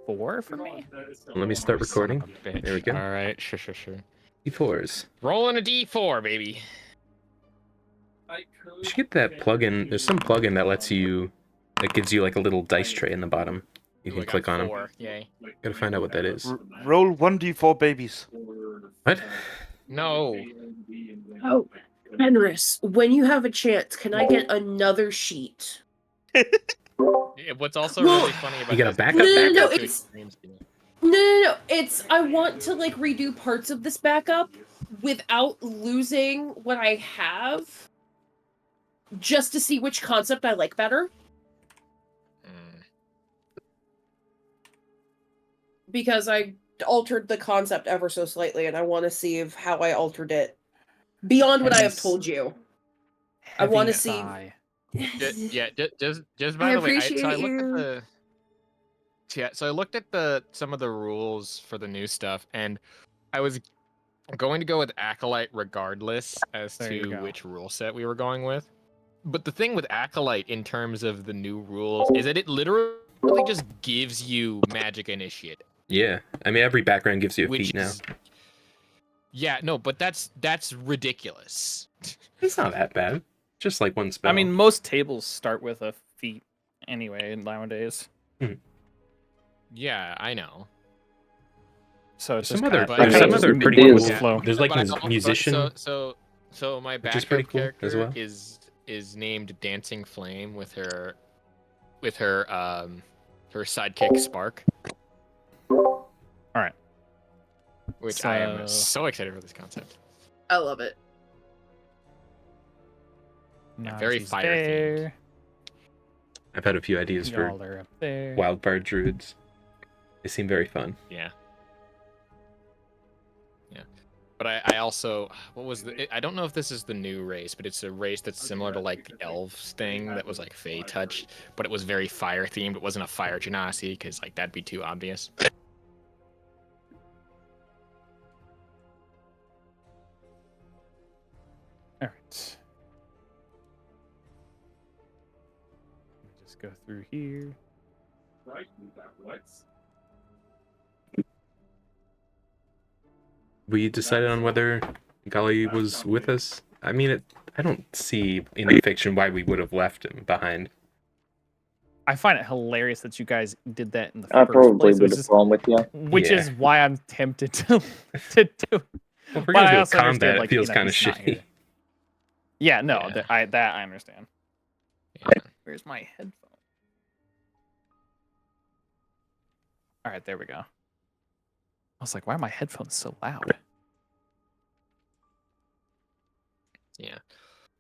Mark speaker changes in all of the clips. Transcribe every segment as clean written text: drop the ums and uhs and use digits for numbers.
Speaker 1: 4 for me.
Speaker 2: Let me start recording. There we go.
Speaker 3: All right, sure.
Speaker 2: D4s.
Speaker 3: Rolling a D4, baby.
Speaker 2: You should get that plugin. There's some plugin that lets you, that gives you like a little dice tray in the bottom. You can click on them.
Speaker 3: Yay.
Speaker 2: Gotta find out what that is.
Speaker 4: Roll 1d4 babies.
Speaker 2: What?
Speaker 3: No.
Speaker 5: Oh, Fenris, when you have a chance, can I get another sheet?
Speaker 3: What's also really funny about
Speaker 2: You got a
Speaker 3: this-
Speaker 2: backup?
Speaker 5: No,
Speaker 2: backup?
Speaker 5: it's no. It's I want to like redo parts of this backup without losing what I have, just to see which concept I like better. Because I altered the concept ever so slightly, and I want to see if how I altered it beyond what I have told you. I want to see.
Speaker 3: Just by the way, so I looked at some of the rules for the new stuff, and I was going to go with Acolyte regardless as to which rule set we were going with. But the thing with Acolyte in terms of the new rules is that it literally just gives you Magic Initiate.
Speaker 2: Yeah, I mean every background gives you a feat now.
Speaker 3: Yeah, no, but that's ridiculous.
Speaker 2: It's not that bad. Just like one spell.
Speaker 1: I mean, most tables start with a feat anyway nowadays.
Speaker 3: Yeah, I know.
Speaker 2: there's
Speaker 1: So it's
Speaker 2: some
Speaker 1: just
Speaker 2: other,
Speaker 1: kinda-
Speaker 2: there's some other pretty
Speaker 1: it
Speaker 2: cool
Speaker 1: is. Flow.
Speaker 2: There's like
Speaker 3: But
Speaker 2: a musician,
Speaker 3: So my
Speaker 2: which is pretty
Speaker 3: backup
Speaker 2: cool
Speaker 3: character
Speaker 2: as well.
Speaker 3: is named Dancing Flame with her sidekick Spark.
Speaker 1: All right.
Speaker 3: Which I am so excited for this concept.
Speaker 5: I love it.
Speaker 3: Yeah, very fire themed.
Speaker 2: I've had a few ideas for
Speaker 1: Y'all are up there.
Speaker 2: wildfire druids. They seem very fun.
Speaker 3: Yeah. But I also, I don't know if this is the new race, but it's a race that's similar to like the elves thing that was like Fey touch, but it was very fire themed. It wasn't a fire genasi because like that'd be too obvious.
Speaker 1: All right. Let me just go through here.
Speaker 2: We decided on whether Golly was with us. I mean, I don't see in the fiction why we would have left him behind.
Speaker 1: I find it hilarious that you guys did that in the
Speaker 6: I
Speaker 1: first
Speaker 6: probably
Speaker 1: place,
Speaker 6: would have gone with you.
Speaker 1: which
Speaker 2: Yeah.
Speaker 1: is why I'm tempted to do.
Speaker 2: Well, if we're
Speaker 1: But I
Speaker 2: gonna do a
Speaker 1: also understand,
Speaker 2: combat,
Speaker 1: like,
Speaker 2: it feels
Speaker 1: you know,
Speaker 2: kind of
Speaker 1: he's not
Speaker 2: shitty.
Speaker 1: here. Yeah, no,
Speaker 3: Yeah.
Speaker 1: that I understand.
Speaker 3: Yeah.
Speaker 1: Where's my headphone? All right, there we go. I was like, why are my headphones so loud?
Speaker 3: Yeah.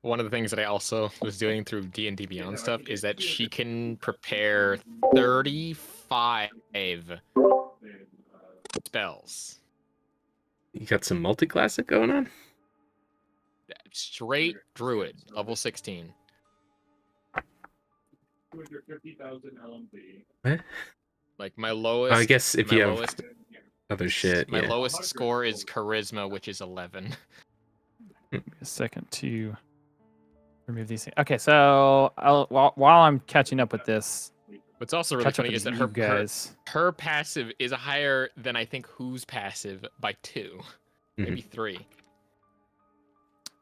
Speaker 3: One of the things that I also was doing through D&D Beyond stuff is that she can prepare 35 spells.
Speaker 2: You got some multi-classic going on?
Speaker 3: Straight druid, level 16.
Speaker 7: 250,000 LMB.
Speaker 2: What?
Speaker 3: Like my lowest.
Speaker 2: I guess if
Speaker 3: my
Speaker 2: you have
Speaker 3: lowest,
Speaker 2: other shit,
Speaker 3: my
Speaker 2: yeah.
Speaker 3: lowest score is charisma, which is 11.
Speaker 1: Give me a second to remove these things. Okay, so while I'm catching up with this,
Speaker 3: What's also really
Speaker 1: catch up
Speaker 3: funny
Speaker 1: with
Speaker 3: is that
Speaker 1: you
Speaker 3: her
Speaker 1: guys.
Speaker 3: her passive is higher than I think who's passive by 2, maybe 3.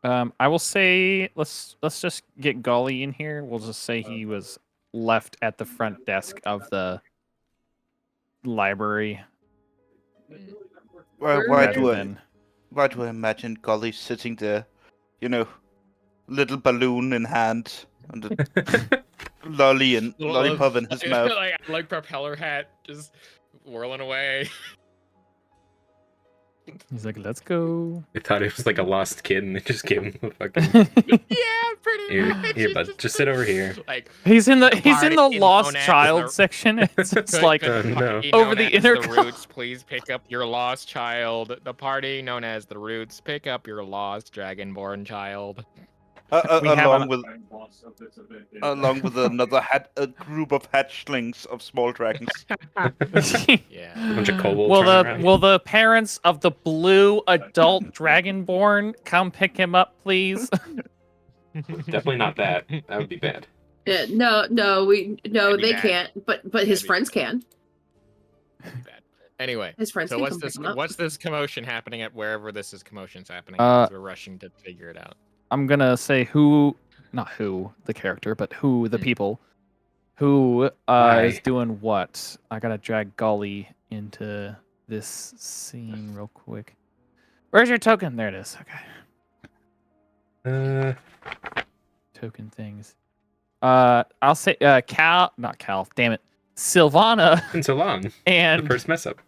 Speaker 1: I will say let's just get Golly in here. We'll just say he was left at the front desk of the library.
Speaker 4: Why
Speaker 1: rather
Speaker 4: do I
Speaker 1: than-
Speaker 4: imagine Golly sitting there, little balloon in hand, and a lollipop in his mouth.
Speaker 3: like propeller hat, just whirling away.
Speaker 1: He's like, let's go.
Speaker 2: They thought it was like a lost kid, and they just gave him a fucking.
Speaker 3: Yeah, pretty much.
Speaker 2: Here, bud, just sit over here.
Speaker 3: Like
Speaker 1: He's in the
Speaker 3: party
Speaker 1: lost
Speaker 3: known as
Speaker 1: child
Speaker 3: the-
Speaker 1: section. It's just like
Speaker 2: no.
Speaker 3: party
Speaker 1: over
Speaker 3: known
Speaker 1: the
Speaker 3: as the
Speaker 1: intercom.
Speaker 3: Roots, please pick up your lost child. The party known as the Roots, pick up your lost dragonborn child.
Speaker 1: We have
Speaker 4: along
Speaker 1: an-
Speaker 4: with another a group of hatchlings of small dragons.
Speaker 3: Yeah.
Speaker 2: A bunch of kobolds running around.
Speaker 1: will the parents of the blue adult dragonborn come pick him up, please?
Speaker 2: Definitely not that. That would be bad.
Speaker 5: No,
Speaker 3: That'd be
Speaker 5: they
Speaker 3: bad.
Speaker 5: can't. But his
Speaker 3: That'd be
Speaker 5: friends can.
Speaker 3: Anyway,
Speaker 5: His friends
Speaker 3: so
Speaker 5: can
Speaker 3: what's
Speaker 5: come
Speaker 3: this?
Speaker 5: pick him up.
Speaker 3: What's this commotion happening at wherever this is commotion's happening? Because we're rushing to figure it out.
Speaker 1: I'm gonna say not who the character, but who the people, who is doing what. I gotta drag Golly into this scene real quick. Where's your token? There it is. Okay. Token things. I'll say not Cal. Damn it, Sylvana.
Speaker 2: Been so long.
Speaker 1: And
Speaker 2: The first mess up.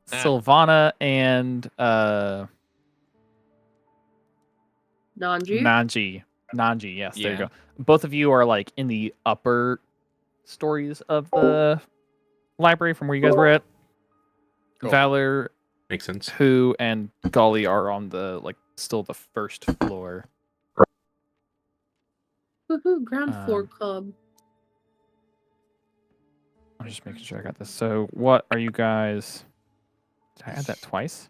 Speaker 1: Sylvana and
Speaker 5: Nanji.
Speaker 1: Nanji, yes, there you go. Both of you are like in the upper stories of the library from where you guys were at.
Speaker 3: Cool.
Speaker 1: Valor,
Speaker 2: Makes sense.
Speaker 1: Who, and Golly are on the still the first floor.
Speaker 5: Woohoo! Ground floor club.
Speaker 1: I'm just making sure I got this. So, what are you guys? Did I add that twice?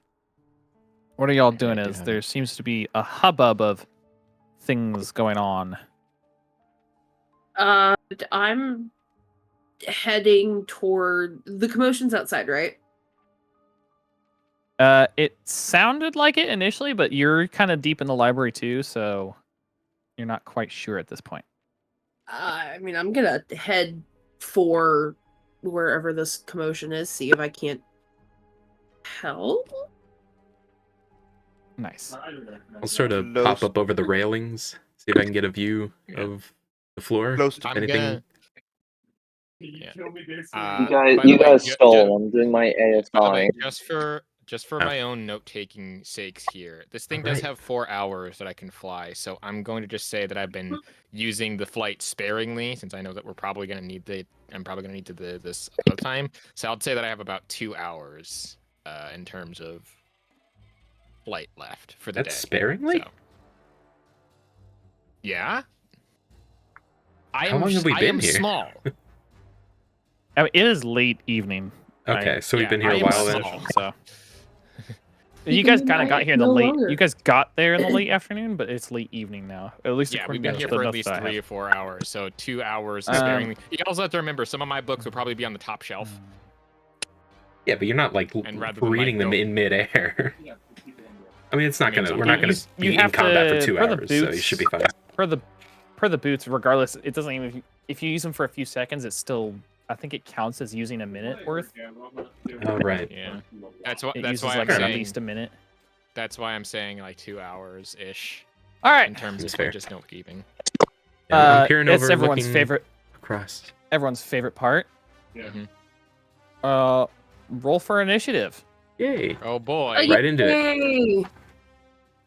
Speaker 1: What are y'all doing? Is there seems to be a hubbub of things going on?
Speaker 5: I'm heading toward the commotion's outside, right?
Speaker 1: It sounded like it initially, but you're kind of deep in the library too, so you're not quite sure at this point.
Speaker 5: I mean, I'm gonna head for wherever this commotion is, see if I can't help.
Speaker 1: Nice.
Speaker 2: I'll sort of pop up over the railings, see if I can get a view of the floor.
Speaker 4: Close to
Speaker 2: Anything?
Speaker 3: Yeah.
Speaker 6: You guys stole. I'm doing my ASI.
Speaker 3: By the way, just for my own note-taking sakes here, this thing does have 4 hours that I can fly, so I'm going to just say that I've been using the flight sparingly, since I know that we're probably going to need I'm probably going to need this other time. So I'll say that I have about 2 hours in terms of flight left for the day.
Speaker 2: That's sparingly?
Speaker 3: So. Yeah.
Speaker 2: How long have we been here?
Speaker 3: Small.
Speaker 1: I mean, it is late evening.
Speaker 2: Okay, so we've been here a while then.
Speaker 1: So you guys kind of got here in the late. You guys got there in the late afternoon, but it's late evening now. At least
Speaker 3: we've been here for at least 3 or 4 hours, so 2 hours sparingly. You also have to remember, some of my books would probably be on the top shelf.
Speaker 2: Yeah, but you're not like reading them in midair. I mean, it's not we're not gonna be in combat for 2 hours, so you should be fine.
Speaker 1: Per the boots, regardless, it doesn't even if you use them for a few seconds, it's still. I think it counts as using a minute worth.
Speaker 2: Oh right.
Speaker 3: Yeah. That's why
Speaker 1: I'm
Speaker 3: saying
Speaker 1: at least a minute.
Speaker 3: That's why I'm saying like 2 hours ish.
Speaker 1: All right.
Speaker 3: In terms of just note keeping.
Speaker 2: Yeah, I'm peering over,
Speaker 1: it's everyone's favorite.
Speaker 2: Across.
Speaker 1: Everyone's favorite part.
Speaker 3: Yeah.
Speaker 1: Roll for initiative.
Speaker 2: Yay!
Speaker 3: Oh boy!
Speaker 2: Right into it.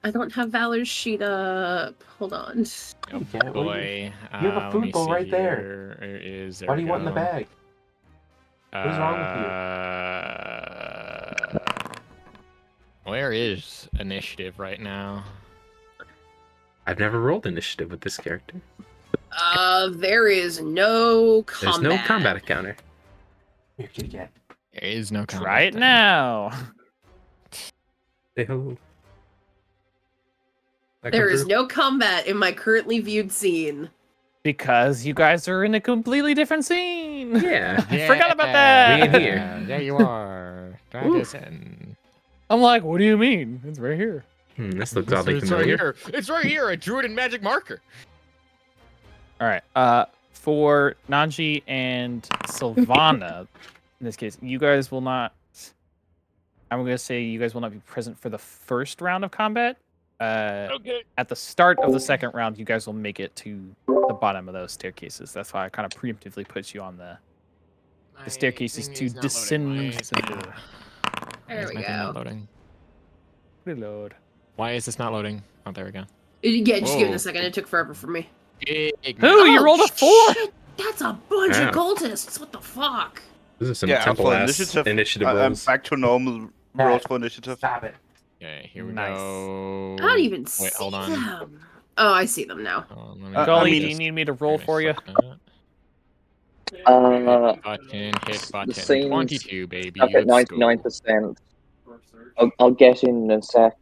Speaker 5: I don't have Valor's sheet up. Hold on.
Speaker 3: Oh boy!
Speaker 2: You have a food bowl right there. Why do you want in the bag?
Speaker 3: What is wrong with you? Where is initiative right now?
Speaker 2: I've never rolled initiative with this character.
Speaker 5: There is no combat.
Speaker 2: There's no combat counter.
Speaker 3: There is no combat.
Speaker 1: Try it now.
Speaker 2: Say hello.
Speaker 5: There is no combat in my currently viewed scene.
Speaker 1: Because you guys are in a completely different scene.
Speaker 2: Yeah.
Speaker 1: I forgot about that.
Speaker 2: We in here.
Speaker 3: There you are. Drag us in.
Speaker 1: I'm like, what do you mean? It's right here.
Speaker 2: This looks oddly familiar.
Speaker 3: It's right here. I drew it in magic marker.
Speaker 1: All right. For Nanji and Sylvana, in this case, you guys will not. I'm going to say you guys will not be present for the first round of combat.
Speaker 3: Okay.
Speaker 1: At the start of the second round, you guys will make it to the bottom of those staircases. That's why I kind of preemptively put you on the staircases to descend.
Speaker 5: There we go.
Speaker 3: Loading.
Speaker 1: Reload.
Speaker 3: Why is this not loading? Oh, there we go.
Speaker 5: Yeah, just give it a second. It took forever for me.
Speaker 1: Ooh, you rolled a 4!
Speaker 5: Shit, that's a bunch of cultists. What the fuck?
Speaker 2: This is some temple-ass initiative
Speaker 4: I'm
Speaker 2: rolls.
Speaker 4: back to normal rolls for initiative.
Speaker 2: Stop it.
Speaker 3: Okay, here we
Speaker 1: Nice.
Speaker 3: go.
Speaker 5: I don't even see
Speaker 3: hold on.
Speaker 5: them. Oh, I see them now.
Speaker 1: Golly, do you need me to roll for you?
Speaker 3: Button, hit button.
Speaker 6: Seems
Speaker 3: 22, baby.
Speaker 6: Up at
Speaker 3: Let's go.
Speaker 6: 99%. I'll get in a sec.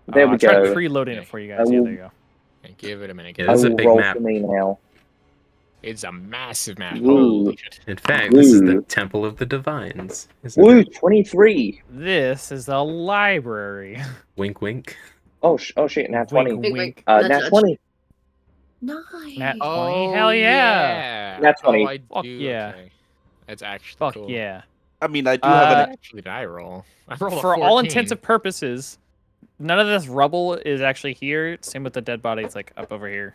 Speaker 6: There we
Speaker 1: I tried
Speaker 6: go.
Speaker 1: preloading it for you guys. Yeah, there you go.
Speaker 3: Okay, give it a minute.
Speaker 2: Yeah,
Speaker 6: I
Speaker 2: this is a
Speaker 6: will
Speaker 2: big
Speaker 6: roll
Speaker 2: map.
Speaker 6: for me now.
Speaker 3: It's a massive map.
Speaker 6: Woo.
Speaker 3: Holy shit.
Speaker 2: In fact, this is the Temple of the Divines.
Speaker 6: Woo, 23.
Speaker 1: This is a library.
Speaker 2: Wink, wink.
Speaker 6: Oh shit, now 20.
Speaker 1: Wink, wink.
Speaker 6: Nat 20.
Speaker 5: Nice.
Speaker 1: Nat 20.
Speaker 3: Oh,
Speaker 1: Hell yeah.
Speaker 6: Nat 20.
Speaker 3: Oh, I
Speaker 1: Fuck
Speaker 3: do.
Speaker 1: yeah.
Speaker 3: Okay. That's actually
Speaker 1: Fuck
Speaker 3: cool.
Speaker 1: yeah.
Speaker 4: I mean, I do have
Speaker 1: Uh,
Speaker 4: an.
Speaker 3: Actually, did I roll? I rolled a
Speaker 1: For all
Speaker 3: 14.
Speaker 1: intents and purposes, none of this rubble is actually here. Same with the dead bodies, like up over here.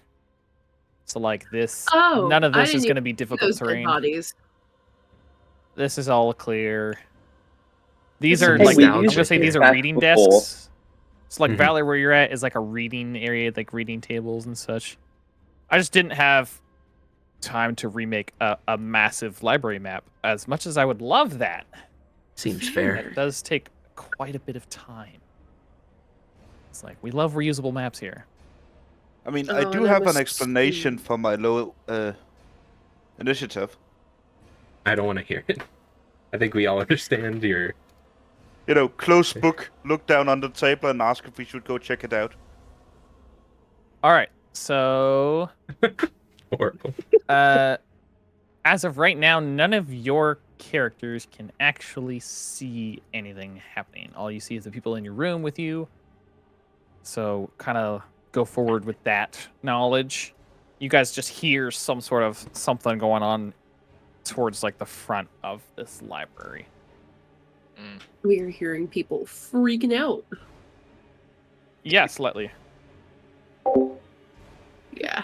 Speaker 1: So like this,
Speaker 5: Oh,
Speaker 1: none of
Speaker 5: I
Speaker 1: this is
Speaker 5: didn't
Speaker 1: going to be
Speaker 5: even
Speaker 1: difficult
Speaker 5: those dead
Speaker 1: terrain.
Speaker 5: bodies.
Speaker 1: This is all clear. These
Speaker 5: Hey,
Speaker 1: are
Speaker 5: we
Speaker 1: like, I'm
Speaker 2: used
Speaker 1: gonna say these are
Speaker 6: back
Speaker 1: reading
Speaker 6: before.
Speaker 1: desks. So like
Speaker 2: Mhm.
Speaker 1: Valley, where you're at, is like a reading area, like reading tables and such. I just didn't have time to remake a massive library map. As much as I would love that,
Speaker 2: Seems fair.
Speaker 1: that does take quite a bit of time. It's like, we love reusable maps here.
Speaker 4: I mean,
Speaker 5: Oh,
Speaker 4: I do
Speaker 5: and I
Speaker 4: have
Speaker 5: was
Speaker 4: an explanation for my low initiative.
Speaker 2: I don't want to hear it. I think we all understand your...
Speaker 4: You know, close book, look down on the table and ask if we should go check it out.
Speaker 1: All right, so
Speaker 2: Horrible.
Speaker 1: as of right now, none of your characters can actually see anything happening. All you see is the people in your room with you. So kind of go forward with that knowledge. You guys just hear some sort of something going on towards like the front of this library.
Speaker 5: We are hearing people freaking out.
Speaker 1: Yeah, slightly.
Speaker 5: Yeah.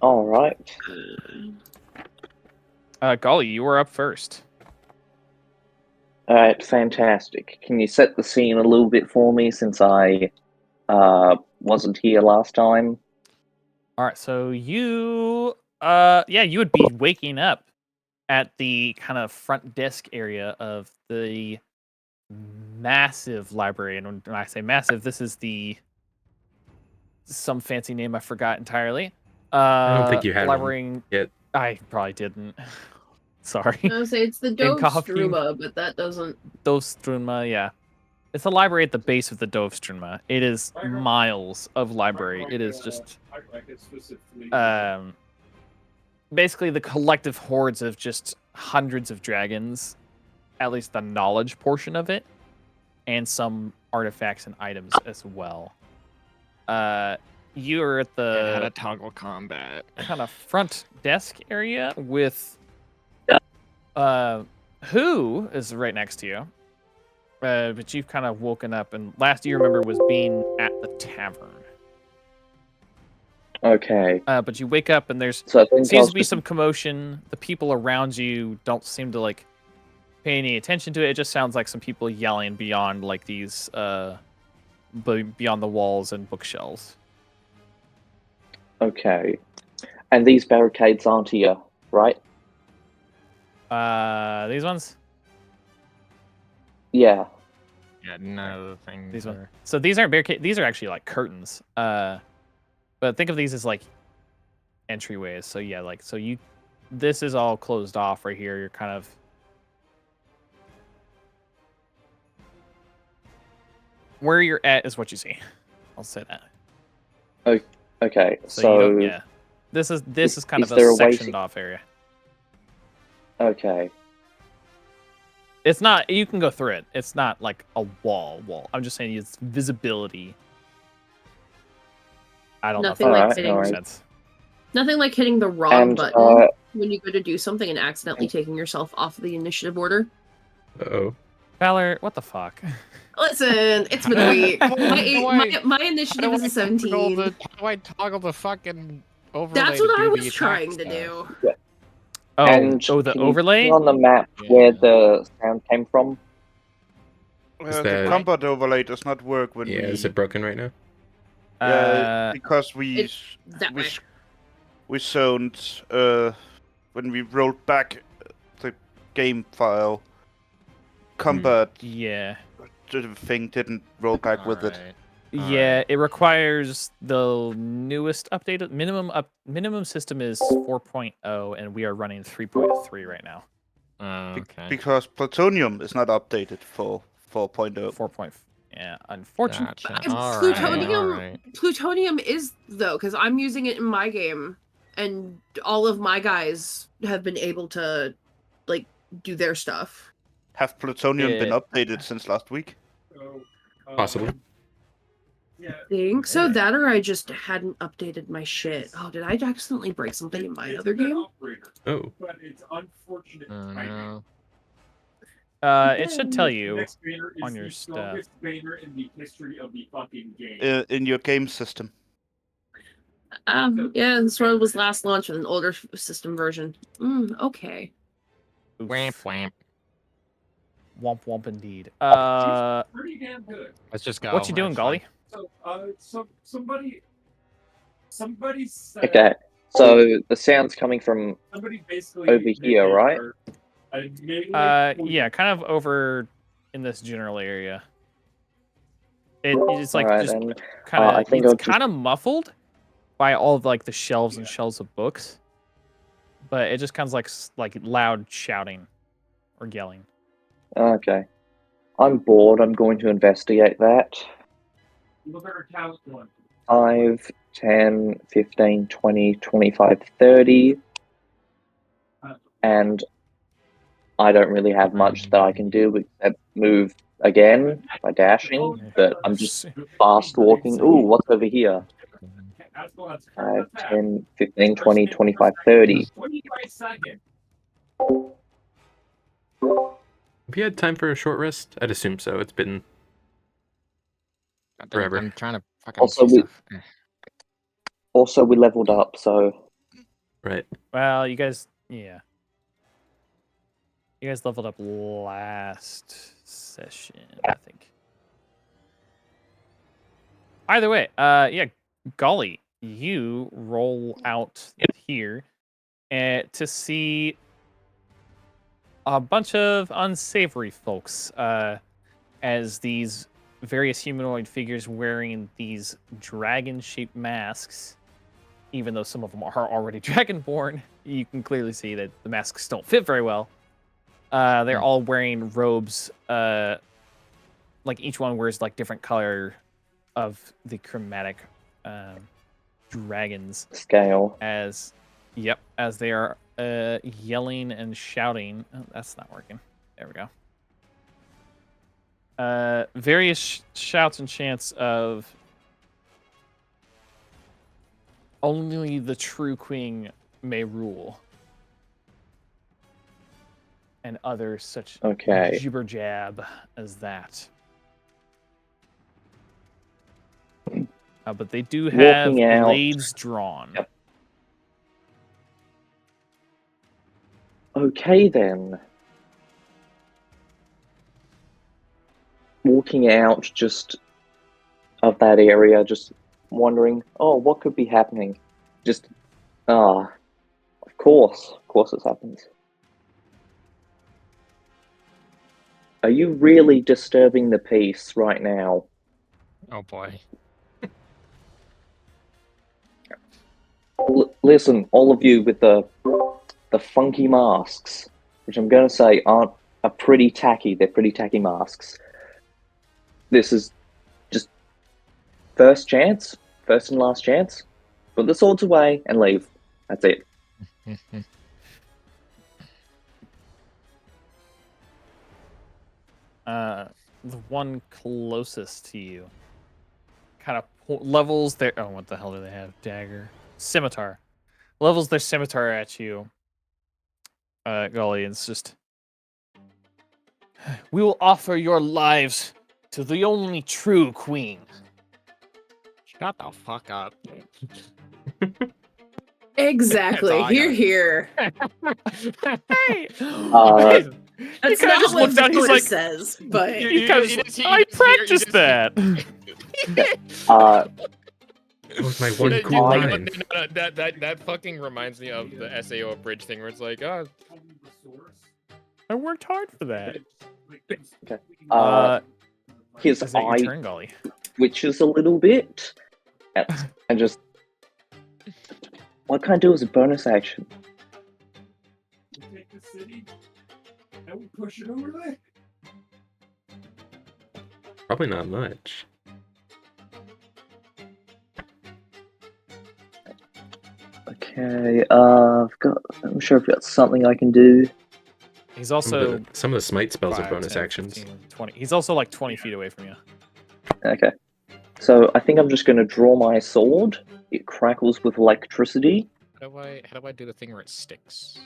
Speaker 6: All right.
Speaker 1: Golly, you were up first.
Speaker 6: All right, fantastic. Can you set the scene a little bit for me since I wasn't here last time?
Speaker 1: All right, so you, yeah, you would be waking up at the kind of front desk area of the massive library. And when I say massive, this is some fancy name I forgot entirely.
Speaker 2: I don't think you had
Speaker 1: library
Speaker 2: one yet.
Speaker 1: I probably didn't. Sorry.
Speaker 5: I was say it's the Dovstruma, but that doesn't.
Speaker 1: Dovstruma, yeah. It's a library at the base of the Dovstruma. It is miles of library. It is just basically the collective hordes of just hundreds of dragons, at least the knowledge portion of it, and some artifacts and items as well. You're at
Speaker 3: How to
Speaker 1: the
Speaker 3: toggle combat.
Speaker 1: kind of front desk area with who is right next to you. But you've kind of woken up, and last you remember was being at the tavern.
Speaker 6: Okay.
Speaker 1: But you wake up and there's
Speaker 6: So I think
Speaker 1: seems to be some commotion. The people around you don't seem to like pay any attention to it. It just sounds like some people yelling beyond like these beyond the walls and bookshelves.
Speaker 6: Okay. And these barricades aren't here, right?
Speaker 1: These ones?
Speaker 6: Yeah.
Speaker 3: Yeah, none of the things.
Speaker 1: These ones. So these aren't barricades. These are actually like curtains. But think of these as like entryways. So yeah, like this is all closed off right here. You're kind of where you're at is what you see. I'll say that.
Speaker 6: Okay.
Speaker 1: So you don't, yeah, this is kind of
Speaker 6: there
Speaker 1: a
Speaker 6: a way
Speaker 1: sectioned off area.
Speaker 6: Okay.
Speaker 1: It's not. You can go through it. It's not like a wall. I'm just saying it's visibility. I don't
Speaker 5: Nothing
Speaker 1: know
Speaker 5: like
Speaker 1: if that
Speaker 5: hitting-
Speaker 1: makes sense.
Speaker 5: Nothing like hitting the wrong
Speaker 6: And
Speaker 5: button when you go to do something and accidentally taking yourself off the initiative order.
Speaker 2: Uh-oh.
Speaker 1: Valor, what the fuck?
Speaker 5: Listen, it's been a week. My
Speaker 3: How
Speaker 5: initiative
Speaker 3: do
Speaker 5: is a
Speaker 3: I
Speaker 5: 17.
Speaker 3: How do I toggle the fucking overlay?
Speaker 5: That's
Speaker 3: to
Speaker 5: what I
Speaker 3: do the
Speaker 5: was
Speaker 3: attack
Speaker 5: trying to
Speaker 3: stuff?
Speaker 5: do.
Speaker 1: Oh,
Speaker 6: And
Speaker 1: the
Speaker 6: can you
Speaker 1: overlay?
Speaker 6: put on the map where the sound came from?
Speaker 2: Is
Speaker 4: The
Speaker 2: that-
Speaker 4: combat overlay does not work when
Speaker 2: Yeah,
Speaker 4: we.
Speaker 2: is it broken right now?
Speaker 4: Because we
Speaker 5: That way.
Speaker 4: we zoned when we rolled back the game file. Combat
Speaker 1: Yeah.
Speaker 4: the thing didn't roll back with it.
Speaker 3: Alright.
Speaker 1: Yeah, it requires the newest updated minimum system is 4.0 and we are running 3.3 right now.
Speaker 3: Okay.
Speaker 4: Because Plutonium is not updated for 4.0.
Speaker 1: 4. Yeah, unfortunately.
Speaker 3: Gotcha.
Speaker 5: Plutonium-
Speaker 3: Alright.
Speaker 5: Plutonium is though, because I'm using it in my game. and all of my guys have been able to, like, do their stuff.
Speaker 4: Have Plutonium been updated since last week?
Speaker 2: Possibly.
Speaker 5: I think so. That or I just hadn't updated my shit. Oh, did I accidentally break something in my other game?
Speaker 2: Oh.
Speaker 7: But it's unfortunate.
Speaker 3: No.
Speaker 1: It should tell you on your stuff.
Speaker 7: Banner in the history of the fucking game.
Speaker 4: In your game system.
Speaker 5: Yeah, this one was last launched with an older system version. Okay.
Speaker 3: Wamp wamp.
Speaker 1: Womp womp indeed.
Speaker 7: Pretty damn good.
Speaker 3: Let's just go.
Speaker 1: What you doing, Golly?
Speaker 7: So, somebody said.
Speaker 6: Okay, so the sound's coming from
Speaker 7: Somebody basically
Speaker 6: over here, right?
Speaker 1: Yeah, kind of over in this general area. It's like
Speaker 6: Alright,
Speaker 1: just
Speaker 6: then.
Speaker 1: kind of.
Speaker 6: I think
Speaker 1: It's
Speaker 6: I'll just-
Speaker 1: kind of muffled by all of like the shelves and shelves of books, but it just kind of like loud shouting or yelling.
Speaker 6: Okay. I'm bored. I'm going to investigate that.
Speaker 7: Look at our talent one.
Speaker 6: 5, 10, 15, 20, 25, 30. And I don't really have much that I can do except move again by dashing, but I'm just fast walking. Ooh, what's over here? 5, 10, 15, 20, 25, 30.
Speaker 7: 25 seconds.
Speaker 2: Have you had time for a short rest? I'd assume so. It's been forever.
Speaker 3: I'm trying to fucking
Speaker 6: Also,
Speaker 3: see stuff.
Speaker 6: Also, we leveled up, so
Speaker 2: Right.
Speaker 1: Well, you guys, yeah. You guys leveled up last session, I think. Either way, yeah, Golly, you roll out here to see a bunch of unsavory folks as these various humanoid figures wearing these dragon-shaped masks. Even though some of them are already dragonborn, you can clearly see that the masks don't fit very well. They're all wearing robes. Like each one wears like different color of the chromatic dragons
Speaker 6: scale.
Speaker 1: As they are yelling and shouting. Oh, that's not working. There we go. Various shouts and chants of only the true queen may rule. And other such jibber jab as that. But they do have blades drawn.
Speaker 6: Yep. Okay then. Walking out just of that area, just wondering, oh, what could be happening? Just, of course this happens. Are you really disturbing the peace right now?
Speaker 3: Oh boy.
Speaker 6: Listen, all of you with the funky masks, which I'm going to say are pretty tacky. They're pretty tacky masks. This is just first and last chance. Put the swords away and leave. That's it.
Speaker 1: The one closest to you kind of levels their... Oh, what the hell do they have? Dagger. Scimitar. Levels their scimitar at you. Golly, it's just... We will offer your lives to the only true queen.
Speaker 3: Shut the fuck up.
Speaker 5: Exactly. Here.
Speaker 1: Hey!
Speaker 5: That's not what Victor says, but...
Speaker 1: I practiced that!
Speaker 2: That was my one cool line.
Speaker 3: That fucking reminds me of the SAO abridged thing where it's like, oh...
Speaker 1: I worked hard for that.
Speaker 6: Okay. His eye twitches a little bit. And just... What can I do as a bonus action?
Speaker 7: Take the city and we push it over there.
Speaker 2: Probably not much.
Speaker 6: Okay, I'm sure I've got something I can do.
Speaker 1: He's also
Speaker 2: some of the smite spells
Speaker 1: 5,
Speaker 2: are bonus
Speaker 1: 10,
Speaker 2: actions.
Speaker 1: 15, 20. He's also like 20 feet away from you.
Speaker 6: Okay. So I think I'm just going to draw my sword. It crackles with electricity.
Speaker 3: How do I do the thing where it sticks?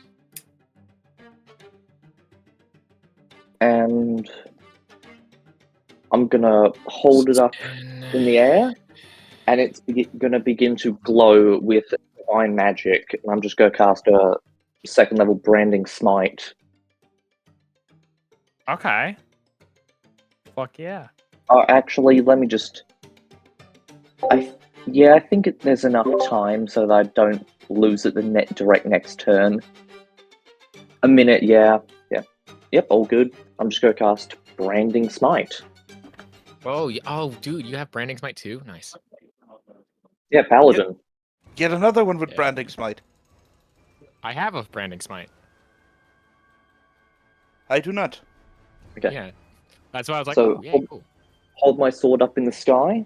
Speaker 6: And I'm going to hold it up in the air. And it's going to begin to glow with divine magic. And I'm just going to cast a second level branding smite.
Speaker 1: Okay. Fuck yeah.
Speaker 6: Actually, let me just... I think there's enough time so that I don't lose it the direct next turn. A minute, yeah. Yep, all good. I'm just going to cast Branding Smite.
Speaker 3: Oh, dude, you have Branding Smite too? Nice.
Speaker 6: Yeah, Paladin.
Speaker 4: Yet another one with Branding Smite.
Speaker 3: I have a Branding Smite.
Speaker 4: I do not.
Speaker 6: Okay.
Speaker 3: Yeah. That's why I was like,
Speaker 6: so,
Speaker 3: cool.
Speaker 6: Hold my sword up in the sky,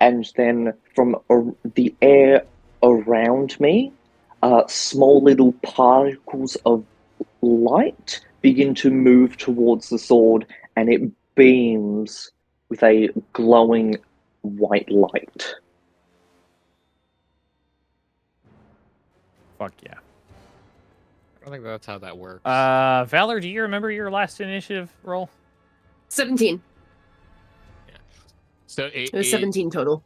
Speaker 6: and then from the air around me, small little particles of light begin to move towards the sword, and it beams with a glowing white light.
Speaker 1: Fuck yeah.
Speaker 3: I don't think that's how that works.
Speaker 1: Valor, do you remember your last initiative roll?
Speaker 5: 17.
Speaker 3: Yeah. So
Speaker 5: it was 17 total.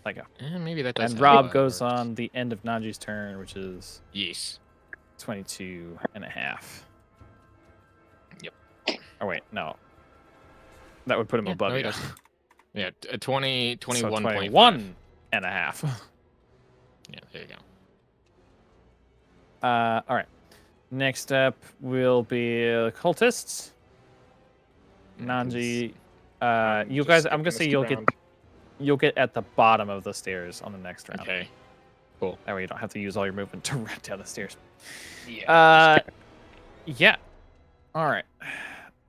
Speaker 1: Like
Speaker 3: maybe that does.
Speaker 1: And Rob goes on the end of Nanji's turn, which is 22 and a half.
Speaker 3: Yep.
Speaker 1: Oh wait, no. That would put him above you.
Speaker 3: Yeah, 21.
Speaker 1: So 21 and a half.
Speaker 3: Yeah, there you go.
Speaker 1: All right. Next up will be cultists. Nanji, you guys. I'm gonna say you'll get at the bottom of the stairs on the next round.
Speaker 3: Okay. Cool.
Speaker 1: That way you don't have to use all your movement to run down the stairs.
Speaker 3: Yeah.
Speaker 1: Yeah. All right.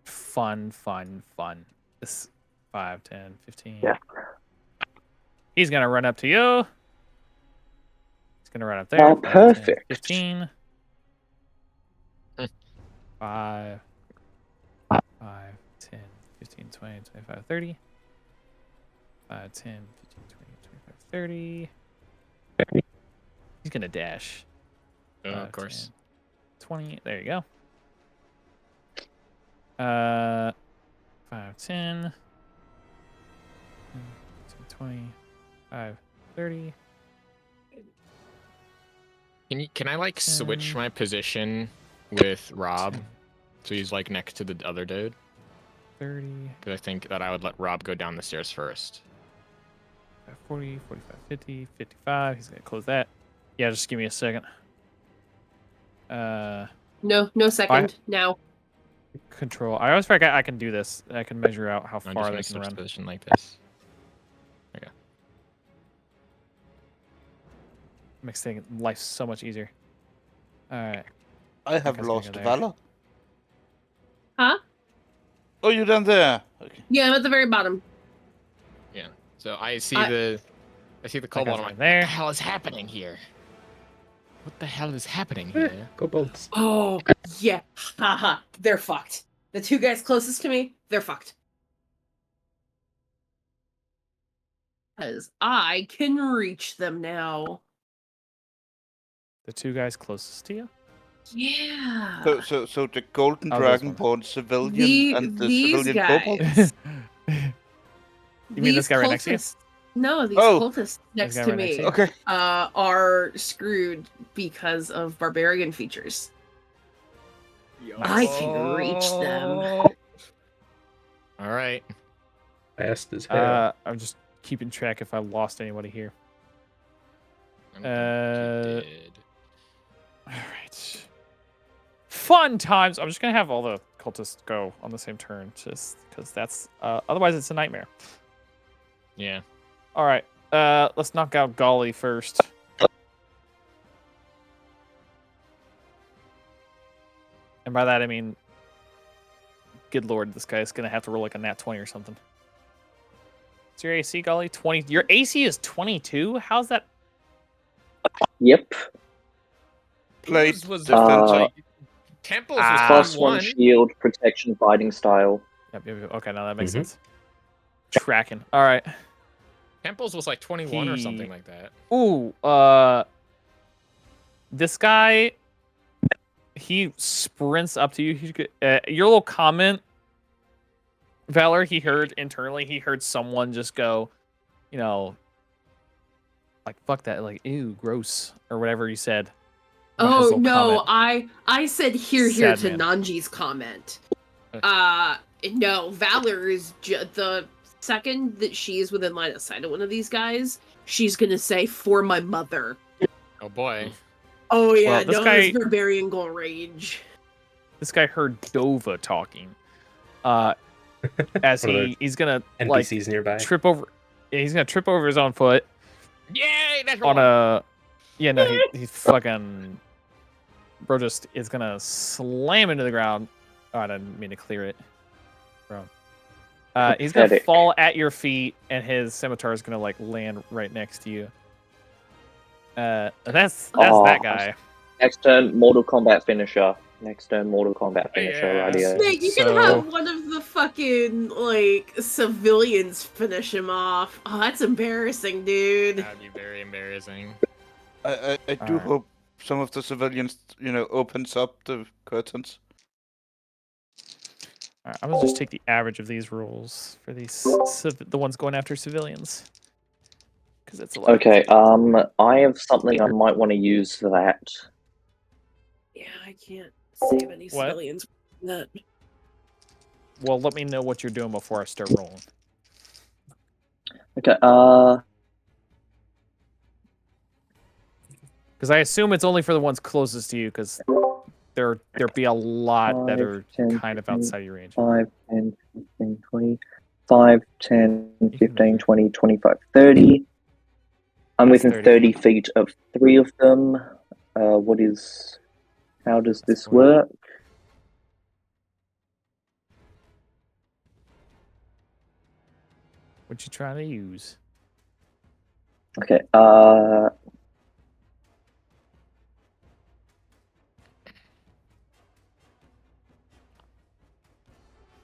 Speaker 1: Fun. This 5, 10, 15.
Speaker 6: Yeah.
Speaker 1: He's gonna run up to you. He's gonna run up there. 5,
Speaker 6: perfect.
Speaker 1: 10, 15. 5, 10, 15, 20, 25, 30. 5, 10, 15, 20, 25, 30. He's gonna dash.
Speaker 3: Oh, of course.
Speaker 1: 10, 20. There you go. 5, 10, 20, 5, 30.
Speaker 3: Can I like switch my position with Rob, so he's like next to the other dude?
Speaker 1: 30.
Speaker 3: Because I think that I would let Rob go down the stairs first.
Speaker 1: 40, 45, 50, 55. He's gonna close that. Yeah, just give me a second.
Speaker 5: No second. Now.
Speaker 1: Control. I always forget I can do this. I can measure out how far they can run.
Speaker 3: Position like this. Okay.
Speaker 1: Makes life so much easier. All right.
Speaker 4: I have lost Valor.
Speaker 5: Huh?
Speaker 4: Oh, you're down there. Okay.
Speaker 5: Yeah, I'm at the very bottom.
Speaker 3: Yeah. So I see the kobold. I'm like, what the hell is happening here? What the hell is happening here?
Speaker 2: Kobolds.
Speaker 5: Oh, yeah. Haha. They're fucked. The two guys closest to me, they're fucked. Because I can reach them now.
Speaker 1: The two guys closest to you?
Speaker 5: Yeah.
Speaker 4: So the golden dragonborn civilian and the civilian kobold?
Speaker 1: You mean this guy right next to you?
Speaker 5: No, these cultists next to me
Speaker 4: okay.
Speaker 5: Are screwed because of barbarian features. I can reach them.
Speaker 3: All right.
Speaker 2: Fast as hell.
Speaker 1: I'm just keeping track if I lost anybody here. All right. Fun times. I'm just gonna have all the cultists go on the same turn, just because that's otherwise it's a nightmare.
Speaker 3: Yeah.
Speaker 1: All right. Let's knock out Golly first. And by that I mean, good lord, this guy's gonna have to roll like a nat 20 or something. What's your AC, Golly? 20. Your AC is 22? How's that?
Speaker 6: Yep.
Speaker 4: Plate
Speaker 3: was
Speaker 4: defense.
Speaker 3: like Temples was
Speaker 6: Plus 1
Speaker 3: 21.
Speaker 6: shield, protection, fighting style.
Speaker 1: Yep. Okay, now that makes sense. Tracking. All right.
Speaker 3: Temples was like 21 or something like that.
Speaker 1: Ooh. This guy. He sprints up to you. Your little comment, Valor. He heard internally. He heard someone just go, like fuck that, like ew, gross, or whatever you said.
Speaker 5: Oh no, comment. I said here to
Speaker 1: man.
Speaker 5: Nanji's comment. No, Valor is the second that she is within line of sight of one of these guys, she's gonna say for my mother.
Speaker 3: Oh boy.
Speaker 5: Oh yeah,
Speaker 1: well, this
Speaker 5: barbarian gonna rage.
Speaker 1: This guy heard Dova talking. As he's gonna
Speaker 2: NPCs nearby.
Speaker 1: Trip over. Yeah, he's gonna trip over his own foot.
Speaker 3: Yay! That's
Speaker 1: on a. Yeah, no, he's fucking. Bro just is gonna slam into the ground. Oh, I didn't mean to clear it, bro. He's gonna fall at your feet, and his scimitar is gonna like land right next to you. That's that guy.
Speaker 6: Next turn, Mortal Kombat finisher. Right here.
Speaker 5: Snake, you can have one of the fucking like civilians finish him off. Oh, that's embarrassing, dude.
Speaker 3: That'd be very embarrassing.
Speaker 4: I do hope some of the civilians, opens up the curtains.
Speaker 1: Alright, I'm gonna just take the average of these rules for these the ones going after civilians. Because it's a lot.
Speaker 6: Okay, I have something I might want to use for that.
Speaker 5: Yeah, I can't save any civilians. That.
Speaker 1: Well, let me know what you're doing before I start rolling.
Speaker 6: Okay,
Speaker 1: because I assume it's only for the ones closest to you, because there'd be a lot that are
Speaker 6: 10,
Speaker 1: kind of outside your range.
Speaker 6: 5, 10, 15, 20, 5, 10, 15, 20, 25, 30. I'm within 30 feet of 3 of them. How does this work?
Speaker 1: What you trying to use?
Speaker 6: Okay,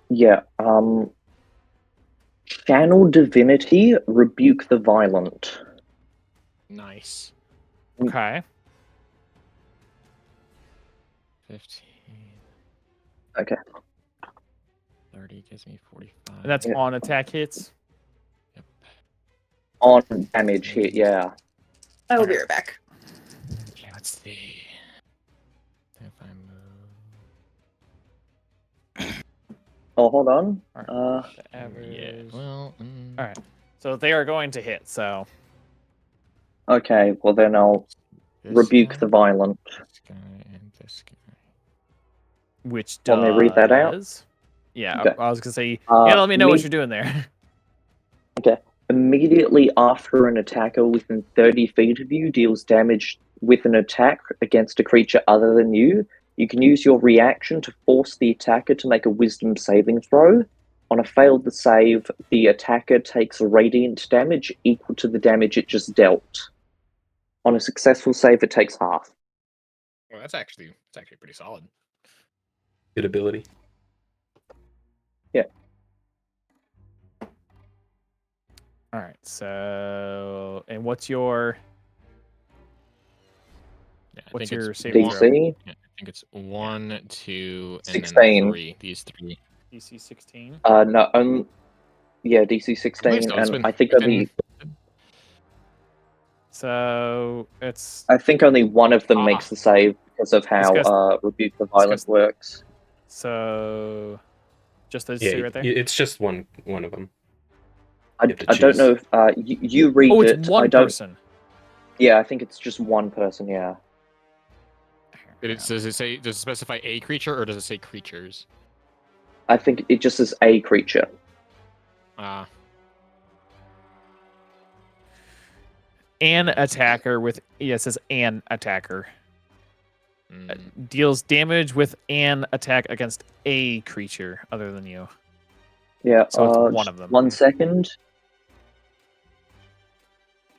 Speaker 6: yeah, Channel Divinity, Rebuke the Violent.
Speaker 3: Nice.
Speaker 1: Okay.
Speaker 3: 15.
Speaker 6: Okay.
Speaker 3: 30 gives me 45.
Speaker 1: And that's on attack hits?
Speaker 3: Yep.
Speaker 6: On damage hit, yeah.
Speaker 5: I will be right back.
Speaker 3: Okay, let's see. If I move.
Speaker 6: Oh, hold on.
Speaker 1: The average.
Speaker 3: Yeah. Well.
Speaker 1: All right. So they are going to hit. So.
Speaker 6: Okay. Well, then I'll rebuke the violent.
Speaker 3: This guy and this guy.
Speaker 1: Which does.
Speaker 6: Want me to read that out?
Speaker 1: Yeah.
Speaker 6: Okay.
Speaker 1: I was gonna say. Yeah. Let me know what you're doing there.
Speaker 6: Okay. Immediately after an attacker within 30 feet of you deals damage with an attack against a creature other than you, you can use your reaction to force the attacker to make a wisdom saving throw. On a failed save, the attacker takes radiant damage equal to the damage it just dealt. On a successful save, it takes half.
Speaker 3: Well, that's actually pretty solid.
Speaker 2: Good ability.
Speaker 6: Yeah.
Speaker 1: All right. So, and what's your?
Speaker 3: Yeah,
Speaker 1: what's your
Speaker 6: saving throw? DC?
Speaker 3: Yeah, I think it's 1, 2, and
Speaker 6: 16.
Speaker 3: then 3. These 3.
Speaker 1: DC 16.
Speaker 6: No. Yeah, DC 16, and I think only.
Speaker 1: So it's.
Speaker 6: I think only one of them makes the save because of how Rebuke the Violent works.
Speaker 1: So, just those two right there.
Speaker 2: It's just one of them.
Speaker 6: I don't know if you read it.
Speaker 1: It's one person.
Speaker 6: Yeah, I think it's just one person. Yeah.
Speaker 3: Does it specify a creature or does it say creatures?
Speaker 6: I think it just says a creature.
Speaker 1: An attacker with it says an attacker deals damage with an attack against a creature other than you.
Speaker 6: Yeah.
Speaker 1: So it's one of them.
Speaker 6: 1 second.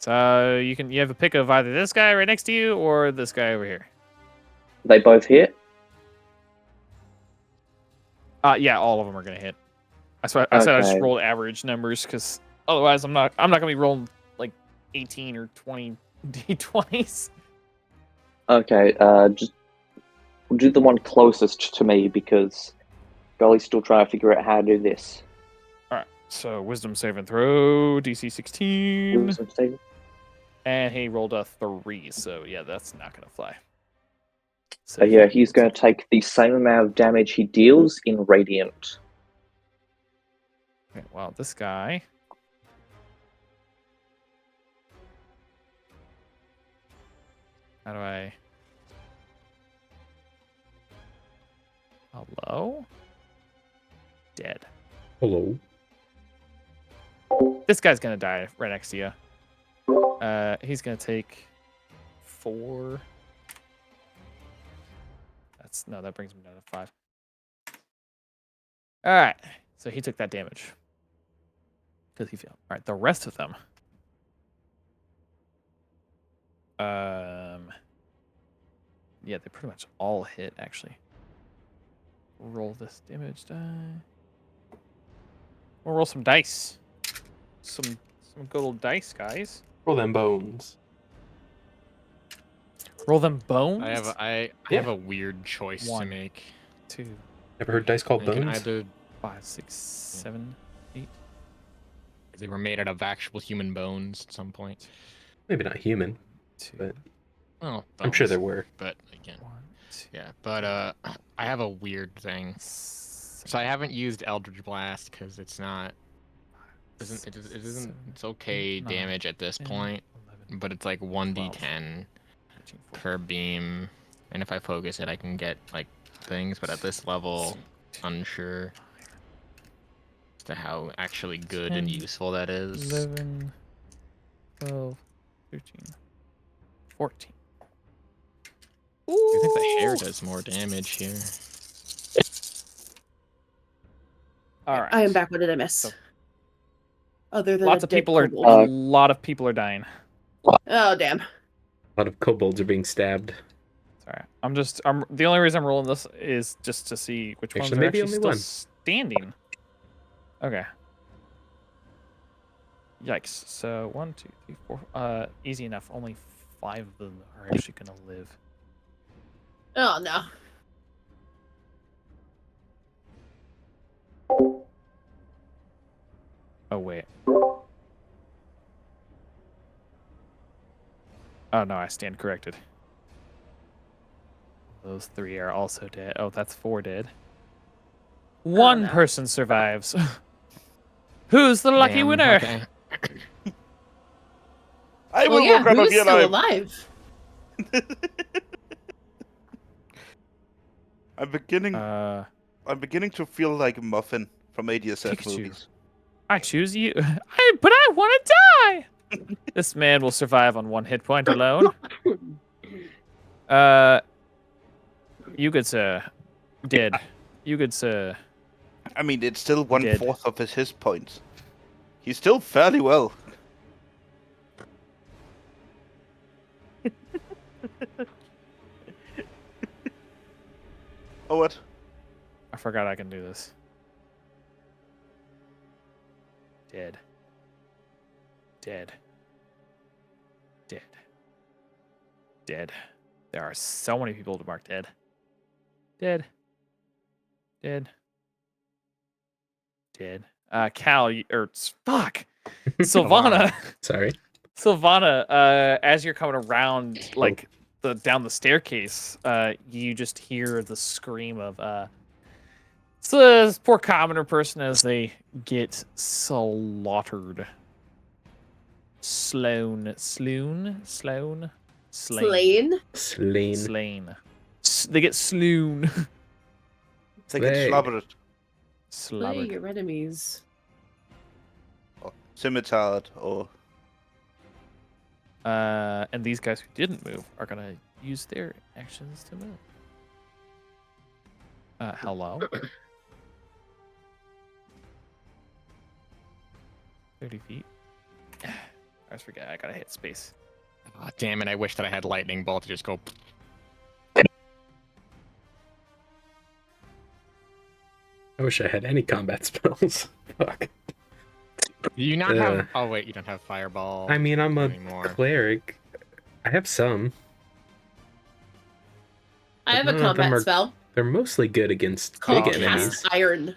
Speaker 1: So you have a pick of either this guy right next to you or this guy over here.
Speaker 6: They both hit?
Speaker 1: Yeah, all of them are gonna hit. I said I just rolled average numbers because otherwise I'm not gonna be rolling like 18 or 20 d20s.
Speaker 6: Okay, just we'll do the one closest to me because Golly's still trying to figure out how to do this.
Speaker 1: Alright, so wisdom saving throw, DC 16.
Speaker 6: Wisdom saving.
Speaker 1: And he rolled a 3, so yeah, that's not gonna fly.
Speaker 6: So yeah, he's going to take the same amount of damage he deals in Radiant.
Speaker 1: Okay, well, this guy. How do I? Hello? Dead.
Speaker 2: Hello.
Speaker 1: This guy's gonna die right next to you. He's gonna take 4. That brings me down to 5. All right, so he took that damage because he failed. All right, the rest of them. Yeah, they pretty much all hit actually. Roll this damage die. We'll roll some dice. Some good old dice, guys.
Speaker 2: Roll them bones.
Speaker 1: Roll them bones.
Speaker 3: I have a weird choice to make.
Speaker 1: 2.
Speaker 2: Ever heard dice called bones?
Speaker 3: Either
Speaker 1: 5, 6, 7, 8.
Speaker 3: They were made out of actual human bones at some point.
Speaker 2: Maybe not human,
Speaker 1: 2.
Speaker 2: but
Speaker 3: Well,
Speaker 2: I'm sure there
Speaker 3: bones,
Speaker 2: were.
Speaker 3: But again,
Speaker 1: 1, 2.
Speaker 3: yeah. But I have a weird thing. So I haven't used Eldritch Blast because it's not. It isn't. It's okay damage at this point, but it's like 1d10 per beam, and if I focus it, I can get like things. But at this level, unsure as to how actually good and useful that is.
Speaker 1: 11, 12, 13, 14.
Speaker 3: I think the hair does more damage here.
Speaker 1: All right.
Speaker 5: I am back. What did I miss? Other than
Speaker 1: A lot of people are dying.
Speaker 5: Oh damn!
Speaker 2: A lot of kobolds are being stabbed.
Speaker 1: Sorry, the only reason I'm rolling this is just to see which ones are actually still standing. Okay. Yikes! So 1, 2, 3, 4. Easy enough. Only 5 of them are actually gonna live.
Speaker 5: Oh no!
Speaker 1: Oh wait. Oh no, I stand corrected. Those 3 are also dead. Oh, that's 4 dead. One person survives. Who's the lucky winner?
Speaker 3: Okay.
Speaker 4: I will walk out of
Speaker 5: who's
Speaker 4: here
Speaker 5: still
Speaker 4: alive. I'm beginning to feel like Muffin from ADSF
Speaker 1: Pikachu.
Speaker 4: movies.
Speaker 1: I choose you. But I want to die. This man will survive on 1 hit point alone. You good sir. Dead. You good sir.
Speaker 4: I mean, it's still 1/4 of his points. He's still fairly well. Oh, what?
Speaker 1: I forgot I can do this. Dead. Dead. Dead. Dead. There are so many people to mark dead. Dead. Dead. Dead. Cal, fuck. Sylvana.
Speaker 2: Sorry.
Speaker 1: Sylvana, as you're coming around, like down the staircase, you just hear the scream of this poor commoner person as they get slaughtered. Slain. They get sloon.
Speaker 4: They get slobbered.
Speaker 5: Slay your enemies.
Speaker 4: Or scimitard, or...
Speaker 1: And these guys who didn't move are gonna use their actions to move. Hello? 30 feet. always forget. I gotta hit space.
Speaker 3: Oh, damn it! I wish that I had lightning bolt to just go.
Speaker 2: I wish I had any combat spells. Fuck.
Speaker 3: Do you not have? Oh wait, you don't have fireball.
Speaker 2: I mean, I'm a
Speaker 3: anymore.
Speaker 2: cleric. I have some.
Speaker 5: I have a combat spell.
Speaker 2: They're mostly good against
Speaker 5: Called
Speaker 2: big enemies.
Speaker 5: Cast Iron.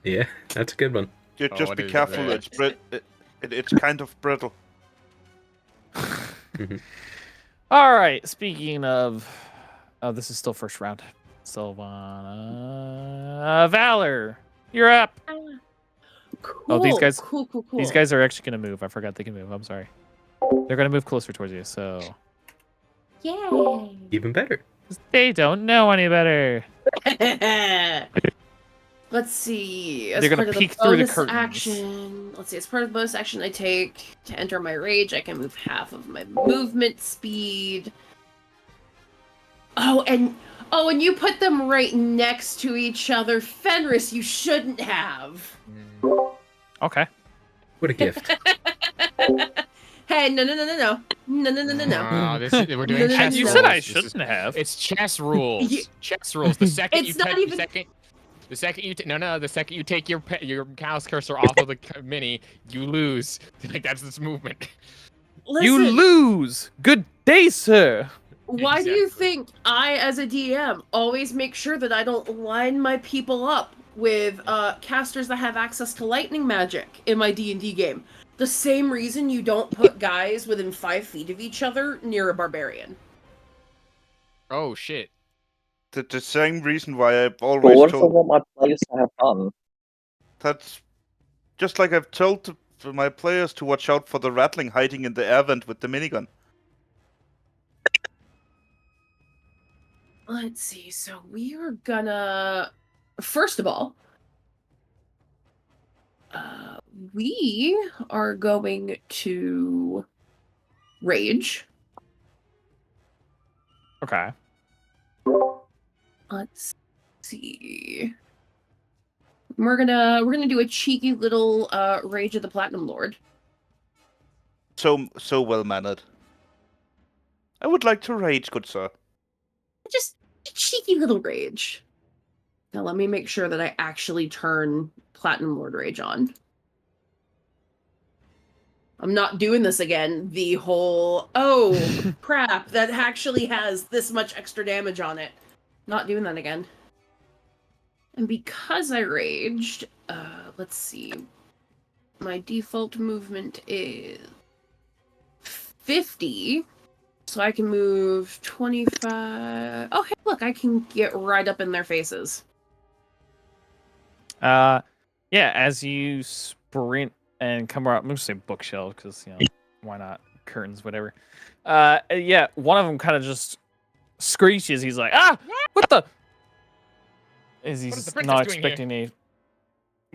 Speaker 2: Yeah, that's a good one.
Speaker 4: Just be careful. It's kind of brittle.
Speaker 1: All right. Speaking of, this is still first round. Sylvana, Valor, you're up.
Speaker 5: Cool.
Speaker 1: Oh, these guys.
Speaker 5: Cool.
Speaker 1: These guys are actually gonna move. I forgot they can move. I'm sorry. They're gonna move closer towards you. So.
Speaker 5: Yay.
Speaker 2: Even better.
Speaker 1: They don't know any better.
Speaker 5: Let's see.
Speaker 1: They're gonna peek through the curtains.
Speaker 5: Action. Let's see. As part of the bonus action I take to enter my rage, I can move half of my movement speed. Oh, and you put them right next to each other. Fenris, you shouldn't have.
Speaker 1: Okay.
Speaker 2: What a gift.
Speaker 5: Hey, no.
Speaker 3: We're doing
Speaker 5: No,
Speaker 3: chess
Speaker 1: You
Speaker 3: rules.
Speaker 1: said I shouldn't have.
Speaker 3: It's chess rules. Chess rules. The second
Speaker 5: It's not even-
Speaker 3: the second you take your mouse cursor off of the mini, you lose. Like that's this movement.
Speaker 5: Listen,
Speaker 1: You lose. Good day, sir.
Speaker 5: why do you think I, as a DM, always make sure that I don't line my people up with casters that have access to lightning magic in my D&D game? The same reason you don't put guys within 5 feet of each other near a barbarian.
Speaker 3: Oh shit.
Speaker 4: The same reason why I've
Speaker 6: But
Speaker 4: always
Speaker 6: what if I
Speaker 4: told.
Speaker 6: want my players to have fun?
Speaker 4: That's just like I've told my players to watch out for the rattling hiding in the air vent with the minigun.
Speaker 5: Let's see. So we are gonna. First of all, we are going to rage.
Speaker 1: Okay.
Speaker 5: Let's see. We're gonna do a cheeky little rage of the Platinum Lord.
Speaker 4: So well mannered. I would like to rage, good sir.
Speaker 5: Just a cheeky little rage. Now let me make sure that I actually turn Platinum Lord Rage on. I'm not doing this again. The whole, oh, crap, that actually has this much extra damage on it. Not doing that again. And because I raged, let's see. My default movement is 50. So I can move 25. Oh, hey, look, I can get right up in their faces.
Speaker 1: Yeah, as you sprint and come around, I'm going to say bookshelf because, why not? Curtains, whatever. Yeah, one of them kind of just screeches. He's like, what the? He's not expecting a.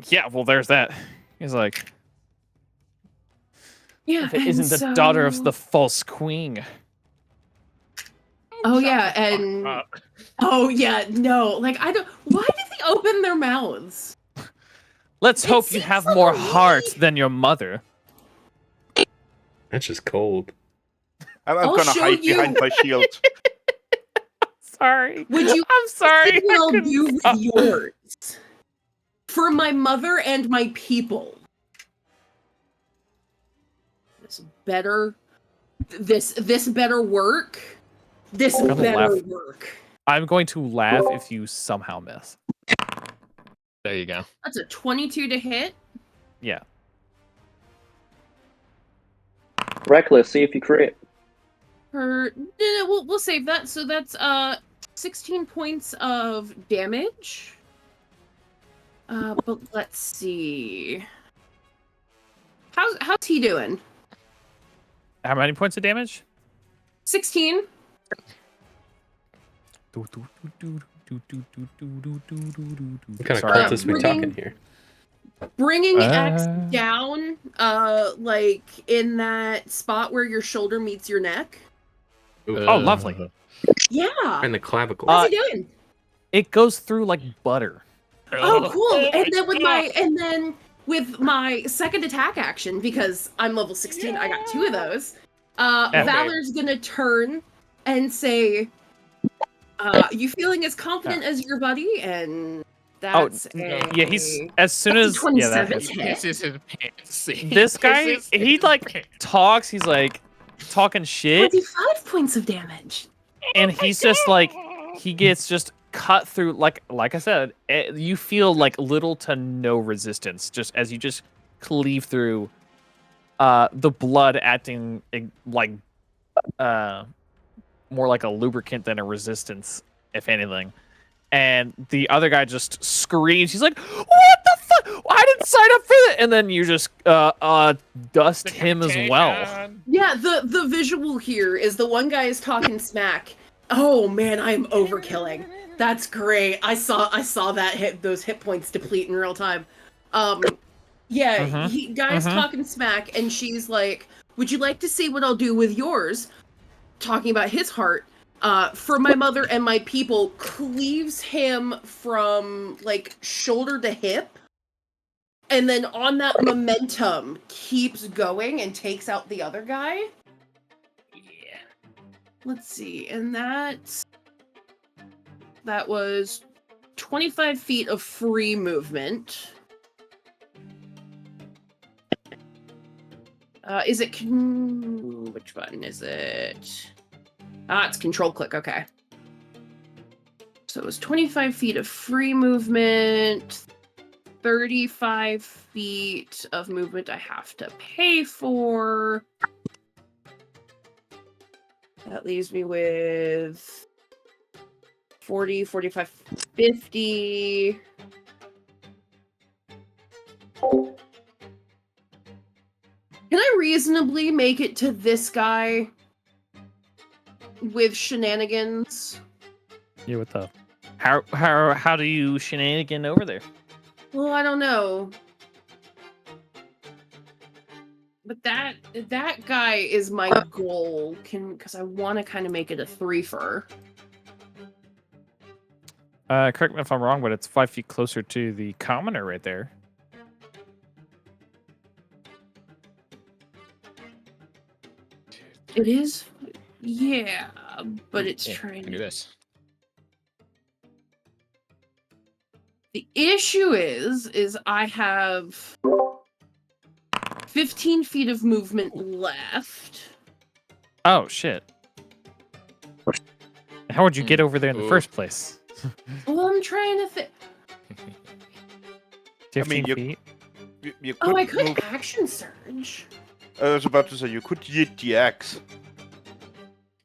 Speaker 1: Yeah, well, there's that. He's like,
Speaker 5: yeah,
Speaker 1: if it isn't the daughter of the false queen.
Speaker 5: Oh, yeah, and. Oh, yeah, no. Like, I don't. Why did they open their mouths?
Speaker 1: Let's hope you have more heart than your mother.
Speaker 2: That's just cold.
Speaker 4: I'm gonna hide behind my shield.
Speaker 1: Sorry.
Speaker 5: Would you?
Speaker 1: I'm sorry.
Speaker 5: I'll do with yours for my mother and my people. This better work. This better work.
Speaker 1: I'm going to laugh if you somehow miss.
Speaker 3: There you go.
Speaker 5: That's a 22 to hit.
Speaker 1: Yeah.
Speaker 6: Reckless, see if you crit.
Speaker 5: We'll save that. So that's 16 points of damage. But let's see. How's he doing?
Speaker 1: How many points of damage?
Speaker 5: 16.
Speaker 2: What kind of cultists we talking here?
Speaker 5: Bringing X down, like in that spot where your shoulder meets your neck.
Speaker 1: Oh, lovely.
Speaker 5: Yeah.
Speaker 2: And the clavicle.
Speaker 5: What's he doing?
Speaker 1: It goes through like butter.
Speaker 5: Oh, cool. And then with my second attack action, because I'm level 16, I got 2 of those. Valor's gonna turn and say, "You feeling as confident as your buddy?" And that's
Speaker 1: he's as soon as
Speaker 5: 27
Speaker 3: pisses his pants.
Speaker 1: This guy, he like talks. He's like talking shit.
Speaker 5: 25 points of damage.
Speaker 1: And he's just like, he gets just cut through, like I said, you feel like little to no resistance just as you just cleave through the blood acting like more like a lubricant than a resistance, if anything. And the other guy just screams. He's like, "What the fuck? I didn't sign up for it!" And then you just dust him as well.
Speaker 5: Yeah, the visual here is the one guy is talking smack. Oh man, I'm overkilling. That's great. I saw that those hit points deplete in real time. Guy's talking smack, and she's like, "Would you like to see what I'll do with yours?" Talking about his heart. For my mother and my people, cleaves him from like shoulder to hip, and then on that momentum keeps going and takes out the other guy. Yeah. Let's see, and that was 25 feet of free movement. Is it which button is it? It's control click, okay. So it was 25 feet of free movement, 35 feet of movement I have to pay for. That leaves me with 40, 45, 50. Can I reasonably make it to this guy with shenanigans?
Speaker 1: Yeah, what the? How do you shenanigan over there?
Speaker 5: Well, I don't know. But that guy is my goal, because I want to kind of make it a threefer.
Speaker 1: Correct me if I'm wrong, but it's 5 feet closer to the commoner right there.
Speaker 5: It is, yeah, but it's trying to
Speaker 3: do this.
Speaker 5: The issue is I have 15 feet of movement left.
Speaker 1: Oh shit! How would you get over there in the first place?
Speaker 5: Well, I'm trying to think.
Speaker 1: 15 feet.
Speaker 4: You could
Speaker 5: I could action surge.
Speaker 4: I was about to say you could yeet the axe.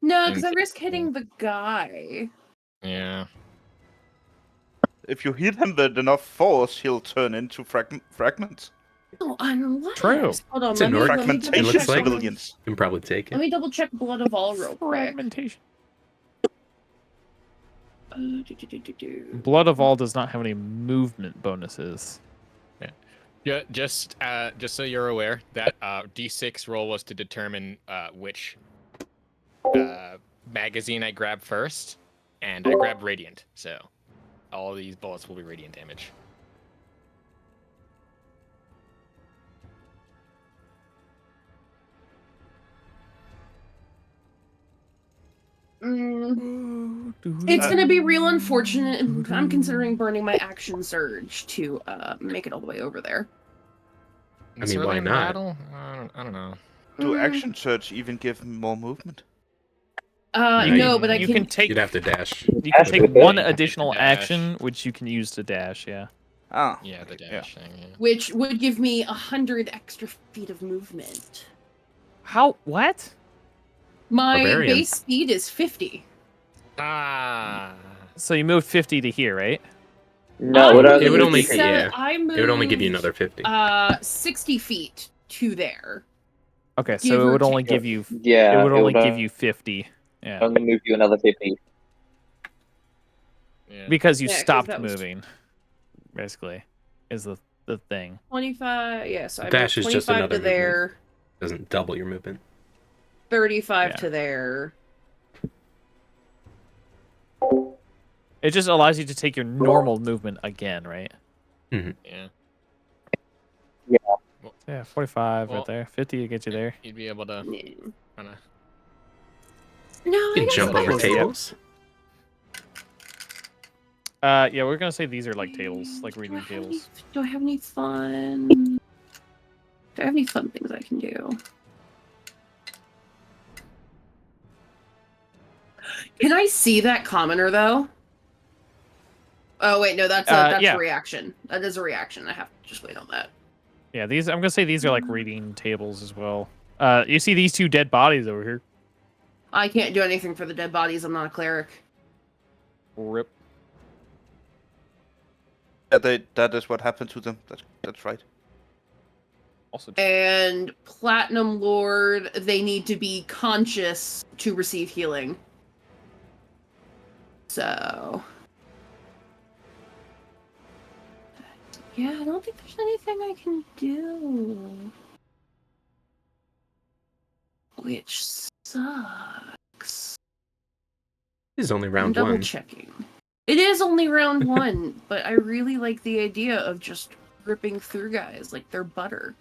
Speaker 5: No, because I risk hitting the guy.
Speaker 3: Yeah.
Speaker 4: If you hit him with enough force, he'll turn into fragments.
Speaker 5: Oh, unless.
Speaker 1: True.
Speaker 5: Hold on,
Speaker 2: It's an
Speaker 4: fragmentation
Speaker 2: looks like
Speaker 4: civilians.
Speaker 2: You can probably take it.
Speaker 5: Let me double check Blood of All real quick.
Speaker 1: Fragmentation. Blood of All does not have any movement bonuses.
Speaker 3: Yeah, just so you're aware, that D6 roll was to determine which magazine I grabbed first, and I grabbed Radiant, so all these bullets will be Radiant damage.
Speaker 5: It's gonna be real unfortunate. I'm considering burning my action surge to make it all the way over there.
Speaker 2: I mean, why not?
Speaker 3: Battle? I don't know.
Speaker 4: Do action surge even give more movement?
Speaker 5: No, but
Speaker 1: you can take.
Speaker 2: You'd have to dash.
Speaker 1: You can take one additional action, which you can use to dash. Yeah.
Speaker 4: Ah.
Speaker 3: Yeah, the dash thing. Yeah.
Speaker 5: Which would give me 100 extra feet of movement.
Speaker 1: How? What?
Speaker 5: My
Speaker 2: Barbarian.
Speaker 5: base speed is 50.
Speaker 3: Ah.
Speaker 1: So you moved 50 to here, right?
Speaker 6: No,
Speaker 2: it would only
Speaker 5: I moved,
Speaker 2: it would only give you another 50.
Speaker 5: 60 feet to there.
Speaker 1: Okay,
Speaker 5: Give
Speaker 1: so it
Speaker 5: or
Speaker 1: would only
Speaker 5: take.
Speaker 1: give you.
Speaker 6: Yeah,
Speaker 1: It would only give you 50. Yeah.
Speaker 6: only move you another 50.
Speaker 3: Yeah.
Speaker 1: Because you
Speaker 5: Yeah, 'cause
Speaker 1: stopped
Speaker 5: that was-
Speaker 1: moving. Basically, is the thing.
Speaker 5: 25. Yeah, so I
Speaker 2: Dash
Speaker 5: moved
Speaker 2: is just
Speaker 5: 25 to
Speaker 2: another
Speaker 5: there.
Speaker 2: Doesn't double your movement.
Speaker 5: 35
Speaker 1: Yeah.
Speaker 5: to there.
Speaker 1: It just allows you to take your normal movement again, right?
Speaker 3: Yeah.
Speaker 1: Yeah, 45
Speaker 3: Well,
Speaker 1: right there. 50 to get you there.
Speaker 3: You'd be able to kind of.
Speaker 5: No,
Speaker 2: You can
Speaker 5: I
Speaker 2: jump
Speaker 5: guess
Speaker 2: over
Speaker 5: that's-
Speaker 2: tables.
Speaker 1: Yeah, we're gonna say these are like tables, like reading tables.
Speaker 5: Do I have any fun? Do I have any fun things I can do? Can I see that commenter though? Oh wait, no, that's
Speaker 1: yeah.
Speaker 5: a reaction. That is a reaction. I have to just wait on that.
Speaker 1: Yeah, these I'm gonna say these are like reading tables as well. You see these two dead bodies over here.
Speaker 5: I can't do anything for the dead bodies. I'm not a cleric.
Speaker 1: Rip.
Speaker 4: Yeah, that is what happened to them. That's right.
Speaker 1: Also,
Speaker 5: And Platinum Lord, they need to be conscious to receive healing. So... yeah, I don't think there's anything I can do. Which sucks.
Speaker 2: This is only
Speaker 5: I'm
Speaker 2: round
Speaker 5: double
Speaker 2: one.
Speaker 5: checking. It is only round one, but I really like the idea of just ripping through guys like they're butter.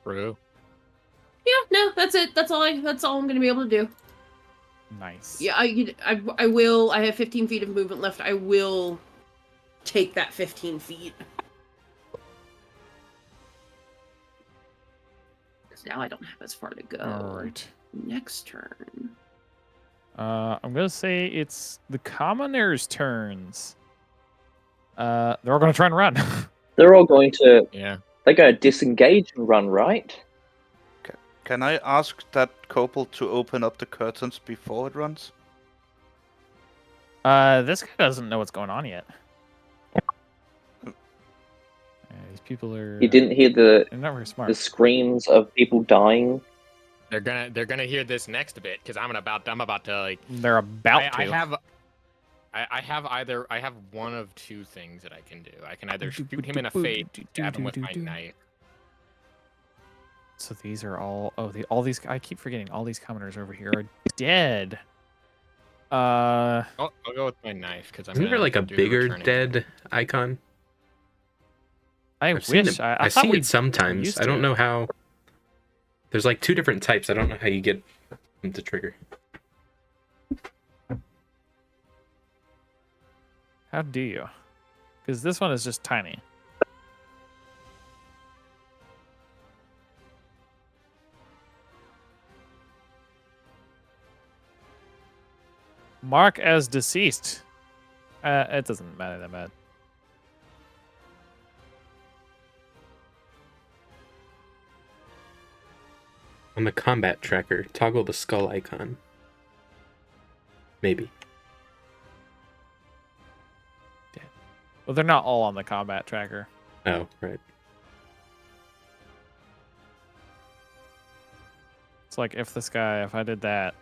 Speaker 3: True.
Speaker 5: Yeah, no, that's it. That's all I'm gonna be able to do.
Speaker 1: nice.
Speaker 5: Yeah, I will. I have 15 feet of movement left. I will take that 15 feet. Because now I don't have as far to go.
Speaker 1: All right.
Speaker 5: Next turn.
Speaker 1: I'm gonna say it's the commoners' turns. They're all gonna try and run.
Speaker 6: They're all going to.
Speaker 3: Yeah.
Speaker 6: They're going to disengage and run, right?
Speaker 4: Can I ask that couple to open up the curtains before it runs?
Speaker 1: This guy doesn't know what's going on yet. These people are.
Speaker 6: You didn't hear
Speaker 1: They're not very smart.
Speaker 6: the screams of people dying.
Speaker 3: They're gonna hear this next bit because I'm about to like.
Speaker 1: They're about to.
Speaker 3: I have one of two things that I can do. I can either shoot him in the face, stab him with my knife.
Speaker 1: So these are all. Oh, all these. I keep forgetting. All these commoners over here are dead.
Speaker 3: I'll go with my knife because I'm.
Speaker 2: Isn't there like a
Speaker 3: do the
Speaker 2: bigger
Speaker 3: returning.
Speaker 2: dead icon?
Speaker 1: I've
Speaker 2: seen
Speaker 1: wish.
Speaker 2: it,
Speaker 1: I
Speaker 2: I
Speaker 1: thought
Speaker 2: see
Speaker 1: we
Speaker 2: it sometimes.
Speaker 1: used
Speaker 2: I don't
Speaker 1: to.
Speaker 2: know how. There's like two different types. I don't know how you get them to trigger.
Speaker 1: How do you? Because this one is just tiny. Mark as deceased. It doesn't matter that bad.
Speaker 2: On the combat tracker, toggle the skull icon. Maybe.
Speaker 1: Well, they're not all on the combat tracker.
Speaker 2: Oh, right.
Speaker 1: It's like if I did that.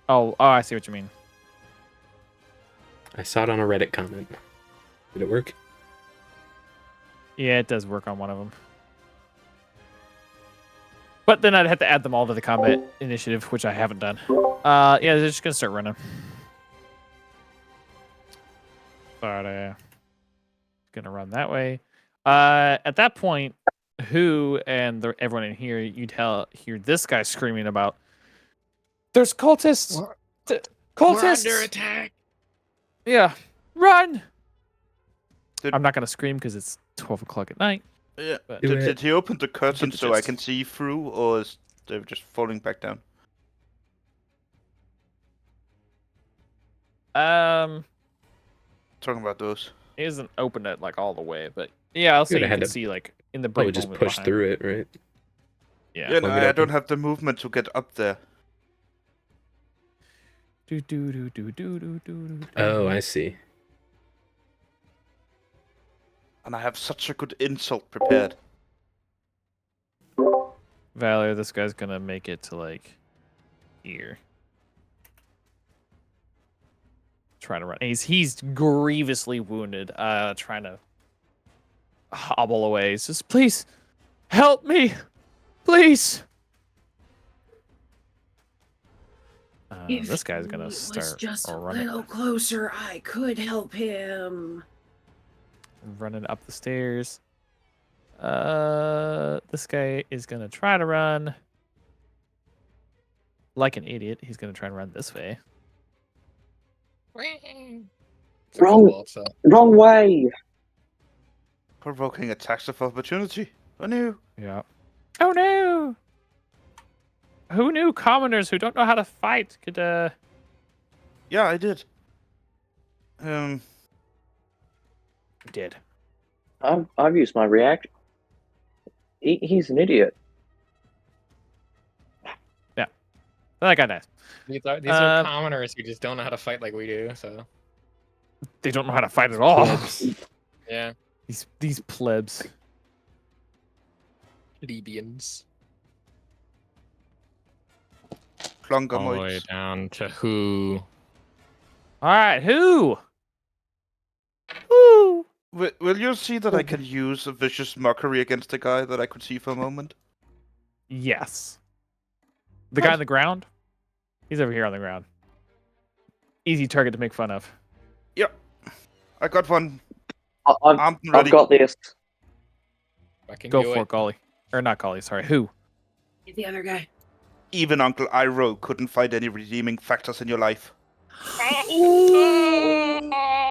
Speaker 1: Oh, I see what you mean.
Speaker 2: I saw it on a Reddit comment. Did it work?
Speaker 1: Yeah, it does work on one of them. But then I'd have to add them all to the combat initiative, which I haven't done. Yeah, they're just gonna start running. But gonna run that way. At that point, who and everyone in here, you'd hear this guy screaming about. There's cultists. Cultists.
Speaker 3: We're under attack.
Speaker 1: Yeah, run.
Speaker 4: Did-
Speaker 1: I'm not gonna scream because it's 12 o'clock at night.
Speaker 4: Yeah.
Speaker 1: But
Speaker 4: Did he open the curtain
Speaker 1: the
Speaker 4: so I
Speaker 1: gist.
Speaker 4: can see through, or is they just falling back down? Talking about those.
Speaker 1: It isn't open it like all the way, but yeah, I'll say
Speaker 2: You'd
Speaker 1: you
Speaker 2: have
Speaker 1: can
Speaker 2: had to
Speaker 1: see like in the
Speaker 2: Probably
Speaker 1: break
Speaker 2: just
Speaker 1: moment
Speaker 2: push
Speaker 1: behind.
Speaker 2: through it, right?
Speaker 1: Yeah.
Speaker 4: Yeah, no,
Speaker 2: Plug it
Speaker 4: I
Speaker 2: up.
Speaker 4: don't have the movement to get up there.
Speaker 2: Oh, I see.
Speaker 4: And I have such a good insult prepared.
Speaker 1: Valor, this guy's gonna make it to like here. Trying to run. He's grievously wounded. Trying to hobble away. He's just, please help me, please. This guy's gonna
Speaker 5: was
Speaker 1: start
Speaker 5: just a
Speaker 1: running.
Speaker 5: little closer, I could help him.
Speaker 1: Running up the stairs. This guy is gonna try to run like an idiot. He's gonna try and run this way.
Speaker 6: Wrong way.
Speaker 4: Provoking attacks of opportunity. Oh no.
Speaker 1: Yeah. Oh no. Who knew commoners who don't know how to fight could
Speaker 4: Yeah, I did.
Speaker 1: Did.
Speaker 6: I've used my reaction. He's an idiot.
Speaker 1: Yeah. That guy dies.
Speaker 3: These are commoners who just don't know how to fight like we do, so.
Speaker 1: They don't know how to fight at all.
Speaker 3: Yeah.
Speaker 1: These plebs.
Speaker 3: Plebeians.
Speaker 4: All the
Speaker 3: way down to who?
Speaker 1: Alright, who? Who?
Speaker 4: Will you see that I can use a vicious mockery against the guy that I could see for a moment?
Speaker 1: Yes. The guy on the ground? He's over here on the ground. Easy target to make fun of.
Speaker 4: Yep. I got one.
Speaker 6: I've got this.
Speaker 1: Go for it, Golly. Or not Golly, sorry. Who?
Speaker 5: The other guy.
Speaker 4: Even Uncle Iroh couldn't find any redeeming factors in your life.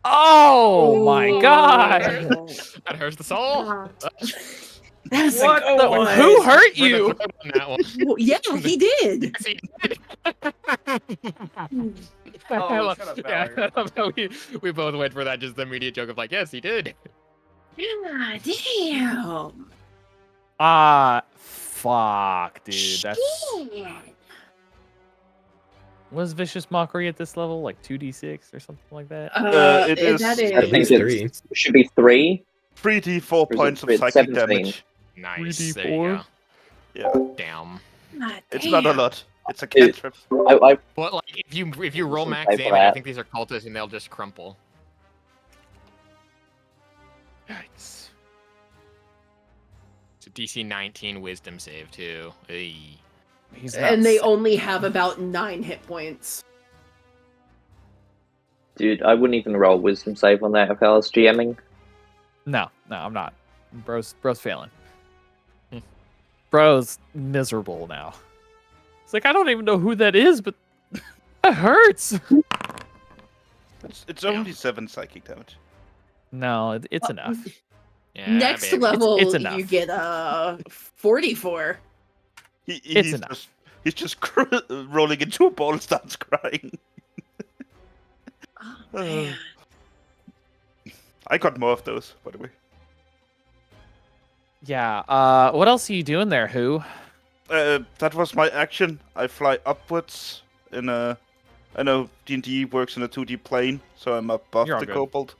Speaker 1: Oh my god!
Speaker 3: That hurts the soul.
Speaker 5: That's
Speaker 1: what who hurt you?
Speaker 5: Well, yeah, he did.
Speaker 3: Oh, yeah, we both went for that, just the immediate joke of like, yes, he did.
Speaker 5: God damn.
Speaker 1: Fuck, dude. That's. Was vicious mockery at this level like 2d6 or something like that?
Speaker 4: It is.
Speaker 5: That is.
Speaker 6: I think it should be 3.
Speaker 4: 3d4 points of psychic damage.
Speaker 3: Nice.
Speaker 1: 3d4?
Speaker 3: There you go.
Speaker 4: Yeah.
Speaker 3: Damn.
Speaker 4: It's not a lot. It's a cantrip.
Speaker 3: But like, if you roll max damage, I think these are cultists and they'll just crumple.
Speaker 1: Yikes.
Speaker 3: It's a DC 19 Wisdom save too. Eey.
Speaker 5: And they only have about 9 hit points.
Speaker 6: Dude, I wouldn't even roll wisdom save on that if I was GMing.
Speaker 1: No, I'm not. Bro's failing. Bro's miserable now. It's like, I don't even know who that is, but that hurts.
Speaker 4: It's only 7 psychic damage.
Speaker 1: No, it's enough.
Speaker 3: Yeah,
Speaker 5: Next
Speaker 3: baby.
Speaker 5: level,
Speaker 1: it's enough.
Speaker 5: you get 44.
Speaker 1: It's enough.
Speaker 4: He's just rolling into a ball and starts crying.
Speaker 5: Oh, man.
Speaker 4: I got more of those, by the way.
Speaker 1: Yeah, what else are you doing there, Who?
Speaker 4: That was my action. I fly upwards in a... I know D&D works in a 2D plane, so I'm above the kobold.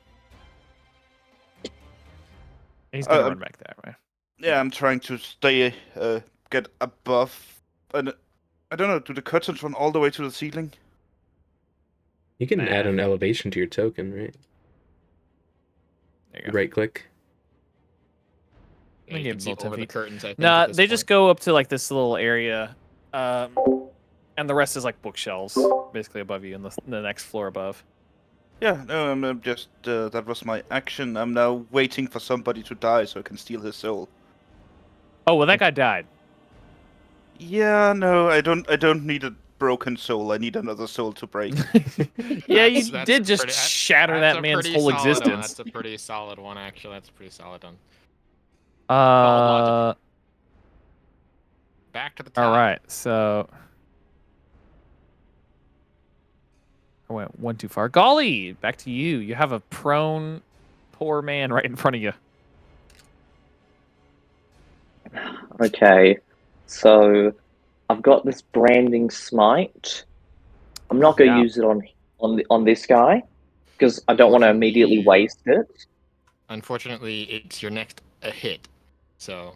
Speaker 1: He's gonna run back that way.
Speaker 4: Yeah, I'm trying to stay, get above... And I don't know, do the curtains run all the way to the ceiling?
Speaker 2: You can add an elevation to your token, right?
Speaker 1: There you go.
Speaker 2: Right click.
Speaker 3: Yeah, you can see over the curtains, I think,
Speaker 1: Nah,
Speaker 3: at
Speaker 1: they
Speaker 3: this
Speaker 1: just
Speaker 3: point.
Speaker 1: go up to like this little area, and the rest is like bookshelves, basically above you, in the next floor above.
Speaker 4: Yeah, no, I'm just, that was my action. I'm now waiting for somebody to die so I can steal his soul.
Speaker 1: Oh, well, that guy died.
Speaker 4: Yeah, no, I don't need a broken soul. I need another soul to break.
Speaker 1: Yeah, you
Speaker 3: That's
Speaker 1: did just
Speaker 3: pretty-
Speaker 1: shatter
Speaker 3: that's
Speaker 1: that
Speaker 3: a
Speaker 1: man's
Speaker 3: pretty
Speaker 1: whole
Speaker 3: solid one.
Speaker 1: existence.
Speaker 3: That's a pretty solid one, actually. That's a pretty solid one. Back to the top.
Speaker 1: All right, so I went one too far. Golly, back to you. You have a prone, poor man right in front of you.
Speaker 6: Okay, so I've got this branding smite. I'm not going to use it on this guy because I don't want to immediately waste it.
Speaker 3: Unfortunately, it's your next hit, so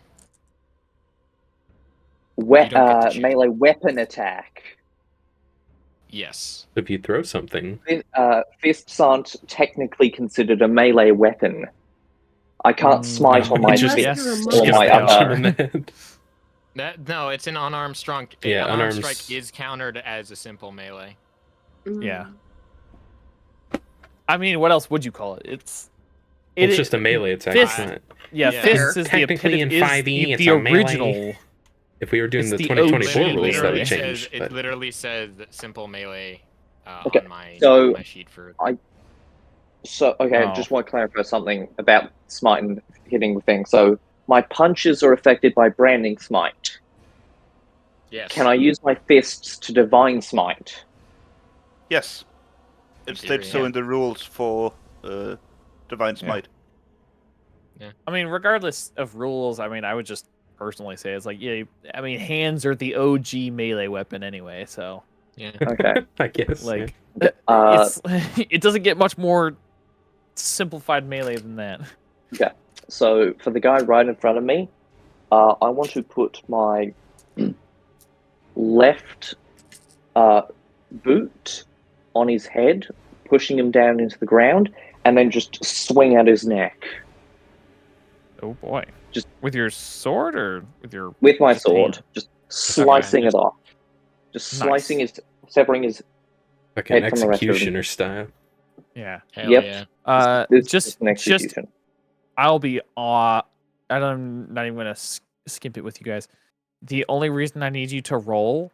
Speaker 6: melee weapon attack.
Speaker 3: yes.
Speaker 2: If you throw something,
Speaker 6: Fists aren't technically considered a melee weapon. I can't smite on my
Speaker 2: just-
Speaker 6: fists
Speaker 1: yes.
Speaker 6: or my
Speaker 1: Just
Speaker 6: other.
Speaker 3: No, it's an unarmed strong.
Speaker 2: Yeah,
Speaker 3: unarmed
Speaker 2: unarmed
Speaker 3: strike is countered as a simple melee.
Speaker 1: Yeah. I mean, what else would you call it? It's
Speaker 2: it's just a melee attack.
Speaker 1: fist-
Speaker 2: Isn't it?
Speaker 1: Yeah, fists is
Speaker 2: technically in 5e. It's
Speaker 1: the
Speaker 2: a
Speaker 1: original.
Speaker 2: Melee. If we were doing the
Speaker 1: the
Speaker 2: 2024
Speaker 1: OG
Speaker 2: rules, that
Speaker 1: melee.
Speaker 2: would change.
Speaker 3: It literally says simple melee
Speaker 6: Okay,
Speaker 3: on my sheet for.
Speaker 6: I just want to clarify something about smite and hitting the thing. So my punches are affected by branding smite.
Speaker 3: Yes.
Speaker 6: Can I use my fists to divine smite?
Speaker 4: Yes. It states so in the rules for Divine Smite.
Speaker 3: Yeah.
Speaker 1: I mean, regardless of rules, I mean, I would just personally say it's like, yeah, I mean, hands are the OG melee weapon anyway, so.
Speaker 3: Yeah.
Speaker 6: Okay.
Speaker 2: I guess.
Speaker 1: Like,
Speaker 6: Yeah.
Speaker 1: it doesn't get much more simplified melee than that.
Speaker 6: Okay. So for the guy right in front of me, I want to put my left boot on his head, pushing him down into the ground, and then just swing at his neck.
Speaker 1: Oh boy!
Speaker 6: Just
Speaker 1: with your sword or with your?
Speaker 6: With my sword, just slicing it off, just slicing
Speaker 1: nice.
Speaker 6: severing his
Speaker 2: like
Speaker 6: head
Speaker 2: an
Speaker 6: from the rest of him.
Speaker 2: executioner style.
Speaker 1: Yeah.
Speaker 3: Hell
Speaker 6: Yep.
Speaker 3: yeah.
Speaker 1: Just I'll be I'm not even gonna skip it with you guys. The only reason I need you to roll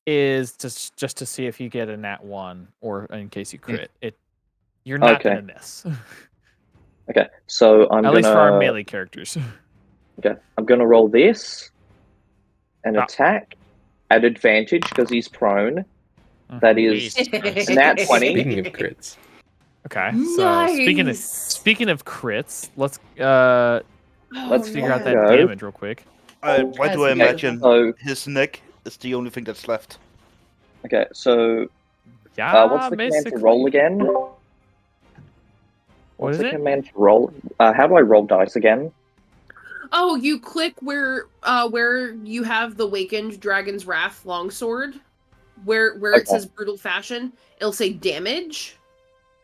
Speaker 1: is just to see if you get a nat 1 or in case you crit. You're not gonna miss.
Speaker 6: Okay, so I'm
Speaker 1: at least for our melee characters.
Speaker 6: Okay, I'm gonna roll this and attack at advantage because he's prone. That is a nat 20.
Speaker 2: Speaking of crits.
Speaker 1: Okay, so
Speaker 5: Nice.
Speaker 1: speaking of crits, let's figure out that
Speaker 6: go.
Speaker 1: damage real quick.
Speaker 4: Why do I imagine his neck is the only thing that's left?
Speaker 6: Okay, so
Speaker 1: yeah,
Speaker 6: what's the command to roll again?
Speaker 1: What is
Speaker 6: the
Speaker 1: it?
Speaker 6: command to roll? How do I roll dice again?
Speaker 5: Oh, you click where you have the Wakened Dragon's Wrath longsword, where it says brutal fashion. It'll say damage.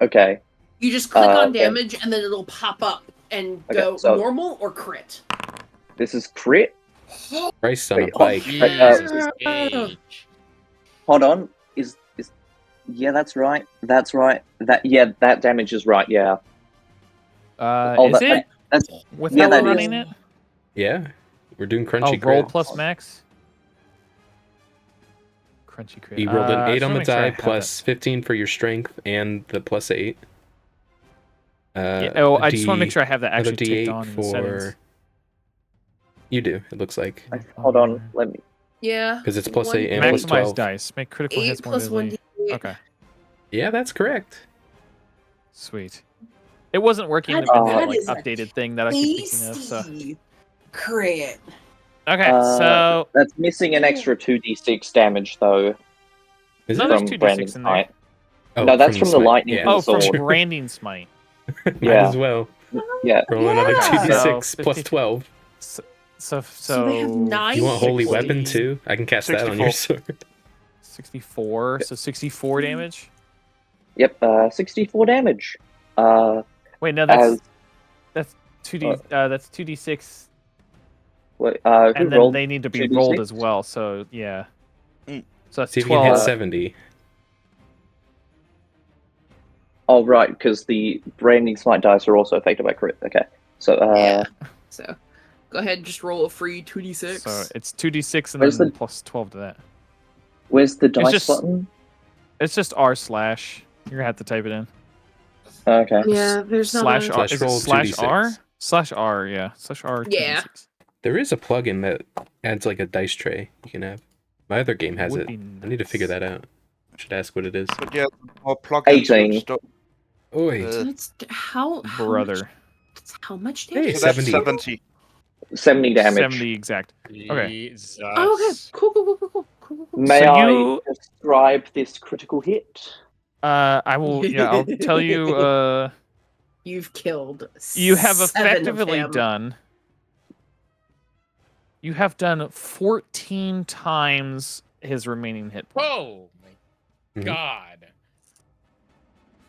Speaker 6: Okay.
Speaker 5: You just click on damage, and then it'll pop up and go normal or crit.
Speaker 6: This is crit.
Speaker 2: Christ on a bike.
Speaker 6: Hold on. Is yeah, that's right. That's right. That damage is right. Yeah.
Speaker 1: Is it?
Speaker 6: That's
Speaker 1: without running it?
Speaker 2: Yeah, we're doing crunchy
Speaker 1: roll
Speaker 2: crit.
Speaker 1: plus max. Crunchy crit.
Speaker 2: You rolled an 8 on the die, plus 15 for your strength, and the plus 8.
Speaker 1: I just want to make sure I have that actually ticked on in the
Speaker 2: for.
Speaker 1: settings.
Speaker 2: You do. It looks like.
Speaker 6: Hold on. Let me.
Speaker 5: Yeah.
Speaker 2: Because it's plus 8 and
Speaker 1: maximize
Speaker 2: plus 12.
Speaker 1: Dice. Make critical hits more easily. Okay.
Speaker 2: Yeah, that's correct.
Speaker 1: Sweet. It wasn't working in the updated thing that I keep thinking of. So.
Speaker 5: Crit.
Speaker 1: Okay, so
Speaker 6: that's missing an extra 2d6 damage though.
Speaker 2: Is
Speaker 1: no,
Speaker 2: it?
Speaker 1: there's 2d6 in there.
Speaker 6: No, that's from the lightning.
Speaker 2: Yeah.
Speaker 6: From
Speaker 1: branding smite.
Speaker 2: Might as well.
Speaker 6: Yeah.
Speaker 2: Roll another 2d6 plus 12.
Speaker 1: So
Speaker 5: they have 9.
Speaker 2: You want holy weapon too? I can cast 64. That on your sword.
Speaker 1: 64. So 64 damage.
Speaker 6: Yep. 64 damage.
Speaker 1: Wait, no, that's 2d. That's 2d6. And then they need to be
Speaker 6: 2d6?
Speaker 1: rolled as well. So yeah. So that's
Speaker 2: see if
Speaker 1: 12.
Speaker 2: you can hit 70.
Speaker 6: Oh right, because the branding smite dice are also affected by crit. Okay, so
Speaker 5: So go ahead, and just roll a free 2d6.
Speaker 1: So it's 2d6 and then plus 12 to that.
Speaker 6: Where's the dice button?
Speaker 1: It's just r/. You're gonna have to type it in.
Speaker 6: Okay.
Speaker 5: Yeah, there's not
Speaker 1: slash r. Is it slash r? Slash r. Yeah. Slash r.
Speaker 5: Yeah.
Speaker 1: 2d6.
Speaker 2: There is a plugin that adds like a dice tray you can have. My other game has it. I need to figure that out. I should ask what it is.
Speaker 4: But yeah, more plugins.
Speaker 6: 18.
Speaker 5: That's how
Speaker 1: brother.
Speaker 5: How much damage?
Speaker 2: Hey,
Speaker 4: So that's
Speaker 2: 70.
Speaker 6: 70 damage.
Speaker 1: 70 exact. Okay.
Speaker 5: Oh, okay. Cool.
Speaker 6: May I describe this critical hit?
Speaker 1: I will. Yeah, I'll tell you.
Speaker 5: You've killed.
Speaker 1: You have
Speaker 5: 7
Speaker 1: effectively
Speaker 5: of them.
Speaker 1: done. You have done 14 times his remaining hit point.
Speaker 3: Oh my god.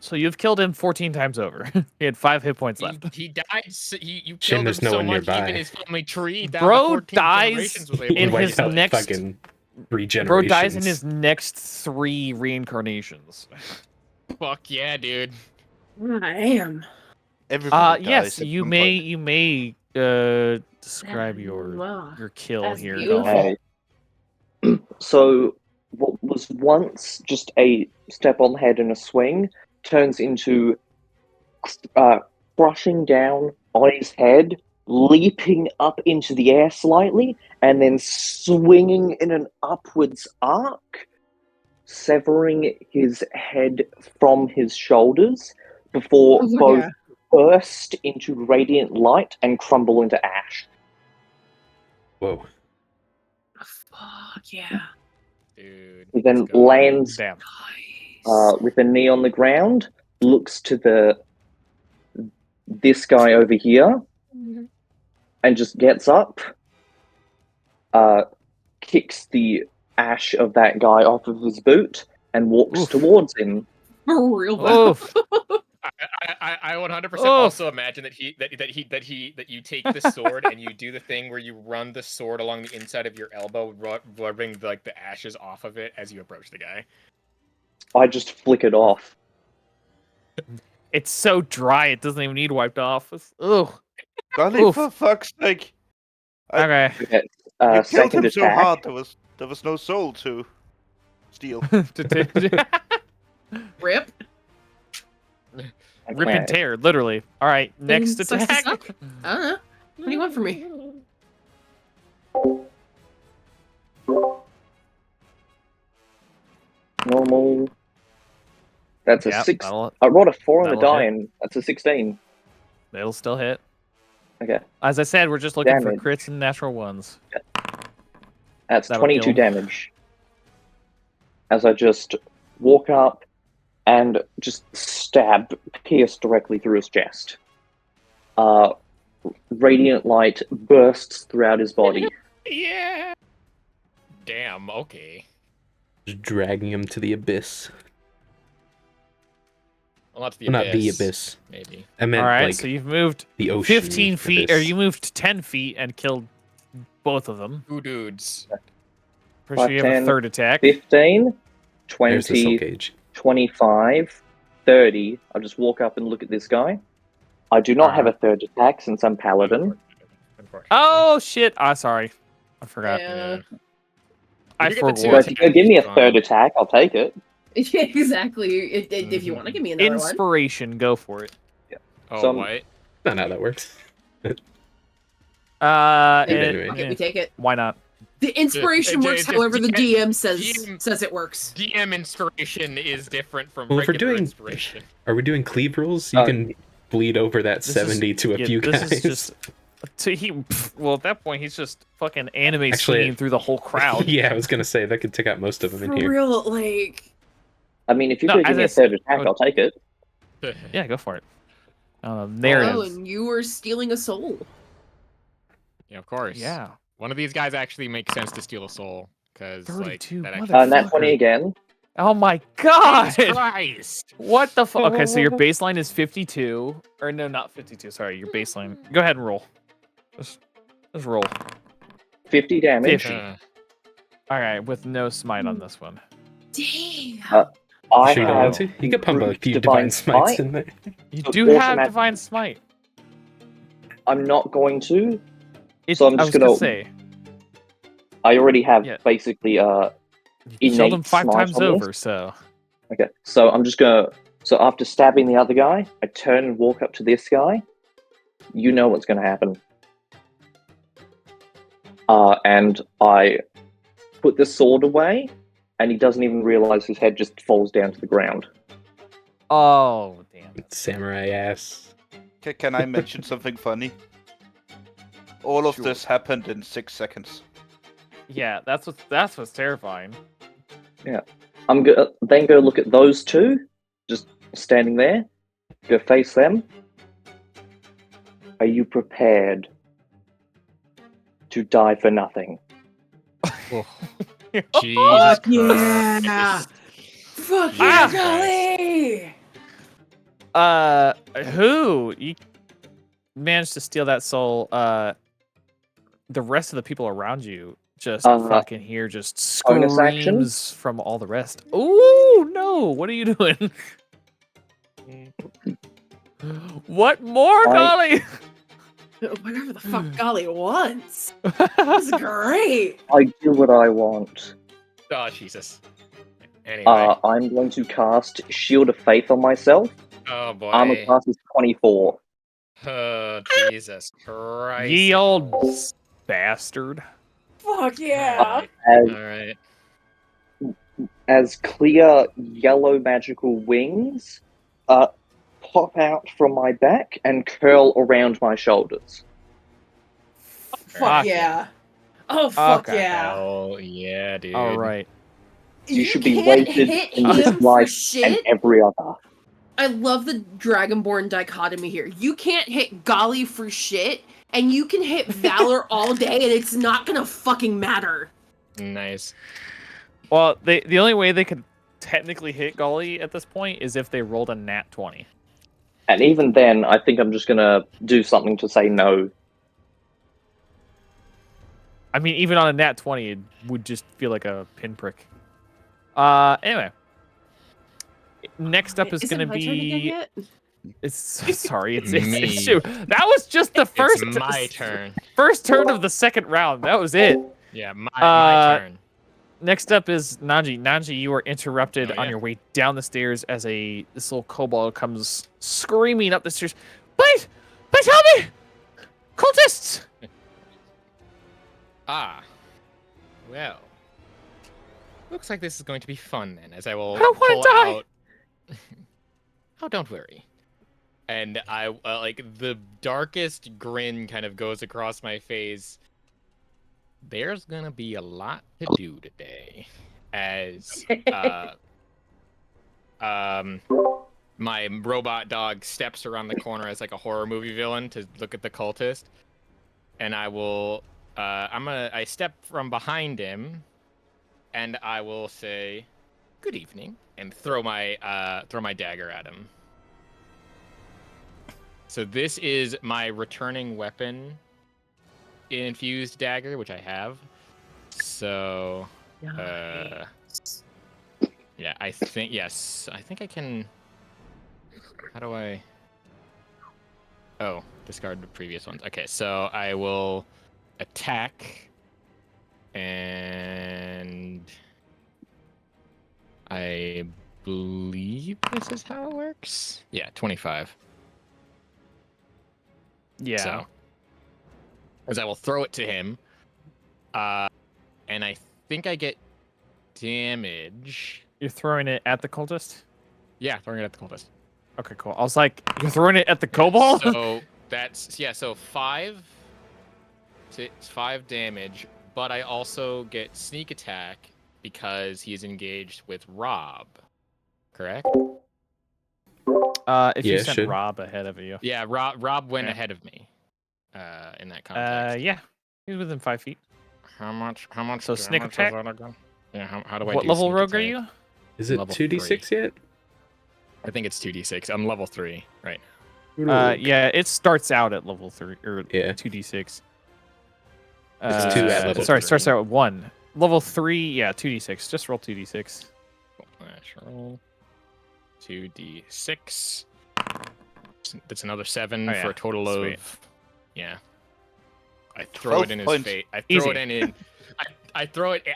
Speaker 1: So you've killed him 14 times over. He had 5 hit points left.
Speaker 3: He died. You killed him
Speaker 2: no
Speaker 3: so
Speaker 2: one
Speaker 3: much,
Speaker 2: nearby.
Speaker 3: even his family tree.
Speaker 1: Bro dies in his next
Speaker 2: fucking regenerations.
Speaker 1: Bro dies in his next 3 reincarnations.
Speaker 3: Fuck yeah, dude.
Speaker 5: I am.
Speaker 4: Everybody
Speaker 1: yes,
Speaker 4: dies at
Speaker 1: you
Speaker 4: some
Speaker 1: may
Speaker 4: point.
Speaker 1: describe your kill
Speaker 5: That's
Speaker 1: here.
Speaker 5: beautiful.
Speaker 6: Okay. So what was once just a step on the head and a swing turns into crushing down on his head, leaping up into the air slightly, and then swinging in an upwards arc, severing his head from his shoulders before
Speaker 5: Oh,
Speaker 6: both
Speaker 5: yeah.
Speaker 6: burst into radiant light and crumble into ash.
Speaker 2: Whoa.
Speaker 5: Fuck yeah.
Speaker 3: Dude.
Speaker 6: He then
Speaker 3: let's go.
Speaker 6: lands
Speaker 1: Damn.
Speaker 5: Nice.
Speaker 6: with a knee on the ground, looks to this guy over here, and just gets up, kicks the ash of that guy off of his boot, and walks
Speaker 1: Oof.
Speaker 6: towards him.
Speaker 5: For real though.
Speaker 1: Oof.
Speaker 3: I 100% also imagine that you take the sword and you do the thing where you run the sword along the inside of your elbow, rubbing like the ashes off of it as you approach the guy.
Speaker 6: I just flick it off.
Speaker 1: It's so dry, it doesn't even need wiped off. Ugh.
Speaker 4: Golly,
Speaker 1: Oof.
Speaker 4: for fuck's sake!
Speaker 1: Okay.
Speaker 6: Okay,
Speaker 4: You killed
Speaker 6: second
Speaker 4: him so
Speaker 6: attack.
Speaker 4: hard there was no soul to steal.
Speaker 5: Rip.
Speaker 1: Rip and tear, literally. All right, next
Speaker 5: Sucks to
Speaker 1: attack.
Speaker 5: suck. I don't know. What do you want from me?
Speaker 6: Normal. That's a
Speaker 1: Yep,
Speaker 6: 6.
Speaker 1: that'll-
Speaker 6: I rolled a 4 on the
Speaker 1: that'll
Speaker 6: die,
Speaker 1: hit.
Speaker 6: and that's a 16.
Speaker 1: It'll still hit.
Speaker 6: Okay,
Speaker 1: As I said, we're just looking
Speaker 6: Damage.
Speaker 1: for crits and natural ones.
Speaker 6: that's
Speaker 1: That'll
Speaker 6: 22
Speaker 1: kill.
Speaker 6: damage. As I just walk up and just pierce directly through his chest. Radiant light bursts throughout his body.
Speaker 3: Yeah. Damn. Okay.
Speaker 2: Just dragging him to the abyss.
Speaker 3: Well, not the
Speaker 2: Well,
Speaker 3: abyss.
Speaker 2: not the abyss.
Speaker 3: Maybe.
Speaker 2: I meant
Speaker 1: All right,
Speaker 2: like
Speaker 1: so you've moved
Speaker 2: the ocean.
Speaker 1: 15 feet, or
Speaker 2: abyss.
Speaker 1: you moved 10 feet and killed both of them.
Speaker 3: Two dudes.
Speaker 1: Pretty sure you have a
Speaker 6: 10,
Speaker 1: third attack.
Speaker 6: 15,
Speaker 2: There's the soul
Speaker 6: 20,
Speaker 2: cage.
Speaker 6: 25, 30. I'll just walk up and look at this guy. I do not have a third attack since I'm paladin.
Speaker 3: Unfortunately.
Speaker 1: Oh shit! Sorry, I forgot.
Speaker 5: Yeah.
Speaker 1: I
Speaker 3: You get the two
Speaker 1: forgot.
Speaker 6: But if you
Speaker 3: attacks,
Speaker 6: give me a
Speaker 3: fine.
Speaker 6: third attack, I'll take it.
Speaker 5: Yeah, exactly. If you want to give me another one.
Speaker 1: Inspiration, go for it.
Speaker 3: Oh,
Speaker 6: Some-
Speaker 3: what?
Speaker 2: Not how that works.
Speaker 1: And-
Speaker 5: Okay, we take it.
Speaker 1: why not?
Speaker 5: The inspiration
Speaker 3: J-
Speaker 5: works
Speaker 3: J-
Speaker 5: however the
Speaker 3: J-
Speaker 5: DM says
Speaker 3: DM
Speaker 5: it works.
Speaker 3: DM inspiration is different from
Speaker 2: Well, if we're
Speaker 3: regular
Speaker 2: doing-
Speaker 3: inspiration.
Speaker 2: Are we doing cleave rules? You can bleed over that
Speaker 1: This is-
Speaker 2: 70 to a
Speaker 1: yeah,
Speaker 2: few
Speaker 1: this
Speaker 2: guys.
Speaker 1: is just. Well, at that point, he's just fucking anime
Speaker 2: Actually,
Speaker 1: swinging through the whole crowd.
Speaker 2: Yeah, I was gonna say that could take out most of them in
Speaker 5: For
Speaker 2: here.
Speaker 5: real, like.
Speaker 6: I mean, if you
Speaker 1: No,
Speaker 6: could give
Speaker 1: as
Speaker 6: me
Speaker 1: I
Speaker 6: a third
Speaker 1: said-
Speaker 6: attack, I'll take it.
Speaker 1: Yeah, go for it.
Speaker 5: Oh,
Speaker 1: Narrative.
Speaker 5: and you were stealing a soul.
Speaker 3: Yeah, of course.
Speaker 1: Yeah.
Speaker 3: One of these guys actually makes sense to steal a soul because like
Speaker 1: 32,
Speaker 3: that
Speaker 1: mother-
Speaker 3: actually.
Speaker 6: Nat 20 again.
Speaker 1: Oh my god!
Speaker 3: Jesus Christ!
Speaker 1: What the fuck? Okay, so your baseline is 52. Or no, not 52. Sorry, your baseline. Go ahead and roll. Just roll.
Speaker 6: 50 damage.
Speaker 1: 50. All right, with no smite on this one.
Speaker 5: Damn.
Speaker 6: I
Speaker 2: Sure you don't want
Speaker 6: have
Speaker 2: to? You could pump a
Speaker 6: brute
Speaker 2: few
Speaker 6: divine
Speaker 2: divine smites
Speaker 6: smite.
Speaker 2: in there.
Speaker 1: You
Speaker 6: So
Speaker 1: do have
Speaker 6: automatic-
Speaker 1: divine smite.
Speaker 6: I'm not going to.
Speaker 1: It,
Speaker 6: So I'm
Speaker 1: I
Speaker 6: just
Speaker 1: was gonna
Speaker 6: gonna-
Speaker 1: say
Speaker 6: I already have
Speaker 1: Yeah.
Speaker 6: basically
Speaker 1: you killed him
Speaker 6: innate
Speaker 1: 5
Speaker 6: smite
Speaker 1: times
Speaker 6: on this.
Speaker 1: over. So
Speaker 6: Okay, so I'm just gonna. So after stabbing the other guy, I turn and walk up to this guy. You know what's gonna happen. And I put the sword away, and he doesn't even realize his head just falls down to the ground.
Speaker 1: oh damn.
Speaker 2: Samurai ass.
Speaker 4: Can I mention something funny? All of
Speaker 1: Sure.
Speaker 4: this happened in 6 seconds.
Speaker 1: Yeah, that's what's terrifying.
Speaker 6: I'm then go look at those two, just standing there. Go face them. Are you prepared to die for nothing?
Speaker 3: Jesus
Speaker 5: yeah.
Speaker 3: Christ.
Speaker 5: Fuck
Speaker 1: Ah!
Speaker 5: yeah, Golly!
Speaker 1: Who you managed to steal that soul? The rest of the people around you just fucking hear just
Speaker 6: bonus action?
Speaker 1: screams from all the rest. Ooh, no! What are you doing? What more, Golly?
Speaker 5: Whatever the fuck Golly wants. This is great.
Speaker 6: I do what I want.
Speaker 3: Oh, Jesus. Anyway.
Speaker 6: I'm going to cast Shield of Faith on myself.
Speaker 3: Oh, boy.
Speaker 6: Armor class is 24.
Speaker 3: Oh, Jesus Christ.
Speaker 1: Ye old bastard.
Speaker 5: Fuck yeah.
Speaker 3: Alright.
Speaker 6: As clear yellow magical wings pop out from my back and curl around my shoulders.
Speaker 5: Fuck yeah. Oh, fuck
Speaker 1: Okay.
Speaker 5: yeah.
Speaker 3: Oh, yeah, dude.
Speaker 1: All right.
Speaker 6: You should be
Speaker 5: can't
Speaker 6: weighted
Speaker 5: hit
Speaker 6: in
Speaker 5: him
Speaker 6: this
Speaker 5: for
Speaker 6: life
Speaker 5: shit.
Speaker 6: and every other.
Speaker 5: I love the Dragonborn dichotomy here. You can't hit Golly for shit, and you can hit Valor all day, and it's not gonna fucking matter.
Speaker 3: Nice.
Speaker 1: Well, the only way they could technically hit Golly at this point is if they rolled a nat 20.
Speaker 6: And even then, I think I'm just gonna do something to say no.
Speaker 1: I mean, even on a nat 20, it would just feel like a pinprick. Anyway. Next up is going to be... It's sorry, it's true. That was just the first...
Speaker 3: It's my turn.
Speaker 1: First turn of the second round. That was it.
Speaker 3: Yeah, my turn.
Speaker 1: Next up is Nanji. Nanji, you are interrupted on your way down the stairs as this little kobold comes screaming up the stairs. Please! Please help me! Cultists!
Speaker 3: Ah. Well. Looks like this is going to be fun then, as I will
Speaker 1: I don't want to die!
Speaker 3: Out... Oh, don't worry. And I, like, the darkest grin kind of goes across my face. There's gonna be a lot to do today. As, my robot dog steps around the corner as, like, a horror movie villain to look at the cultist. And I will... I step from behind him, and I will say, "Good evening," and throw my dagger at him. So this is my returning weapon, infused dagger, which I have. So, yeah, I think I can. How do I? Oh, discard the previous ones. Okay, so I will attack, and I believe this is how it works. Yeah, 25.
Speaker 1: Yeah.
Speaker 3: So, as I will throw it to him, and I think I get damage.
Speaker 1: You're throwing it at the cultist?
Speaker 3: Yeah, throwing it at the cultist.
Speaker 1: Okay, cool. I was like, you're throwing it at the kobold?
Speaker 3: So that's so 5. It's 5 damage, but I also get sneak attack because he's engaged with Rob. Correct?
Speaker 1: If you sent Rob ahead of you.
Speaker 3: Yeah, Rob went ahead of me. In that context.
Speaker 1: Yeah, he's within 5 feet.
Speaker 3: How much?
Speaker 1: So sneak attack.
Speaker 3: Yeah, how do I?
Speaker 1: What
Speaker 3: do
Speaker 1: level
Speaker 3: sneak
Speaker 1: rogue
Speaker 3: attack?
Speaker 1: are you?
Speaker 2: Is it 2d6 yet?
Speaker 3: I think it's 2d6. I'm level 3 right
Speaker 2: now.
Speaker 1: Yeah, it starts out at level 3 or 2d6.
Speaker 2: It's 2 at level 3.
Speaker 1: Starts out at 1. Level 3, yeah, 2d6. Just roll 2d6.
Speaker 3: Roll 2d6. That's another 7 for a total of. Yeah. I throw it in his face. I throw it in. I throw it.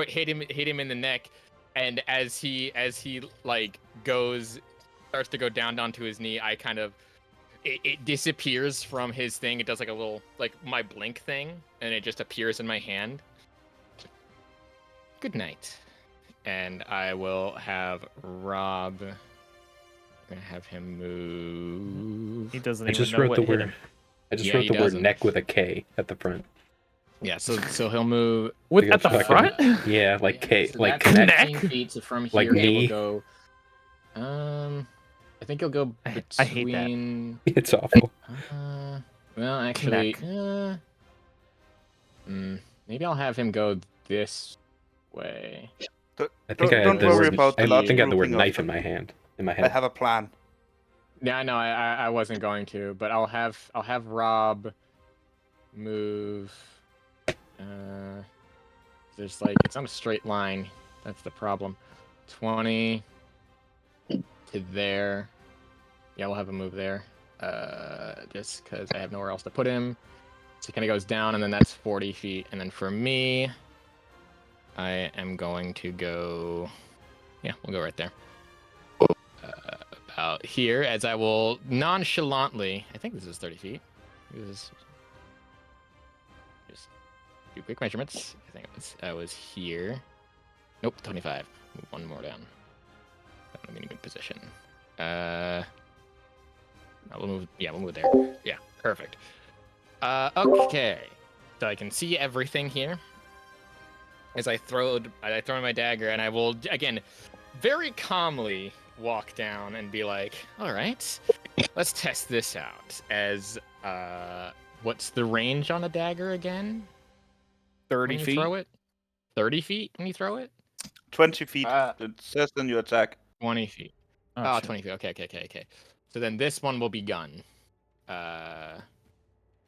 Speaker 3: Hit him in the neck, and as he like starts to go down onto his knee, I kind of it disappears from his thing. It does like a little like my blink thing, and it just appears in my hand. Good night, and I will have Rob. I'm gonna have him move.
Speaker 1: He doesn't
Speaker 2: I
Speaker 1: even
Speaker 2: just
Speaker 1: know
Speaker 2: wrote
Speaker 1: what
Speaker 2: the
Speaker 1: hit
Speaker 2: word.
Speaker 1: him.
Speaker 2: I just wrote the word neck with a K at the front.
Speaker 3: Yeah, so he'll move
Speaker 1: at the front.
Speaker 2: Yeah, like K,
Speaker 3: so
Speaker 2: like
Speaker 3: that's
Speaker 2: neck.
Speaker 3: 15 feet. So from here,
Speaker 2: like knee.
Speaker 3: He'll go. I think he'll go between.
Speaker 1: I hate that.
Speaker 2: It's awful.
Speaker 3: Well, actually, maybe I'll have him go this way.
Speaker 2: I think I had the word knife in my hand. In my head.
Speaker 4: I have a plan.
Speaker 3: Yeah, no, I wasn't going to, but I'll have Rob move. There's like it's on a straight line. That's the problem. 20 to there. Yeah, we'll have him move there. just because I have nowhere else to put him. So he kind of goes down, and then that's 40 feet. And then for me, I am going to go... Yeah, we'll go right there. About here, as I will nonchalantly... I think this is 30 feet. This is... Just do quick measurements. I think I was here. Nope, 25. Move one more down. I'm in a good position. We'll move there. Yeah, perfect. Okay. So I can see everything here. As I throw my dagger, and I will, again, very calmly walk down and be like, all right, let's test this out. As, what's the range on a dagger again?
Speaker 1: 30
Speaker 3: when you
Speaker 1: feet.
Speaker 3: Throw it? 30 feet when you throw it?
Speaker 4: 20 feet. It says in your attack.
Speaker 3: 20 feet. Oh, 20 feet. Okay. So then this one will be gun.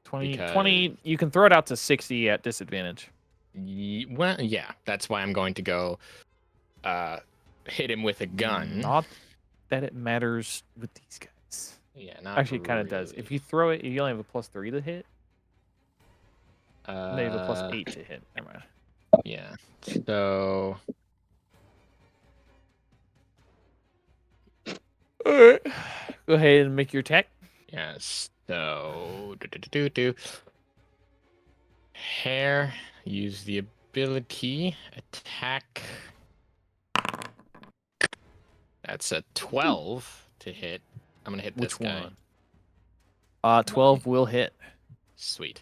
Speaker 1: 20, you can throw it out to 60 at disadvantage.
Speaker 3: Well, yeah, that's why I'm going to go hit him with a gun.
Speaker 1: Not that it matters with these guys.
Speaker 3: Yeah, not
Speaker 1: actually, it kind of does. If you throw it, you only have a +3 to hit. They have a +8 to hit. Never mind.
Speaker 3: Yeah. So.
Speaker 1: All right. Go ahead and make your attack.
Speaker 3: Yes. So. Hair. Use the ability. Attack. That's a 12 to hit. I'm gonna hit this guy.
Speaker 1: One? 12 will hit.
Speaker 3: Sweet.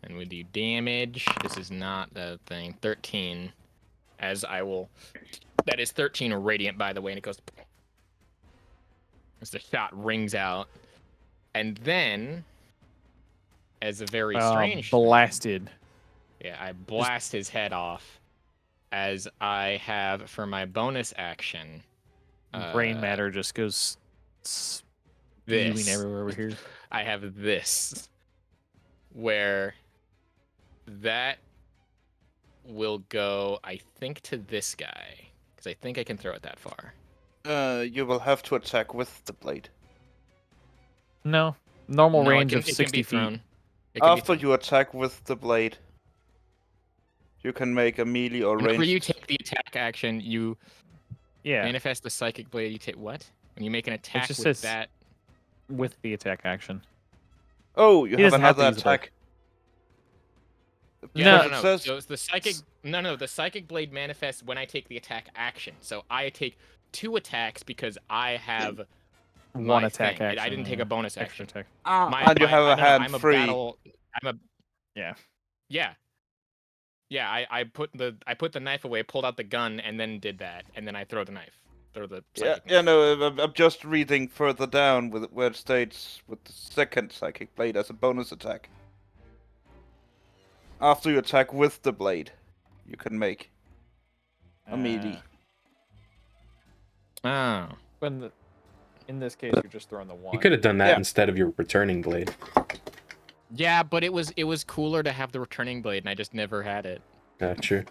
Speaker 3: And we do damage. This is not the thing. 13. As I will. That is 13 radiant, by the way, and it goes. As the shot rings out. And then. As a very strange.
Speaker 1: Blasted.
Speaker 3: Thing, yeah, I blast his head off. As I have for my bonus action.
Speaker 1: Brain matter just goes.
Speaker 3: This.
Speaker 1: Everywhere over here.
Speaker 3: I have this. Where. That will go, I think, to this guy. Because I think I can throw it that far.
Speaker 4: You will have to attack with the blade.
Speaker 1: No. Normal range of 60 feet.
Speaker 4: After you attack with the blade, you can make a melee or range.
Speaker 3: Whenever you take the attack action, you
Speaker 1: Yeah.
Speaker 3: manifest the psychic blade. You take what? When you make an attack
Speaker 1: just
Speaker 3: with
Speaker 1: says
Speaker 3: that.
Speaker 1: With the attack action.
Speaker 4: Oh, you have another attack.
Speaker 3: Yeah, no. So it's the psychic. No. The psychic blade manifests when I take the attack action. So I take 2 attacks because I have
Speaker 1: one attack
Speaker 3: thing.
Speaker 1: action.
Speaker 3: I didn't take a bonus action.
Speaker 1: Attack.
Speaker 4: And you have a hand free.
Speaker 1: Yeah.
Speaker 3: Yeah. I put the knife away, pulled out the gun, and then did that, and then I throw the knife. Throw the psychic knife.
Speaker 4: No. I'm just reading further down where it states with the second psychic blade as a bonus attack. After you attack with the blade, you can make a melee.
Speaker 3: Oh.
Speaker 1: In this case, you're just throwing the one.
Speaker 2: You could have done that instead of your returning blade.
Speaker 3: Yeah, but it was cooler to have the returning blade, and I just never had it.
Speaker 2: True.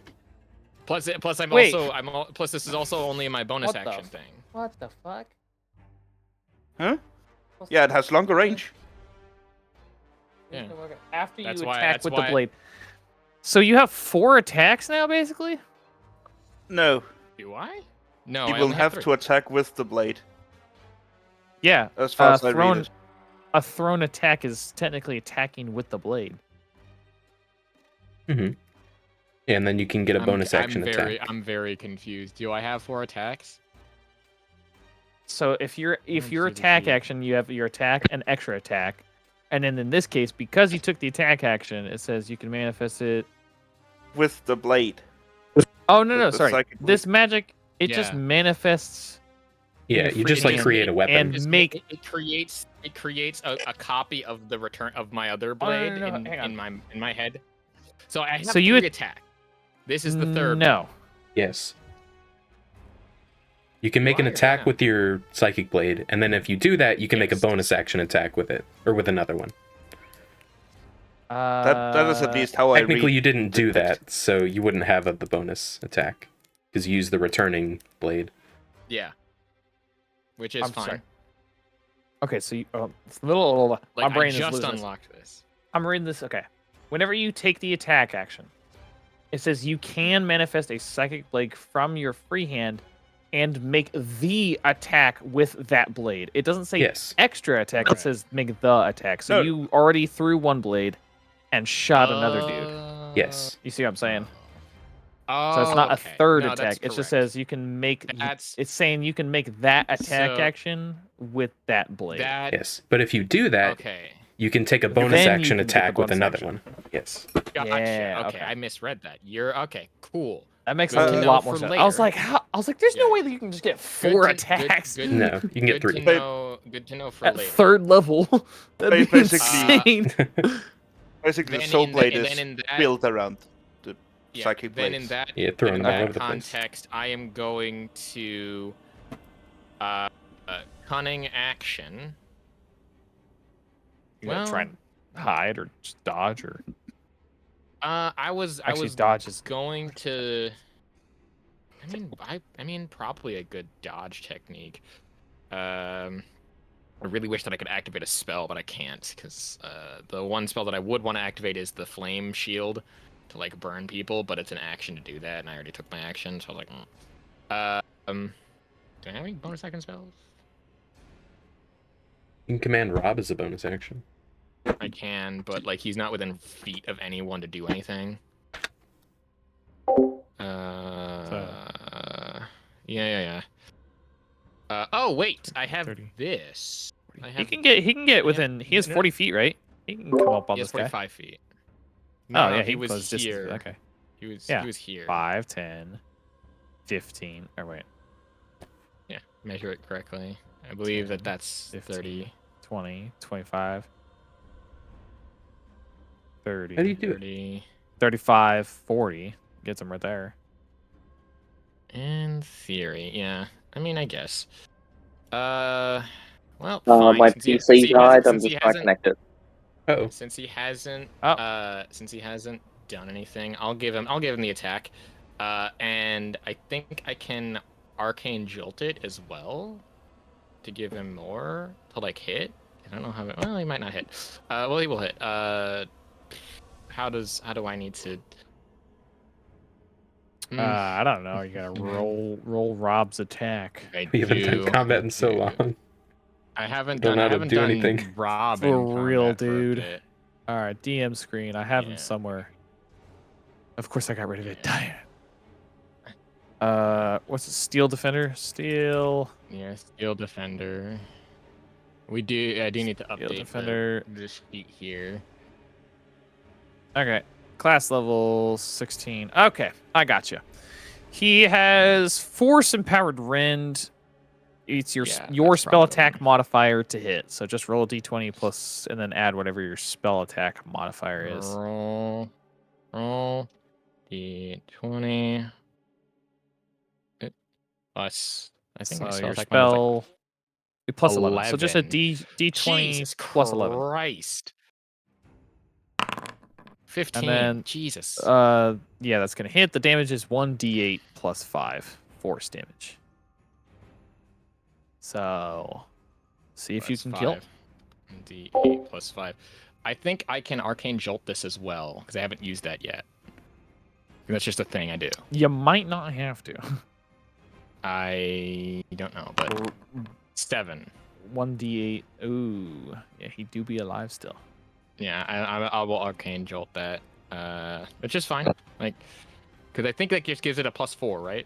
Speaker 3: Plus this is also only in my bonus action thing.
Speaker 1: What the fuck?
Speaker 4: Huh? Yeah, it has longer range.
Speaker 3: Yeah.
Speaker 1: After you attack with the blade. So you have 4 attacks now, basically?
Speaker 4: No.
Speaker 3: Do I? No,
Speaker 4: You
Speaker 3: I
Speaker 4: will
Speaker 3: only
Speaker 4: have to attack with the blade.
Speaker 1: Yeah.
Speaker 4: As far as I read it.
Speaker 1: A thrown attack is technically attacking with the blade.
Speaker 2: Mm-hmm. Yeah, and then you can get a bonus action attack.
Speaker 3: I'm very confused. Do I have 4 attacks?
Speaker 1: So if your attack action, you have your attack and extra attack. And then in this case, because you took the attack action, it says you can manifest it
Speaker 4: with the blade.
Speaker 1: Oh no, sorry. This magic just manifests.
Speaker 2: Yeah, you just like create a weapon
Speaker 1: and make
Speaker 3: it creates a copy of the return of my other blade in my head. So I have 3 attack. This is the third.
Speaker 1: No.
Speaker 2: Yes. You can make an attack with your psychic blade, and then if you do that, you can make a bonus action attack with it, or with another one.
Speaker 4: That is at least how I read.
Speaker 2: Technically, you didn't do that, so you wouldn't have the bonus attack because you used the returning blade.
Speaker 3: Yeah. Which is fine.
Speaker 1: Sorry. Okay, so it's a little.
Speaker 3: Like,
Speaker 1: my brain
Speaker 3: I just
Speaker 1: is losing
Speaker 3: unlocked this.
Speaker 1: I'm reading this. Okay. Whenever you take the attack action, it says you can manifest a psychic blade from your free hand and make the attack with that blade. It doesn't say extra attack. It says make the attack. So you already threw one blade and shot another dude.
Speaker 2: Yes.
Speaker 1: You see what I'm saying?
Speaker 3: Oh,
Speaker 1: so it's not a third
Speaker 3: no,
Speaker 1: attack. It just says you can make. It's saying you can make that attack action with that blade.
Speaker 2: Yes, but if you do that, you can take a bonus action attack with another one. Yes.
Speaker 3: Gotcha.
Speaker 1: Yeah.
Speaker 3: Okay, I misread that. You're okay. Cool.
Speaker 1: That makes a lot more sense. I was like, there's no way that you can just get 4 attacks.
Speaker 2: No, you can get 3.
Speaker 3: Good to know for later.
Speaker 1: At 3rd level. That'd be insane.
Speaker 4: Basically, the soul blade is built around the psychic blades.
Speaker 3: Then in that,
Speaker 2: throwing them all over the place.
Speaker 3: Context, I am going to cunning action.
Speaker 1: You gonna try and hide or just dodge or?
Speaker 3: I was
Speaker 1: dodges.
Speaker 3: going to. I mean, probably a good dodge technique. I really wish that I could activate a spell, but I can't because the one spell that I would want to activate is the flame shield to like burn people, but it's an action to do that, and I already took my action, so I was like, do I have any bonus action spells?
Speaker 2: You can command Rob as a bonus action.
Speaker 3: I can, but like he's not within feet of anyone to do anything. Yeah. Oh wait, I have 30. This.
Speaker 1: He can get within. He has 40 feet, right? He can come up on this guy.
Speaker 3: 45 feet.
Speaker 1: No, yeah,
Speaker 3: he was here.
Speaker 1: Okay.
Speaker 3: He was here.
Speaker 1: 5, 10, 15. Or wait.
Speaker 3: Yeah, measure it correctly. I believe 10, that's 15, 30.
Speaker 1: 20, 25, 30.
Speaker 2: How do you do
Speaker 3: 30,
Speaker 1: 35, 40. Gets him right there.
Speaker 3: In theory, yeah. I mean, I guess. Well, fine.
Speaker 6: My PC died. I'm just not connected.
Speaker 2: Oh.
Speaker 3: Since he hasn't done anything, I'll give him the attack. And I think I can arcane jolt it as well to give him more to like hit. I don't know how. Well, he might not hit. Well, he will hit. How do I need to?
Speaker 1: I don't know. You gotta roll Rob's attack.
Speaker 2: We haven't done combat in so long.
Speaker 3: I haven't done anything. Rob
Speaker 1: for real, dude. All right, DM screen. I have him somewhere. Of course, I got rid of it. Damn. What's it? Steel Defender? Steel.
Speaker 3: Yeah, Steel Defender. I do need to update this sheet here.
Speaker 1: Okay. Class level 16. Okay, I got you. He has Force Empowered Rend. It's your spell attack modifier to hit. So just roll a d20 plus, and then add whatever your spell attack modifier is.
Speaker 3: Roll d20 plus. I think
Speaker 1: so
Speaker 3: my
Speaker 1: your
Speaker 3: attack
Speaker 1: spell
Speaker 3: like
Speaker 1: plus 11. So just a d20
Speaker 3: Jesus
Speaker 1: plus 11.
Speaker 3: Christ. 15.
Speaker 1: And then,
Speaker 3: Jesus.
Speaker 1: Yeah, that's gonna hit. The damage is 1d8 plus 5 force damage. So, see if you can kill.
Speaker 3: D8 plus 5. I think I can arcane jolt this as well because I haven't used that yet. That's just a thing I do.
Speaker 1: You might not have to.
Speaker 3: I don't know, but 7.
Speaker 1: 1d8. Ooh, yeah, he do be alive still.
Speaker 3: Yeah, I will arcane jolt that, which is fine. Like, because I think that just gives it a +4, right?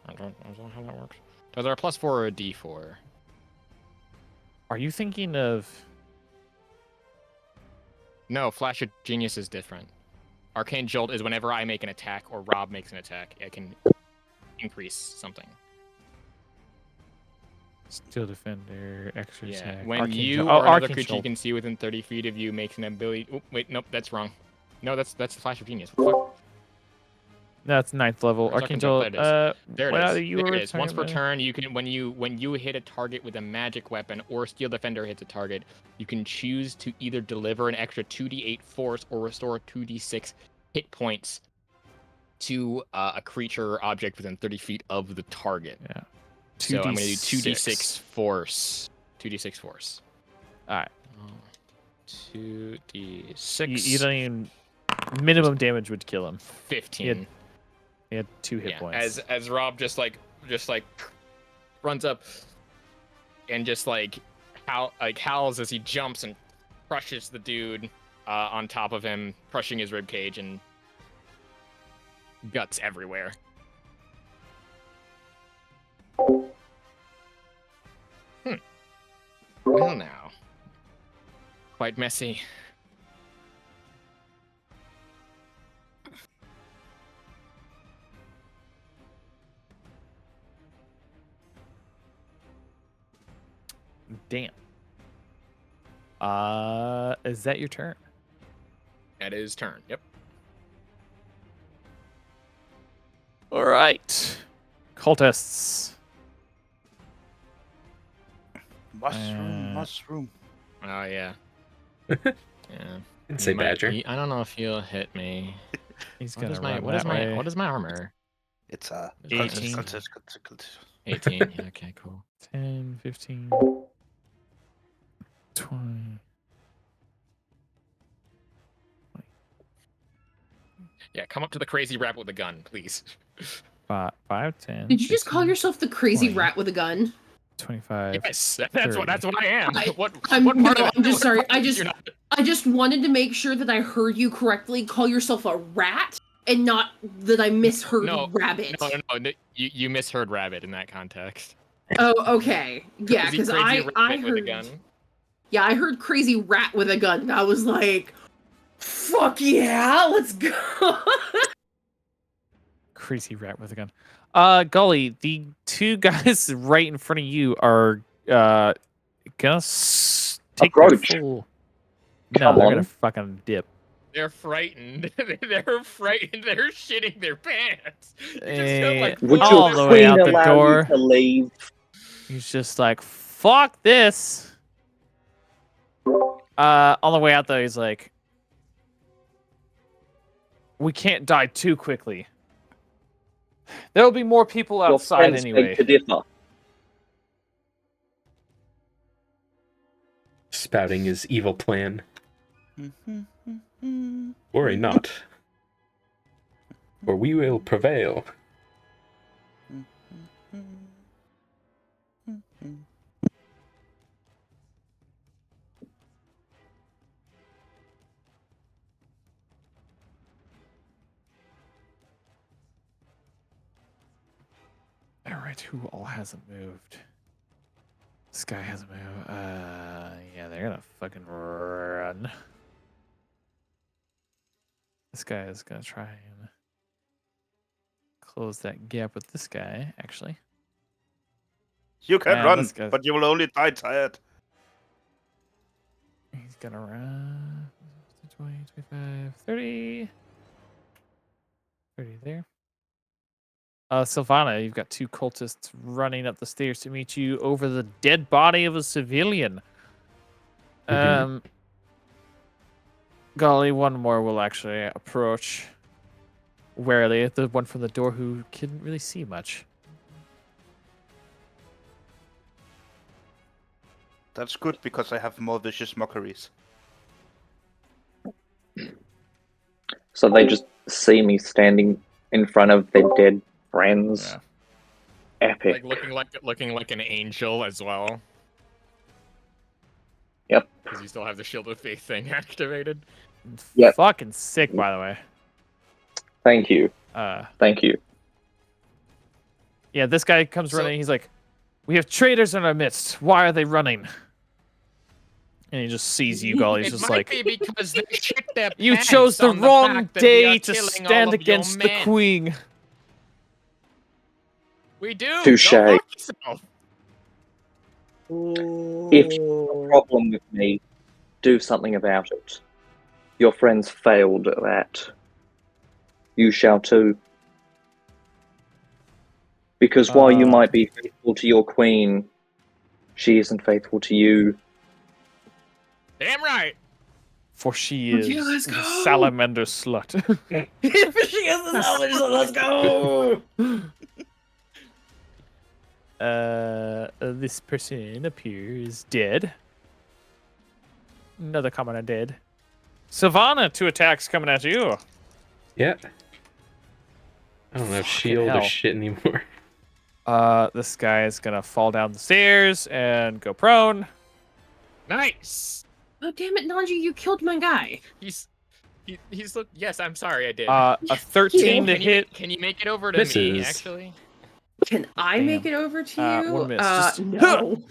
Speaker 3: I don't know how that works. Is there a +4 or a D4?
Speaker 1: Are you thinking of?
Speaker 3: No, Flash of Genius is different. Arcane Jolt is whenever I make an attack or Rob makes an attack, I can increase something.
Speaker 1: Steel Defender, extra attack.
Speaker 3: When
Speaker 1: Arcane
Speaker 3: you or another creature you can see within 30 feet of you makes an ability. Oh, wait, nope, that's wrong. No, that's the Flash of Genius. What the fuck?
Speaker 1: That's 9th level. Arcane Jolt.
Speaker 3: There it is. Once per turn, you can when you hit a target with a magic weapon or Steel Defender hits a target, you can choose to either deliver an extra 2d8 force or restore 2d6 hit points to a creature or object within 30 feet of the target.
Speaker 1: Yeah.
Speaker 3: So I'm going to do 2d6 force 2d6 force.
Speaker 1: All right.
Speaker 3: 2d6.
Speaker 1: You don't even. Minimum damage would kill him.
Speaker 3: 15.
Speaker 1: He had 2 hit points.
Speaker 3: As Rob just like runs up and just howls as he jumps and crushes the dude on top of him, crushing his rib cage and guts everywhere. Well now. Quite messy.
Speaker 1: Damn. Is that your turn?
Speaker 3: That is turn. Yep.
Speaker 1: All right. Cultists.
Speaker 4: Mushroom.
Speaker 3: Oh yeah. Yeah.
Speaker 2: Didn't say badger.
Speaker 3: I don't know if he'll hit me.
Speaker 1: He's
Speaker 3: What
Speaker 1: gonna
Speaker 3: is my
Speaker 1: run
Speaker 3: what is
Speaker 1: that
Speaker 3: my
Speaker 1: way.
Speaker 3: what is my armor?
Speaker 4: It's
Speaker 1: 18.
Speaker 4: cultist.
Speaker 3: 18. Yeah, okay, cool.
Speaker 1: 10, 15, 20.
Speaker 3: Yeah, come up to the crazy rat with a gun, please.
Speaker 1: 5, 10.
Speaker 5: Did you just call
Speaker 1: 15,
Speaker 5: yourself the crazy
Speaker 1: 20,
Speaker 5: rat with a gun?
Speaker 1: 25.
Speaker 3: Yes, that's what I am. What
Speaker 5: I'm
Speaker 3: part of that-
Speaker 5: just
Speaker 3: what
Speaker 5: sorry.
Speaker 3: part you're not-
Speaker 5: I just wanted to make sure that I heard you correctly. Call yourself a rat, and not that I misheard rabbit.
Speaker 3: No. You misheard rabbit in that context.
Speaker 5: Oh, okay. Yeah,
Speaker 3: Is he
Speaker 5: because
Speaker 3: crazy
Speaker 5: I
Speaker 3: rabbit with a
Speaker 5: heard.
Speaker 3: gun?
Speaker 5: Yeah, I heard crazy rat with a gun, and I was like, "Fuck yeah, let's go!"
Speaker 1: Crazy rat with a gun. Golly, the 2 guys right in front of you are gonna take their
Speaker 6: Approach.
Speaker 1: full.
Speaker 6: Come
Speaker 1: They're
Speaker 6: on.
Speaker 1: gonna fucking dip.
Speaker 3: They're frightened. They're frightened. They're shitting their pants. You just feel like
Speaker 6: Would
Speaker 1: all
Speaker 6: your
Speaker 1: the way
Speaker 6: queen
Speaker 1: out the
Speaker 6: allow
Speaker 1: door.
Speaker 6: you to leave?
Speaker 1: He's just like, fuck this. On the way out though, he's like, we can't die too quickly. There'll be more people
Speaker 6: Your
Speaker 1: outside
Speaker 6: friends
Speaker 1: anyway.
Speaker 6: beg to differ.
Speaker 2: Spouting his evil plan. Worry not, for we will prevail.
Speaker 1: Alright, who all hasn't moved? This guy hasn't moved. Yeah, they're gonna fucking run. This guy is gonna try and close that gap with this guy, actually.
Speaker 4: You can
Speaker 1: Yeah,
Speaker 4: run,
Speaker 1: this guy's-
Speaker 4: but you will only die tired.
Speaker 1: He's gonna run 20, 25, 30. 30 there. Sylvana, you've got 2 cultists running up the stairs to meet you over the dead body of a civilian. Golly, one more will actually approach warily. The one from the door who couldn't really see much.
Speaker 4: That's good because I have more vicious mockeries.
Speaker 6: So they just see me standing in front of their dead friends.
Speaker 1: Yeah.
Speaker 6: Epic.
Speaker 3: Like looking like an angel as well.
Speaker 6: Yep.
Speaker 3: Because you still have the Shield of Faith thing activated.
Speaker 6: Yep.
Speaker 1: Fucking sick, by the way.
Speaker 6: Thank you. Thank you.
Speaker 1: Yeah, this guy comes running. He's like, "We have traitors in our midst. Why are they running?" And he just sees you, Golly. He's just like,
Speaker 3: be because they shit their
Speaker 1: "You
Speaker 3: pants
Speaker 1: chose the
Speaker 3: on
Speaker 1: wrong
Speaker 3: fact that we are
Speaker 1: day to
Speaker 3: killing all
Speaker 1: stand
Speaker 3: of your
Speaker 1: against the
Speaker 3: men."
Speaker 1: queen."
Speaker 3: We do.
Speaker 6: Touche.
Speaker 3: Go fuck yourself.
Speaker 6: If you have a problem with me, do something about it. Your friends failed at that. You shall too. Because while you might be faithful to your queen, she isn't faithful to you.
Speaker 3: Damn right.
Speaker 1: For she is
Speaker 5: Yeah, let's
Speaker 1: the
Speaker 5: go.
Speaker 1: salamander slut.
Speaker 5: She is the salvage, so let's go.
Speaker 1: This person appears dead. Another commoner dead. Savannah, 2 attacks coming at you.
Speaker 2: Yeah. I don't have shield or shit anymore.
Speaker 1: This guy is gonna fall down the stairs and go prone.
Speaker 3: Nice.
Speaker 5: Oh damn it, Nanji, you killed my guy.
Speaker 3: He's look. Yes, I'm sorry, I did.
Speaker 1: A 13 to hit.
Speaker 3: Can you make it over to me? Actually.
Speaker 5: Can I make it over to you?
Speaker 1: 1 miss.
Speaker 5: No.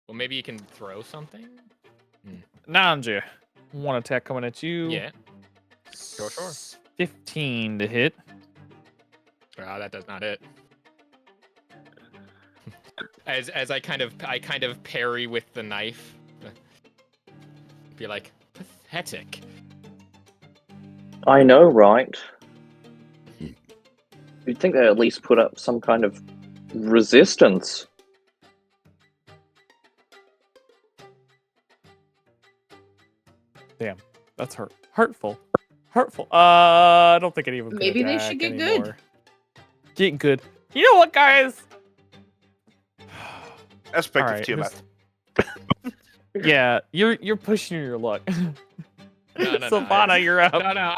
Speaker 3: Well, maybe you can throw something.
Speaker 1: Nanji, 1 attack coming at you.
Speaker 3: Yeah. Sure.
Speaker 1: 15 to hit.
Speaker 3: Wow, that does not hit. As I kind of parry with the knife. Be like, pathetic.
Speaker 6: I know, right? You'd think they'd at least put up some kind of resistance.
Speaker 1: Damn, that's hurtful. I don't think any of them.
Speaker 5: Maybe they should get good.
Speaker 1: Getting good. You know what, guys?
Speaker 4: Aspect
Speaker 1: All
Speaker 4: of Tiamat.
Speaker 1: Yeah, you're pushing your luck.
Speaker 3: No,
Speaker 1: Savannah, you're up.
Speaker 3: No.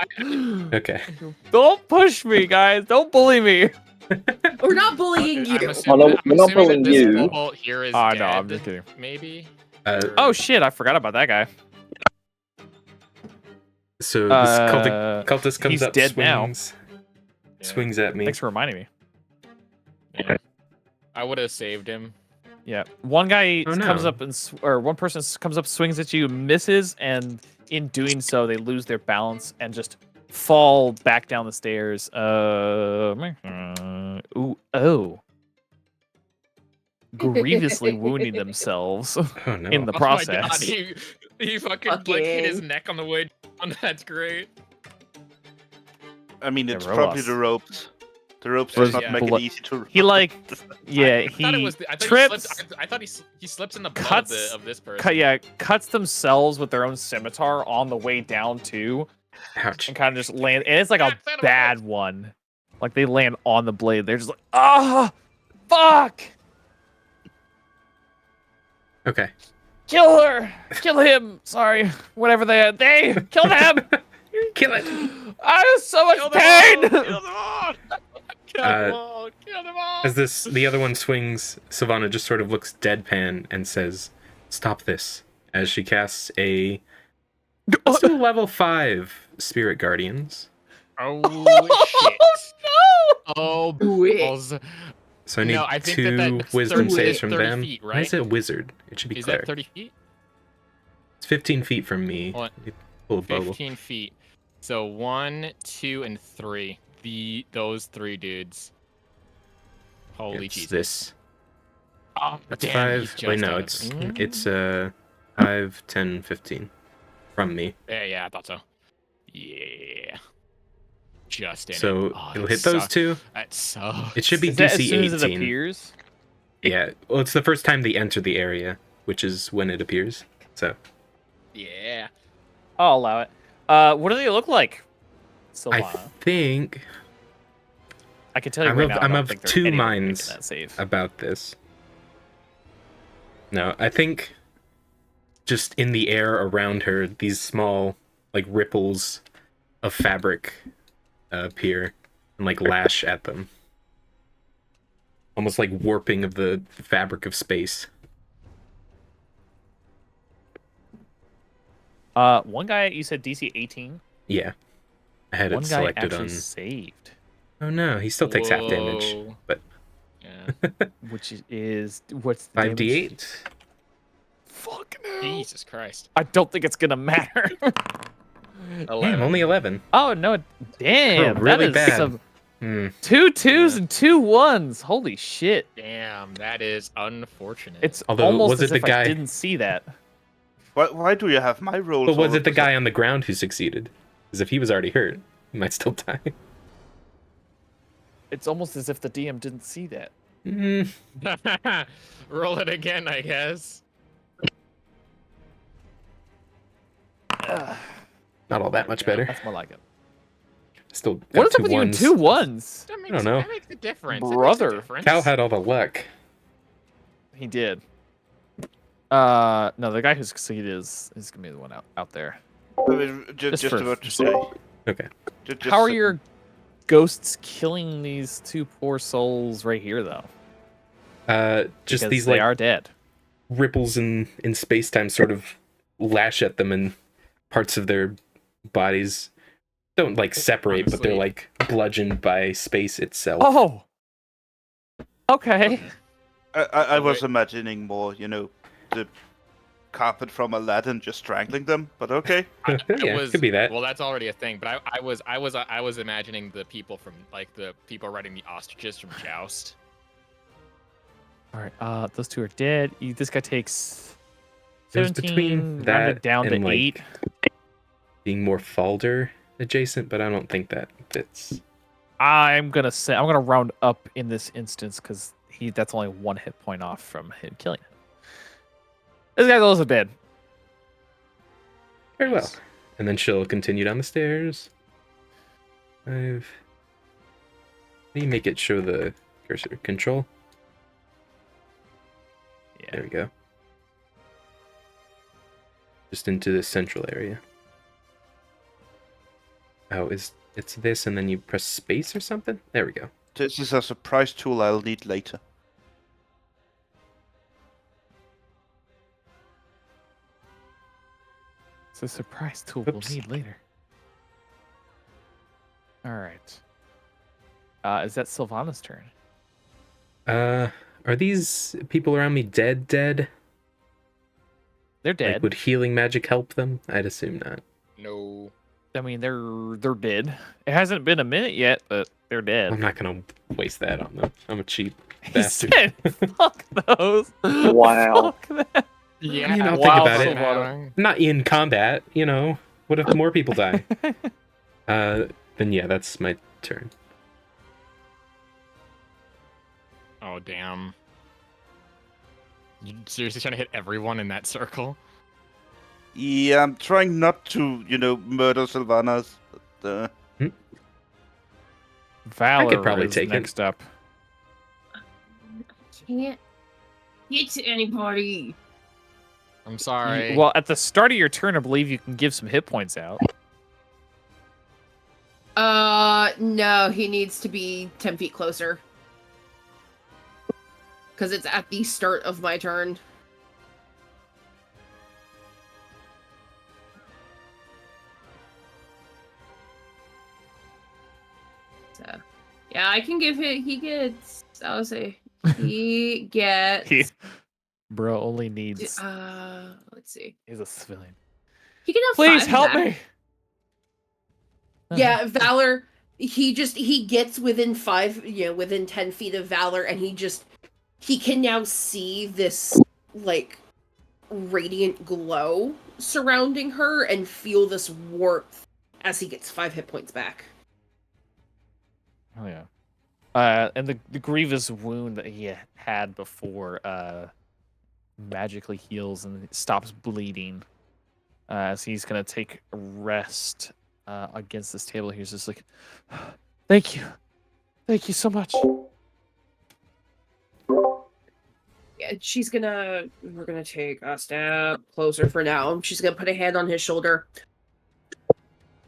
Speaker 2: Okay.
Speaker 1: Don't push me, guys. Don't bully me.
Speaker 5: We're not bullying you.
Speaker 6: We're not bullying you.
Speaker 3: Here is
Speaker 1: Oh,
Speaker 3: dead,
Speaker 1: no, I'm just kidding.
Speaker 3: Maybe.
Speaker 1: Oh shit! I forgot about that guy.
Speaker 2: So this cultist comes
Speaker 1: he's
Speaker 2: up,
Speaker 1: dead now.
Speaker 2: Swings at me.
Speaker 1: Thanks for reminding me.
Speaker 3: Yeah. I would have saved him.
Speaker 1: Yeah, one guy comes up or one person comes up, swings at you, misses, and in doing so, they lose their balance and just fall back down the stairs. Grievously wounding themselves in the process.
Speaker 3: Oh my God, he fucking hit his neck on the way down. That's great.
Speaker 4: I mean, it's probably the ropes. The ropes does not make it easy to.
Speaker 1: He
Speaker 3: I thought he slips in the blood of this person.
Speaker 1: Cuts themselves with their own scimitar on the way down too.
Speaker 2: Ouch.
Speaker 1: And kind of just land, and it's like a bad one. Like they land on the blade. They're just like, fuck.
Speaker 2: Okay.
Speaker 1: Kill her. Kill him. Sorry. Whatever they kill them.
Speaker 2: Kill it.
Speaker 1: I have so much pain.
Speaker 3: Kill them all. Kill them all.
Speaker 2: As the other one swings, Savannah just sort of looks deadpan and says, "Stop this." As she casts a level 5 Spirit Guardians.
Speaker 3: Oh shit!
Speaker 5: No!
Speaker 3: Balls.
Speaker 2: So I need 2 wisdom saves from them.
Speaker 3: Feet, right?
Speaker 2: Why is it a wizard? It should be cleric.
Speaker 3: Is that 30 feet?
Speaker 2: It's 15 feet from me.
Speaker 3: What?
Speaker 2: Pull a bow.
Speaker 3: 15 feet. So 1, 2, and 3. Those 3 dudes. Holy Jesus!
Speaker 2: This.
Speaker 3: Oh,
Speaker 2: That's
Speaker 3: damn,
Speaker 2: 5. Wait, no, it's 5, 10, 15 from me.
Speaker 3: Yeah, I thought so. Yeah. Just in
Speaker 2: so it'll hit those 2.
Speaker 3: That sucks.
Speaker 2: It should be DC
Speaker 1: as soon
Speaker 2: 18.
Speaker 1: as it appears?
Speaker 2: Yeah. Well, it's the first time they enter the area, which is when it appears. So.
Speaker 3: Yeah.
Speaker 1: I'll allow it. What do they look like?
Speaker 2: I think.
Speaker 1: I can tell you right now.
Speaker 2: I'm of 2 minds about this. No, I think just in the air around her, these small like ripples of fabric appear and like lash at them, almost like warping of the fabric of space.
Speaker 1: One guy, you said DC 18.
Speaker 2: Yeah, I had
Speaker 1: one
Speaker 2: it selected
Speaker 1: guy
Speaker 2: on.
Speaker 1: Saved.
Speaker 2: Oh no, he still takes half damage, but
Speaker 3: yeah.
Speaker 1: Which is what's the
Speaker 2: 5d8?
Speaker 1: Fuck no.
Speaker 3: Jesus Christ!
Speaker 1: I don't think it's gonna matter.
Speaker 3: 11.
Speaker 2: Damn, only 11.
Speaker 1: Oh no! Damn,
Speaker 2: really
Speaker 1: that is
Speaker 2: bad.
Speaker 1: some 2 2s and 2 1s. Holy shit!
Speaker 3: Damn, that is unfortunate.
Speaker 1: It's
Speaker 2: Although,
Speaker 1: almost
Speaker 2: was it
Speaker 1: as
Speaker 2: the
Speaker 1: if
Speaker 2: guy...
Speaker 1: I didn't see that.
Speaker 4: Why do you have my roll?
Speaker 2: But was it the guy on the ground who succeeded? Because if he was already hurt, he might still die.
Speaker 1: It's almost as if the DM didn't see that.
Speaker 3: Roll it again, I guess.
Speaker 2: Not all that much better.
Speaker 1: That's more like it.
Speaker 2: Still
Speaker 1: What
Speaker 2: got
Speaker 1: is up with you and 2 1s?
Speaker 3: That
Speaker 2: don't know.
Speaker 3: That makes a difference. That makes a
Speaker 1: Brother.
Speaker 3: difference.
Speaker 2: Cal had all the luck.
Speaker 1: He did. No, the guy who succeeded is gonna be the one out there.
Speaker 4: I was just
Speaker 1: for-
Speaker 4: about to say.
Speaker 2: Okay.
Speaker 4: Just
Speaker 1: How are your ghosts killing these 2 poor souls right here, though?
Speaker 2: Just
Speaker 1: Because
Speaker 2: these
Speaker 1: they
Speaker 2: like
Speaker 1: are dead.
Speaker 2: ripples in space time sort of lash at them, and parts of their bodies don't like separate, but they're
Speaker 3: Honestly.
Speaker 2: like bludgeoned by space itself.
Speaker 1: Oh. Okay.
Speaker 4: I was imagining more, the carpet from Aladdin just strangling them, but okay.
Speaker 2: Yeah, could be that.
Speaker 3: Well, that's already a thing. But I was imagining the people from like the people riding the ostriches from Joust.
Speaker 1: All right. Those 2 are dead. This guy takes
Speaker 2: It was
Speaker 1: 17,
Speaker 2: between
Speaker 1: rounded
Speaker 2: that
Speaker 1: down to
Speaker 2: and, like,
Speaker 1: 8.
Speaker 2: Being more Falder adjacent, but I don't think that fits.
Speaker 1: I'm gonna round up in this instance because that's only 1 hit point off from him killing him. This guy's also dead.
Speaker 2: Very well. And then she'll continue down the stairs. 5. How do you make it show the cursor? Control?
Speaker 1: Yeah.
Speaker 2: There we go. Just into the central area. Oh, it's this, and then you press space or something? There we go.
Speaker 4: This is a surprise tool I'll need later.
Speaker 1: It's a surprise tool
Speaker 2: Oops.
Speaker 1: we'll need later. All right. Is that Sylvana's turn?
Speaker 2: Are these people around me dead?
Speaker 1: They're dead.
Speaker 2: Like, would healing magic help them? I'd assume not.
Speaker 3: No.
Speaker 1: I mean, they're dead. It hasn't been a minute yet, but they're dead.
Speaker 2: I'm not gonna waste that on them. I'm a cheap
Speaker 1: He
Speaker 2: bastard.
Speaker 1: said, "Fuck those."
Speaker 6: Wow.
Speaker 1: Fuck that.
Speaker 3: Yeah.
Speaker 2: You know, think
Speaker 1: Wow,
Speaker 2: about it.
Speaker 1: Sylvana.
Speaker 2: Not in combat, What if more people die? Then yeah, that's my turn.
Speaker 3: Oh damn. You seriously trying to hit everyone in that circle?
Speaker 4: Yeah, I'm trying not to, murder Sylvanas. But,
Speaker 1: Valor
Speaker 2: probably
Speaker 1: is
Speaker 2: take it.
Speaker 1: next up.
Speaker 5: Can't get to anybody.
Speaker 3: I'm sorry.
Speaker 1: Well, at the start of your turn, I believe you can give some hit points out.
Speaker 5: No, he needs to be 10 feet closer. Because it's at the start of my turn. So, yeah, I can give it. He gets. I'll say he gets.
Speaker 1: Bro only needs.
Speaker 5: Let's see.
Speaker 1: He's a civilian.
Speaker 5: He can have.
Speaker 1: Please
Speaker 5: 5
Speaker 1: help
Speaker 5: back.
Speaker 1: me.
Speaker 5: Yeah, Valor. He gets within 5, within 10 feet of Valor, and he can now see this like radiant glow surrounding her and feel this warmth as he gets 5 hit points back.
Speaker 1: Oh yeah. And the grievous wound that he had before magically heals and stops bleeding. As he's gonna take a rest against this table. He's just like, thank you so much.
Speaker 5: Yeah, we're gonna take a step closer for now. She's gonna put a hand on his shoulder.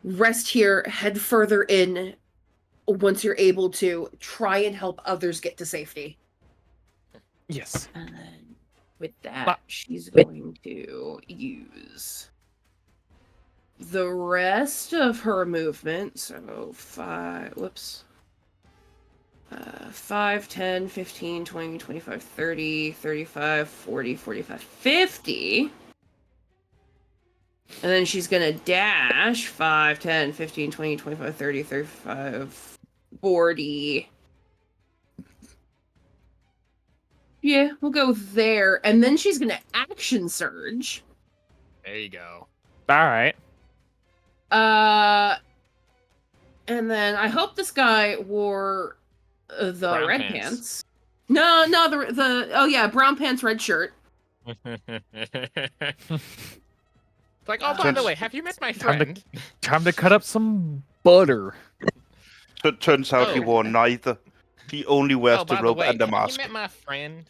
Speaker 5: Rest here, head further in. Once you're able to, try and help others get to safety.
Speaker 1: Yes.
Speaker 5: And then with that, she's going to use the rest of her movement. So 5, 10, 15, 20, 25, 30, 35, 40, 45, 50. And then she's going to dash 5, 10, 15, 20, 25, 30, 35, 40. Yeah, we'll go there. And then she's going to action surge.
Speaker 3: There you go.
Speaker 1: All right.
Speaker 5: And then I hope this guy wore the
Speaker 3: Brown
Speaker 5: red
Speaker 3: pants.
Speaker 5: pants. No, the brown pants, red shirt.
Speaker 3: Like, oh, by the way, have you met my
Speaker 1: Time
Speaker 3: friend?
Speaker 1: Time to cut up some butter.
Speaker 4: Turns out he
Speaker 3: Oh.
Speaker 4: wore neither. He only wears
Speaker 3: Oh,
Speaker 4: the
Speaker 3: by
Speaker 4: robe
Speaker 3: the way,
Speaker 4: and the
Speaker 3: have you
Speaker 4: mask.
Speaker 3: met my friend?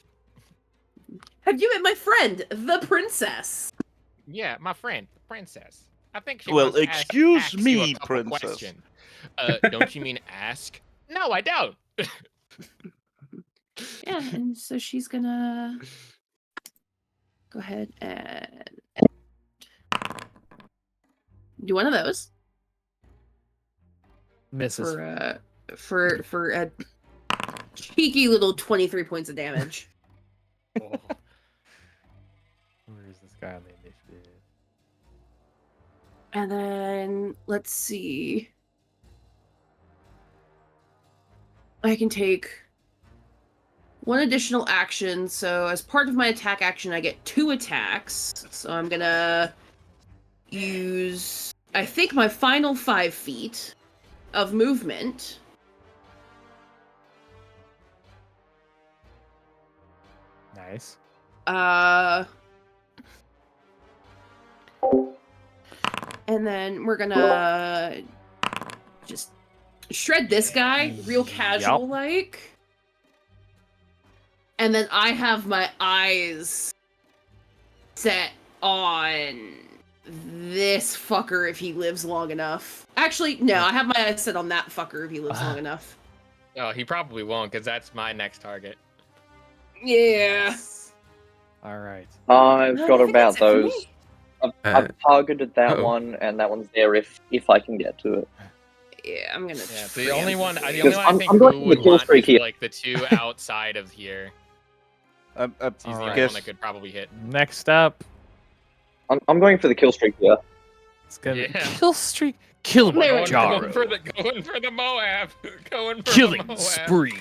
Speaker 5: Have you met my friend, the princess?
Speaker 3: Yeah, my friend, the princess. I think she
Speaker 4: Well,
Speaker 3: wants to
Speaker 4: excuse
Speaker 3: ask you
Speaker 4: me,
Speaker 3: a couple
Speaker 4: princess.
Speaker 3: questions. Don't you mean ask? No, I don't.
Speaker 5: Yeah, and so she's gonna go ahead and do one of those
Speaker 1: Misses.
Speaker 5: for a cheeky little 23 points of damage.
Speaker 1: Where is this guy on the initiative?
Speaker 5: And then let's see. I can take one additional action. So as part of my attack action, I get 2 attacks. So I'm gonna use, I think, my final 5 feet of movement.
Speaker 1: Nice.
Speaker 5: And then we're gonna just shred this guy real casual like. And then I have my eyes set on this fucker if he lives long enough. Actually, no, I have my eyes set on that fucker if he lives long enough.
Speaker 3: Oh, he probably won't, because that's my next target.
Speaker 5: Yeah.
Speaker 1: All right.
Speaker 6: I've
Speaker 5: I
Speaker 6: got
Speaker 5: think
Speaker 6: about
Speaker 5: that's it for
Speaker 6: those.
Speaker 5: me.
Speaker 6: I've targeted that
Speaker 2: uh-oh.
Speaker 6: one, and that one's there if I can get to it.
Speaker 5: Yeah, I'm gonna.
Speaker 3: Yeah, the only one I
Speaker 6: Because
Speaker 3: think
Speaker 6: I'm going
Speaker 3: Who
Speaker 6: for the
Speaker 3: would
Speaker 6: kill
Speaker 3: want
Speaker 6: streak
Speaker 3: is
Speaker 6: here.
Speaker 3: like the 2 outside of here. He's the only
Speaker 4: guess-
Speaker 3: one that could probably hit.
Speaker 1: Next up,
Speaker 6: I'm going for the kill streak here.
Speaker 1: it's gonna be
Speaker 3: Yeah.
Speaker 1: kill streak. Kill
Speaker 5: There we
Speaker 1: Jaro.
Speaker 3: Going for the Moab. Going for
Speaker 1: Killing
Speaker 3: the Moab.
Speaker 1: spree.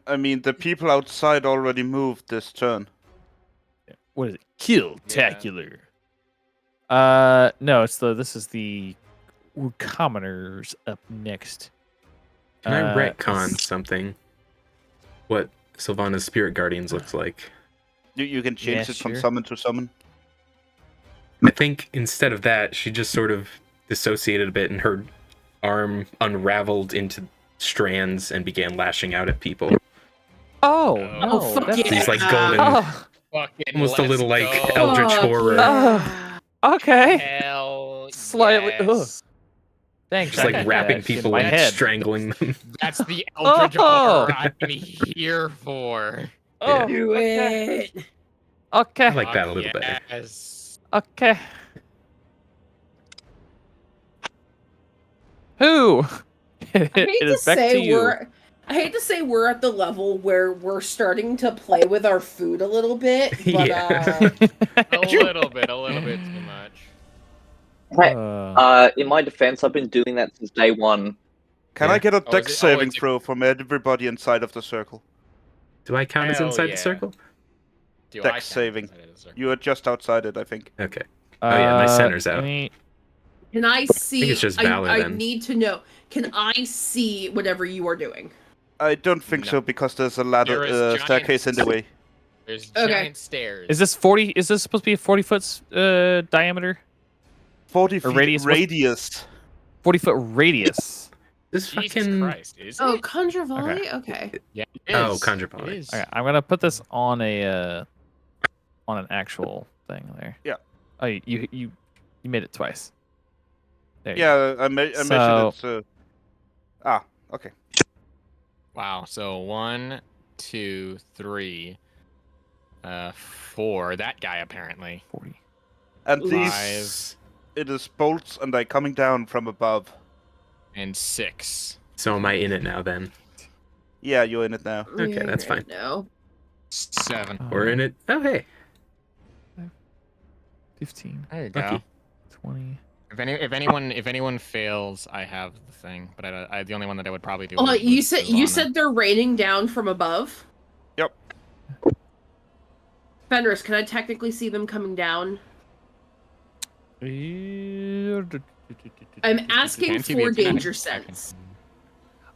Speaker 4: I mean, the people outside already moved this turn.
Speaker 1: What is it? Kill-tacular. No, this is the commoners up next.
Speaker 2: Can I retcon something? What Sylvana's Spirit Guardians looks like?
Speaker 4: You can change
Speaker 1: Yeah,
Speaker 4: it from
Speaker 1: sure.
Speaker 4: summon to summon.
Speaker 2: I think instead of that, she just sort of dissociated a bit and her arm unraveled into strands and began lashing out at people.
Speaker 1: Oh,
Speaker 3: Oh,
Speaker 1: no,
Speaker 5: fuck
Speaker 1: that's
Speaker 5: yeah.
Speaker 2: These like golden,
Speaker 1: Oh,
Speaker 3: Fucking
Speaker 2: almost a little like
Speaker 3: let's go.
Speaker 2: eldritch
Speaker 5: Fuck
Speaker 2: horror.
Speaker 5: yeah.
Speaker 1: okay.
Speaker 3: Hell
Speaker 1: Slightly-
Speaker 3: yes.
Speaker 1: Thanks.
Speaker 2: Just
Speaker 1: I
Speaker 2: like
Speaker 1: can
Speaker 2: wrapping
Speaker 1: catch in
Speaker 2: people
Speaker 1: my
Speaker 2: and
Speaker 1: head.
Speaker 2: strangling them.
Speaker 3: That's the eldritch
Speaker 1: Oh.
Speaker 3: horror I'm here for.
Speaker 1: Oh,
Speaker 5: Do
Speaker 1: okay.
Speaker 5: it.
Speaker 1: Okay.
Speaker 2: I like that a little better.
Speaker 3: Yes.
Speaker 1: Okay. Who?
Speaker 5: I hate
Speaker 1: It
Speaker 5: to
Speaker 1: is back to
Speaker 5: say
Speaker 1: you.
Speaker 5: I hate to say we're at the level where we're starting to play with our food a little bit, but
Speaker 2: Yeah.
Speaker 3: A little bit too much.
Speaker 6: Hey, in my defense, I've been doing that since day one.
Speaker 4: Can
Speaker 2: Yeah.
Speaker 4: I get a
Speaker 3: Oh,
Speaker 4: dex
Speaker 3: is it-
Speaker 4: saving
Speaker 3: it's a-
Speaker 4: throw from everybody inside of the circle?
Speaker 2: Do I count as
Speaker 3: Hell
Speaker 2: inside
Speaker 3: yeah.
Speaker 2: the circle?
Speaker 3: Do
Speaker 4: Dex
Speaker 3: I count
Speaker 4: saving.
Speaker 3: inside of the circle?
Speaker 4: You are just outside it, I think.
Speaker 2: Okay. Oh, yeah, my center's out.
Speaker 5: can I see?
Speaker 2: it's just Valor,
Speaker 5: I
Speaker 2: then.
Speaker 5: need to know. Can I see whatever you are doing?
Speaker 4: I don't think
Speaker 3: No.
Speaker 4: so because there's a
Speaker 3: There
Speaker 4: ladder
Speaker 3: is giant
Speaker 4: staircase in the way.
Speaker 3: There's
Speaker 5: Okay.
Speaker 3: giant stairs.
Speaker 1: Is this 40? Is this supposed to be a 40-foot diameter?
Speaker 4: 40
Speaker 1: Or
Speaker 4: feet
Speaker 1: radius?
Speaker 4: radius.
Speaker 1: 40-foot radius.
Speaker 2: This
Speaker 3: Jesus
Speaker 2: fucking.
Speaker 3: Christ, is
Speaker 5: Oh,
Speaker 3: it?
Speaker 5: Conjure Volley? Okay.
Speaker 3: Yeah,
Speaker 2: Oh,
Speaker 3: is.
Speaker 2: Conjure
Speaker 3: It
Speaker 2: Volley.
Speaker 3: is.
Speaker 1: Okay, I'm gonna put this on an actual thing there.
Speaker 4: Yeah.
Speaker 1: Oh, you made it twice. There you
Speaker 4: Yeah, I measured it. So... okay.
Speaker 3: Wow. So 1, 2, 3, 4. That guy apparently.
Speaker 1: go. 40.
Speaker 4: And
Speaker 5: Ooh.
Speaker 4: these, it is bolts and they're coming down from above.
Speaker 3: And 6.
Speaker 2: So am I in it now then?
Speaker 4: Yeah, you're in it now.
Speaker 2: Okay, that's fine.
Speaker 5: No.
Speaker 3: 7.
Speaker 2: We're in it. Oh, hey.
Speaker 1: 15,
Speaker 3: There you
Speaker 2: Lucky.
Speaker 3: go.
Speaker 1: 20.
Speaker 3: If anyone fails, I have the thing. But I the only one that I would probably do.
Speaker 5: Oh,
Speaker 3: would-
Speaker 5: you
Speaker 3: would
Speaker 5: said
Speaker 3: Silvana.
Speaker 5: you said they're raining down from above.
Speaker 4: Yep.
Speaker 5: Fenris, can I technically see them coming down? I'm asking
Speaker 3: Can't see the
Speaker 5: for
Speaker 3: internet.
Speaker 5: danger sense.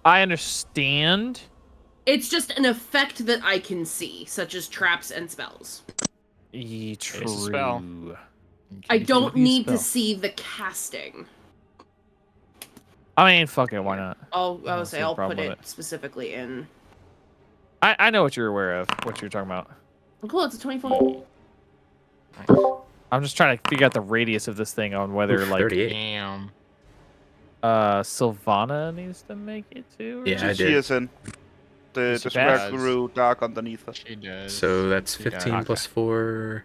Speaker 1: I understand.
Speaker 5: It's just an effect that I can see, such as traps and spells.
Speaker 1: True.
Speaker 3: a spell.
Speaker 5: I
Speaker 1: Can
Speaker 5: don't
Speaker 1: be a
Speaker 5: need to
Speaker 1: spell.
Speaker 5: see the casting.
Speaker 1: I mean, fuck it, why not?
Speaker 5: I
Speaker 1: don't
Speaker 5: would
Speaker 1: see
Speaker 5: say
Speaker 1: a
Speaker 5: I'll
Speaker 1: problem
Speaker 5: put
Speaker 1: with
Speaker 5: it specifically in.
Speaker 1: I know what you're aware of, what you're talking about.
Speaker 5: Oh, cool, it's a 20-foot.
Speaker 1: I'm just trying to figure out the radius of this thing on whether,
Speaker 2: Oof,
Speaker 1: like,
Speaker 2: 38.
Speaker 3: Damn.
Speaker 1: Sylvana needs to make it too? Or
Speaker 2: Yeah, I
Speaker 4: She
Speaker 2: did.
Speaker 4: is in. The
Speaker 1: She
Speaker 4: square
Speaker 3: does.
Speaker 4: grew dark underneath her.
Speaker 3: She does.
Speaker 2: So that's
Speaker 3: She
Speaker 2: 15
Speaker 3: does.
Speaker 2: plus 4.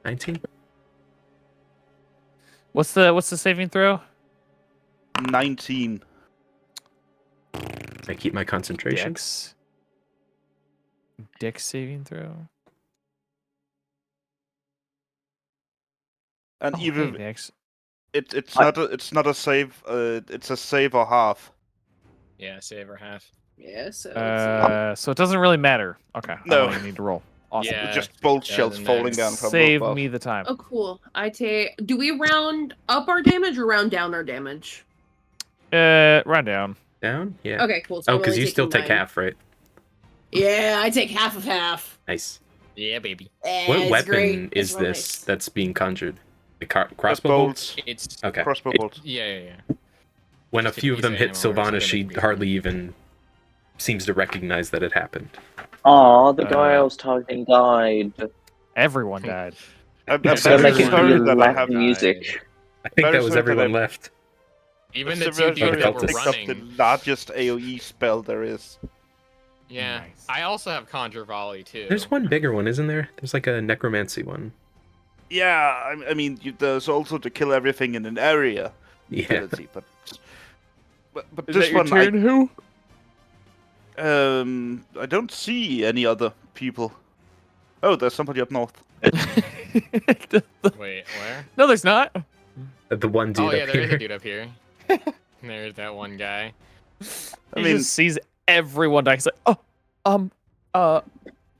Speaker 2: 19?
Speaker 1: What's the saving throw?
Speaker 4: 19.
Speaker 2: I keep my concentration.
Speaker 1: Dex saving throw.
Speaker 4: And
Speaker 1: Oh,
Speaker 4: even
Speaker 1: hey, Dex.
Speaker 4: it's not a save. It's a save or half.
Speaker 3: Yeah, save her half.
Speaker 5: Yeah, so
Speaker 1: So it doesn't really matter. Okay, I
Speaker 4: No.
Speaker 1: don't even need to roll. Awesome.
Speaker 3: Yeah.
Speaker 4: Just bolt shells
Speaker 3: doesn't
Speaker 4: falling
Speaker 3: matter.
Speaker 4: down from
Speaker 1: Save
Speaker 4: above.
Speaker 1: me the time.
Speaker 5: Oh, cool. Do we round up our damage or round down our damage?
Speaker 1: Run down.
Speaker 2: Down? Yeah.
Speaker 5: Okay, cool. So
Speaker 2: Oh,
Speaker 5: I'm
Speaker 2: because
Speaker 5: only
Speaker 2: you still
Speaker 5: taking
Speaker 2: take
Speaker 5: mine.
Speaker 2: half, right?
Speaker 5: Yeah, I take half of half.
Speaker 2: Nice.
Speaker 3: Yeah, baby.
Speaker 2: What
Speaker 5: It's
Speaker 2: weapon
Speaker 5: great.
Speaker 2: is
Speaker 5: It's real
Speaker 2: this
Speaker 5: nice.
Speaker 2: that's being conjured? The crossbow
Speaker 4: Bolts.
Speaker 2: bolts?
Speaker 3: It's
Speaker 2: Okay.
Speaker 4: Crossbow
Speaker 2: It-
Speaker 4: bolts.
Speaker 3: yeah.
Speaker 2: When a
Speaker 3: Just
Speaker 2: few of
Speaker 3: use
Speaker 2: them
Speaker 3: it
Speaker 2: hit
Speaker 3: anymore, so
Speaker 2: Sylvana,
Speaker 3: they're
Speaker 2: she
Speaker 3: gonna be-
Speaker 2: hardly even seems to recognize that it happened.
Speaker 6: Oh, the guy I
Speaker 1: Uh,
Speaker 6: was targeting died.
Speaker 1: Everyone died.
Speaker 4: I'm
Speaker 3: Just
Speaker 6: So
Speaker 4: very
Speaker 6: make it
Speaker 3: everyone
Speaker 6: be
Speaker 4: sorry that I
Speaker 6: Latin
Speaker 4: have.
Speaker 6: music.
Speaker 2: I think
Speaker 4: Very
Speaker 2: that was
Speaker 4: sorry that
Speaker 2: everyone
Speaker 4: I-
Speaker 2: left.
Speaker 3: Even the
Speaker 4: I'm
Speaker 3: two
Speaker 4: very
Speaker 3: dudes
Speaker 4: sorry
Speaker 3: that
Speaker 4: I
Speaker 3: were
Speaker 4: picked up the
Speaker 3: running.
Speaker 4: largest AOE spell there is.
Speaker 3: Yeah.
Speaker 1: Nice.
Speaker 3: I also have Conjure Volley too.
Speaker 2: There's one bigger one, isn't there? There's like a necromancy one.
Speaker 4: Yeah, I mean, there's also to kill everything in an area
Speaker 2: Yeah.
Speaker 4: ability, but
Speaker 1: Is
Speaker 4: this
Speaker 1: that your
Speaker 4: one
Speaker 1: turn, who?
Speaker 4: I don't see any other people. Oh, there's somebody up north.
Speaker 3: Wait, where?
Speaker 1: No, there's not.
Speaker 2: The one dude
Speaker 3: Oh yeah,
Speaker 2: up
Speaker 3: there is a
Speaker 2: here.
Speaker 3: dude up here. There's that one guy.
Speaker 1: He
Speaker 4: mean-
Speaker 1: just sees everyone die. He's like,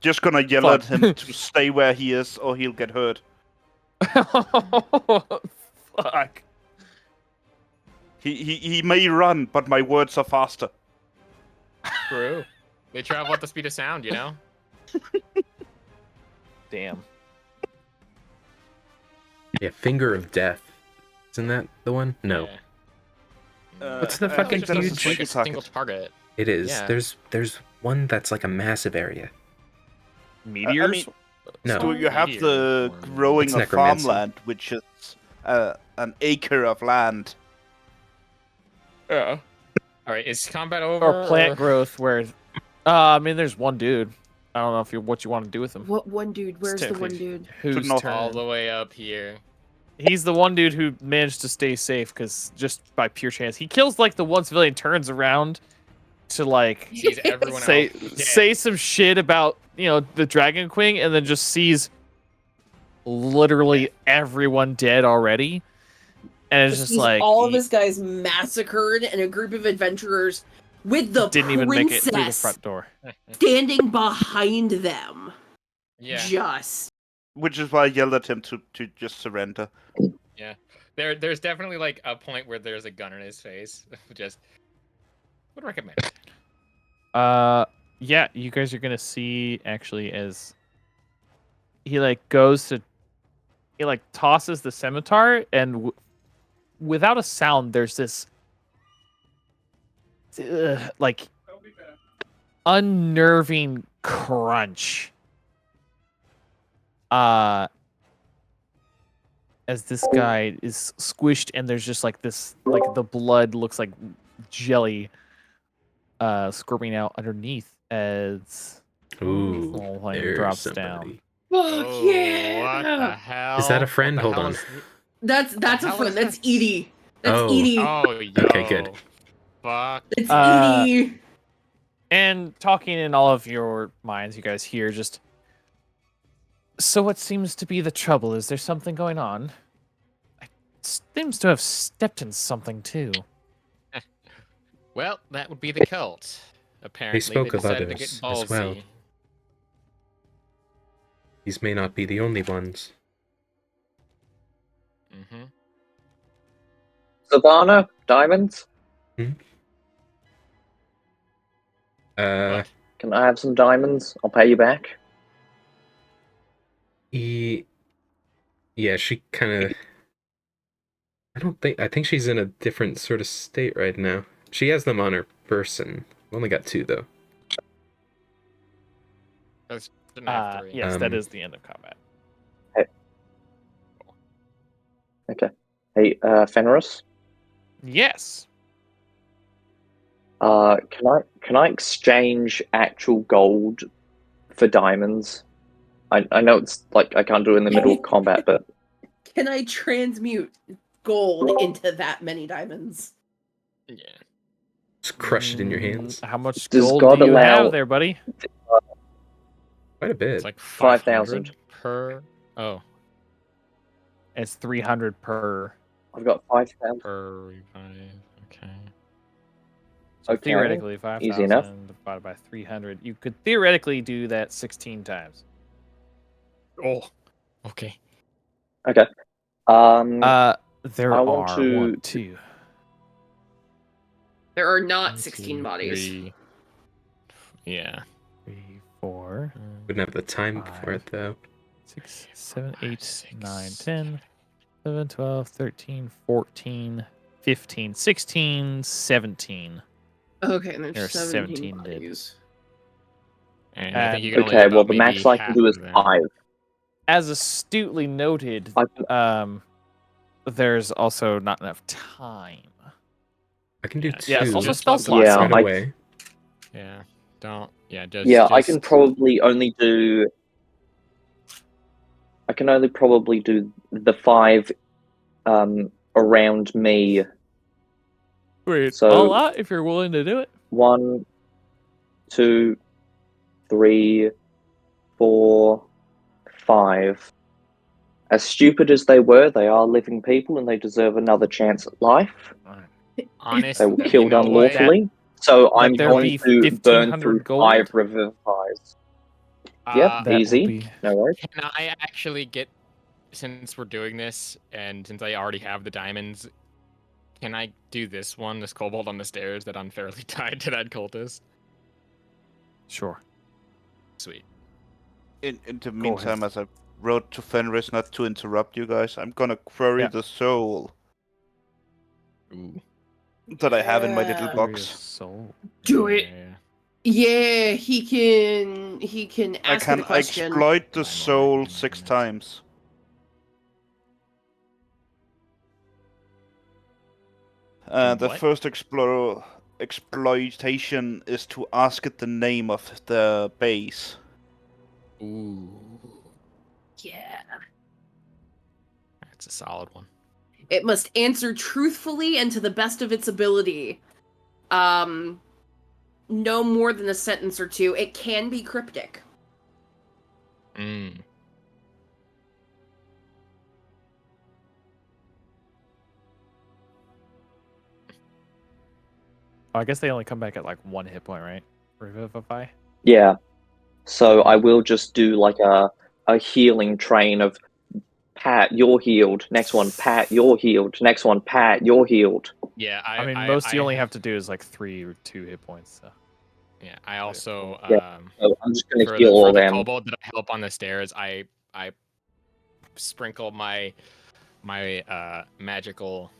Speaker 4: Just gonna yell
Speaker 1: Fuck.
Speaker 4: at him to stay where he is, or he'll get hurt.
Speaker 1: fuck.
Speaker 4: He may run, but my words are faster.
Speaker 3: True. They travel at the speed of sound, you know?
Speaker 1: Damn.
Speaker 2: Yeah, Finger of Death. Isn't that the one? No.
Speaker 3: Yeah.
Speaker 2: What's the
Speaker 4: I
Speaker 2: fucking
Speaker 4: think that is a
Speaker 2: huge-
Speaker 3: Like a
Speaker 4: single
Speaker 3: single target.
Speaker 2: It is.
Speaker 3: Yeah.
Speaker 2: There's one that's like a massive area.
Speaker 1: Meteors?
Speaker 4: mean-
Speaker 2: No.
Speaker 4: So you have
Speaker 3: Meteor
Speaker 4: the
Speaker 3: form.
Speaker 4: growing
Speaker 2: It's
Speaker 4: of
Speaker 2: necromancy.
Speaker 4: farmland, which is an acre of land.
Speaker 1: Yeah.
Speaker 3: All right, is combat over?
Speaker 1: Or plant growth, where, I mean, there's one dude. I don't know if what you want to do with him.
Speaker 5: What one dude? Where's the one
Speaker 1: technically-
Speaker 5: dude?
Speaker 1: Whose
Speaker 4: north.
Speaker 1: turn?
Speaker 3: all the way up here.
Speaker 1: He's the one dude who managed to stay safe because just by pure chance, he kills like the one civilian, turns around to like
Speaker 3: Sees everyone
Speaker 1: say
Speaker 3: else. dead.
Speaker 1: say some shit about the Dragon Queen, and then just sees literally everyone dead already, and it's just
Speaker 5: Sees
Speaker 1: like
Speaker 5: all of his guys massacred and a group of adventurers with the
Speaker 1: didn't even make it through the
Speaker 5: princess
Speaker 1: front door.
Speaker 5: standing behind them.
Speaker 3: Yeah.
Speaker 5: Just.
Speaker 4: Which is why I yelled at him to just surrender.
Speaker 3: There's definitely like a point where there's a gun in his face. Just would recommend.
Speaker 1: Yeah, you guys are gonna see actually as he goes to, he tosses the scimitar, and without a sound, there's this unnerving crunch. As this guy is squished, and there's just this, the blood looks like jelly squirming out underneath as
Speaker 2: Ooh,
Speaker 1: the whole thing
Speaker 2: there's
Speaker 1: drops
Speaker 2: somebody.
Speaker 1: down.
Speaker 5: Fuck
Speaker 3: Oh,
Speaker 5: yeah!
Speaker 3: what the hell?
Speaker 2: Is that a friend?
Speaker 3: What the
Speaker 2: Hold
Speaker 3: hell
Speaker 2: on.
Speaker 3: is-
Speaker 5: That's a
Speaker 3: hell
Speaker 5: friend.
Speaker 3: is
Speaker 5: That's
Speaker 3: that?
Speaker 5: Edie. That's
Speaker 2: Oh.
Speaker 5: Edie.
Speaker 3: Oh, yo.
Speaker 2: Okay, good.
Speaker 3: Fuck.
Speaker 5: It's
Speaker 1: Uh,
Speaker 5: Edie.
Speaker 1: And talking in all of your minds, you guys hear just. So what seems to be the trouble? Is there something going on? I seems to have stepped in something too.
Speaker 3: Well, that would be the cult. Apparently,
Speaker 2: spoke of
Speaker 3: decided to
Speaker 2: others
Speaker 3: get
Speaker 2: as well.
Speaker 3: ballsy.
Speaker 2: These may not be the only ones.
Speaker 3: Mm-hmm.
Speaker 6: Savannah, diamonds?
Speaker 2: Uh,
Speaker 6: Can I have some diamonds? I'll pay you back.
Speaker 2: yeah, she kind of. I think she's in a different sort of state right now. She has them on her person. Only got 2 though.
Speaker 3: That's didn't have 3.
Speaker 1: Yes, that is the end of combat.
Speaker 6: Okay. Hey, Fenris.
Speaker 1: Yes.
Speaker 6: Can I exchange actual gold for diamonds? I know it's like I can't do it in the middle of combat, but
Speaker 5: Can I transmute gold into that many diamonds?
Speaker 3: Yeah.
Speaker 2: Just crush it in your hands.
Speaker 1: How much
Speaker 6: Does
Speaker 1: gold
Speaker 6: God
Speaker 1: do you
Speaker 6: allow-
Speaker 1: have there, buddy?
Speaker 2: Quite a bit.
Speaker 3: It's like
Speaker 6: 5,000
Speaker 3: per. Oh,
Speaker 1: It's 300 per.
Speaker 6: I've got 5,000.
Speaker 3: per revive. Okay.
Speaker 1: So
Speaker 6: Okay,
Speaker 1: theoretically,
Speaker 6: easy enough.
Speaker 1: 5,000 divided by 300. You could theoretically do that 16 times.
Speaker 3: Oh. Okay.
Speaker 6: Okay.
Speaker 1: There
Speaker 6: I
Speaker 1: are
Speaker 6: want to-
Speaker 1: 1, 2.
Speaker 5: There are
Speaker 3: 1,
Speaker 5: not 16
Speaker 3: 2,
Speaker 5: bodies.
Speaker 3: 3. Yeah.
Speaker 1: 3, 4,
Speaker 2: Wouldn't have the time for it
Speaker 1: 5.
Speaker 2: though.
Speaker 1: 6, 7, 8,
Speaker 3: 6,
Speaker 1: 9, 10, 11, 12, 13, 14, 15, 16, 17.
Speaker 5: Okay, and there's
Speaker 1: There's
Speaker 5: 17
Speaker 1: 17 dead.
Speaker 5: bodies.
Speaker 3: And I think you can only
Speaker 6: Okay,
Speaker 3: do
Speaker 6: well
Speaker 3: about
Speaker 6: the max
Speaker 3: maybe
Speaker 6: I can do
Speaker 3: half
Speaker 6: is
Speaker 3: of them.
Speaker 6: 5.
Speaker 1: As astutely noted,
Speaker 6: I can,
Speaker 1: there's also not enough time.
Speaker 2: I can do
Speaker 3: Yeah,
Speaker 2: 2.
Speaker 1: yeah, it's also
Speaker 3: Just
Speaker 1: spell
Speaker 3: let them
Speaker 1: slots.
Speaker 6: Yeah,
Speaker 2: right
Speaker 6: I-
Speaker 2: away.
Speaker 3: Yeah. Don't. Yeah. Just.
Speaker 6: yeah, I
Speaker 3: just-
Speaker 6: can probably only do. I can only probably do the 5 around me.
Speaker 1: Wait,
Speaker 6: So-
Speaker 1: all out if you're willing to do it.
Speaker 6: 1, 2, 3, 4, 5. As stupid as they were, they are living people and they deserve another chance at life.
Speaker 3: Honest.
Speaker 6: They were
Speaker 3: you
Speaker 6: killed
Speaker 3: know what?
Speaker 6: unlawfully. So I'm
Speaker 1: there
Speaker 6: going
Speaker 1: be
Speaker 6: to burn
Speaker 1: 1,500
Speaker 6: through
Speaker 1: gold?
Speaker 6: 5 revivifies. Yeah,
Speaker 1: That will
Speaker 6: easy.
Speaker 1: be-
Speaker 6: No worries.
Speaker 3: Can I actually get, since we're doing this, and since I already have the diamonds, can I do this one, this kobold on the stairs that unfairly tied to that cultist?
Speaker 1: Sure.
Speaker 3: Sweet.
Speaker 4: In the
Speaker 1: Go
Speaker 4: meantime,
Speaker 1: ahead.
Speaker 4: as I wrote to Fenris not to interrupt you guys, I'm gonna query
Speaker 1: Yeah.
Speaker 4: the soul
Speaker 3: Ooh.
Speaker 4: that I have in my little
Speaker 5: Yeah.
Speaker 1: Glorious
Speaker 4: box.
Speaker 1: soul.
Speaker 5: Do it.
Speaker 3: Yeah.
Speaker 5: Yeah, he can
Speaker 4: I
Speaker 5: ask
Speaker 4: can
Speaker 5: it a question.
Speaker 4: exploit the
Speaker 3: I'm
Speaker 4: soul
Speaker 3: already
Speaker 4: 6
Speaker 3: in it.
Speaker 4: times. The
Speaker 3: What?
Speaker 4: first exploitation is to ask it the name of the base.
Speaker 3: Ooh.
Speaker 5: Yeah.
Speaker 3: That's a solid one.
Speaker 5: It must answer truthfully and to the best of its ability. No more than a sentence or 2. It can be cryptic.
Speaker 3: Mm.
Speaker 1: Oh, I guess they only come back at like 1 hit point, right? Revivify.
Speaker 6: Yeah. So I will just do like a healing train of Pat, you're healed. Next one, Pat, you're healed. Next one, Pat, you're healed.
Speaker 3: Yeah,
Speaker 1: I mean, most you only have to do is like 3 or 2 hit points. So.
Speaker 3: Yeah, I also
Speaker 6: Yeah. So I'm just gonna
Speaker 3: for
Speaker 6: heal all
Speaker 3: the
Speaker 6: them.
Speaker 3: kobold that I help on the stairs, I sprinkle my magical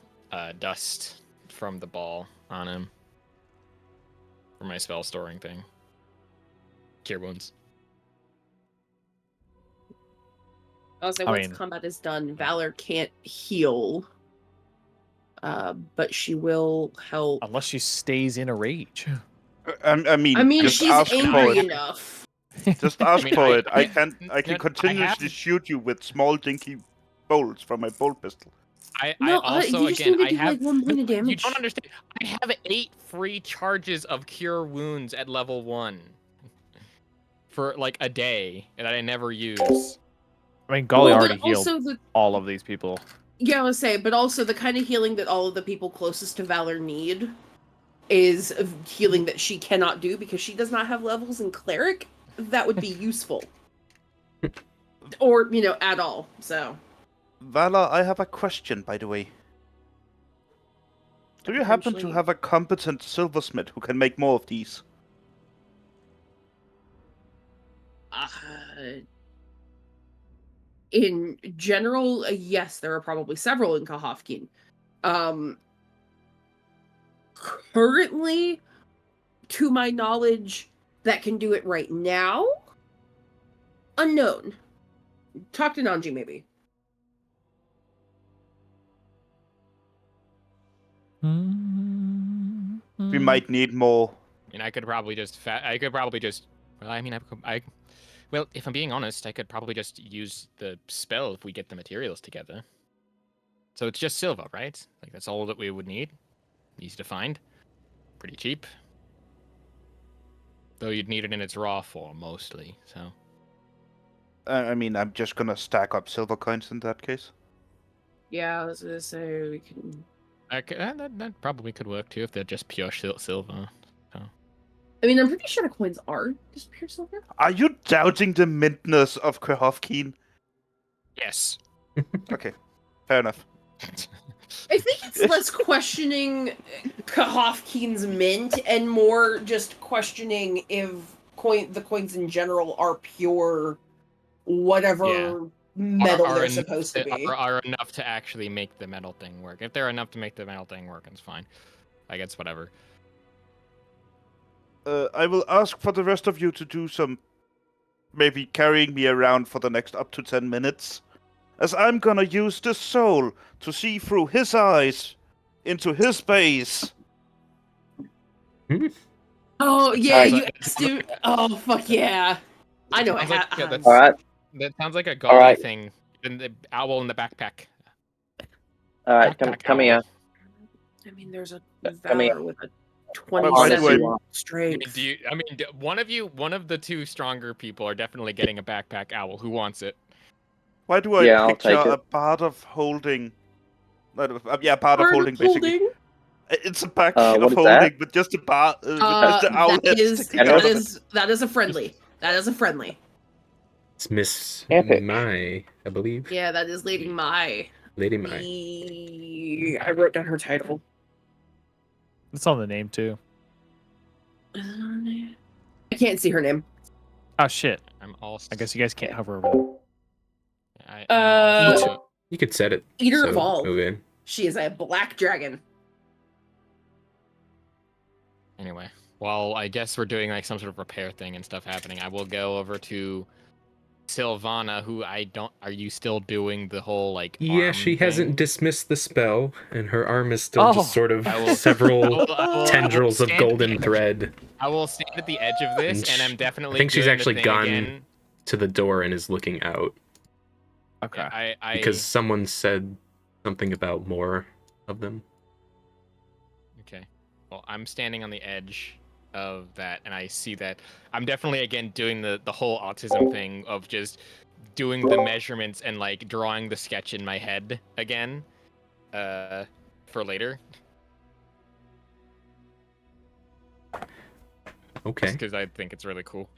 Speaker 3: dust from the ball on him for my spell storing thing. Cure wounds.
Speaker 5: Also,
Speaker 1: I
Speaker 5: once
Speaker 1: mean-
Speaker 5: combat is done, Valor can't heal. But she will help.
Speaker 1: Unless she stays in a rage.
Speaker 4: I mean, just
Speaker 5: she's
Speaker 4: ask for
Speaker 5: angry
Speaker 4: it.
Speaker 5: enough.
Speaker 4: Just ask
Speaker 3: mean,
Speaker 4: for
Speaker 3: I-
Speaker 4: it. I can
Speaker 3: I
Speaker 4: continuously
Speaker 3: have-
Speaker 4: shoot you with small dinky bolts from my bolt pistol.
Speaker 3: I
Speaker 5: No,
Speaker 3: also
Speaker 5: you just
Speaker 3: again
Speaker 5: need to
Speaker 3: I
Speaker 5: do
Speaker 3: have
Speaker 5: like 1 point of
Speaker 3: You
Speaker 5: damage.
Speaker 3: don't understand. I have 8 free charges of cure wounds at level 1 for like a day that I never use.
Speaker 1: I mean, Golly
Speaker 5: Well,
Speaker 1: already
Speaker 5: then
Speaker 1: healed
Speaker 5: also the
Speaker 1: all of these people.
Speaker 5: Yeah, I would say, but also the kind of healing that all of the people closest to Valor need is of healing that she cannot do because she does not have levels in Cleric. That would be useful. Or, at all. So,
Speaker 4: Vala, I have a question, by the way. Do you happen to
Speaker 5: Potentially.
Speaker 4: have a competent silversmith who can make more of these?
Speaker 5: in general, yes, there are probably several in Kahofkin. Currently, to my knowledge, that can do it right now, unknown. Talk to Nanji, maybe.
Speaker 4: We might need more.
Speaker 3: I mean, I could probably just. Well, I mean, well, if I'm being honest, I could probably just use the spell if we get the materials together. So it's just silver, right? Like that's all that we would need. Easy to find. Pretty cheap. Though you'd need it in its raw form mostly. So.
Speaker 4: I mean, I'm just gonna stack up silver coins in that case.
Speaker 5: Yeah, I was gonna say we can.
Speaker 3: That probably could work too if they're just pure silver. So.
Speaker 5: I mean, I'm pretty sure the coins are just pure silver.
Speaker 4: Are you doubting the mintness of Kehofkeen?
Speaker 3: Yes.
Speaker 4: Okay, fair enough.
Speaker 5: I think it's less questioning Kehofkeen's mint and more just questioning if the coins in general are pure, whatever metal they're supposed to be.
Speaker 3: Are enough to actually make the metal thing work. If they're enough to make the metal thing work, it's fine. Like it's whatever.
Speaker 4: I will ask for the rest of you to do some, maybe carrying me around for the next up to 10 minutes, as I'm gonna use the soul to see through his eyes into his base.
Speaker 5: Oh yeah, you do. Oh fuck yeah! I know.
Speaker 3: All
Speaker 6: right.
Speaker 3: That sounds like a golly thing. In the owl in the backpack.
Speaker 6: All right, come here.
Speaker 5: I mean, there's a valor with a 27 strength.
Speaker 3: One of the two stronger people are definitely getting a backpack owl. Who wants it?
Speaker 4: Why do I picture a bard of holding? Bard of holding, basically. It's a pack of holding, but just a bar, just the owl head sticking out.
Speaker 5: That is a friendly. That is a friendly.
Speaker 2: It's Miss
Speaker 6: Epic.
Speaker 2: Mai, I believe.
Speaker 5: Yeah, that is Lady Mai.
Speaker 2: Lady Mai.
Speaker 5: I wrote down her title.
Speaker 1: It's on the name too.
Speaker 5: I can't see her name.
Speaker 1: Oh shit! I guess you guys can't hover over that.
Speaker 2: You could set it.
Speaker 5: Eater of all.
Speaker 2: Move in.
Speaker 5: She is a black dragon.
Speaker 3: Anyway, while I guess we're doing like some sort of repair thing and stuff happening, I will go over to Sylvana, who are you still doing the whole like
Speaker 2: Yeah, she
Speaker 3: thing?
Speaker 2: hasn't dismissed the spell, and her arm is still just sort of several tendrils of golden thread.
Speaker 3: I will stand at the edge of this, and I'm definitely
Speaker 2: I think she's actually gone
Speaker 3: again.
Speaker 2: To the door and is looking out.
Speaker 1: Okay.
Speaker 2: Because someone said something about more of them.
Speaker 3: Okay. Well, I'm standing on the edge of that, and I see that I'm definitely again doing the whole autism thing of just doing the measurements and like drawing the sketch in my head again for later.
Speaker 2: Okay.
Speaker 3: Because I think it's really cool.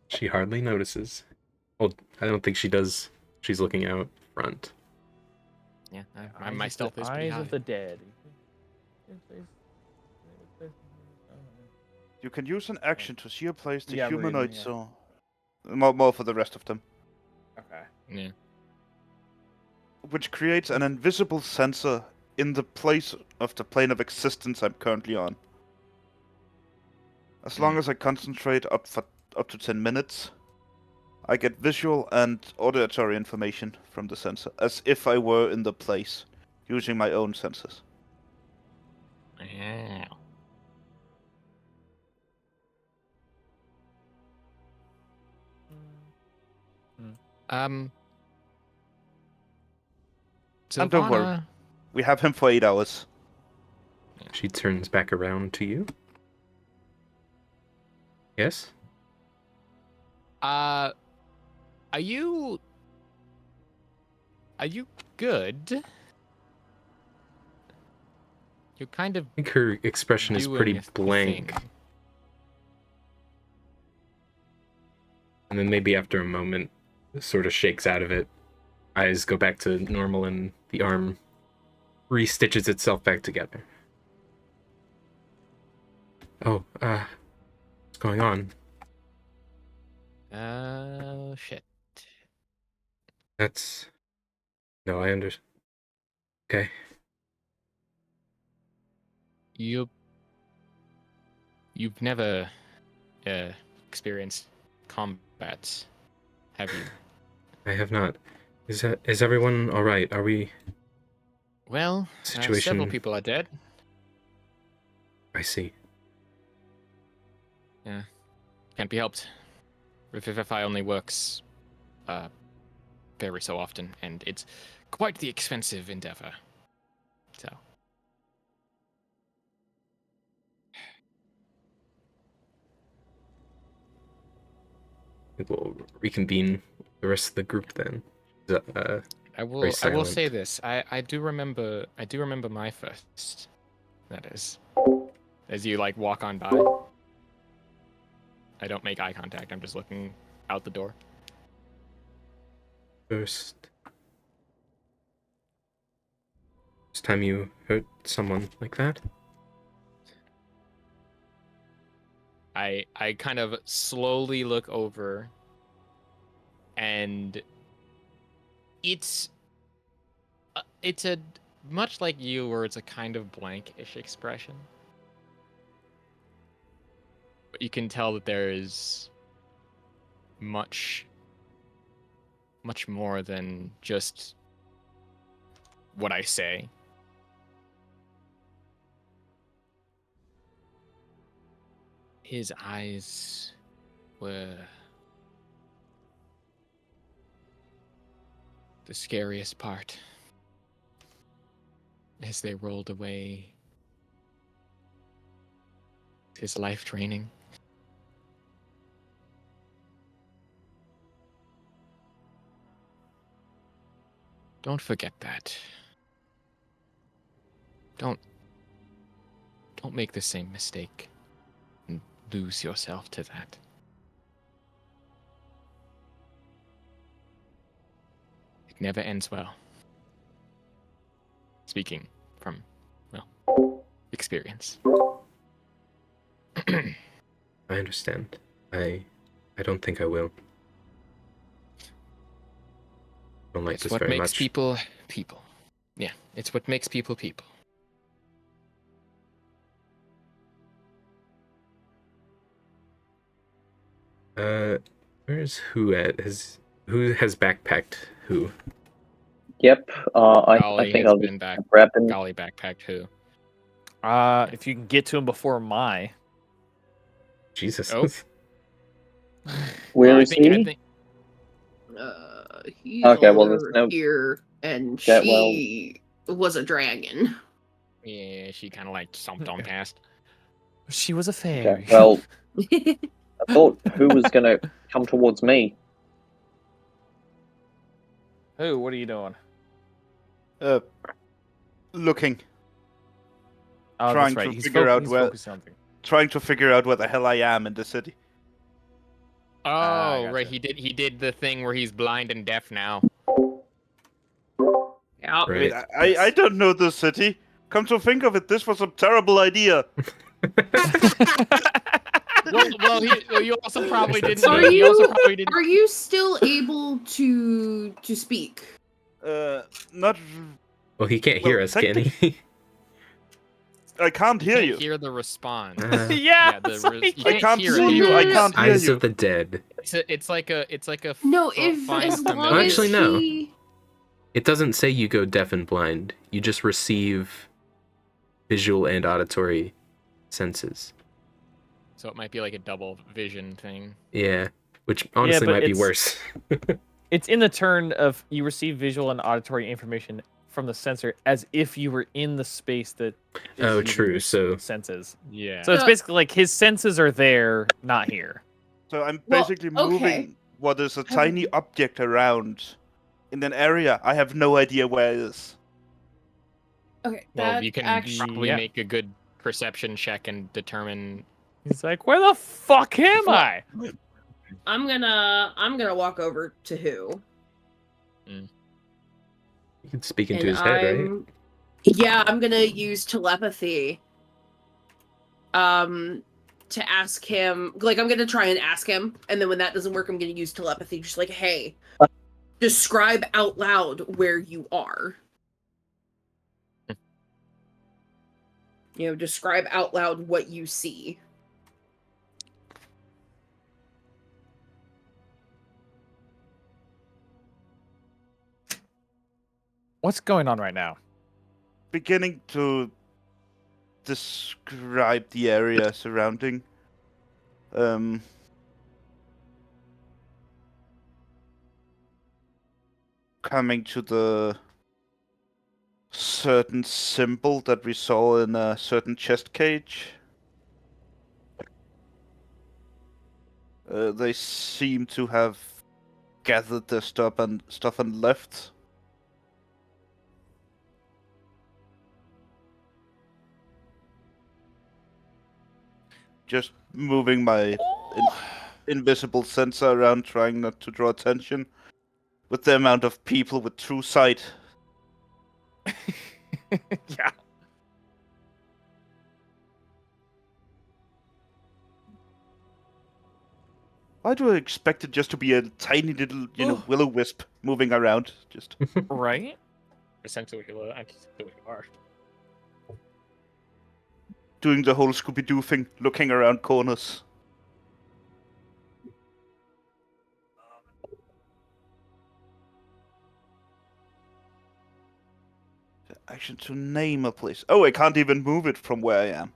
Speaker 2: She hardly notices. Well, I don't think she does. She's looking out front.
Speaker 3: Yeah, my stealth is pretty high.
Speaker 1: Eyes of the dead.
Speaker 4: You can use an action to see a place the humanoid saw. More for the rest of them.
Speaker 1: Okay.
Speaker 3: Yeah.
Speaker 4: Which creates an invisible sensor in the place of the plane of existence I'm currently on. As long as I concentrate up to 10 minutes, I get visual and auditory information from the sensor, as if I were in the place, using my own senses.
Speaker 3: Yeah.
Speaker 4: And don't worry, we have him for 8 hours.
Speaker 2: She turns back around to you. Yes?
Speaker 3: Are you good? You kind of
Speaker 2: I think her expression is pretty blank. And then maybe after a moment, sort of shakes out of it. Eyes go back to normal and the arm re-stitches itself back together. Oh, what's going on?
Speaker 3: Shit.
Speaker 2: No, I understand. Okay.
Speaker 3: You've never experienced combat, have you?
Speaker 2: I have not. Is everyone all right? Are we?
Speaker 3: Well,
Speaker 2: Situation.
Speaker 3: several people are dead.
Speaker 2: I see.
Speaker 3: Yeah, can't be helped. Revivify only works very so often, and it's quite the expensive endeavor. So.
Speaker 2: We'll reconvene the rest of the group then.
Speaker 3: I will say this. I do remember my first. That is, as you like walk on by. I don't make eye contact. I'm just looking out the door.
Speaker 2: First time you hurt someone like that?
Speaker 3: I kind of slowly look over, and it's a much like you, where it's a kind of blankish expression, but you can tell that there is much more than just what I say. His eyes were the scariest part as they rolled away his life training. Don't forget that. Don't make the same mistake and lose yourself to that. It never ends well. Speaking from, well, experience.
Speaker 2: I understand. I don't think I will. I don't like
Speaker 3: It's
Speaker 2: this
Speaker 3: what
Speaker 2: very
Speaker 3: makes
Speaker 2: much.
Speaker 3: people people. Yeah, it's what makes people people.
Speaker 2: Where's who at? Who has backpacked who?
Speaker 6: Yep. I
Speaker 3: Golly
Speaker 6: think
Speaker 3: has
Speaker 6: I'll
Speaker 3: been back.
Speaker 6: grab him.
Speaker 3: Golly backpacked who?
Speaker 1: If you can get to him before my.
Speaker 2: Jesus.
Speaker 3: Oh.
Speaker 6: Where
Speaker 3: Well,
Speaker 6: is he?
Speaker 3: I think
Speaker 5: He's
Speaker 6: Okay, well,
Speaker 5: over
Speaker 6: there's no-
Speaker 5: here, and
Speaker 6: Yeah,
Speaker 5: she was a dragon.
Speaker 3: yeah, she kind of like stomped on past.
Speaker 1: She was a fairy.
Speaker 6: Okay, well, I thought who was gonna come towards me?
Speaker 1: Who? What are you doing?
Speaker 4: Looking,
Speaker 1: Oh,
Speaker 4: Trying
Speaker 1: that's right.
Speaker 4: to
Speaker 1: He's
Speaker 4: figure out
Speaker 1: he's
Speaker 4: where-
Speaker 1: focused on something.
Speaker 4: trying to figure out where the hell I am in the city.
Speaker 3: Oh, right.
Speaker 1: gotcha.
Speaker 3: He did the thing where he's blind and deaf now.
Speaker 5: Yeah.
Speaker 2: Right.
Speaker 4: I don't know the city. Come to think of it, this was a terrible idea.
Speaker 3: well, you also probably
Speaker 2: That's
Speaker 3: didn't.
Speaker 5: Are
Speaker 2: right.
Speaker 3: You also
Speaker 5: you
Speaker 3: probably didn't.
Speaker 5: are you still able to speak?
Speaker 4: Not.
Speaker 2: Well, he can't hear
Speaker 4: Well,
Speaker 2: us, can he?
Speaker 4: I can't hear
Speaker 3: can't
Speaker 4: you.
Speaker 3: hear the response.
Speaker 1: Yeah,
Speaker 3: the
Speaker 1: it's like-
Speaker 3: you
Speaker 4: I can't
Speaker 3: hear
Speaker 4: see
Speaker 3: it.
Speaker 4: you. I can't hear
Speaker 2: Eyes
Speaker 4: you.
Speaker 2: of the dead.
Speaker 3: It's like a
Speaker 5: No,
Speaker 3: f- fine
Speaker 5: as long
Speaker 3: familiar.
Speaker 5: as
Speaker 2: Actually, no.
Speaker 5: he...
Speaker 2: It doesn't say you go deaf and blind. You just receive visual and auditory senses.
Speaker 3: So it might be like a double vision thing.
Speaker 2: Yeah, which honestly
Speaker 1: but
Speaker 2: might be
Speaker 1: it's-
Speaker 2: worse.
Speaker 1: It's in the turn of you receive visual and auditory information from the sensor as if you were in the space that. Is
Speaker 2: Oh,
Speaker 1: using
Speaker 2: true,
Speaker 1: your
Speaker 2: so-
Speaker 1: senses.
Speaker 3: Yeah.
Speaker 1: So it's basically like his senses are there, not here.
Speaker 4: So I'm
Speaker 5: Well,
Speaker 4: basically
Speaker 5: okay.
Speaker 4: moving what is a
Speaker 5: Have-
Speaker 4: tiny object around in an area I have no idea where it is.
Speaker 5: Okay,
Speaker 3: well,
Speaker 5: that
Speaker 3: you can
Speaker 5: actually...
Speaker 3: probably
Speaker 1: yeah.
Speaker 3: make a good perception check and determine.
Speaker 1: He's like, where the fuck am I?
Speaker 5: I'm gonna walk over to who.
Speaker 2: You can speak into
Speaker 5: And
Speaker 2: his head, right?
Speaker 5: Yeah, I'm gonna use telepathy. To ask him, like, I'm gonna try and ask him, and then when that doesn't work, I'm gonna use telepathy, just like, hey, describe out loud where you are. describe out loud what you see.
Speaker 1: What's going on right now?
Speaker 4: Beginning to describe the area surrounding. Coming to the certain symbol that we saw in a certain chest cage. They seem to have gathered their stuff and left. Just moving my invisible sensor around, trying not to draw attention. With the amount of people with true sight.
Speaker 1: Yeah.
Speaker 4: Why do I expect it just to be a tiny little, will-o-wisp moving around? Just
Speaker 1: Right?
Speaker 3: Essentially what you are.
Speaker 4: doing the whole Scooby-Doo thing, looking around corners. Action to name a place. Oh, I can't even move it from where I am.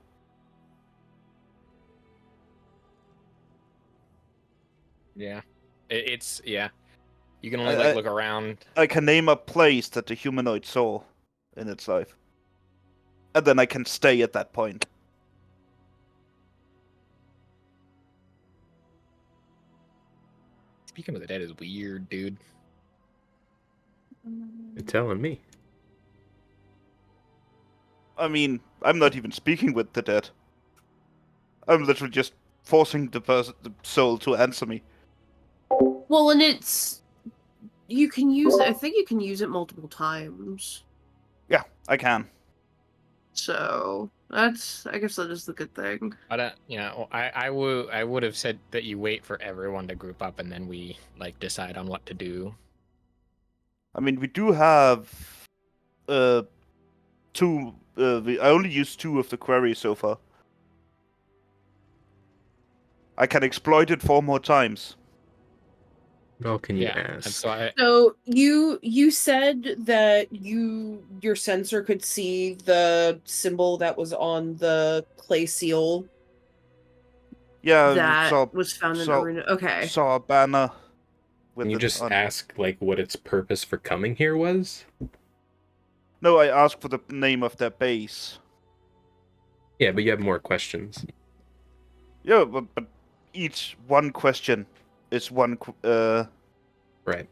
Speaker 3: Yeah. It's yeah. You can only look around.
Speaker 4: I can name a place that the humanoid saw in its life. And then I can stay at that point.
Speaker 3: Speaking of the dead is weird, dude.
Speaker 2: You're telling me.
Speaker 4: I mean, I'm not even speaking with the dead. I'm literally just forcing the soul to answer me.
Speaker 5: Well, and you can use it. I think you can use it multiple times.
Speaker 4: Yeah, I can.
Speaker 5: So I guess that is the good thing.
Speaker 3: But I would have said that you wait for everyone to group up and then we decide on what to do.
Speaker 4: I mean, we do have two. I only used 2 of the queries so far. I can exploit it 4 more times.
Speaker 2: Well, can you ask?
Speaker 5: So you said that your sensor could see the symbol that was on the clay seal.
Speaker 4: Yeah,
Speaker 5: that was found in the arena. Okay.
Speaker 4: Saw a banner.
Speaker 2: Can you just ask what its purpose for coming here was?
Speaker 4: No, I asked for the name of their base.
Speaker 2: Yeah, but you have more questions.
Speaker 4: Yeah, but each one question is one
Speaker 2: right.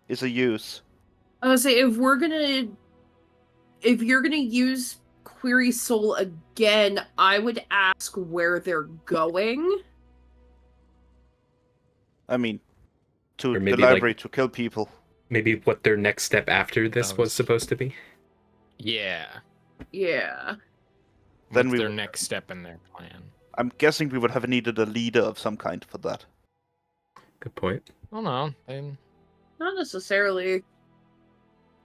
Speaker 4: Is a use.
Speaker 5: I was say if you're gonna use Query Soul again, I would ask where they're going.
Speaker 4: I mean, to the library to kill people.
Speaker 2: Maybe what their next step after this was supposed to be?
Speaker 3: Yeah.
Speaker 5: Yeah.
Speaker 4: Then
Speaker 3: What's their next step in their plan?
Speaker 4: I'm guessing we would have needed a leader of some kind for that.
Speaker 2: Good point.
Speaker 3: Oh no,
Speaker 5: not necessarily.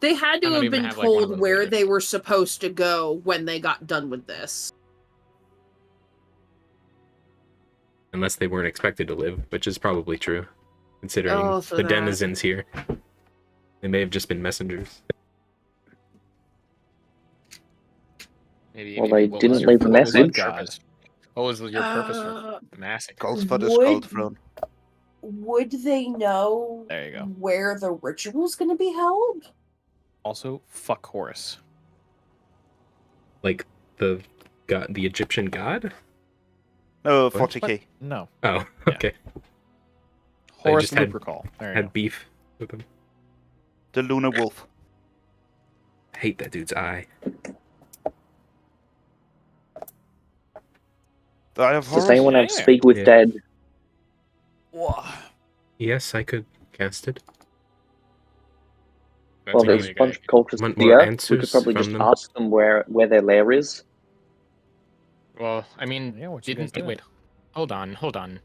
Speaker 5: They had to have been told where they were supposed to go when they got done with this.
Speaker 2: Unless they weren't expected to live, which is probably true, considering the denizens here. They may have just been messengers.
Speaker 6: Well, they didn't leave a message.
Speaker 3: What was your purpose for the massacre?
Speaker 4: Calls for the Skull Throne.
Speaker 5: Would they know
Speaker 1: there you go.
Speaker 5: where the ritual's going to be held?
Speaker 1: Also, fuck Horus.
Speaker 2: Like the god, the Egyptian god?
Speaker 4: No, 40k.
Speaker 1: No.
Speaker 2: Oh, okay.
Speaker 1: Horus Lupercal.
Speaker 2: Had beef with him.
Speaker 4: The Lunar Wolf.
Speaker 2: I hate that dude's eye.
Speaker 6: Does anyone have Speak with Dead?
Speaker 2: Yes, I could cast it.
Speaker 6: Well, there's a bunch of cultures here. We could probably just ask them where their lair is.
Speaker 3: Well, I mean, wait. Hold on.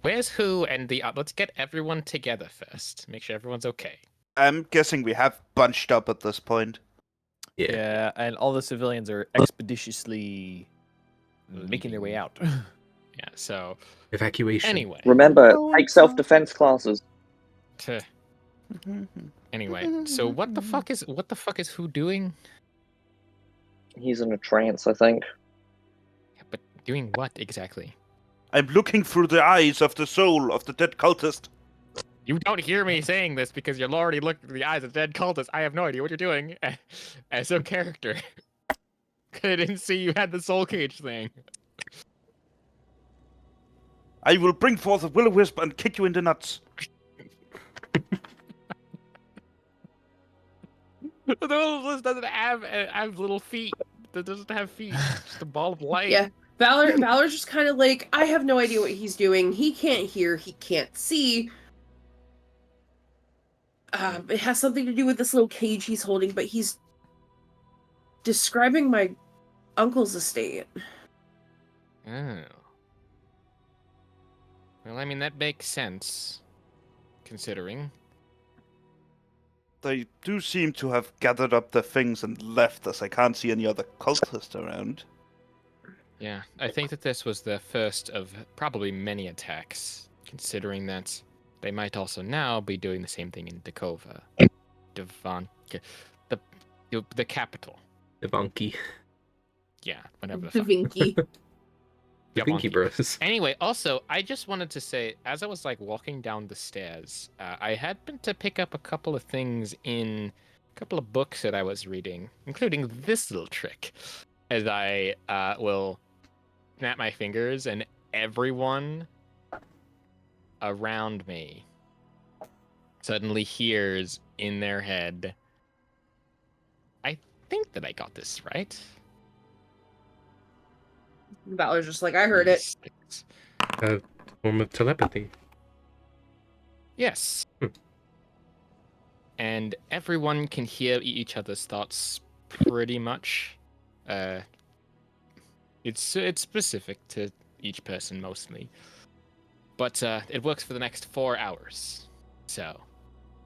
Speaker 3: Where's who and the let's get everyone together first. Make sure everyone's okay.
Speaker 4: I'm guessing we have bunched up at this point.
Speaker 1: Yeah, and all the civilians are expeditiously making their way out.
Speaker 3: Yeah. So
Speaker 2: Evacuation.
Speaker 3: anyway,
Speaker 6: Remember, take self-defense classes.
Speaker 3: to, anyway. So what the fuck is who doing?
Speaker 6: He's in a trance, I think.
Speaker 3: Yeah, but doing what exactly?
Speaker 4: I'm looking through the eyes of the soul of the dead cultist.
Speaker 3: You don't hear me saying this because you're already looking through the eyes of dead cultists. I have no idea what you're doing as a character. I didn't see you had the soul cage thing.
Speaker 4: I will bring forth a will-o-wisp and kick you in the nuts.
Speaker 3: The will-o-wisp doesn't have little feet. That doesn't have feet. It's just a ball of light.
Speaker 5: Yeah. Valor's just kind of like, I have no idea what he's doing. He can't hear. He can't see. It has something to do with this little cage he's holding, but he's describing my uncle's estate.
Speaker 3: Oh. Well, I mean, that makes sense, considering.
Speaker 4: They do seem to have gathered up their things and left, as I can't see any other cultists around.
Speaker 3: Yeah, I think that this was the first of probably many attacks, considering that they might also now be doing the same thing in Dakova. The capital.
Speaker 2: Ivanki.
Speaker 3: Yeah, whatever the fuck.
Speaker 5: Vinky.
Speaker 2: The
Speaker 3: Yeah,
Speaker 2: Pinky
Speaker 3: wonky.
Speaker 2: Bros.
Speaker 3: Anyway, also, I just wanted to say, as I was like walking down the stairs, I happened to pick up a couple of things in a couple of books that I was reading, including this little trick, as I will snap my fingers and everyone around me suddenly hears in their head, I think that I got this right.
Speaker 5: Valor's just like, I heard it.
Speaker 3: Six.
Speaker 2: Form of telepathy.
Speaker 3: Yes. And everyone can hear each other's thoughts pretty much. It's specific to each person mostly. But it works for the next 4 hours. So.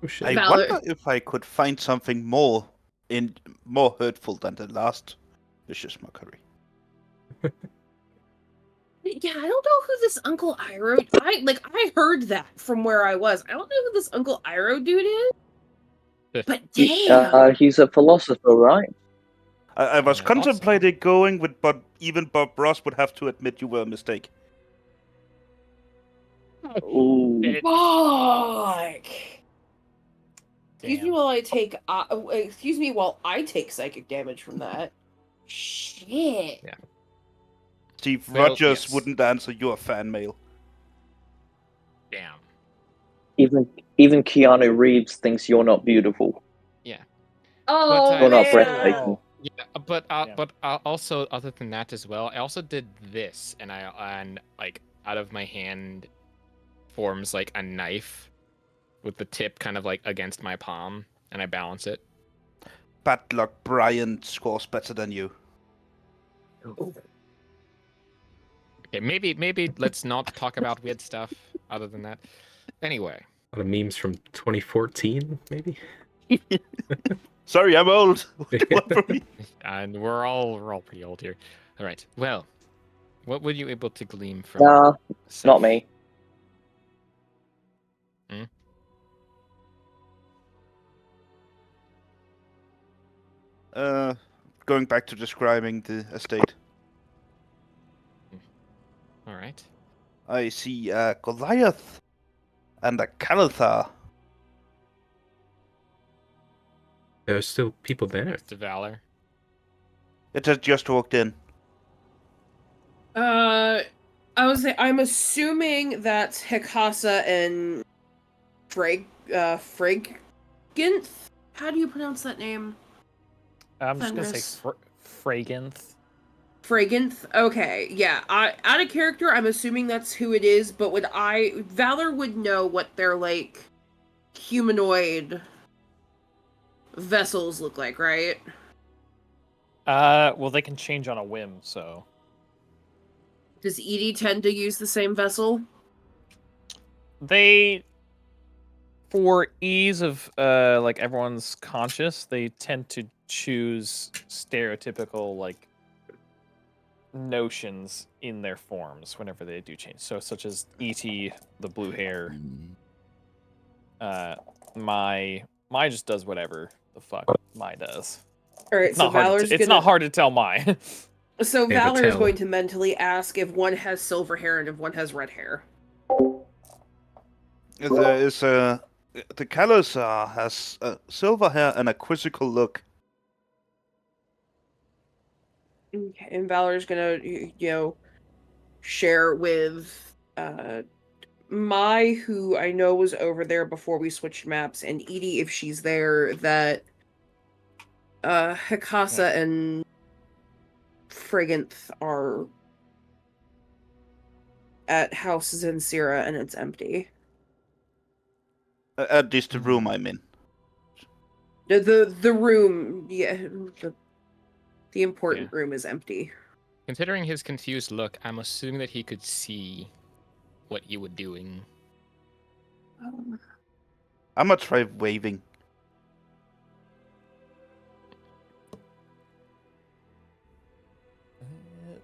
Speaker 2: Oh shit.
Speaker 4: I
Speaker 5: Valor-
Speaker 4: wonder if I could find something more hurtful than the last vicious mockery.
Speaker 5: Yeah, I don't know who this Uncle Iroh. I heard that from where I was. I don't know who this Uncle Iroh dude is. But damn.
Speaker 6: He's a philosopher, right?
Speaker 4: I was
Speaker 3: Yeah,
Speaker 4: contemplating going with, but even Bob Ross would have to admit you were a mistake.
Speaker 6: Ooh.
Speaker 5: Fuck. Excuse me
Speaker 1: Damn.
Speaker 5: while I take psychic damage from that. Shit.
Speaker 3: Yeah.
Speaker 4: Steve
Speaker 3: Well,
Speaker 4: Rogers
Speaker 3: yes.
Speaker 4: wouldn't answer your fan mail.
Speaker 3: Damn.
Speaker 6: Even Keanu Reeves thinks you're not beautiful.
Speaker 5: Oh,
Speaker 6: You're not
Speaker 5: man.
Speaker 6: breathtaking.
Speaker 3: Yeah, but also other than that as well, I also did this, and like out of my hand forms like a knife with the tip kind of like against my palm, and I balance it.
Speaker 4: Bad luck, Brian scores better than you.
Speaker 3: Okay, maybe let's not talk about weird stuff other than that. Anyway.
Speaker 2: A lot of memes from 2014, maybe.
Speaker 4: Sorry, I'm old. What do you want from me?
Speaker 3: And we're all pretty old here. All right. Well, what were you able to glean from?
Speaker 6: Nah,
Speaker 3: Seth?
Speaker 6: not me.
Speaker 4: Going back to describing the estate.
Speaker 3: All right.
Speaker 4: I see a Goliath and a Calathar.
Speaker 2: There are still people there.
Speaker 3: Mr. Valor.
Speaker 4: It has just walked in.
Speaker 5: I'm assuming that's Hikasa and Fraginth? How do you pronounce that name?
Speaker 1: I'm just gonna
Speaker 5: Fenris.
Speaker 1: say Fraginth.
Speaker 5: Fraginth? Okay, yeah. Out of character, I'm assuming that's who it is, but Valor would know what their, like, humanoid vessels look like, right?
Speaker 1: Well, they can change on a whim, so.
Speaker 5: Does Edie tend to use the same vessel?
Speaker 1: They For ease of like everyone's conscious, they tend to choose stereotypical like notions in their forms whenever they do change. So such as E.T., the blue hair. My just does whatever the fuck my does.
Speaker 5: All right,
Speaker 1: It's
Speaker 5: so
Speaker 1: not hard.
Speaker 5: Valor's
Speaker 1: It's not hard to tell my.
Speaker 5: So
Speaker 2: Yeah, to
Speaker 5: Valor is
Speaker 2: tell.
Speaker 5: going to mentally ask if one has silver hair and if one has red hair.
Speaker 4: There is the Kalasar has silver hair and a quizzical look.
Speaker 5: Okay, and Valor's gonna, share with Mai, who I know was over there before we switched maps, and Edie, if she's there, that Hikasa and Friganth are at House Zensira and it's empty.
Speaker 4: At least the room I'm in.
Speaker 5: The room, the important room is empty.
Speaker 3: Considering his confused look, I'm assuming that he could see what you were doing.
Speaker 4: I'm gonna try waving.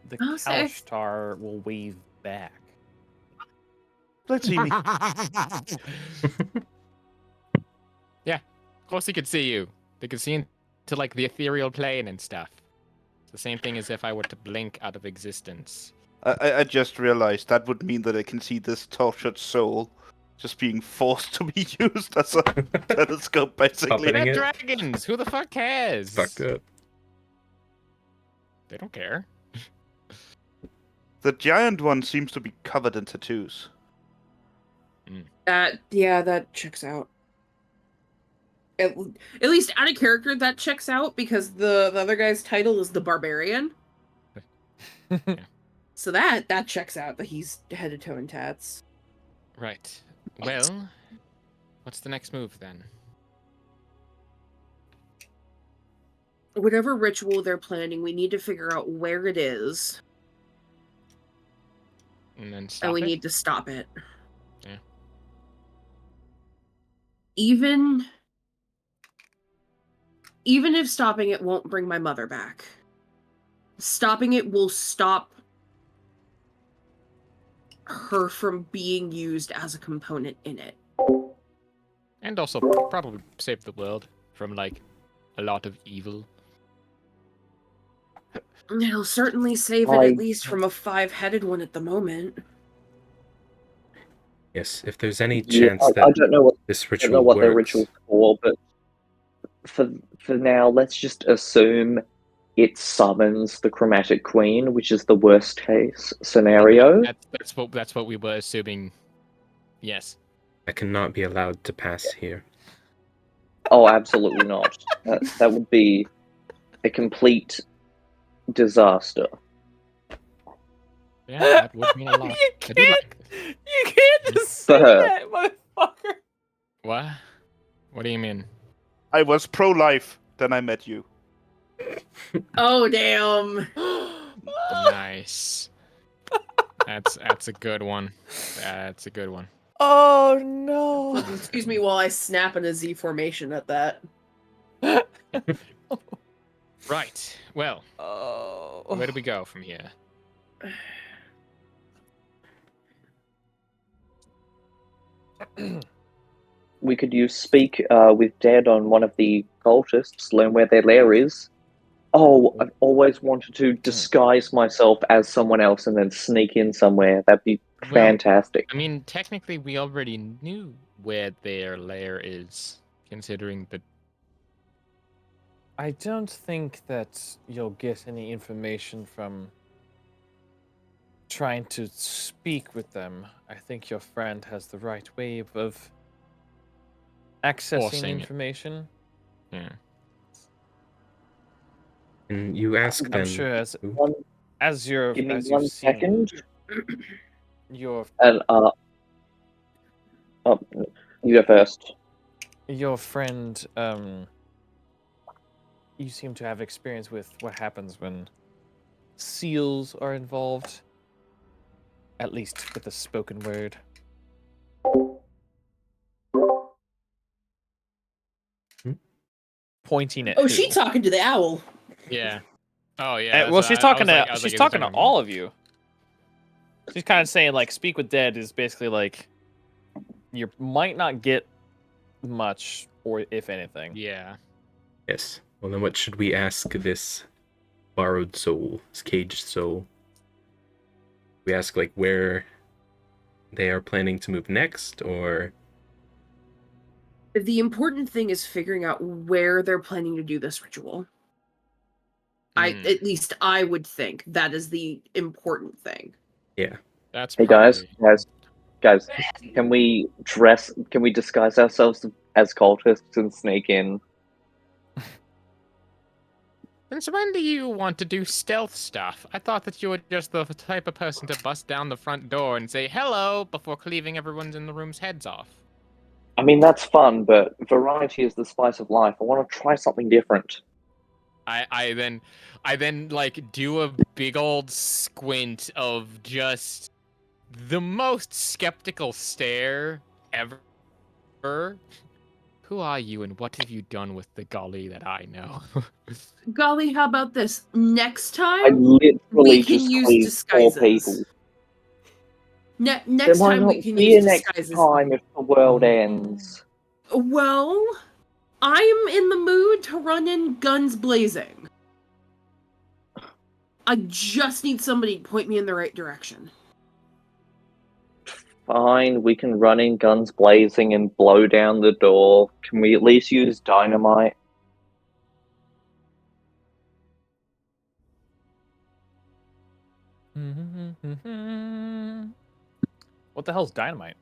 Speaker 1: The
Speaker 5: Oh, say.
Speaker 1: Kalashtar will wave back.
Speaker 4: Let's see me.
Speaker 3: Yeah, of course he could see you. They could see into like the ethereal plane and stuff. It's the same thing as if I were to blink out of existence.
Speaker 4: I just realized that would mean that I can see this tortured soul just being forced to be used as a telescope, basically.
Speaker 2: Puppeting
Speaker 3: They're
Speaker 2: it?
Speaker 3: dragons! Who the fuck cares?
Speaker 2: Fucked up.
Speaker 3: They don't care.
Speaker 4: The giant one seems to be covered in tattoos.
Speaker 5: That checks out. At least out of character, that checks out because the other guy's title is the Barbarian. So that checks out that he's head to toe in tats.
Speaker 3: Right. Well, what's the next move then?
Speaker 5: Whatever ritual they're planning, we need to figure out where it is.
Speaker 3: And then stop
Speaker 5: And we
Speaker 3: it?
Speaker 5: need to stop it.
Speaker 3: Yeah.
Speaker 5: Even if stopping it won't bring my mother back, stopping it will stop her from being used as a component in it.
Speaker 3: And also probably save the world from like a lot of evil.
Speaker 5: It'll certainly save it at least from a 5-headed one at the moment.
Speaker 2: Yes, if there's any
Speaker 6: Yeah,
Speaker 2: chance
Speaker 6: I
Speaker 2: that
Speaker 6: don't know what
Speaker 2: this
Speaker 6: I don't
Speaker 2: ritual
Speaker 6: know what their
Speaker 2: works.
Speaker 6: ritual's for, but for now, let's just assume it summons the Chromatic Queen, which is the worst case scenario.
Speaker 3: That's what we were assuming. Yes.
Speaker 2: I cannot be allowed to pass here.
Speaker 6: Oh, absolutely not. That would be a complete disaster.
Speaker 3: Yeah, that would mean a lot. I do like...
Speaker 1: You can't just
Speaker 6: For
Speaker 1: say
Speaker 6: her.
Speaker 1: that, motherfucker.
Speaker 3: What? What do you mean?
Speaker 4: I was pro-life, then I met you.
Speaker 5: Oh, damn.
Speaker 3: Nice. That's a good one. That's a good one.
Speaker 1: Oh no.
Speaker 5: Excuse me while I snap in a Z formation at that.
Speaker 3: Right. Well,
Speaker 1: Oh.
Speaker 3: where do we go from here?
Speaker 6: We could use speak with Dad on one of the cultists, learn where their lair is. Oh, I've always wanted to disguise myself as someone else and then sneak in somewhere. That'd be fantastic.
Speaker 3: I mean, technically, we already knew where their lair is, considering the...
Speaker 1: I don't think that you'll get any information from trying to speak with them. I think your friend has the right way of accessing
Speaker 3: Forcing it.
Speaker 1: information.
Speaker 3: Yeah.
Speaker 2: And you ask them.
Speaker 1: I'm sure as
Speaker 6: Give me
Speaker 1: as
Speaker 6: 1
Speaker 1: you've seen
Speaker 6: second.
Speaker 1: your
Speaker 6: And you go first.
Speaker 1: your friend you seem to have experience with what happens when seals are involved, at least with the spoken word. pointing at
Speaker 5: Oh,
Speaker 1: who?
Speaker 5: she talking to the owl.
Speaker 3: Yeah. Oh yeah.
Speaker 1: Well, she's talking to
Speaker 3: is
Speaker 1: she's
Speaker 3: it
Speaker 1: talking to
Speaker 3: talking
Speaker 1: all of you. She's kind of saying like, speak with dead is basically like, you might not get much, or if anything.
Speaker 3: Yeah.
Speaker 2: Yes. Well, then what should we ask this borrowed soul, this caged soul? We ask like where they are planning to move next, or
Speaker 5: The important thing is figuring out where they're planning to do this ritual. At least I would think that is the important thing.
Speaker 2: yeah.
Speaker 3: That's
Speaker 6: Hey
Speaker 3: probably...
Speaker 6: guys, can we disguise ourselves as cultists and sneak in?
Speaker 3: Since when do you want to do stealth stuff? I thought that you were just the type of person to bust down the front door and say hello before cleaving everyone's in the room's heads off.
Speaker 6: I mean, that's fun, but variety is the spice of life. I want to try something different.
Speaker 3: I then like do a big old squint of just the most skeptical stare ever. Who are you and what have you done with the golly that I know?
Speaker 5: Golly, how about this? Next
Speaker 6: I
Speaker 5: time
Speaker 6: literally
Speaker 5: we can
Speaker 6: just
Speaker 5: use
Speaker 6: cleaved 4
Speaker 5: disguises.
Speaker 6: people.
Speaker 5: Next
Speaker 6: Then why
Speaker 5: time we
Speaker 6: not
Speaker 5: can
Speaker 6: see
Speaker 5: use
Speaker 6: you next
Speaker 5: disguises.
Speaker 6: time if the world ends?
Speaker 5: Well, I'm in the mood to run in guns blazing. I just need somebody to point me in the right direction.
Speaker 6: Fine, we can run in guns blazing and blow down the door. Can we at least use dynamite?
Speaker 1: What the hell's dynamite?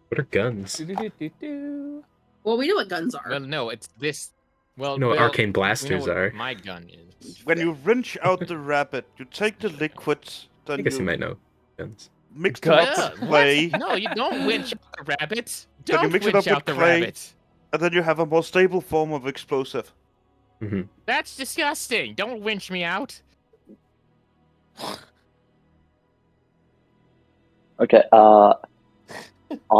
Speaker 2: What are guns?
Speaker 5: Well, we know what guns are.
Speaker 3: Well, no, it's this. Well,
Speaker 2: You know what arcane blasters
Speaker 3: we know what
Speaker 2: are.
Speaker 3: my gun is.
Speaker 4: When you wrench out the rabbit, you take the liquids,
Speaker 2: I
Speaker 4: then
Speaker 2: guess you
Speaker 4: you
Speaker 2: might know guns.
Speaker 4: mix them up
Speaker 3: Ugh,
Speaker 4: with
Speaker 3: what?
Speaker 4: clay,
Speaker 3: No, you don't winch out the rabbit.
Speaker 4: Then you
Speaker 3: Don't
Speaker 4: mix it
Speaker 3: winch
Speaker 4: up with
Speaker 3: out the
Speaker 4: clay.
Speaker 3: rabbit.
Speaker 4: and then you have a more stable form of explosive.
Speaker 2: Hmm.
Speaker 3: That's disgusting. Don't winch me out.
Speaker 6: Okay, I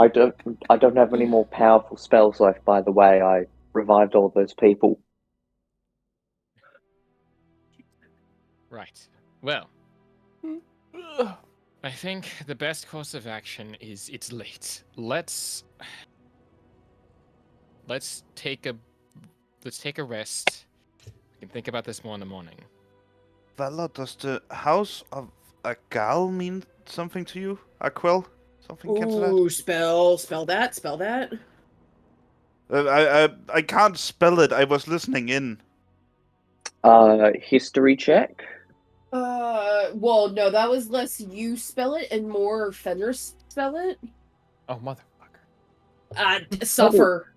Speaker 6: don't have any more powerful spells left, by the way. I revived all those people.
Speaker 3: Right. Well, I think the best course of action is it's late. Let's take a rest. We can think about this more in the morning.
Speaker 4: Valla, does the house of a gal mean something to you? Aquil? Something akin to that?
Speaker 5: Ooh, spell that.
Speaker 4: I can't spell it. I was listening in.
Speaker 6: History check?
Speaker 5: Well, no, that was less you spell it and more Fenrir spell it.
Speaker 1: Oh, motherfucker.
Speaker 5: Suffer.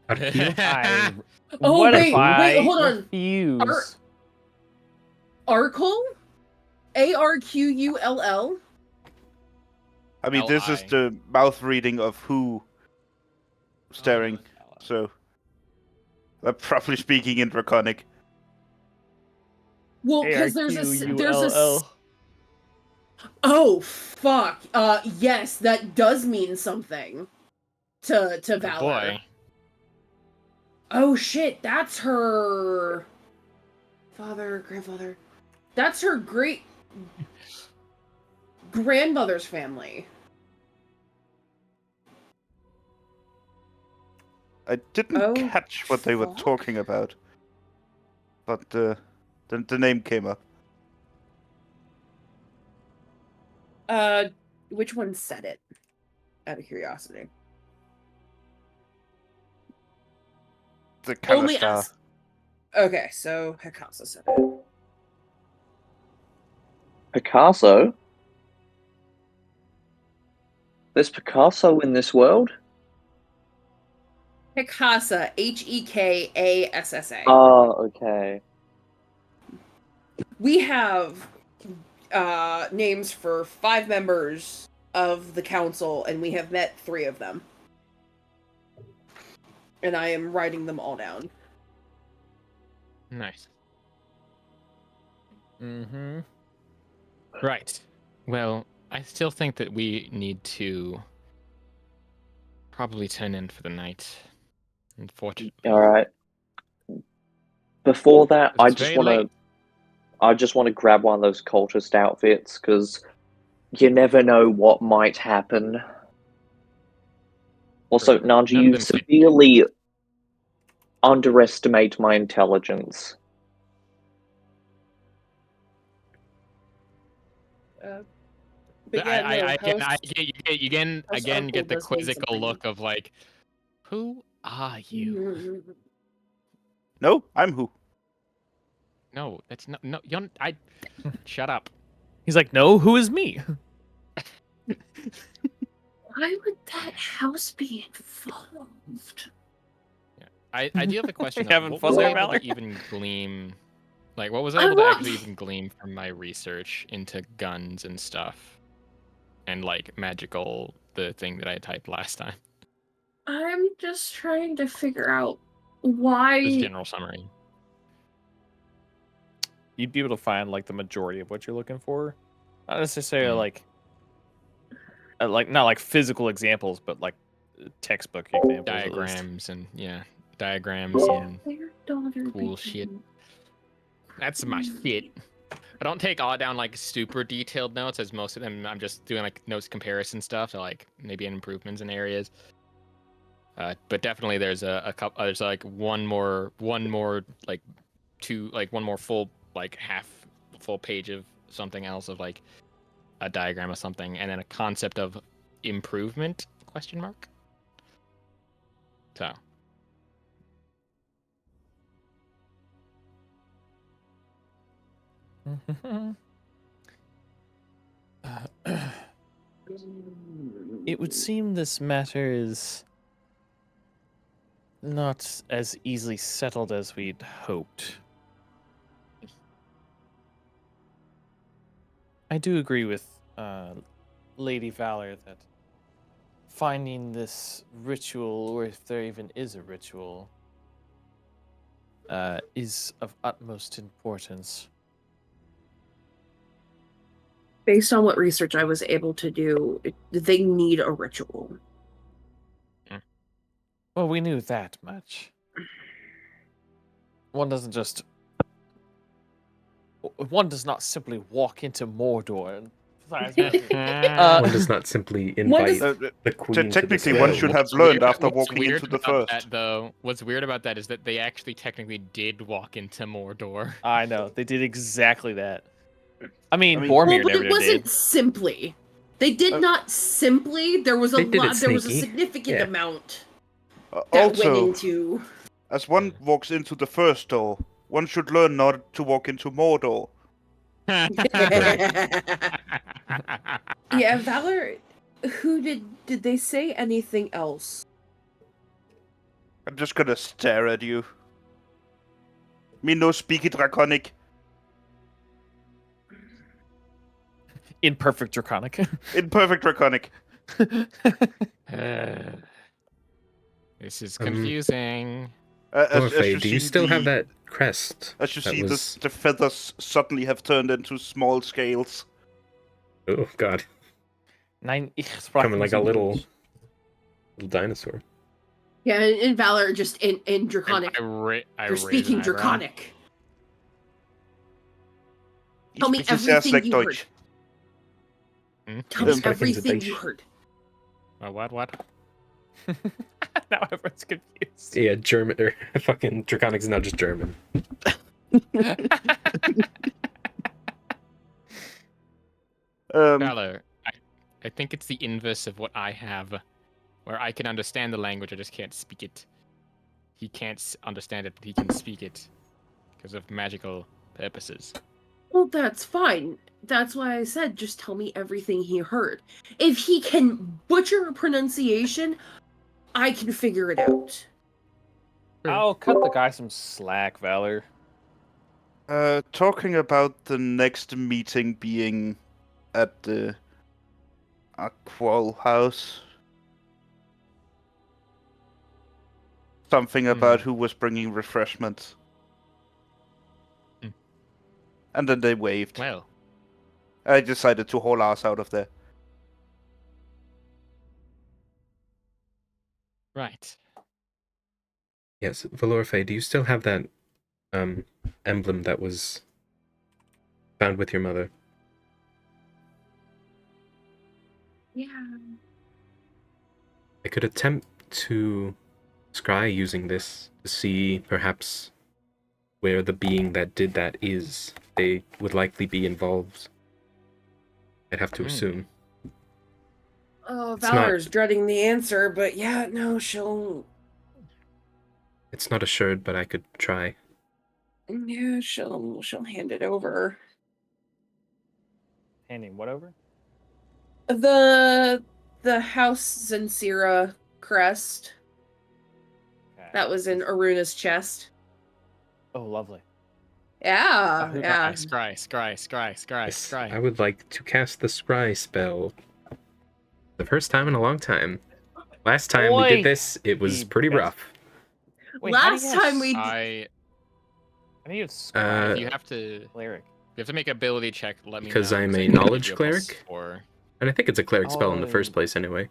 Speaker 1: I,
Speaker 5: Oh,
Speaker 1: what
Speaker 5: wait,
Speaker 1: if I
Speaker 5: hold on.
Speaker 1: refuse?
Speaker 5: Arqull? Arqull?
Speaker 4: I mean, this is
Speaker 3: L.I..
Speaker 4: the mouth reading of who staring, so I'm probably speaking in Draconic.
Speaker 5: Well, because there's a
Speaker 1: ARQULL.
Speaker 5: Oh fuck. Yes, that does mean something to Valor.
Speaker 3: Boy.
Speaker 5: Oh shit, that's her father, grandfather. That's her great grandmother's family.
Speaker 4: I didn't
Speaker 5: Oh,
Speaker 4: catch what they were
Speaker 5: fuck.
Speaker 4: talking about, but the name came up.
Speaker 5: Which one said it? Out of curiosity.
Speaker 4: The
Speaker 5: Only
Speaker 4: Kalastar.
Speaker 5: ask. Okay, so Hikasa said it.
Speaker 6: Picasso? There's Picasso in this world?
Speaker 5: Hikasa, Hekassa.
Speaker 6: Oh, okay.
Speaker 5: We have names for 5 members of the council, and we have met 3 of them. And I am writing them all down.
Speaker 3: Nice.
Speaker 1: Mm-hmm.
Speaker 3: Right. Well, I still think that we need to probably turn in for the night. Unfortunately.
Speaker 6: All right. Before that,
Speaker 3: It's very late.
Speaker 6: I just want to grab one of those cultist outfits because you never know what might happen. Also, Nanji,
Speaker 3: None of
Speaker 6: you
Speaker 3: them say-
Speaker 6: severely underestimate my intelligence.
Speaker 5: But yeah, no, House
Speaker 3: you get
Speaker 5: Uncle
Speaker 3: the
Speaker 5: does mean
Speaker 3: quizzical
Speaker 5: something.
Speaker 3: look of like, who are you?
Speaker 4: No, I'm who?
Speaker 3: No, that's not. No, you're. I. Shut up.
Speaker 1: He's like, no, who is me?
Speaker 5: Why would that house be involved?
Speaker 3: I do have a question.
Speaker 1: You
Speaker 3: Though.
Speaker 1: having
Speaker 3: What
Speaker 1: fun
Speaker 3: was
Speaker 1: there,
Speaker 3: I able
Speaker 1: Valor?
Speaker 3: to even glean? Like, what was I
Speaker 5: I'm
Speaker 3: able to
Speaker 5: not-
Speaker 3: actually even glean from my research into guns and stuff, and like magical, the thing that I typed last time?
Speaker 5: I'm just trying to figure out
Speaker 3: Just
Speaker 5: why.
Speaker 3: general summary.
Speaker 1: You'd be able to find like the majority of what you're looking for. Not necessarily like not like physical examples, but like textbook examples. At least.
Speaker 3: Diagrams and diagrams and
Speaker 5: Their daughter
Speaker 3: cool shit. That's my shit. I don't take all down like super detailed notes, as most of them I'm just doing like notes comparison stuff, so like maybe improvements in areas. But definitely there's a couple. There's like one more like one more full like half full page of something else of like a diagram of something, and then a concept of improvement question mark. So.
Speaker 1: It would seem this matter is not as easily settled as we'd hoped. I do agree with Lady Valor that finding this ritual, or if there even is a ritual, is of utmost importance.
Speaker 5: Based on what research I was able to do, they need a ritual.
Speaker 1: Well, we knew that much. One does not simply walk into Mordor and
Speaker 2: One does not simply invite the queen
Speaker 4: Technically,
Speaker 2: to the
Speaker 4: one
Speaker 2: throne.
Speaker 4: should have
Speaker 3: What's
Speaker 4: learned
Speaker 3: weird-
Speaker 4: after
Speaker 3: what's
Speaker 4: walking
Speaker 3: weird
Speaker 4: into the
Speaker 3: about
Speaker 4: first.
Speaker 3: That, though, what's weird about that is that they actually technically did walk into Mordor.
Speaker 1: I know they did exactly that. I mean,
Speaker 4: Well,
Speaker 1: Boromir
Speaker 5: but
Speaker 1: never
Speaker 5: it wasn't
Speaker 1: did.
Speaker 5: simply. They did not simply. There was a
Speaker 2: They did it
Speaker 5: lot. There was a
Speaker 2: sneaky.
Speaker 5: significant
Speaker 2: Yeah.
Speaker 5: amount that went
Speaker 4: Also,
Speaker 5: into.
Speaker 4: as one walks into the first door, one should learn not to walk into Mordor.
Speaker 5: Yeah, Valor. Who did they say anything else?
Speaker 4: I'm just gonna stare at you. Me no speaky draconic.
Speaker 1: In perfect draconic.
Speaker 4: In perfect draconic.
Speaker 3: This is confusing.
Speaker 4: As
Speaker 2: Orphe,
Speaker 4: you
Speaker 2: do you
Speaker 4: see
Speaker 2: still have that crest?
Speaker 4: As you
Speaker 2: that
Speaker 4: see,
Speaker 2: was...
Speaker 4: the feathers suddenly have turned into small scales.
Speaker 2: Oh god,
Speaker 1: Nine.
Speaker 2: coming like a little dinosaur.
Speaker 5: Yeah, in Valor, just in Draconic. You're
Speaker 3: raise
Speaker 5: speaking
Speaker 3: an eyebrow.
Speaker 5: Draconic.
Speaker 4: Ich
Speaker 5: Tell me
Speaker 4: spreche sehr
Speaker 5: everything
Speaker 4: schlecht
Speaker 5: you
Speaker 4: Deutsch.
Speaker 5: heard. Tell me
Speaker 2: sprechen Sie
Speaker 5: everything
Speaker 2: Deutsch?
Speaker 5: you heard.
Speaker 3: What?
Speaker 1: Now everyone's confused.
Speaker 2: Yeah, German or fucking Draconic's not just German.
Speaker 3: Valor, I think it's the inverse of what I have, where I can understand the language, I just can't speak it. He can't understand it, but he can speak it because of magical purposes.
Speaker 5: Well, that's fine. That's why I said just tell me everything he heard. If he can butcher a pronunciation, I can figure it out.
Speaker 1: I'll cut the guy some slack, Valor.
Speaker 4: Talking about the next meeting being at the Aqual house. Something about who was bringing refreshments. And then they waved.
Speaker 3: Well,
Speaker 4: I decided to haul ass out of there.
Speaker 3: right.
Speaker 2: Yes, Valorfe, do you still have that emblem that was found with your mother?
Speaker 5: Yeah.
Speaker 2: I could attempt to scry using this to see perhaps where the being that did that is. They would likely be involved. I'd have to assume.
Speaker 5: Oh,
Speaker 2: It's not-
Speaker 5: Valor's dreading the answer, but yeah, no, she'll.
Speaker 2: It's not assured, but I could try.
Speaker 5: Yeah, she'll hand it over.
Speaker 1: Handing what over?
Speaker 5: The House Zensira crest
Speaker 1: Okay.
Speaker 5: that was in Aruna's chest.
Speaker 1: Oh, lovely.
Speaker 5: Yeah,
Speaker 1: who-
Speaker 5: yeah.
Speaker 3: Scry.
Speaker 2: I would like to cast the scry spell. The first time in a long time. Last time we
Speaker 1: Oi,
Speaker 2: did this, it was
Speaker 1: you
Speaker 2: pretty
Speaker 1: guys-
Speaker 2: rough.
Speaker 1: Wait, how do
Speaker 5: Last
Speaker 1: you have
Speaker 5: time we-
Speaker 3: I
Speaker 1: How do you have scry
Speaker 3: you have to
Speaker 1: cleric?
Speaker 3: make an ability check. Let me
Speaker 2: Because
Speaker 3: know.
Speaker 2: I'm
Speaker 3: 'cause
Speaker 2: a
Speaker 3: I can give
Speaker 2: knowledge
Speaker 3: you a plus
Speaker 2: cleric?
Speaker 3: 4.
Speaker 2: And I think it's a cleric spell in the first
Speaker 1: Oh.
Speaker 2: place anyway.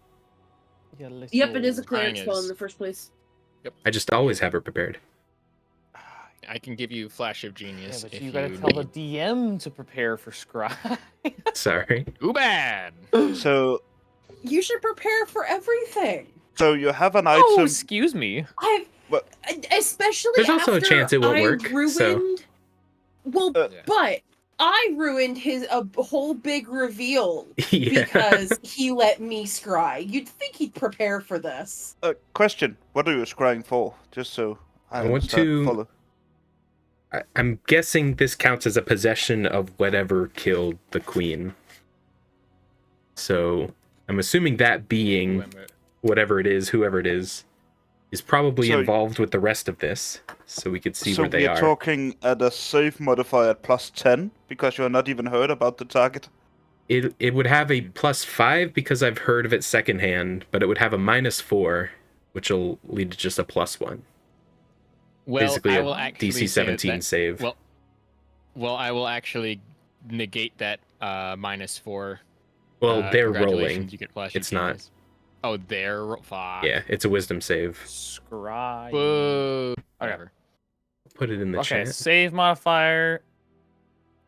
Speaker 5: Yep, it is a cleric
Speaker 3: Trying
Speaker 5: spell
Speaker 3: is-
Speaker 5: in the first place.
Speaker 2: I just always have her prepared.
Speaker 3: I can give you Flash of
Speaker 1: Yeah,
Speaker 3: Genius
Speaker 1: but
Speaker 3: if
Speaker 1: you
Speaker 3: you
Speaker 1: gotta tell the
Speaker 3: need.
Speaker 1: DM to prepare for scry.
Speaker 2: Sorry.
Speaker 3: Too bad.
Speaker 4: So
Speaker 5: You should prepare for everything.
Speaker 4: you have an
Speaker 1: Oh,
Speaker 4: item.
Speaker 1: excuse me.
Speaker 5: I've
Speaker 4: What?
Speaker 5: especially
Speaker 2: There's also a
Speaker 5: after
Speaker 2: chance it won't
Speaker 5: I
Speaker 2: work,
Speaker 5: ruined.
Speaker 2: so-
Speaker 5: Well,
Speaker 4: Uh,
Speaker 3: Yeah.
Speaker 5: but I ruined a whole big reveal
Speaker 2: Yeah.
Speaker 5: because he let me scry. You'd think he'd prepare for this.
Speaker 4: Question: what are you scrying for? Just so
Speaker 2: I want
Speaker 4: start
Speaker 2: to-
Speaker 4: follow.
Speaker 2: I'm guessing this counts as a possession of whatever killed the queen. So I'm assuming that being, whatever it is, whoever it is probably
Speaker 4: So-
Speaker 2: involved with the rest of this. So we could see
Speaker 4: So
Speaker 2: where they
Speaker 4: we
Speaker 2: are.
Speaker 4: are talking at a save modifier at +10 because you are not even heard about the target.
Speaker 2: It would have a +5 because I've heard of it secondhand, but it would have a -4, which will lead to just a +1.
Speaker 3: Well,
Speaker 2: Basically
Speaker 3: I
Speaker 2: a
Speaker 3: will actually
Speaker 2: DC
Speaker 3: say
Speaker 2: 17
Speaker 3: that-
Speaker 2: save.
Speaker 3: Well, I will actually negate that -4.
Speaker 2: Well, they're rolling.
Speaker 3: Congratulations, you get Flash of
Speaker 2: It's not.
Speaker 3: Genius. Oh, they're fuck.
Speaker 2: Yeah, it's a wisdom save.
Speaker 1: Scry.
Speaker 3: Boo. Whatever.
Speaker 2: Put it in the
Speaker 1: Okay,
Speaker 2: chat.
Speaker 1: save modifier.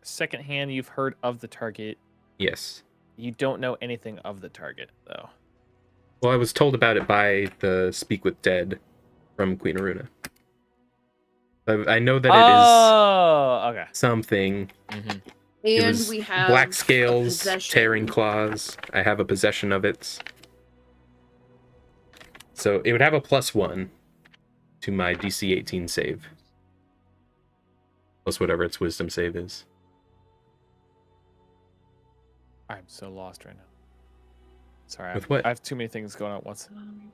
Speaker 1: Second hand, you've heard of the target.
Speaker 2: Yes.
Speaker 1: You don't know anything of the target, though.
Speaker 2: Well, I was told about it by the Speak with Dead from Queen Aruna. I know that it
Speaker 1: Oh, okay.
Speaker 2: is something.
Speaker 3: Mhm.
Speaker 2: It
Speaker 5: And
Speaker 2: was
Speaker 5: we have
Speaker 2: black
Speaker 5: a
Speaker 2: scales,
Speaker 5: possession.
Speaker 2: tearing claws. I have a possession of it. So it would have a +1 to my DC 18 save. Plus whatever its wisdom save is.
Speaker 1: I'm so lost right now. Sorry,
Speaker 2: With what?
Speaker 1: I have too many things going on at once.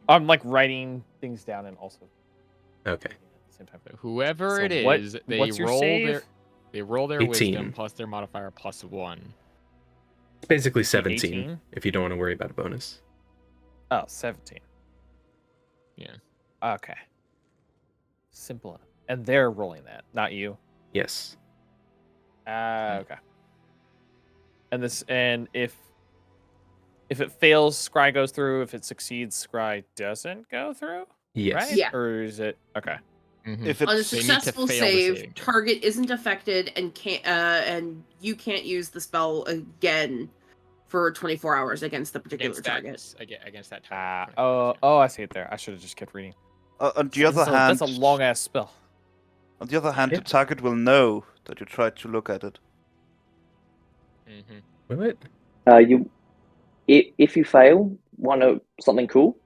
Speaker 1: I'm like writing things down and also
Speaker 2: Okay.
Speaker 1: at the same time.
Speaker 3: Whoever
Speaker 1: So
Speaker 3: it is,
Speaker 1: what-
Speaker 3: they
Speaker 1: what's your
Speaker 3: roll
Speaker 1: save?
Speaker 3: their wisdom
Speaker 2: 18.
Speaker 3: plus their modifier +1.
Speaker 2: It's basically 17
Speaker 1: 18?
Speaker 2: if you don't want to worry about a bonus.
Speaker 1: Oh, 17.
Speaker 3: Yeah.
Speaker 1: Okay. Simple enough. And they're rolling that, not you.
Speaker 2: Yes.
Speaker 1: Okay. And if it fails, scry goes through. If it succeeds, scry doesn't go through.
Speaker 2: Yes.
Speaker 1: Right?
Speaker 5: Yeah.
Speaker 1: Or is it okay?
Speaker 3: Mhm.
Speaker 4: If
Speaker 5: On a
Speaker 4: it's
Speaker 3: They need to
Speaker 5: successful
Speaker 3: fail the
Speaker 5: save,
Speaker 3: save.
Speaker 5: target isn't affected and can't and you can't use the spell again for 24 hours against the particular
Speaker 3: against
Speaker 5: target.
Speaker 3: against that target.
Speaker 1: Oh, I see it there. I should have just kept reading.
Speaker 4: on the other
Speaker 1: So
Speaker 4: hand,
Speaker 1: that's a long ass spell.
Speaker 4: on the other hand,
Speaker 2: Yeah.
Speaker 4: the target will know that you tried to look at it.
Speaker 3: Mhm.
Speaker 2: Will it?
Speaker 6: If you fail, want to something cool?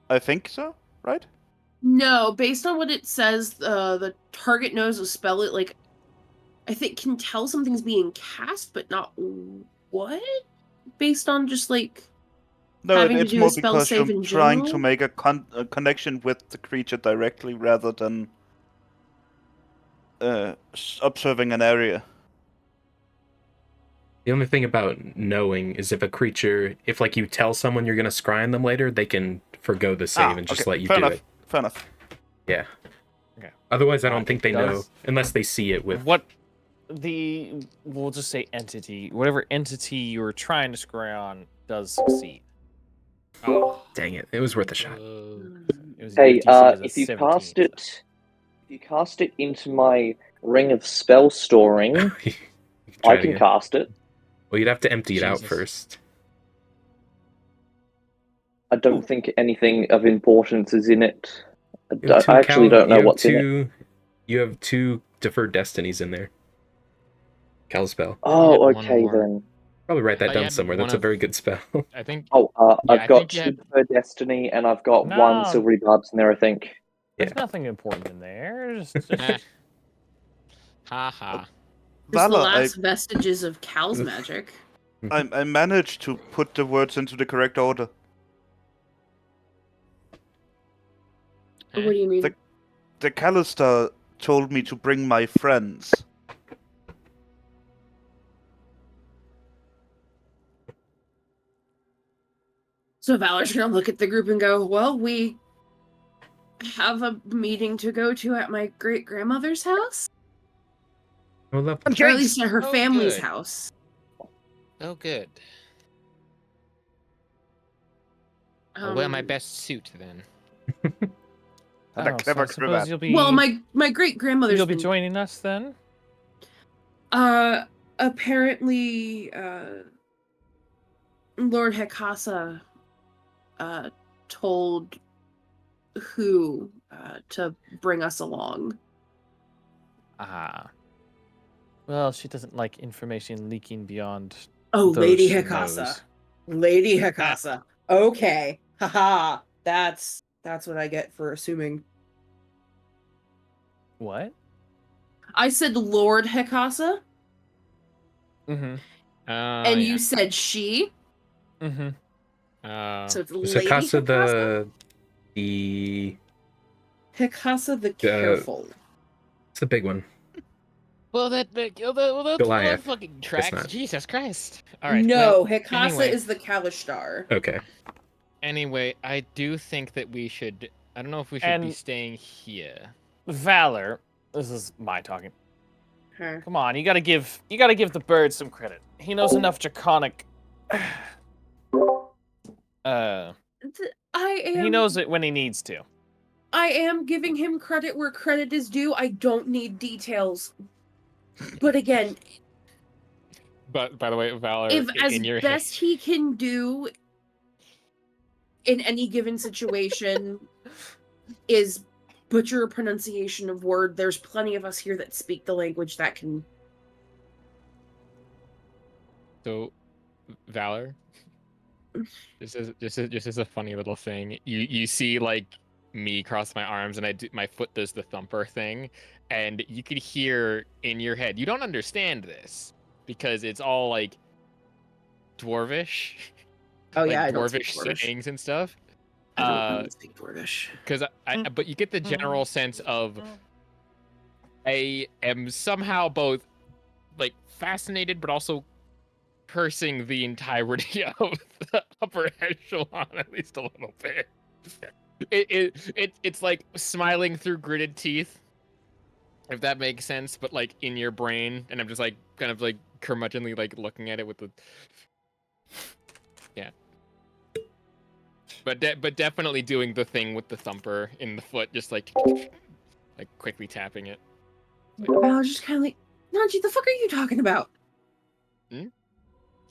Speaker 4: I think so, right?
Speaker 5: No, based on what it says, the target knows a spell it like I think can tell something's being cast, but not what? Based on just like
Speaker 4: No,
Speaker 5: Having to
Speaker 4: it's
Speaker 5: do a
Speaker 4: more
Speaker 5: spell
Speaker 4: because
Speaker 5: save
Speaker 4: you're
Speaker 5: in
Speaker 4: trying to
Speaker 5: general?
Speaker 4: make a connection with the creature directly rather than observing an area.
Speaker 2: The only thing about knowing is if a creature, if like you tell someone you're gonna scry on them later, they can forgo the save and just
Speaker 4: okay,
Speaker 2: let you
Speaker 4: fair
Speaker 2: do
Speaker 4: enough.
Speaker 2: it.
Speaker 4: Fair enough.
Speaker 2: Yeah.
Speaker 1: Okay.
Speaker 2: Otherwise, I don't think they know
Speaker 1: does-
Speaker 2: unless they see it with.
Speaker 1: What we'll just say entity, whatever entity you were trying to scry on does succeed.
Speaker 3: Oh.
Speaker 2: Dang it! It was worth a shot.
Speaker 1: It was
Speaker 6: Hey,
Speaker 1: your DC is a
Speaker 6: if you
Speaker 1: 17,
Speaker 6: cast
Speaker 1: so-
Speaker 6: it, if you cast it into my ring of spell storing,
Speaker 2: You can
Speaker 6: I
Speaker 2: try it
Speaker 6: can
Speaker 2: again.
Speaker 6: cast it.
Speaker 2: Well, you'd have to empty it out
Speaker 3: Jesus.
Speaker 2: first.
Speaker 6: I don't think anything of importance is in it.
Speaker 2: You have
Speaker 6: I actually don't know what's in it.
Speaker 2: You have 2 deferred destinies in there. Calspell.
Speaker 6: Oh,
Speaker 3: You had one
Speaker 6: okay
Speaker 3: more.
Speaker 6: then.
Speaker 2: Probably write that
Speaker 3: You
Speaker 2: down
Speaker 3: had
Speaker 2: somewhere.
Speaker 3: one
Speaker 2: That's a
Speaker 3: of-
Speaker 2: very good spell.
Speaker 3: I think.
Speaker 6: Oh,
Speaker 3: Yeah, I
Speaker 6: I've got
Speaker 3: think you
Speaker 6: 2
Speaker 3: had-
Speaker 6: per destiny, and I've got
Speaker 1: No.
Speaker 6: 1 silvery barbs in there, I think.
Speaker 1: There's
Speaker 2: Yeah.
Speaker 1: nothing important in there.
Speaker 3: Ha ha.
Speaker 5: It's the
Speaker 4: Vala,
Speaker 5: last vestiges of Cal's magic.
Speaker 4: I managed to put the words into the correct order.
Speaker 5: What do you mean?
Speaker 4: The Callister told me to bring my friends.
Speaker 5: So Valor's gonna look at the group and go, well, we have a meeting to go to at my great-grandmother's house?
Speaker 2: Oh, lovely.
Speaker 5: Or at least at her
Speaker 3: Oh,
Speaker 5: family's
Speaker 3: good.
Speaker 5: house.
Speaker 3: Oh, good. I'll wear my
Speaker 5: Um,
Speaker 3: best suit then.
Speaker 4: And a
Speaker 1: Oh, so
Speaker 4: clever
Speaker 1: I suppose
Speaker 4: cravat.
Speaker 1: you'll be.
Speaker 5: Well, my great-grandmother's
Speaker 1: You'll be
Speaker 5: been-
Speaker 1: joining us then.
Speaker 5: Apparently, Lord Hekasa, told who, to bring us along.
Speaker 1: Ah. Well, she doesn't like information leaking beyond.
Speaker 5: Oh,
Speaker 1: those
Speaker 5: Lady
Speaker 1: she
Speaker 5: Hekasa.
Speaker 1: knows.
Speaker 5: Lady Hekasa. Okay. Haha. That's what I get for assuming.
Speaker 1: What?
Speaker 5: I said Lord Hekasa,
Speaker 1: Mm-hmm.
Speaker 5: and you said she.
Speaker 1: Mm-hmm.
Speaker 5: So it's
Speaker 2: Was
Speaker 5: Lady Hekasa.
Speaker 2: the
Speaker 5: Hekasa the Careful.
Speaker 2: it's the big one.
Speaker 3: Well, that's
Speaker 2: Goliath.
Speaker 3: fucking
Speaker 2: It's
Speaker 3: tracks.
Speaker 2: not.
Speaker 3: Jesus Christ. All right.
Speaker 5: No,
Speaker 3: well,
Speaker 5: Hekasa
Speaker 3: anyway.
Speaker 5: is the Kalishtar.
Speaker 2: Okay.
Speaker 3: Anyway, I do think that we should. I don't know if we should be
Speaker 1: And-
Speaker 3: staying here.
Speaker 1: Valor. This is my talking.
Speaker 5: Huh.
Speaker 1: Come on, you gotta give the bird some credit. He knows enough Draconic.
Speaker 5: I am.
Speaker 1: He knows it when he needs to.
Speaker 5: I am giving him credit where credit is due. I don't need details. But again,
Speaker 3: But by the way, Valor,
Speaker 5: if as
Speaker 3: in your
Speaker 5: best he can do in any given situation is butcher a pronunciation of word, there's plenty of us here that speak the language that can.
Speaker 3: So, Valor, just as a funny little thing, you see like me cross my arms and my foot does the thumper thing, and you could hear in your head. You don't understand this because it's all like dwarvish.
Speaker 5: Oh
Speaker 3: like
Speaker 5: yeah, I don't speak
Speaker 3: dwarvish
Speaker 5: Dwarvish.
Speaker 3: sayings and stuff.
Speaker 5: I don't speak Dwarvish.
Speaker 3: Because but you get the general sense of I am somehow both like fascinated but also cursing the entirety of the upper echelon at least a little bit. It's like smiling through gritted teeth, if that makes sense, but like in your brain, and I'm just like kind of like curmudgeonly like looking at it with the yeah. But definitely doing the thing with the thumper in the foot, just like quickly tapping it.
Speaker 5: I was just kind of like, Nanji, the fuck are you talking about?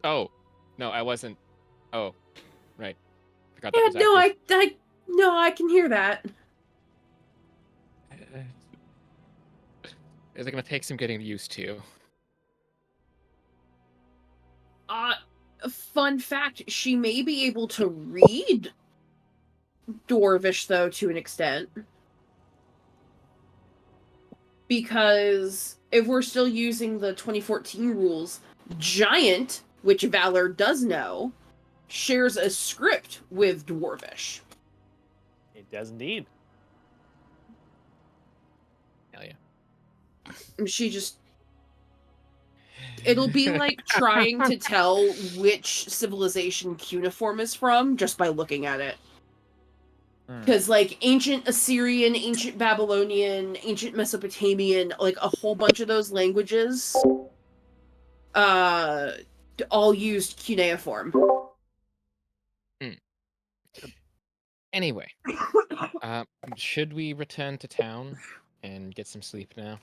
Speaker 3: Oh, no, I wasn't. Oh, right. Forgot
Speaker 5: Yeah,
Speaker 3: that was
Speaker 5: no,
Speaker 3: active.
Speaker 5: no, I can hear that.
Speaker 3: Is it gonna take some getting used to?
Speaker 5: Fun fact, she may be able to read Dwarvish, though, to an extent. Because if we're still using the 2014 rules, Giant, which Valor does know, shares a script with Dwarvish.
Speaker 1: It does indeed.
Speaker 3: Hell yeah.
Speaker 5: She just... It'll be like trying to tell which civilization cuneiform is from just by looking at it. Because, like, ancient Assyrian, ancient Babylonian, ancient Mesopotamian, like, a whole bunch of those languages, all used cuneiform.
Speaker 3: Anyway, should we return to town and get some sleep now?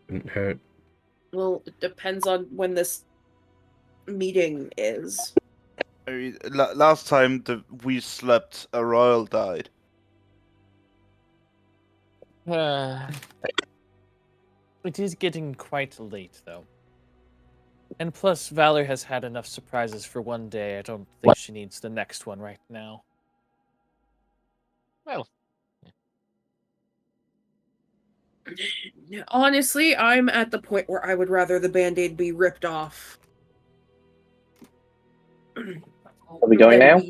Speaker 2: Wouldn't hurt.
Speaker 5: Well, it depends on when this meeting is.
Speaker 4: I mean, last time we slept, a royal died.
Speaker 1: It is getting quite late, though. And plus, Valor has had enough surprises for one day. I don't think she needs the next one right now.
Speaker 3: Well,
Speaker 5: Honestly, I'm at the point where I would rather the Band-Aid be ripped off.
Speaker 6: Are we going now?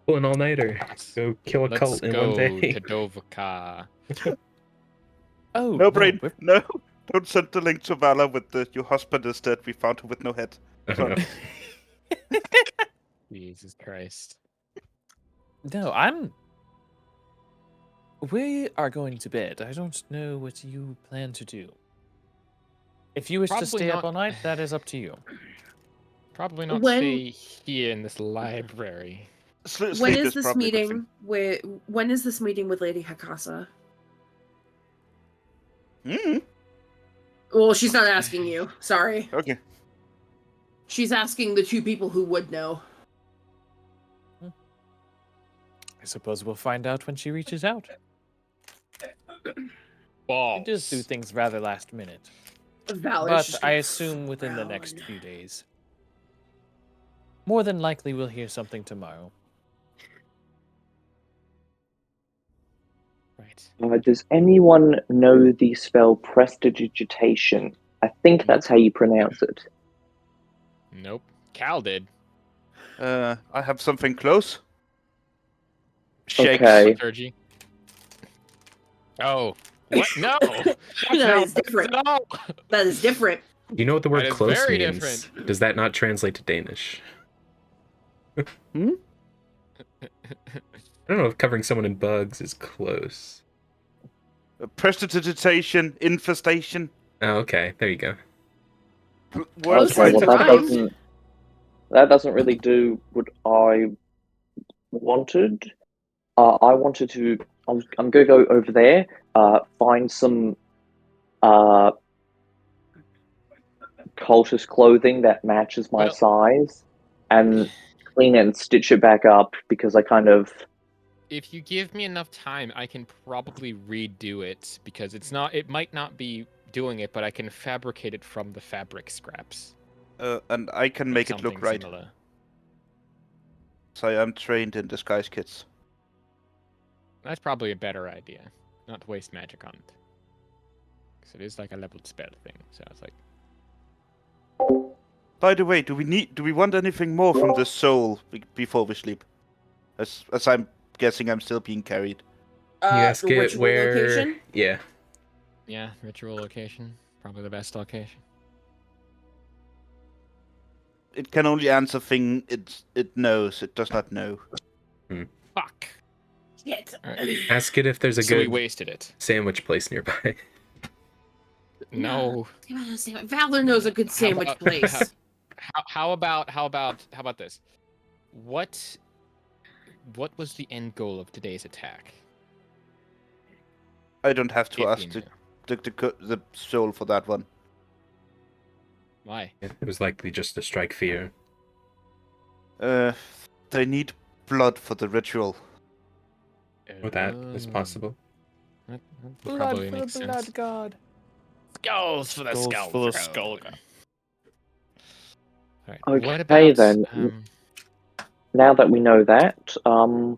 Speaker 2: Pull an all-nighter. Go kill a
Speaker 3: let's
Speaker 2: cult in
Speaker 3: go
Speaker 2: one day.
Speaker 3: to Dovka.
Speaker 1: Oh,
Speaker 4: No, brain.
Speaker 1: we're-
Speaker 4: No. Don't send the link to Vala with the your husband is dead. We found her with no head. Sorry.
Speaker 3: Jesus Christ.
Speaker 1: No, we are going to bed. I don't know what you plan to do. If you wish to
Speaker 3: Probably
Speaker 1: stay up
Speaker 3: not-
Speaker 1: all night, that is up to you.
Speaker 3: Probably not
Speaker 5: When-
Speaker 3: stay here in this library.
Speaker 5: When
Speaker 4: Sleep
Speaker 5: is this
Speaker 4: probably a good
Speaker 5: meeting
Speaker 4: thing.
Speaker 5: with? When is this meeting with Lady Hakasa? Well, she's not asking you. Sorry.
Speaker 4: Okay.
Speaker 5: She's asking the two people who would know.
Speaker 1: I suppose we'll find out when she reaches out.
Speaker 3: Balls.
Speaker 1: We just do things rather last minute.
Speaker 5: Valor's
Speaker 1: But
Speaker 5: just
Speaker 1: I
Speaker 5: gonna
Speaker 1: assume within the next
Speaker 5: frown.
Speaker 1: few days. More than likely, we'll hear something tomorrow.
Speaker 3: Right.
Speaker 6: Does anyone know the spell Prestidigitation? I think that's how you pronounce it.
Speaker 3: Nope. Cal did.
Speaker 4: I have something close. Shakes.
Speaker 6: Okay.
Speaker 3: Liturgy. Oh. What? No!
Speaker 5: That is different.
Speaker 3: No!
Speaker 5: That is different.
Speaker 2: You know what the word
Speaker 3: That is
Speaker 2: close
Speaker 3: very
Speaker 2: means?
Speaker 3: different.
Speaker 2: Does that not translate to Danish? I don't know if covering someone in bugs is close.
Speaker 4: Prestidigitation, infestation.
Speaker 2: Oh, okay. There you go.
Speaker 5: Close
Speaker 6: Okay,
Speaker 5: to
Speaker 6: well
Speaker 5: time.
Speaker 6: that doesn't really do what I wanted. I wanted to. I'm gonna go over there, find some cultist clothing that matches my
Speaker 3: Well-
Speaker 6: size, and clean it and stitch it back up because I kind of.
Speaker 3: If you give me enough time, I can probably redo it because it might not be doing it, but I can fabricate it from the fabric scraps.
Speaker 4: And I can make it look
Speaker 3: Something
Speaker 4: right.
Speaker 3: similar.
Speaker 4: So I am trained in disguise kits.
Speaker 3: That's probably a better idea. Not to waste magic on it. Because it is like a leveled spell thing. So it's like,
Speaker 4: By the way, do we want anything more from the soul before we sleep? As I'm guessing I'm still being carried.
Speaker 2: You ask
Speaker 5: The
Speaker 2: it
Speaker 5: ritual
Speaker 2: where.
Speaker 5: location?
Speaker 2: Yeah.
Speaker 3: yeah, ritual location. Probably the best location.
Speaker 4: It can only answer thing it knows. It does not know.
Speaker 3: Fuck!
Speaker 5: Shit.
Speaker 3: Alright.
Speaker 2: Ask it if there's a
Speaker 3: So we
Speaker 2: good
Speaker 3: wasted it.
Speaker 2: sandwich place nearby.
Speaker 3: No.
Speaker 5: Valor knows a good sandwich
Speaker 3: about-
Speaker 5: place.
Speaker 3: How about this? What was the end goal of today's attack?
Speaker 4: I don't have to
Speaker 3: If
Speaker 4: ask
Speaker 3: you
Speaker 4: the soul for that one.
Speaker 3: Why?
Speaker 2: It was likely just to strike fear.
Speaker 4: They need blood for the ritual.
Speaker 2: Or that is possible.
Speaker 3: That probably makes sense.
Speaker 1: god.
Speaker 3: Skulls for the
Speaker 1: Skulls
Speaker 3: skull.
Speaker 1: for the
Speaker 3: throne.
Speaker 1: skull god.
Speaker 3: Alright,
Speaker 6: Okay,
Speaker 3: what about,
Speaker 6: then. Now that we know that,
Speaker 3: what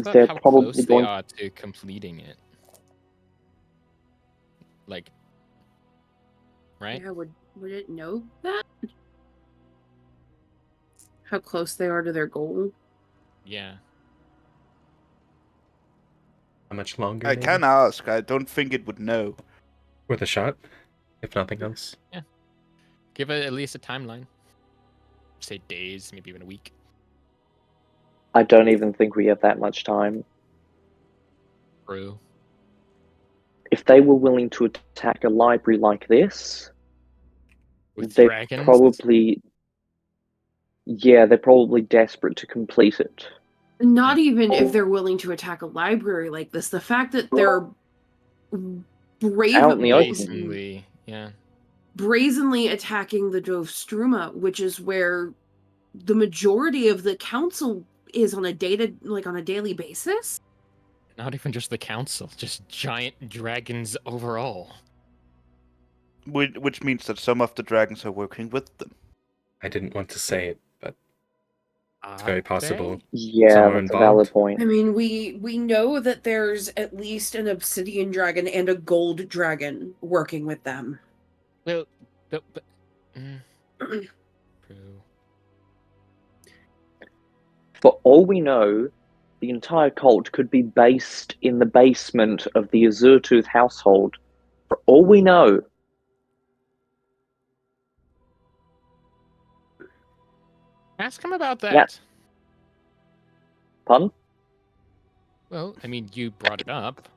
Speaker 3: about
Speaker 6: they're
Speaker 3: how
Speaker 6: probably
Speaker 3: close
Speaker 6: going-
Speaker 3: they are to completing it? Like, right?
Speaker 5: Yeah, would it know that? How close they are to their goal?
Speaker 3: Yeah.
Speaker 2: How much longer?
Speaker 4: I
Speaker 2: maybe?
Speaker 4: can ask. I don't think it would know.
Speaker 2: Worth a shot, if nothing else.
Speaker 3: Give it at least a timeline. Say days, maybe even a week.
Speaker 6: I don't even think we have that much time.
Speaker 3: True.
Speaker 6: If they were willing to attack a library like this,
Speaker 3: With
Speaker 6: they're
Speaker 3: dragons?
Speaker 6: probably they're probably desperate to complete it.
Speaker 5: Not even if they're willing to attack a library like this. The fact that they're
Speaker 6: Out in the open.
Speaker 3: Blatantly, yeah.
Speaker 5: brazenly attacking the Dovstruma, which is where the majority of the council is on a daily basis.
Speaker 3: Not even just the council, just giant dragons overall.
Speaker 4: Which means that some of the dragons are working with them.
Speaker 2: I didn't want to say it, but it's very possible.
Speaker 6: Yeah,
Speaker 2: Some are
Speaker 6: that's a valid
Speaker 2: involved.
Speaker 6: point.
Speaker 5: I mean, we know that there's at least an obsidian dragon and a gold dragon working with them.
Speaker 3: Well, but true.
Speaker 6: For all we know, the entire cult could be based in the basement of the Azurtooth household. For all we know.
Speaker 3: Ask him about that.
Speaker 6: Yeah. Pardon?
Speaker 3: Well, I mean, you brought it up.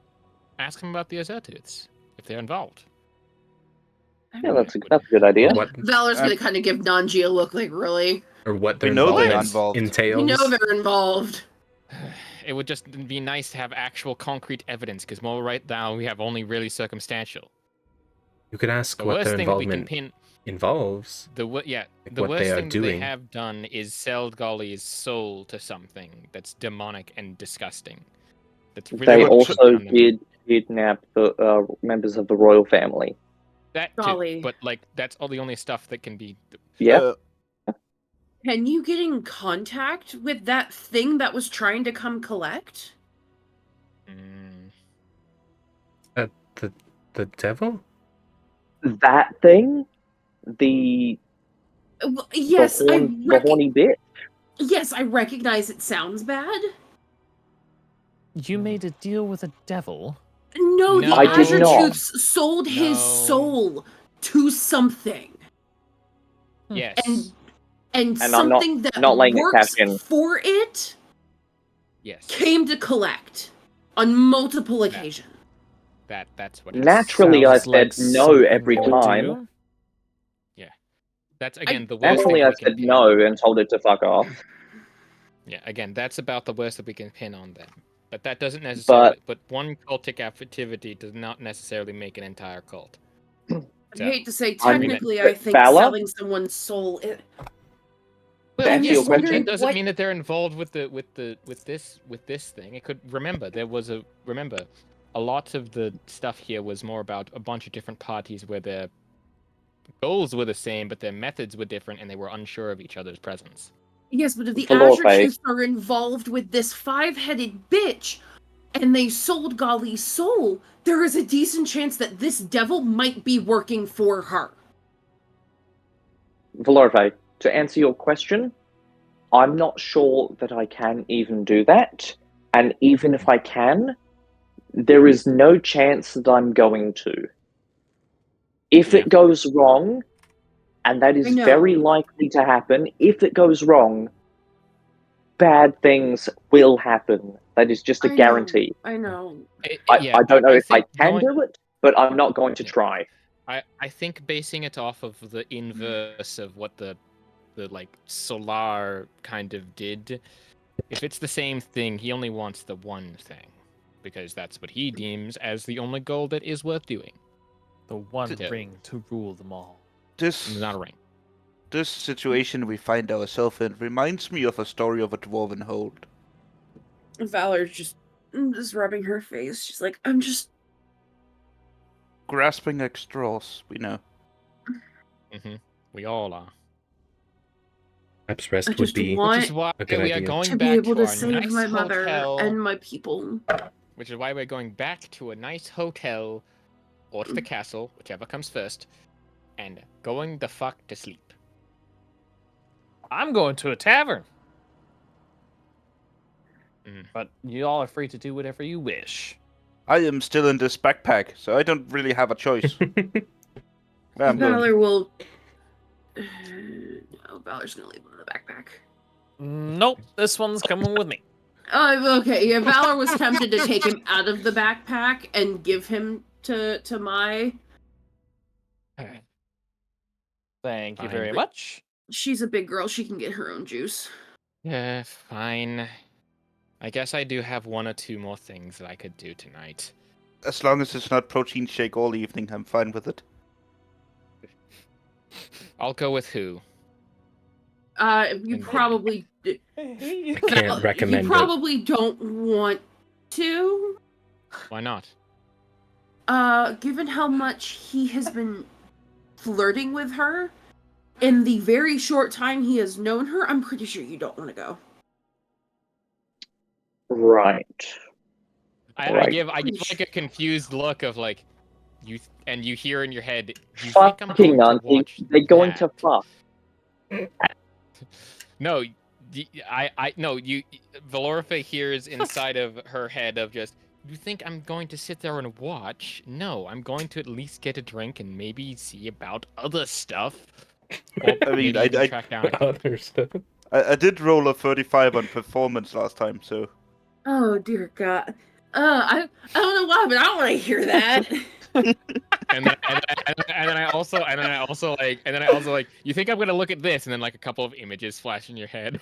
Speaker 3: Ask him about the Azurtooths, if they're involved.
Speaker 6: Yeah, that's a good idea.
Speaker 2: Or what,
Speaker 5: Valor's gonna kind of give Nanji a look like, really?
Speaker 2: or what their
Speaker 4: We know they're
Speaker 2: involvement
Speaker 4: involved.
Speaker 2: entails.
Speaker 5: You know they're involved.
Speaker 3: It would just be nice to have actual concrete evidence, because more right now we have only really circumstantial.
Speaker 2: You could ask
Speaker 3: The
Speaker 2: what
Speaker 3: worst
Speaker 2: their
Speaker 3: thing that we can
Speaker 2: involvement
Speaker 3: pin,
Speaker 2: involves.
Speaker 3: the
Speaker 2: Like
Speaker 3: worst
Speaker 2: what they are
Speaker 3: thing that they
Speaker 2: doing.
Speaker 3: have done is sell Golly's soul to something that's demonic and disgusting. That's really
Speaker 6: They
Speaker 3: what
Speaker 6: also
Speaker 3: should be on them.
Speaker 6: did kidnap the members of the royal family.
Speaker 3: That too,
Speaker 5: Golly.
Speaker 3: but like that's all the only stuff that can be.
Speaker 6: Yeah.
Speaker 5: Can you get in contact with that thing that was trying to come collect?
Speaker 3: Mm,
Speaker 2: The devil?
Speaker 6: That thing? The
Speaker 5: Yes,
Speaker 6: the horny bit?
Speaker 5: Yes, I recognize it sounds bad.
Speaker 1: You made a deal with a devil?
Speaker 5: No, the
Speaker 3: No.
Speaker 6: I did
Speaker 5: Azure
Speaker 6: not.
Speaker 5: Tooths sold his
Speaker 3: No.
Speaker 5: soul to something.
Speaker 3: yes.
Speaker 5: And
Speaker 6: And I'm
Speaker 5: something that
Speaker 6: not laying a
Speaker 5: works
Speaker 6: cash in.
Speaker 5: for it
Speaker 3: Yes.
Speaker 5: came to collect on multiple occasions.
Speaker 3: That's what. It is.
Speaker 6: Naturally, I
Speaker 1: Sounds like
Speaker 6: said no
Speaker 1: something
Speaker 6: every
Speaker 1: they would
Speaker 6: time.
Speaker 1: do.
Speaker 3: That's again the worst
Speaker 6: Naturally,
Speaker 3: thing
Speaker 6: I
Speaker 3: we can
Speaker 6: said
Speaker 3: pin
Speaker 6: no
Speaker 3: on.
Speaker 6: and told it to fuck off.
Speaker 3: Yeah, again, that's about the worst that we can pin on them. But that doesn't necessarily. But one cultic activity does not necessarily make an entire cult.
Speaker 5: I hate to say,
Speaker 6: I mean,
Speaker 5: technically, I think
Speaker 6: Valor?
Speaker 5: selling someone's soul.
Speaker 3: Well,
Speaker 6: answer
Speaker 3: yes,
Speaker 6: your
Speaker 3: but
Speaker 6: question?
Speaker 3: that doesn't
Speaker 5: what-
Speaker 3: mean that they're involved with this thing. It could remember a lot of the stuff here was more about a bunch of different parties where their goals were the same, but their methods were different, and they were unsure of each other's presence.
Speaker 5: Yes, but if the
Speaker 6: Valor
Speaker 5: Azure
Speaker 6: Face.
Speaker 5: Chiefs are involved with this 5-headed bitch, and they sold Golly's soul, there is a decent chance that this devil might be working for her.
Speaker 6: Valorve, to answer your question, I'm not sure that I can even do that. And even if I can, there is no chance that I'm going to. If
Speaker 3: Yeah.
Speaker 6: it goes wrong, and that
Speaker 5: I
Speaker 6: is
Speaker 5: know.
Speaker 6: very likely to happen, if it goes wrong, bad things will happen. That is just a
Speaker 5: I know.
Speaker 6: guarantee.
Speaker 5: I know.
Speaker 6: I don't know if I
Speaker 3: think
Speaker 6: can
Speaker 3: going-
Speaker 6: do it, but I'm not going to try.
Speaker 3: I think basing it off of the inverse of what the like Solar kind of did, if it's the same thing, he only wants the one thing, because that's what he deems as the only goal that is worth doing.
Speaker 1: The one
Speaker 3: Yeah.
Speaker 1: ring to rule them all.
Speaker 4: This
Speaker 3: Not a ring.
Speaker 4: this situation we find ourselves in reminds me of a story of a dwarven hold.
Speaker 5: Valor's just rubbing her face. She's like, I'm just.
Speaker 4: Grasping at straws, we know.
Speaker 3: We all are.
Speaker 2: Perhaps
Speaker 5: I
Speaker 2: rest would
Speaker 5: just
Speaker 2: be
Speaker 5: want
Speaker 3: Which is why
Speaker 2: a good
Speaker 3: we are
Speaker 2: idea.
Speaker 3: going
Speaker 5: to
Speaker 3: back
Speaker 5: be able to
Speaker 3: our
Speaker 5: save
Speaker 3: nice
Speaker 5: my mother
Speaker 3: hotel.
Speaker 5: and my people.
Speaker 3: Which is why we're going back to a nice hotel, or to the castle, whichever comes first, and going the fuck to sleep.
Speaker 1: I'm going to a tavern.
Speaker 3: Mm.
Speaker 1: But you all are free to do whatever you wish.
Speaker 4: I am still in this backpack, so I don't really have a choice. I'm going.
Speaker 5: Valor will. No, Valor's gonna leave it in the backpack.
Speaker 1: Nope, this one's coming with me.
Speaker 5: Okay, yeah, Valor was tempted to take him out of the backpack and give him to Mai.
Speaker 1: Thank you
Speaker 3: Fine.
Speaker 1: very much.
Speaker 5: She's a big girl. She can get her own juice.
Speaker 3: Yeah, fine. I guess I do have one or two more things that I could do tonight.
Speaker 4: As long as it's not protein shake all evening, I'm fine with it.
Speaker 3: I'll go with who?
Speaker 5: You
Speaker 3: And
Speaker 5: probably
Speaker 2: I can't recommend
Speaker 5: you probably don't want to.
Speaker 3: Why not?
Speaker 5: Given how much he has been flirting with her in the very short time he has known her, I'm pretty sure you don't want to go.
Speaker 6: Right.
Speaker 3: I
Speaker 6: Right.
Speaker 3: give like a confused look of like and you hear in your head, you think I'm
Speaker 6: Fucking
Speaker 3: going to
Speaker 6: auntie.
Speaker 3: watch
Speaker 6: They're going
Speaker 3: that?
Speaker 6: to fuck.
Speaker 3: No, no, Valorfa hears inside of her head of just, you think I'm going to sit there and watch? No, I'm going to at least get a drink and maybe see about other stuff. Or
Speaker 4: I mean,
Speaker 3: maybe even track down a
Speaker 2: other stuff.
Speaker 4: I did roll a 35 on performance last time, so...
Speaker 5: Oh dear God. I don't know why, but I don't want to hear that.
Speaker 3: and then I also like, you think I'm gonna look at this, and then like a couple of images flash in your head.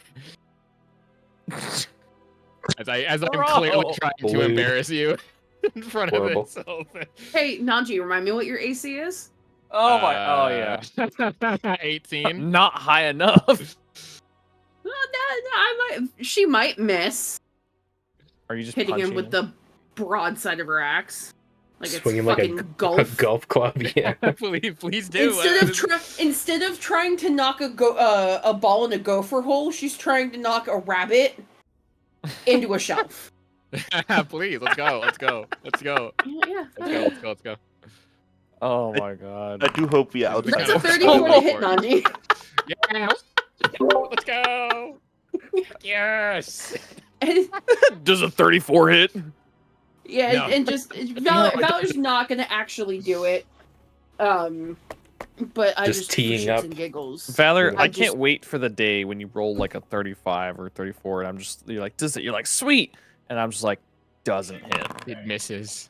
Speaker 3: as I'm clearly trying to
Speaker 2: Blade.
Speaker 3: embarrass you in front
Speaker 2: Horrible.
Speaker 3: of this whole thing.
Speaker 5: Hey, Nanji, remind me what your AC is?
Speaker 1: Oh my! Oh yeah.
Speaker 3: 18.
Speaker 1: Not high enough.
Speaker 5: She might miss
Speaker 1: Are you just
Speaker 5: hitting him
Speaker 1: punching
Speaker 5: with the broadside of her axe, like it's
Speaker 2: Swinging like
Speaker 5: fucking
Speaker 2: a
Speaker 5: golf.
Speaker 2: golf club, yeah.
Speaker 3: please do.
Speaker 5: Instead of trying to knock a ball in a gopher hole, she's trying to knock a rabbit into a shelf.
Speaker 3: Please, let's go.
Speaker 5: Yeah.
Speaker 3: Let's go.
Speaker 1: Oh my god.
Speaker 4: I do hope we are outside.
Speaker 5: That's a
Speaker 3: Let's
Speaker 5: 34
Speaker 3: go
Speaker 5: to hit,
Speaker 3: for it.
Speaker 5: Nanji.
Speaker 3: Yeah. Let's go. Yes.
Speaker 1: Does a 34 hit?
Speaker 5: Yeah,
Speaker 3: No.
Speaker 5: and just Valor's not gonna actually do it. But I
Speaker 2: Just
Speaker 5: just
Speaker 2: teeing
Speaker 5: for shits
Speaker 2: up.
Speaker 5: and giggles.
Speaker 1: Valor, I
Speaker 5: I
Speaker 1: can't
Speaker 5: just-
Speaker 1: wait for the day when you roll like a 35 or 34, and you're like, does it? You're like, sweet, and I'm just like, doesn't hit.
Speaker 3: It misses.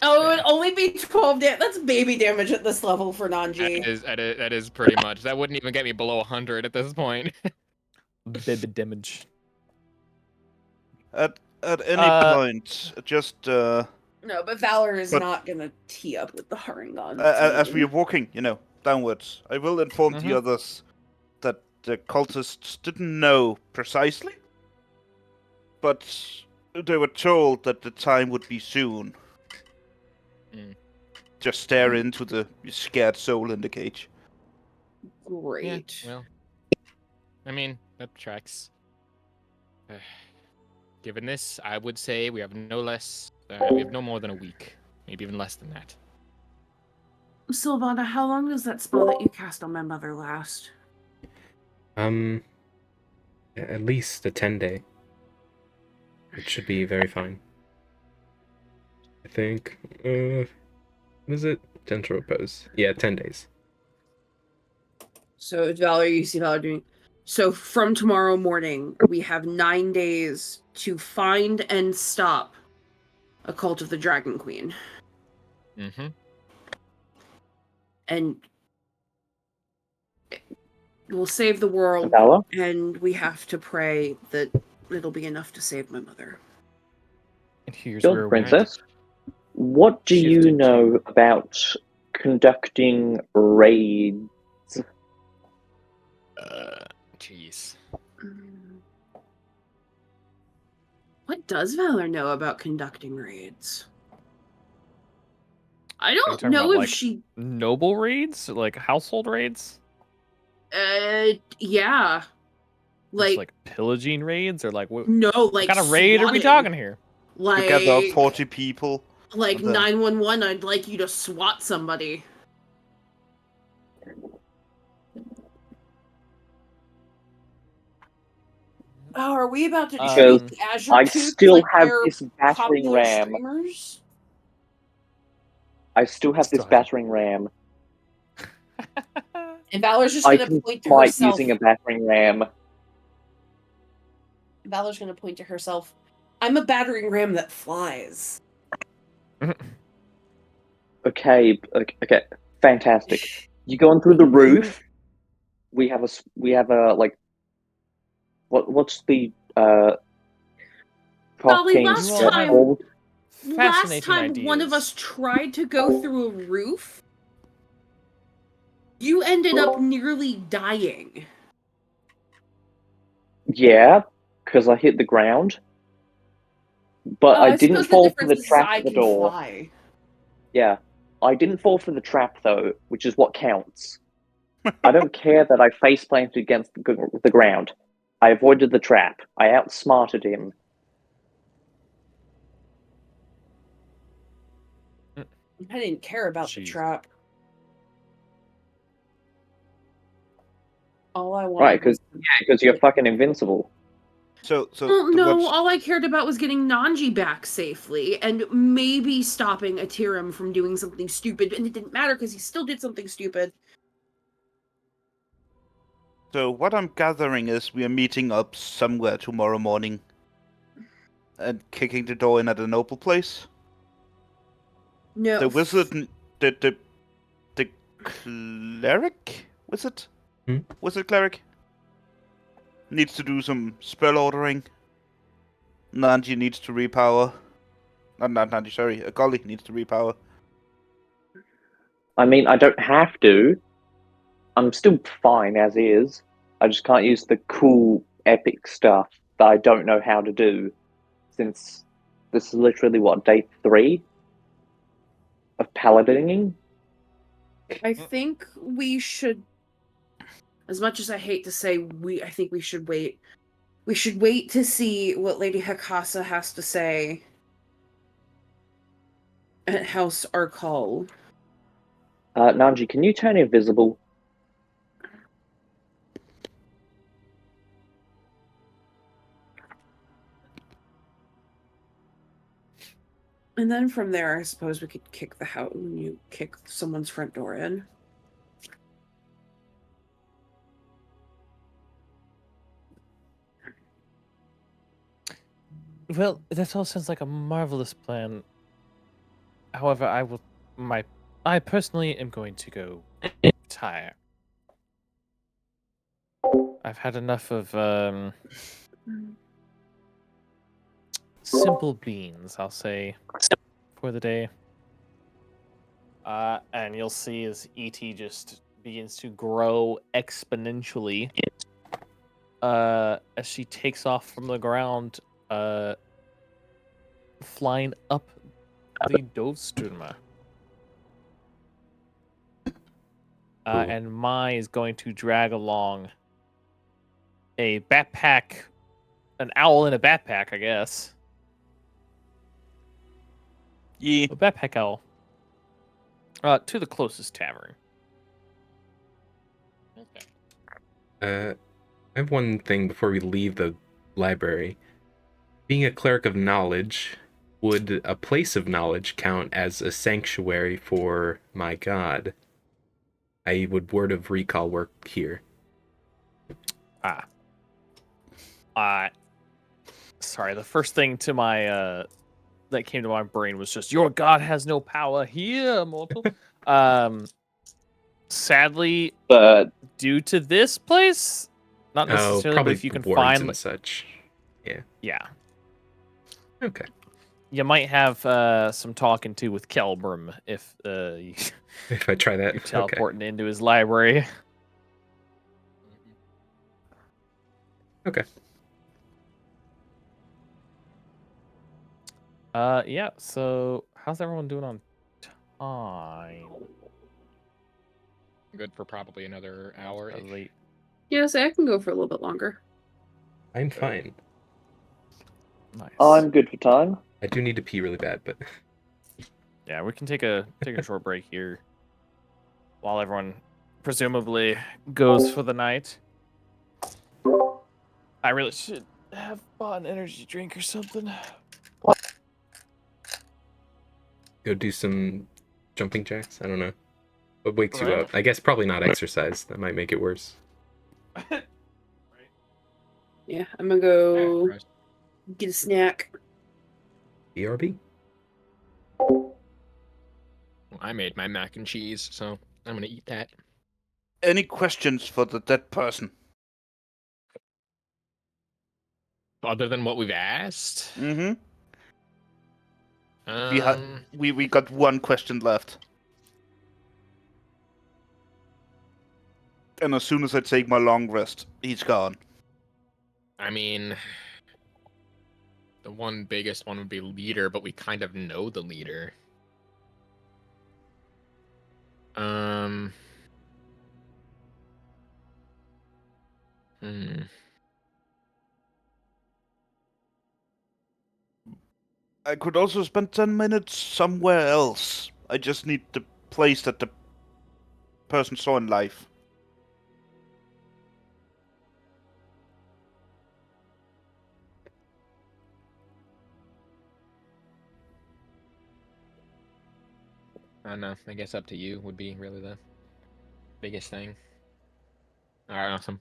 Speaker 5: Oh, it would only be 12 damage. That's baby damage at this level for Nanji.
Speaker 3: That is pretty much. That wouldn't even get me below 100 at this point.
Speaker 1: Baby damage.
Speaker 4: At any point, just
Speaker 5: No, but Valor is
Speaker 4: But-
Speaker 5: not gonna tee up with the Haringon.
Speaker 4: as we are walking, downwards, I will inform
Speaker 1: Mhm.
Speaker 4: the others that the cultists didn't know precisely, but they were told that the time would be soon.
Speaker 3: Mm.
Speaker 4: Just stare into the scared soul in the cage.
Speaker 5: Great.
Speaker 3: Well, I mean, that tracks. Given this, I would say we have no more than a week, maybe even less than that.
Speaker 5: Sylvana, how long does that spell that you cast on my mother last?
Speaker 2: At least a 10-day. It should be very fine. I think. What is it? Gentle repose. Yeah, 10 days.
Speaker 5: So Valor, you see Valor doing. So from tomorrow morning, we have 9 days to find and stop a cult of the Dragon Queen.
Speaker 3: Mm-hmm.
Speaker 5: And we'll save the world,
Speaker 6: Valor?
Speaker 5: and we have to pray that it'll be enough to save my mother.
Speaker 1: And here's
Speaker 6: Young
Speaker 1: where
Speaker 6: princess, what do you
Speaker 1: shifted to-
Speaker 6: know about conducting raids?
Speaker 3: Jeez.
Speaker 5: What does Valor know about conducting raids? I
Speaker 1: Are you
Speaker 5: don't
Speaker 1: talking
Speaker 5: know
Speaker 1: about,
Speaker 5: if
Speaker 1: like,
Speaker 5: she.
Speaker 1: noble raids, like household raids,
Speaker 5: Yeah.
Speaker 1: Just,
Speaker 5: Like,
Speaker 1: like pillaging raids, or like what
Speaker 5: no, like
Speaker 1: kind of raid are we
Speaker 5: swatting.
Speaker 1: talking here?
Speaker 5: Like,
Speaker 4: Together, 40 people.
Speaker 5: like
Speaker 4: and then-
Speaker 5: 911, I'd like you to SWAT somebody. Oh, are we about to
Speaker 6: Because
Speaker 5: treat Azure
Speaker 6: I
Speaker 5: Tooth
Speaker 6: still
Speaker 5: like
Speaker 6: have
Speaker 5: they're
Speaker 6: this battering
Speaker 5: popular
Speaker 6: ram.
Speaker 5: streamers?
Speaker 6: I still have this
Speaker 1: Still have-
Speaker 6: battering ram.
Speaker 5: And Valor's just
Speaker 6: I
Speaker 5: gonna
Speaker 6: can
Speaker 5: point to
Speaker 6: smite
Speaker 5: herself.
Speaker 6: using a battering ram.
Speaker 5: Valor's gonna point to herself. I'm a battering ram that flies.
Speaker 6: Okay, fantastic. You go on through the roof, we have a like what's the prop
Speaker 5: Golly,
Speaker 6: game
Speaker 5: last
Speaker 6: stuff
Speaker 5: time-
Speaker 6: called?
Speaker 5: Last
Speaker 1: Fascinating
Speaker 5: time
Speaker 1: ideas.
Speaker 5: one of us tried to go through a roof, you ended up nearly dying.
Speaker 6: Yeah, because I hit the ground. But I didn't
Speaker 5: suppose
Speaker 6: fall for
Speaker 5: difference
Speaker 6: the
Speaker 5: is
Speaker 6: trap
Speaker 5: I
Speaker 6: at the
Speaker 5: can
Speaker 6: door.
Speaker 5: fly.
Speaker 6: Yeah. I didn't fall for the trap, though, which is what counts. I don't care that I face planted against the ground. I avoided the trap. I outsmarted him.
Speaker 5: I didn't care about the
Speaker 1: Jeez.
Speaker 5: trap. All I wanted
Speaker 6: Right,
Speaker 5: was...
Speaker 6: because you're fucking invincible.
Speaker 4: So
Speaker 5: no,
Speaker 4: what's-
Speaker 5: all I cared about was getting Nanji back safely, and maybe stopping Atiram from doing something stupid, and it didn't matter because he still did something stupid.
Speaker 4: So what I'm gathering is we are meeting up somewhere tomorrow morning and kicking the door in at a noble place.
Speaker 5: No.
Speaker 4: The wizard, the cleric wizard, wizard cleric needs to do some spell ordering. Nanji needs to repower. Not Nanji, sorry. Golly needs to repower.
Speaker 6: I mean, I don't have to. I'm still fine as is. I just can't use the cool, epic stuff that I don't know how to do. Since this is literally, what, day 3 of paladining?
Speaker 5: I think we should, as much as I hate to say I think we should wait. We should wait to see what Lady Hakasa has to say at House Arkal.
Speaker 6: Nanji, can you turn invisible?
Speaker 5: And then from there, I suppose we could kick the house when you kick someone's front door in.
Speaker 1: Well, that all sounds like a marvelous plan. However, I personally am going to go retire. I've had enough of simple beans, I'll say, for the day. And you'll see as ET just begins to grow exponentially as she takes off from the ground, flying up the Dovestürmer. And Mai is going to drag along a backpack, an owl in a backpack, I guess.
Speaker 4: Yeah.
Speaker 1: A backpack owl. To the closest tavern.
Speaker 3: Okay.
Speaker 2: I have one thing before we leave the library. Being a cleric of knowledge, would a place of knowledge count as a sanctuary for my god? Would word of recall work here?
Speaker 1: Sorry, the first thing to my that came to my brain was just your god has no power here, mortal. Sadly,
Speaker 6: But
Speaker 1: due to this place, not necessarily,
Speaker 2: probably
Speaker 1: but if you can
Speaker 2: wards
Speaker 1: find
Speaker 2: and such.
Speaker 1: yeah.
Speaker 2: Okay.
Speaker 1: You might have some talking to with Kelbrum if you,
Speaker 2: If I try that,
Speaker 1: you're
Speaker 2: okay.
Speaker 1: teleporting into his library.
Speaker 2: Okay.
Speaker 1: Yeah, so how's everyone doing on time?
Speaker 3: Good for probably another hour.
Speaker 1: Late.
Speaker 5: Yeah, so I can go for a little bit longer.
Speaker 2: I'm fine.
Speaker 1: Nice.
Speaker 6: I'm good for time.
Speaker 2: I do need to pee really bad, but
Speaker 1: Yeah, we can take a short break here while everyone presumably goes for the night. I really should have bought an energy drink or something.
Speaker 2: go do some jumping jacks. I don't know. What wakes you
Speaker 1: Right.
Speaker 2: up? I guess probably not exercise. That might make it worse.
Speaker 5: Yeah, I'm gonna go
Speaker 3: Yeah,
Speaker 5: get a snack.
Speaker 2: BRB.
Speaker 3: I made my mac and cheese, so I'm gonna eat that.
Speaker 4: Any questions for the dead person?
Speaker 3: Other than what we've asked?
Speaker 4: Mm-hmm.
Speaker 3: Um,
Speaker 4: We got one question left. And as soon as I take my long rest, he's gone.
Speaker 3: I mean, the one biggest one would be leader, but we kind of know the leader. Hmm.
Speaker 4: I could also spend 10 minutes somewhere else. I just need the place that the person saw in life.
Speaker 3: I don't know. I guess up to you would be really the biggest thing. All right, awesome.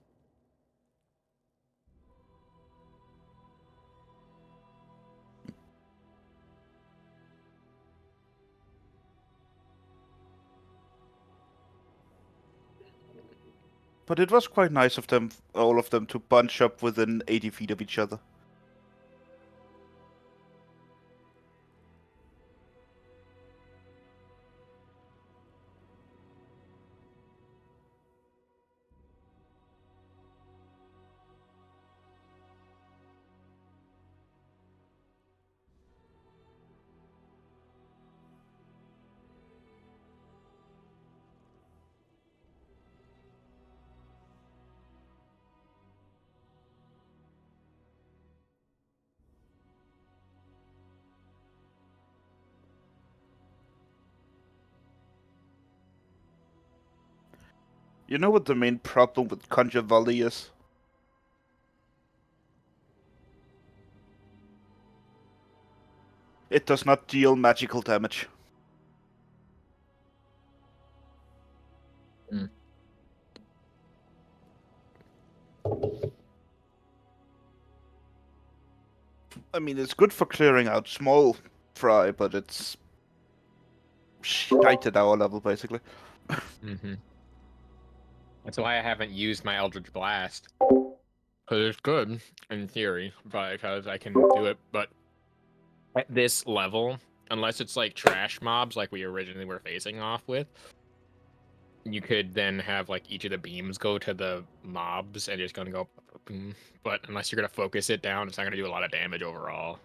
Speaker 4: But it was quite nice of them, all of them, to bunch up within 80 feet of each other. You know what the main problem with Conjure Volley is? It does not deal magical damage. I mean, it's good for clearing out small fry, but it's shite at our level, basically.
Speaker 3: Mm-hmm. That's why I haven't used my Eldritch Blast. Because it's good, in theory, because I can do it, but at this level, unless it's like trash mobs like we originally were facing off with, you could then have like each of the beams go to the mobs and it's gonna go boom. But unless you're gonna focus it down, it's not gonna do a lot of damage overall.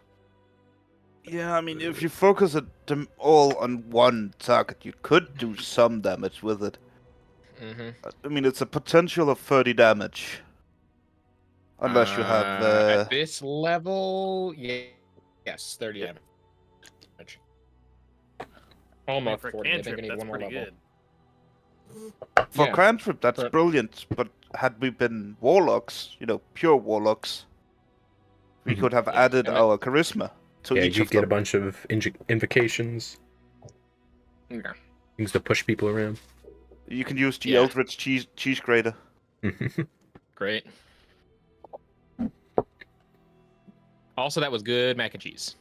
Speaker 4: Yeah, I mean, if you focus them all on one target, you could do some damage with it.
Speaker 3: Mm-hmm.
Speaker 4: I mean, it's a potential of 30 damage. Unless you have...
Speaker 3: At this level, yes, 30 damage. Almost
Speaker 1: for
Speaker 3: 40. I think I
Speaker 1: cantrip,
Speaker 3: need
Speaker 1: that's
Speaker 3: one more
Speaker 1: pretty
Speaker 3: level.
Speaker 1: good.
Speaker 4: For
Speaker 3: Yeah,
Speaker 4: cantrip, that's
Speaker 3: but-
Speaker 4: brilliant, but had we been warlocks, pure warlocks, we could have added
Speaker 3: and
Speaker 4: our charisma to
Speaker 2: Yeah,
Speaker 4: each
Speaker 2: you
Speaker 4: of
Speaker 2: get a
Speaker 4: them.
Speaker 2: bunch of invocations,
Speaker 3: Yeah.
Speaker 2: things to push people around.
Speaker 4: You can use the
Speaker 3: Yeah.
Speaker 4: Eldritch cheese grater.
Speaker 3: Great. Also, that was good mac and cheese.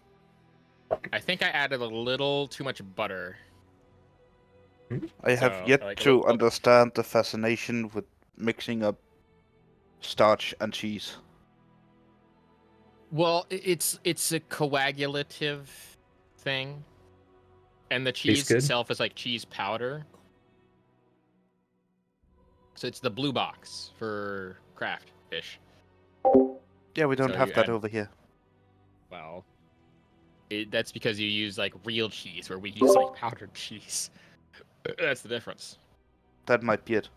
Speaker 3: I think I added a little too much butter.
Speaker 4: I have
Speaker 3: So,
Speaker 4: yet
Speaker 3: like, a
Speaker 4: to
Speaker 3: little-
Speaker 4: understand the fascination with mixing up starch and cheese.
Speaker 3: Well, it's a coagulative thing, and the
Speaker 2: Tastes
Speaker 3: cheese
Speaker 2: good.
Speaker 3: itself is like cheese powder. So it's the blue box for craft fish.
Speaker 4: Yeah, we don't
Speaker 3: So
Speaker 4: have
Speaker 3: you
Speaker 4: that
Speaker 3: add-
Speaker 4: over here.
Speaker 3: Well, that's because you use like real cheese, where we use like powdered cheese. That's the difference.
Speaker 4: That might be it.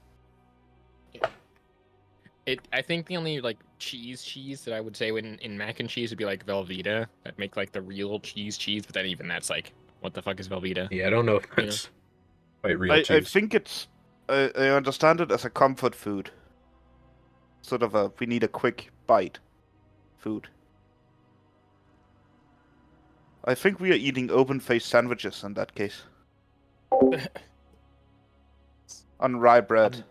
Speaker 3: I think the only like cheese that I would say in mac and cheese would be like Velveeta, that make like the real cheese, but then even that's like, what the fuck is Velveeta?
Speaker 2: Yeah, I don't know if that's quite real
Speaker 4: I
Speaker 2: cheese.
Speaker 4: think it's... I understand it as a comfort food. Sort of a, we need a quick bite food. I think we are eating open-faced sandwiches in that case. On rye bread.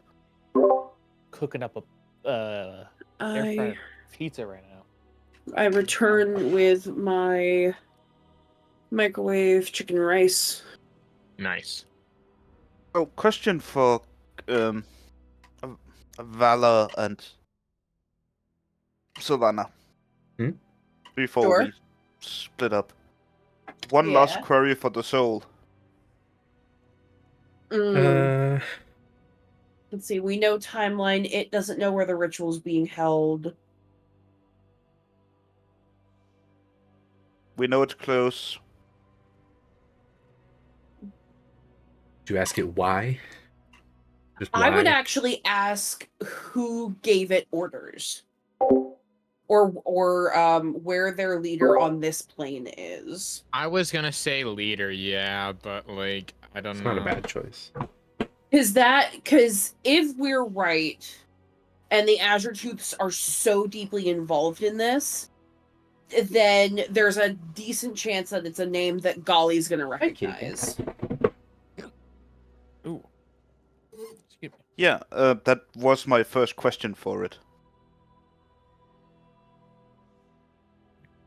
Speaker 1: Cooking up a air fryer pizza right now.
Speaker 5: I return with my microwave chicken rice.
Speaker 3: Nice.
Speaker 4: Oh, question for Valor and Sylvana. Before
Speaker 5: Sure.
Speaker 4: we split up. One last
Speaker 5: Yeah.
Speaker 4: query for the soul.
Speaker 5: Let's see. We know timeline. It doesn't know where the ritual's being held.
Speaker 4: We know it's close.
Speaker 2: Do you ask it why? Just
Speaker 5: I would
Speaker 2: why?
Speaker 5: actually ask who gave it orders, or where their leader on this plane is.
Speaker 3: I was gonna say leader, yeah, but like I don't
Speaker 2: It's
Speaker 3: know.
Speaker 2: not a bad choice.
Speaker 5: Because if we're right, and the Azure Tooths are so deeply involved in this, then there's a decent chance that it's a name that Golly's gonna recognize.
Speaker 1: Ooh. Excuse me.
Speaker 4: Yeah, that was my first question for it.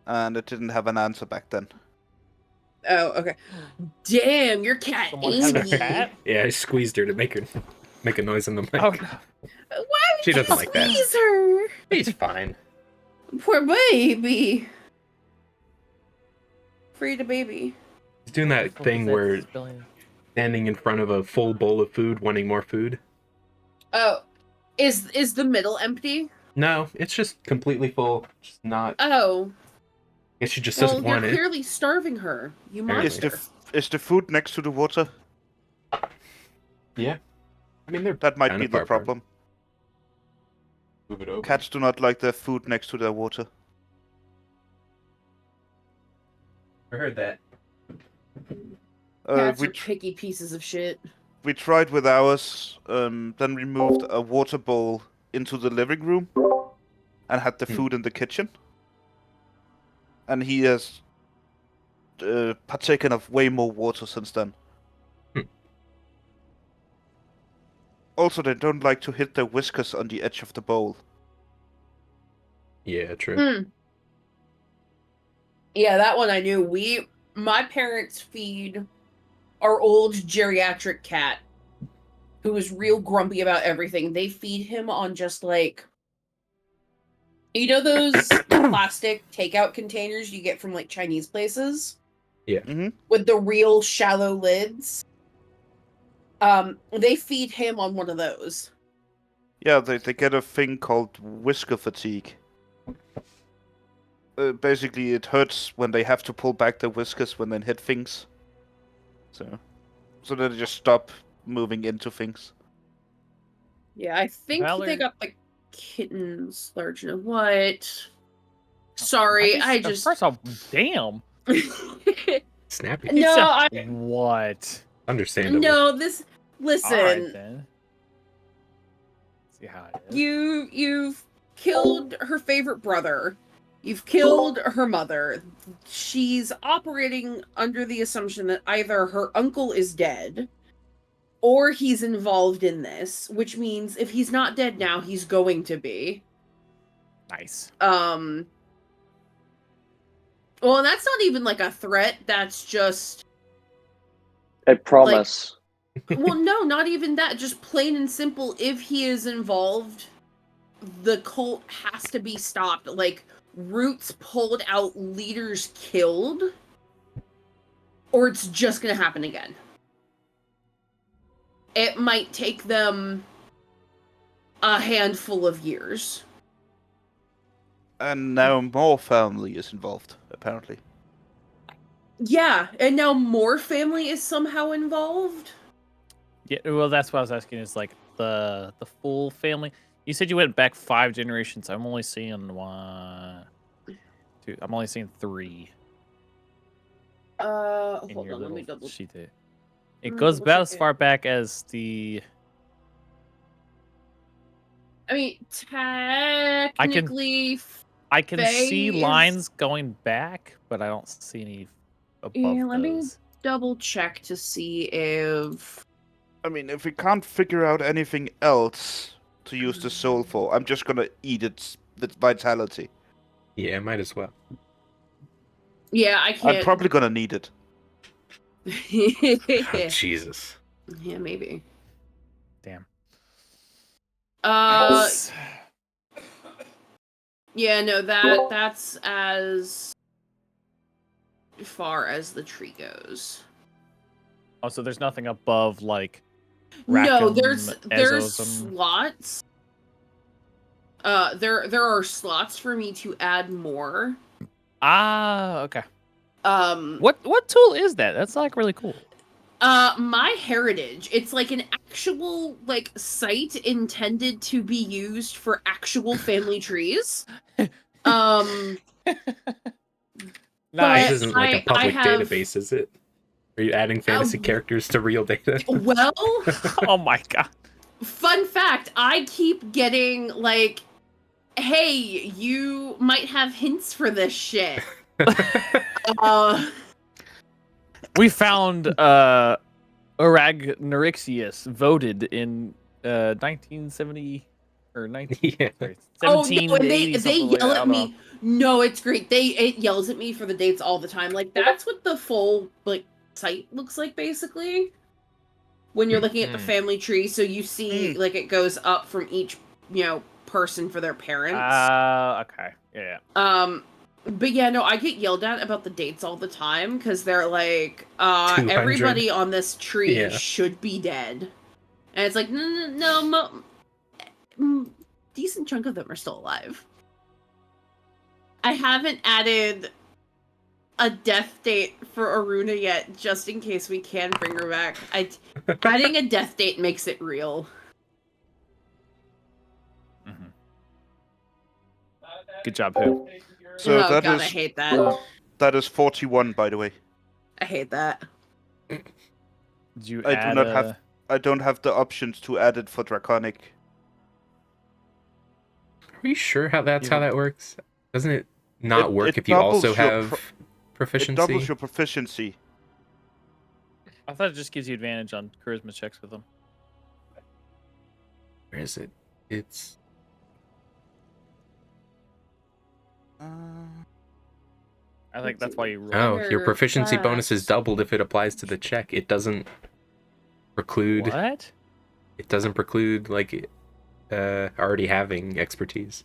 Speaker 4: And it didn't have an answer back then.
Speaker 5: Oh, okay. Damn, your cat
Speaker 1: Someone has a
Speaker 5: angry.
Speaker 1: cat?
Speaker 2: Yeah, I squeezed her to make a noise in the mic.
Speaker 1: Oh, no.
Speaker 5: Why would
Speaker 2: She
Speaker 5: you
Speaker 2: doesn't like that.
Speaker 5: squeeze her?
Speaker 2: He's fine.
Speaker 5: Poor baby. Free the baby.
Speaker 2: He's doing that thing where standing in front of a full bowl of food, wanting more food.
Speaker 5: Oh, is the middle empty?
Speaker 2: No, it's just completely full. Just not.
Speaker 5: Oh,
Speaker 2: I guess she just
Speaker 5: well,
Speaker 2: doesn't
Speaker 5: you're
Speaker 2: want it.
Speaker 5: clearly starving her. You
Speaker 2: Apparently.
Speaker 5: monster.
Speaker 4: Is the food next to the water?
Speaker 2: Yeah. I mean, they're
Speaker 4: That might
Speaker 2: kind
Speaker 4: be
Speaker 2: of
Speaker 4: the
Speaker 2: far apart.
Speaker 4: problem.
Speaker 2: Move it over.
Speaker 4: Cats do not like their food next to their water.
Speaker 2: I heard that.
Speaker 5: Cats
Speaker 4: We
Speaker 5: are picky pieces of shit.
Speaker 4: we tried with ours, then we moved a water bowl into the living room and had the food in the kitchen. And he has partaken of way more water since then. Also, they don't like to hit their whiskers on the edge of the bowl.
Speaker 2: Yeah, true.
Speaker 5: Yeah, that one I knew. My parents feed our old geriatric cat, who is real grumpy about everything. They feed him on just like, you know those plastic takeout containers you get from like Chinese places?
Speaker 2: Yeah.
Speaker 4: Mm-hmm.
Speaker 5: With the real shallow lids. They feed him on one of those.
Speaker 4: Yeah, they get a thing called whisker fatigue. Basically, it hurts when they have to pull back their whiskers when they hit things. So they just stop moving into things.
Speaker 5: Yeah, I think they
Speaker 1: Valor-
Speaker 5: got like kittens large enough. What? Sorry, I just.
Speaker 1: First off, damn.
Speaker 2: Snappy.
Speaker 5: No, I
Speaker 1: What?
Speaker 2: Understandable.
Speaker 5: no. This listen.
Speaker 1: All right, then. See how it is.
Speaker 5: You've killed her favorite brother. You've killed her mother. She's operating under the assumption that either her uncle is dead or he's involved in this, which means if he's not dead now, he's going to be.
Speaker 1: Nice.
Speaker 5: Well, and that's not even like a threat, that's just
Speaker 6: A promise.
Speaker 5: well, no, not even that. Just plain and simple, if he is involved, the cult has to be stopped. Like, roots pulled out, leaders killed, or it's just gonna happen again. It might take them a handful of years.
Speaker 4: And now more family is involved, apparently.
Speaker 5: Yeah, and now more family is somehow involved.
Speaker 1: Yeah, well, that's what I was asking. Is like the full family. You said you went back 5 generations. I'm only seeing 1, 2. I'm only seeing 3 in
Speaker 5: Hold
Speaker 1: your
Speaker 5: on, let
Speaker 1: little
Speaker 5: me double.
Speaker 1: sheet. It goes
Speaker 5: double
Speaker 1: about
Speaker 5: check
Speaker 1: as
Speaker 5: it.
Speaker 1: far back as the.
Speaker 5: I mean, technically,
Speaker 1: I can see
Speaker 5: Faye is-
Speaker 1: lines going back, but I don't see any above
Speaker 5: Yeah, let me-
Speaker 1: those.
Speaker 5: double check to see if.
Speaker 4: I mean, if we can't figure out anything else to use the soul for, I'm just gonna eat its vitality.
Speaker 2: Yeah, might as well.
Speaker 5: Yeah, I
Speaker 4: I'm
Speaker 5: can't.
Speaker 4: probably gonna need it.
Speaker 2: Jesus.
Speaker 5: Yeah, maybe.
Speaker 1: Damn. That's-
Speaker 5: Yeah, no, that's as far as the tree goes.
Speaker 1: Oh, so there's nothing above like.
Speaker 5: No,
Speaker 1: Rackham,
Speaker 5: there's
Speaker 1: Ezosm.
Speaker 5: slots. There are slots for me to add more.
Speaker 1: Ah, okay.
Speaker 5: Um,
Speaker 1: What tool is that? That's like really cool.
Speaker 5: My Heritage. It's like an actual like site intended to be used for actual family trees.
Speaker 1: Nice.
Speaker 2: This isn't like a
Speaker 5: I
Speaker 2: public
Speaker 5: have-
Speaker 2: database, is it? Are you adding fantasy characters to real data?
Speaker 5: Well,
Speaker 1: Oh my god.
Speaker 5: fun fact, I keep getting like, hey, you might have hints for this shit.
Speaker 1: We found Aragnorixius voted in 1970 or 19
Speaker 2: Yeah.
Speaker 1: sorry,
Speaker 5: Oh no,
Speaker 1: 1780
Speaker 5: and they
Speaker 1: something like
Speaker 5: yell
Speaker 1: that. I
Speaker 5: at
Speaker 1: don't
Speaker 5: me.
Speaker 1: know.
Speaker 5: No, it's great. It yells at me for the dates all the time. Like that's what the full like site looks like basically. When you're looking at the family tree, so you see like it goes up from each, person for their parents.
Speaker 1: Okay. Yeah.
Speaker 5: But yeah, no, I get yelled at about the dates all the time because they're like,
Speaker 2: 200.
Speaker 5: everybody on this tree
Speaker 2: Yeah.
Speaker 5: should be dead. And it's like, decent chunk of them are still alive. I haven't added a death date for Aruna yet, just in case we can bring her back. Adding a death date makes it real.
Speaker 1: Mhm. Good job, who?
Speaker 4: So
Speaker 5: oh
Speaker 4: that
Speaker 5: god,
Speaker 4: is
Speaker 5: I hate that.
Speaker 4: that is 41, by the way.
Speaker 5: I hate that.
Speaker 1: Did you
Speaker 4: I
Speaker 1: add
Speaker 4: do not have. I don't have the options to add it for Draconic.
Speaker 2: Are you sure how that works? Doesn't it not
Speaker 4: It-
Speaker 2: work
Speaker 4: it
Speaker 2: if you
Speaker 4: doubles
Speaker 2: also
Speaker 4: your
Speaker 2: have proficiency?
Speaker 4: It doubles your proficiency.
Speaker 1: I thought it just gives you advantage on charisma checks with them.
Speaker 2: Where is it? It's
Speaker 1: I think that's why you roll.
Speaker 2: oh, your proficiency
Speaker 5: Class.
Speaker 2: bonus is doubled if it applies to the check. It doesn't preclude.
Speaker 1: What?
Speaker 2: It doesn't preclude like already having expertise,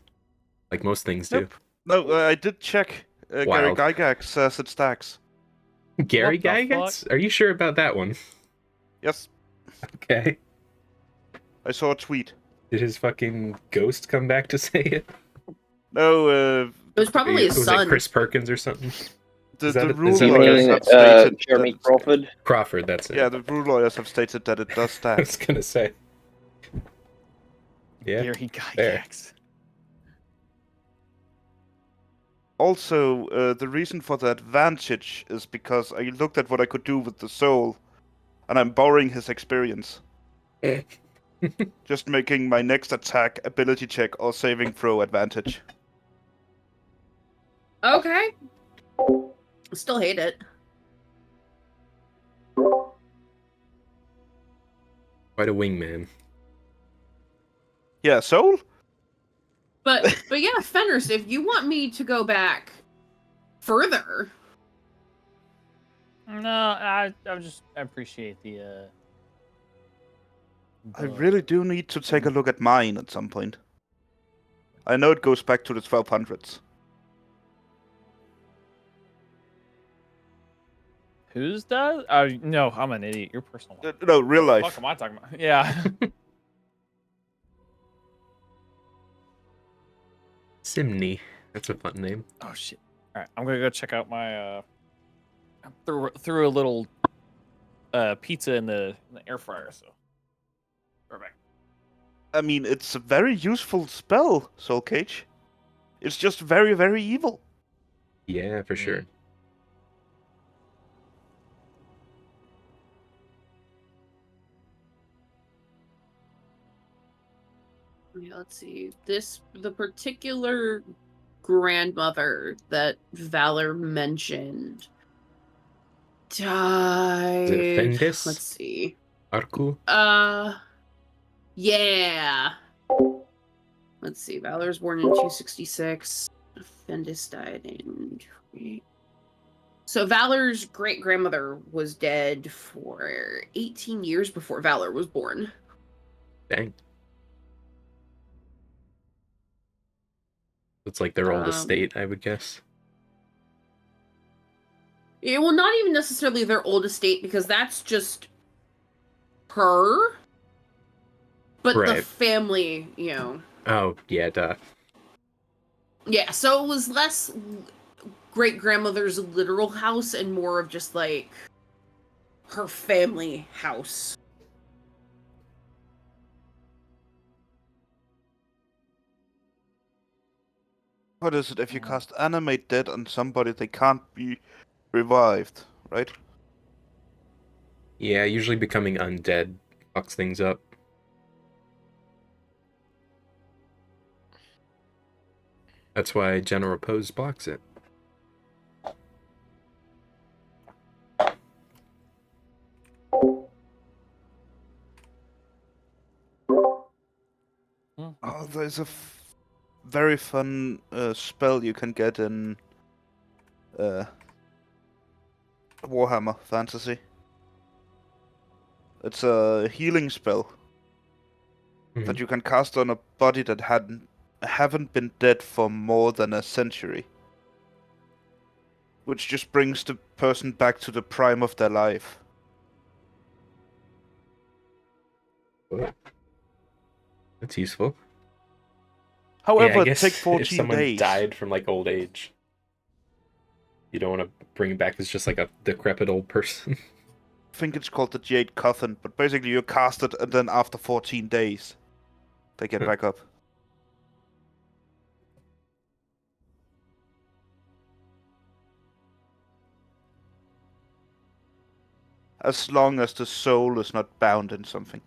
Speaker 2: like most things do.
Speaker 4: Nope. No, I did check. Gary
Speaker 2: Wild.
Speaker 4: Gygax says it stacks.
Speaker 2: Gary
Speaker 1: What the
Speaker 2: Gygax? Are you sure about that one?
Speaker 4: Yes,
Speaker 2: Okay.
Speaker 4: I saw a tweet.
Speaker 2: Did his fucking ghost come back to say it?
Speaker 4: No,
Speaker 5: It was probably his
Speaker 2: Was
Speaker 5: son.
Speaker 2: it Chris Perkins or something?
Speaker 4: the
Speaker 2: Is that
Speaker 4: the
Speaker 2: a-
Speaker 4: rule
Speaker 2: is that
Speaker 6: You
Speaker 2: what
Speaker 4: lawyers
Speaker 6: mean
Speaker 4: have stated
Speaker 6: Jeremy
Speaker 4: that
Speaker 6: Crawford?
Speaker 2: Crawford, that's it.
Speaker 4: yeah, the rule lawyers have stated that it does
Speaker 2: I
Speaker 4: stack.
Speaker 2: was gonna say. Yeah.
Speaker 1: Gary
Speaker 2: there.
Speaker 1: Gygax.
Speaker 4: Also, the reason for the advantage is because I looked at what I could do with the soul, and I'm borrowing his experience. Just making my next attack ability check or saving throw advantage.
Speaker 5: Okay. Still hate it.
Speaker 2: Quite a wingman.
Speaker 4: Yeah, soul?
Speaker 5: But yeah, Fenris, if you want me to go back further,
Speaker 1: No, I appreciate the.
Speaker 4: I really do need to take a look at mine at some point. I know it goes back to the 1200s.
Speaker 1: Whose does? No, I'm an idiot. Your personal one.
Speaker 4: No, real
Speaker 1: What
Speaker 4: life.
Speaker 1: the fuck am I talking about? Yeah.
Speaker 2: Simney. That's a fun name.
Speaker 1: Oh shit. All right, I'm gonna go check out my. Threw a little pizza in the air fryer, so. We're back.
Speaker 4: I mean, it's a very useful spell, Soul Cage. It's just very, very evil.
Speaker 2: Yeah, for sure.
Speaker 5: yeah, let's see. The particular grandmother that Valor mentioned died.
Speaker 2: Is it Fendis?
Speaker 5: Let's see.
Speaker 2: Arku?
Speaker 5: Yeah. Let's see. Valor was born in 266. Fendis died in. So Valor's great grandmother was dead for 18 years before Valor was born.
Speaker 2: Dang. It's like their old estate, I would guess.
Speaker 5: Yeah, well, not even necessarily their old estate, because that's just her. But the
Speaker 2: Right.
Speaker 5: family, you know.
Speaker 2: Oh, yeah, duh.
Speaker 5: Yeah, so it was less great-grandmother's literal house and more of just, like, her family house.
Speaker 4: What is it? If you cast Animate Dead on somebody, they can't be revived, right?
Speaker 2: Yeah, usually becoming undead fucks things up. That's why General Repose blocks it.
Speaker 4: Oh, there's a very fun spell you can get in Warhammer Fantasy. It's a healing spell that you can cast on a body that haven't been dead for more than a century, which just brings the person back to the prime of their life.
Speaker 2: That's useful.
Speaker 4: However,
Speaker 2: I
Speaker 4: it
Speaker 2: guess
Speaker 4: takes
Speaker 2: if
Speaker 4: 14
Speaker 2: someone
Speaker 4: days.
Speaker 2: died from like old age, you don't want to bring back as just like a decrepit old person.
Speaker 4: I think it's called the Jade Coffin, but basically you cast it and then after 14 days, they get back up. As long as the soul is not bound in something.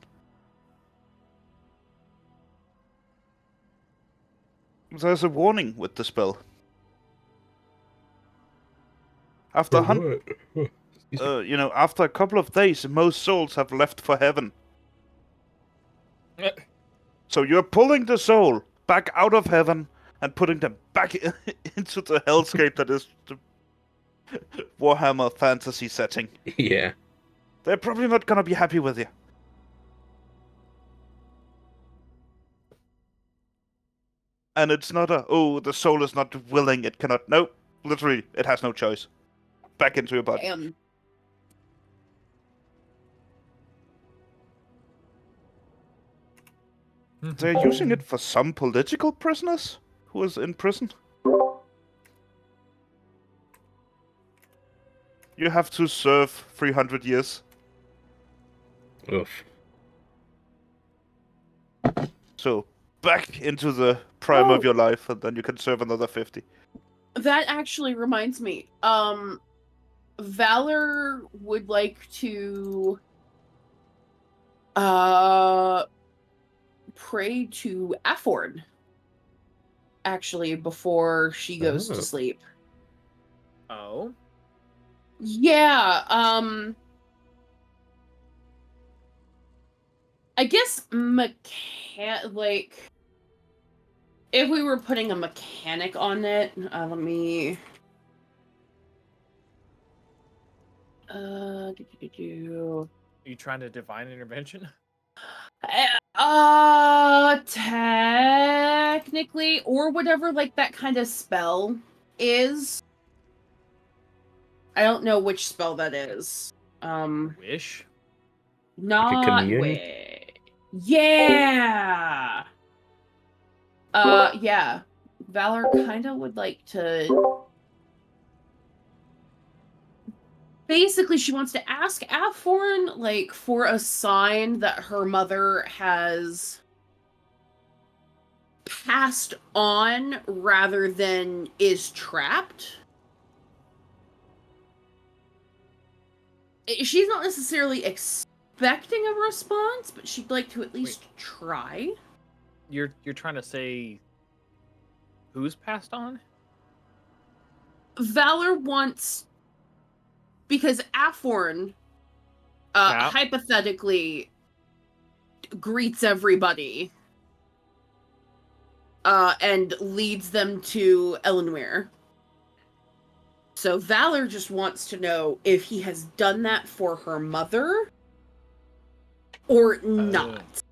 Speaker 4: There's a warning with the spell. After after a couple of days, most souls have left for heaven. So you're pulling the soul back out of heaven and putting them back into the hellscape that is the Warhammer fantasy setting.
Speaker 2: Yeah.
Speaker 4: They're probably not gonna be happy with you. And it's not the soul is not willing, it cannot. Nope. Literally, it has no choice. Back into your body.
Speaker 5: Damn.
Speaker 4: They're using it for some political prisoners who is in prison. You have to serve 300 years.
Speaker 2: Oof.
Speaker 4: So, back into the prime of your life, and then you can serve another 50.
Speaker 5: That actually reminds me. Valor would like to pray to Afford, actually, before she goes to sleep.
Speaker 1: Oh?
Speaker 5: Yeah, I guess if we were putting a mechanic on it, let me
Speaker 1: Are you trying to divine intervention?
Speaker 5: Technically, or whatever, like, that kind of spell is. I don't know which spell that is.
Speaker 1: Wish?
Speaker 5: Not
Speaker 2: commune?
Speaker 5: way. Yeah! Yeah. Valor kinda would like to... Basically, she wants to ask Aforn, like, for a sign that her mother has passed on rather than is trapped. She's not necessarily expecting a response, but she'd like to at least try.
Speaker 1: You're trying to say who's passed on?
Speaker 5: Valor wants, because Aforn hypothetically greets everybody and leads them to Elenweir. So Valor just wants to know if he has done that for her mother or not.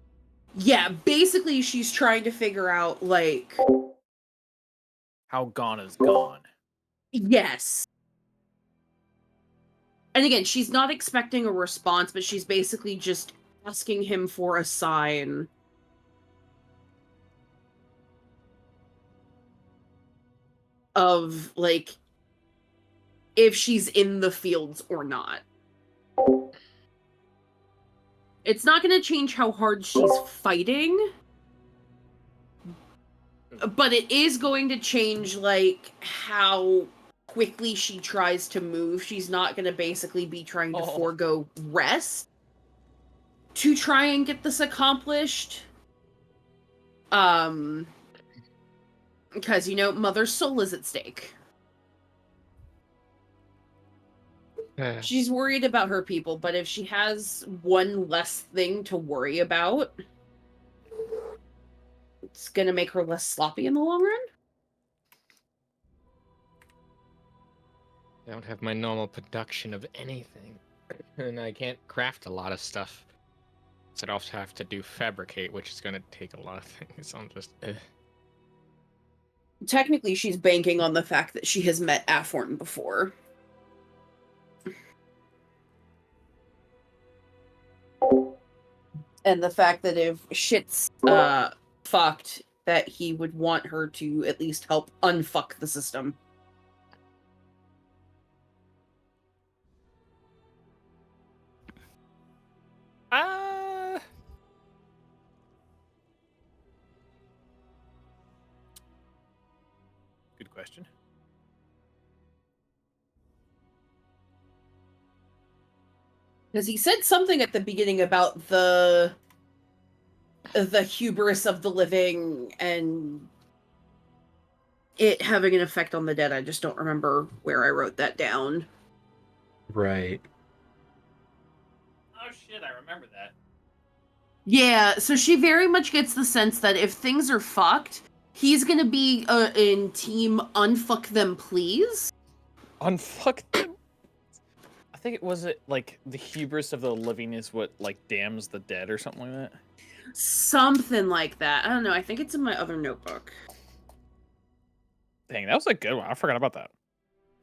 Speaker 5: Yeah, basically she's trying to figure out, like,
Speaker 1: how gone is gone.
Speaker 5: Yes. And again, she's not expecting a response, but she's basically just asking him for a sign. Of, like, if she's in the fields or not. It's not going to change how hard she's fighting, but it is going to change, like, how quickly she tries to move. She's not going to basically be trying to forego rest to try and get this accomplished. Because, you know, Mother's soul is at stake. She's worried about her people, but if she has one less thing to worry about, it's gonna make her less sloppy in the long run.
Speaker 3: I don't have my normal production of anything, and I can't craft a lot of stuff. So I'd also have to do fabricate, which is gonna take a lot of things. I'm just.
Speaker 5: Technically, she's banking on the fact that she has met Aforn before. And the fact that if shit's fucked, that he would want her to at least help unfuck the system.
Speaker 1: Good question.
Speaker 5: Because he said something at the beginning about the hubris of the living and it having an effect on the dead. I just don't remember where I wrote that down.
Speaker 2: Right.
Speaker 1: Oh shit, I remember that.
Speaker 5: Yeah, so she very much gets the sense that if things are fucked, he's gonna be in team unfuck them please.
Speaker 1: Unfuck them? I think like the hubris of the living is what like damns the dead or something like that.
Speaker 5: Something like that. I don't know. I think it's in my other notebook.
Speaker 1: Dang, that was a good one. I forgot about that.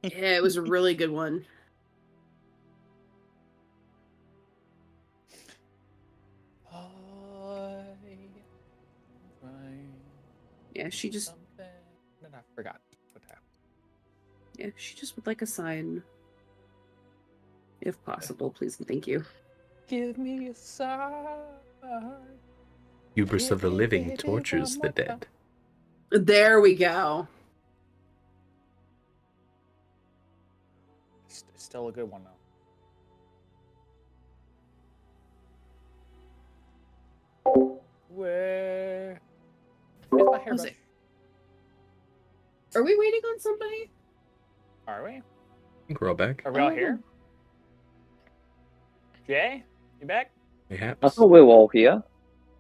Speaker 5: Yeah, it was a really good one. Yeah, she just.
Speaker 1: And I forgot what happened.
Speaker 5: Yeah, she just would like a sign. If possible, please and thank you.
Speaker 1: Give me a sign.
Speaker 2: Hubris of the living tortures the dead.
Speaker 5: There we go.
Speaker 1: Still a good one, though. Where's my hairbrush?
Speaker 5: Are we waiting on somebody?
Speaker 1: Are we?
Speaker 2: Grow back.
Speaker 1: Are we all here? Jay, you back?
Speaker 2: Mayhaps.
Speaker 6: I thought we were all here.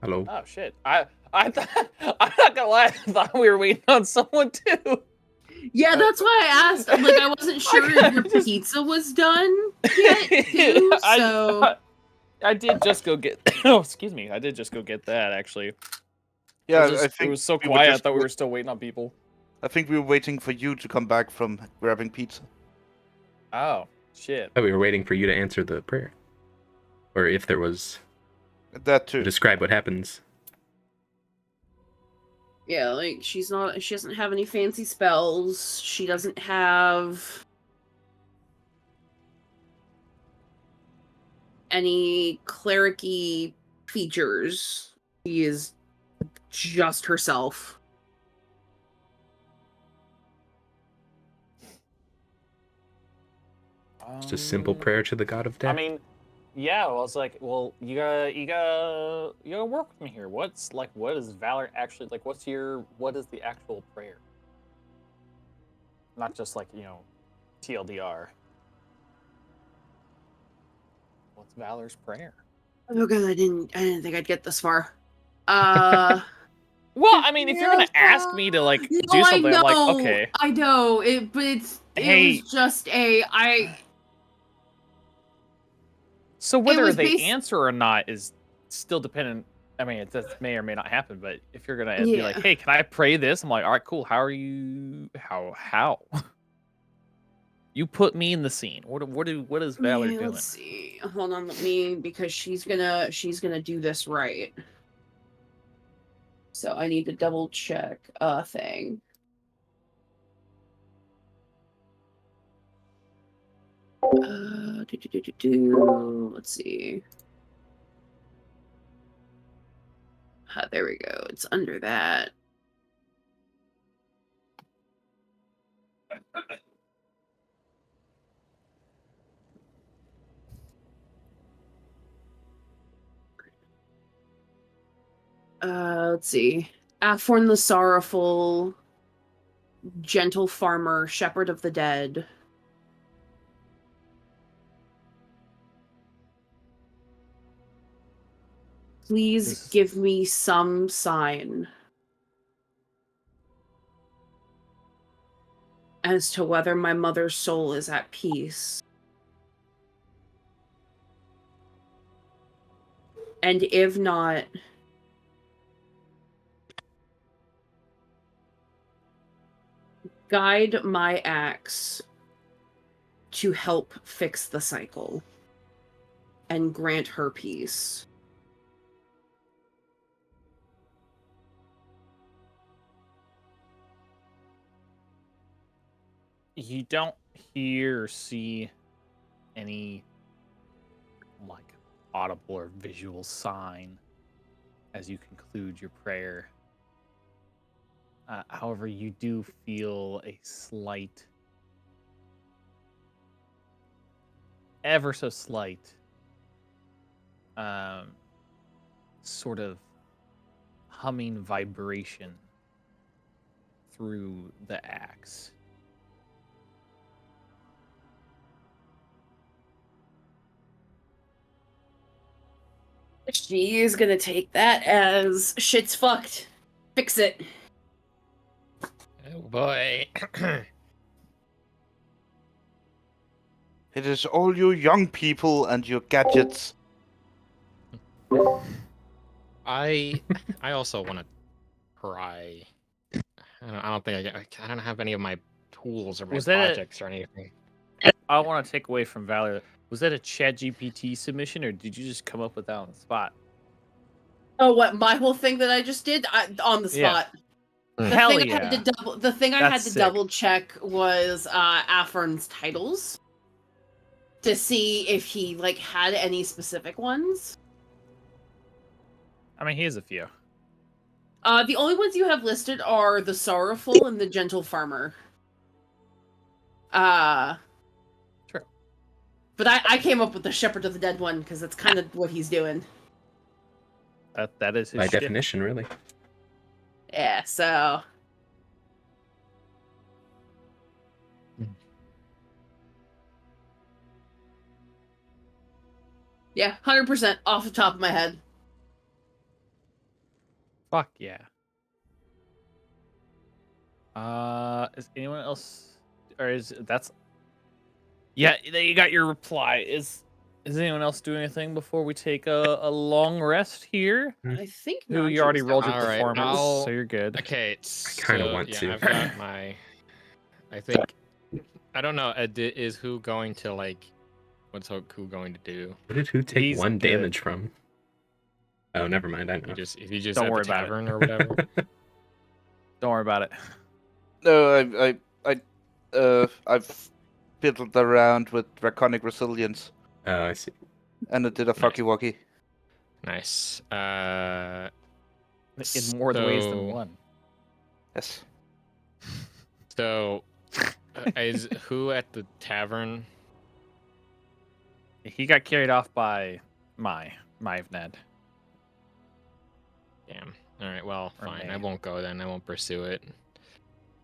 Speaker 2: Hello.
Speaker 1: Oh shit! I'm not gonna lie. I thought we were waiting on someone too.
Speaker 5: Yeah, that's why I asked. Like, I wasn't sure if your pizza was done yet, too, so...
Speaker 1: I did just go get... Oh, excuse me. I did just go get that, actually.
Speaker 4: Yeah,
Speaker 1: I think it was so quiet, I thought we were still waiting on people.
Speaker 4: I think we were waiting for you to come back from grabbing pizza.
Speaker 1: Oh, shit.
Speaker 2: I thought we were waiting for you to answer the prayer. Or if there was...
Speaker 4: That too.
Speaker 2: Describe what happens.
Speaker 5: Yeah, like, she doesn't have any fancy spells. She doesn't have any cleric-y features. She is just herself.
Speaker 2: Just a simple prayer to the god of death.
Speaker 1: I mean, yeah, well, it's like, well, you gotta work with me here. What is Valor actually, like, what is the actual prayer? Not just like, TLDR. What's Valor's prayer?
Speaker 5: Oh god, I didn't think I'd get this far.
Speaker 1: Well, I mean, if you're gonna ask me to like do something, I'm like, okay.
Speaker 5: I know it, but it was just So
Speaker 1: whether they answer or not is still dependent I mean, it just may or may not happen, but if you're gonna be like, "Hey, can I pray this?" I'm like, "All right, cool. How are you? How?" You put me in the scene. What is Valor doing?
Speaker 5: Let's see. Hold on, because she's gonna do this right. So I need to double check a thing. Let's see. There we go. It's under that. Let's see. Aforn the Sorrowful, Gentle Farmer, Shepherd of the Dead. Please give me some sign as to whether my mother's soul is at peace. And if not, guide my axe to help fix the cycle and grant her peace.
Speaker 1: You don't hear or see any like audible or visual sign as you conclude your prayer. However, you do feel a slight, ever so slight, sort of humming vibration through the axe.
Speaker 5: She is gonna take that as shit's fucked. Fix it.
Speaker 3: Oh boy.
Speaker 4: It is all you young people and your gadgets.
Speaker 3: I also want to try. I don't think I don't have any of my tools or my projects or anything.
Speaker 1: I want to take away from Valor. Was that a ChatGPT submission, or did you just come up with that on the spot?
Speaker 5: Oh, what, my whole thing that I just did? On the spot.
Speaker 1: Yeah.
Speaker 5: The
Speaker 1: Hell
Speaker 5: thing
Speaker 1: yeah.
Speaker 5: I had to the thing I had to double check was Afern's titles to see if he like had any specific ones.
Speaker 1: I mean, he has a few.
Speaker 5: The only ones you have listed are the Sorrowful and the Gentle Farmer.
Speaker 1: True.
Speaker 5: But I came up with the Shepherd of the Dead one because that's kind of what he's doing.
Speaker 1: That is his
Speaker 2: by
Speaker 1: shit.
Speaker 2: definition, really.
Speaker 5: Yeah, so. Yeah, 100% off the top of my head.
Speaker 1: Fuck yeah. Is anyone else, or is that's? Yeah, you got your reply. Is anyone else doing anything before we take a long rest here?
Speaker 5: I think
Speaker 1: Who you already rolled your
Speaker 3: All right,
Speaker 1: performance, so you're good.
Speaker 3: Okay,
Speaker 2: I kind of want to.
Speaker 3: I've got my. I think. I don't know. Is who going to like? What's who going to do?
Speaker 2: What did who take
Speaker 1: He's
Speaker 2: one
Speaker 1: good.
Speaker 2: damage from? Oh, never mind. I know.
Speaker 3: Is he just
Speaker 1: Don't
Speaker 3: at
Speaker 1: worry
Speaker 3: the
Speaker 1: about it.
Speaker 3: tavern or whatever?
Speaker 1: Don't worry about it.
Speaker 4: No, I've fiddled around with draconic resilience,
Speaker 2: Oh, I see.
Speaker 4: and it did a fucky wucky.
Speaker 3: Nice.
Speaker 1: In more ways than one.
Speaker 4: Yes.
Speaker 3: So, is who at the tavern?
Speaker 1: He got carried off by my Ned.
Speaker 3: Damn. All right. Well,
Speaker 1: Or
Speaker 3: fine.
Speaker 1: May.
Speaker 3: I won't go then. I won't pursue it.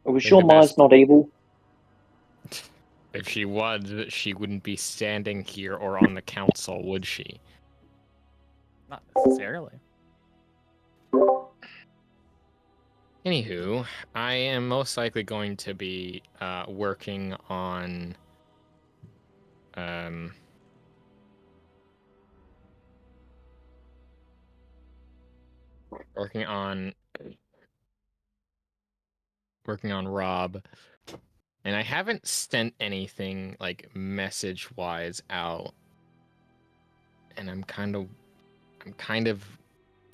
Speaker 6: Are we
Speaker 3: think
Speaker 6: sure
Speaker 3: the
Speaker 6: Maya's
Speaker 3: best-
Speaker 6: not evil?
Speaker 3: If she was, she wouldn't be standing here or on the council, would she?
Speaker 1: Not necessarily.
Speaker 3: Anywho, I am most likely going to be working on working on Rob, and I haven't sent anything like message-wise out, and I'm kind of,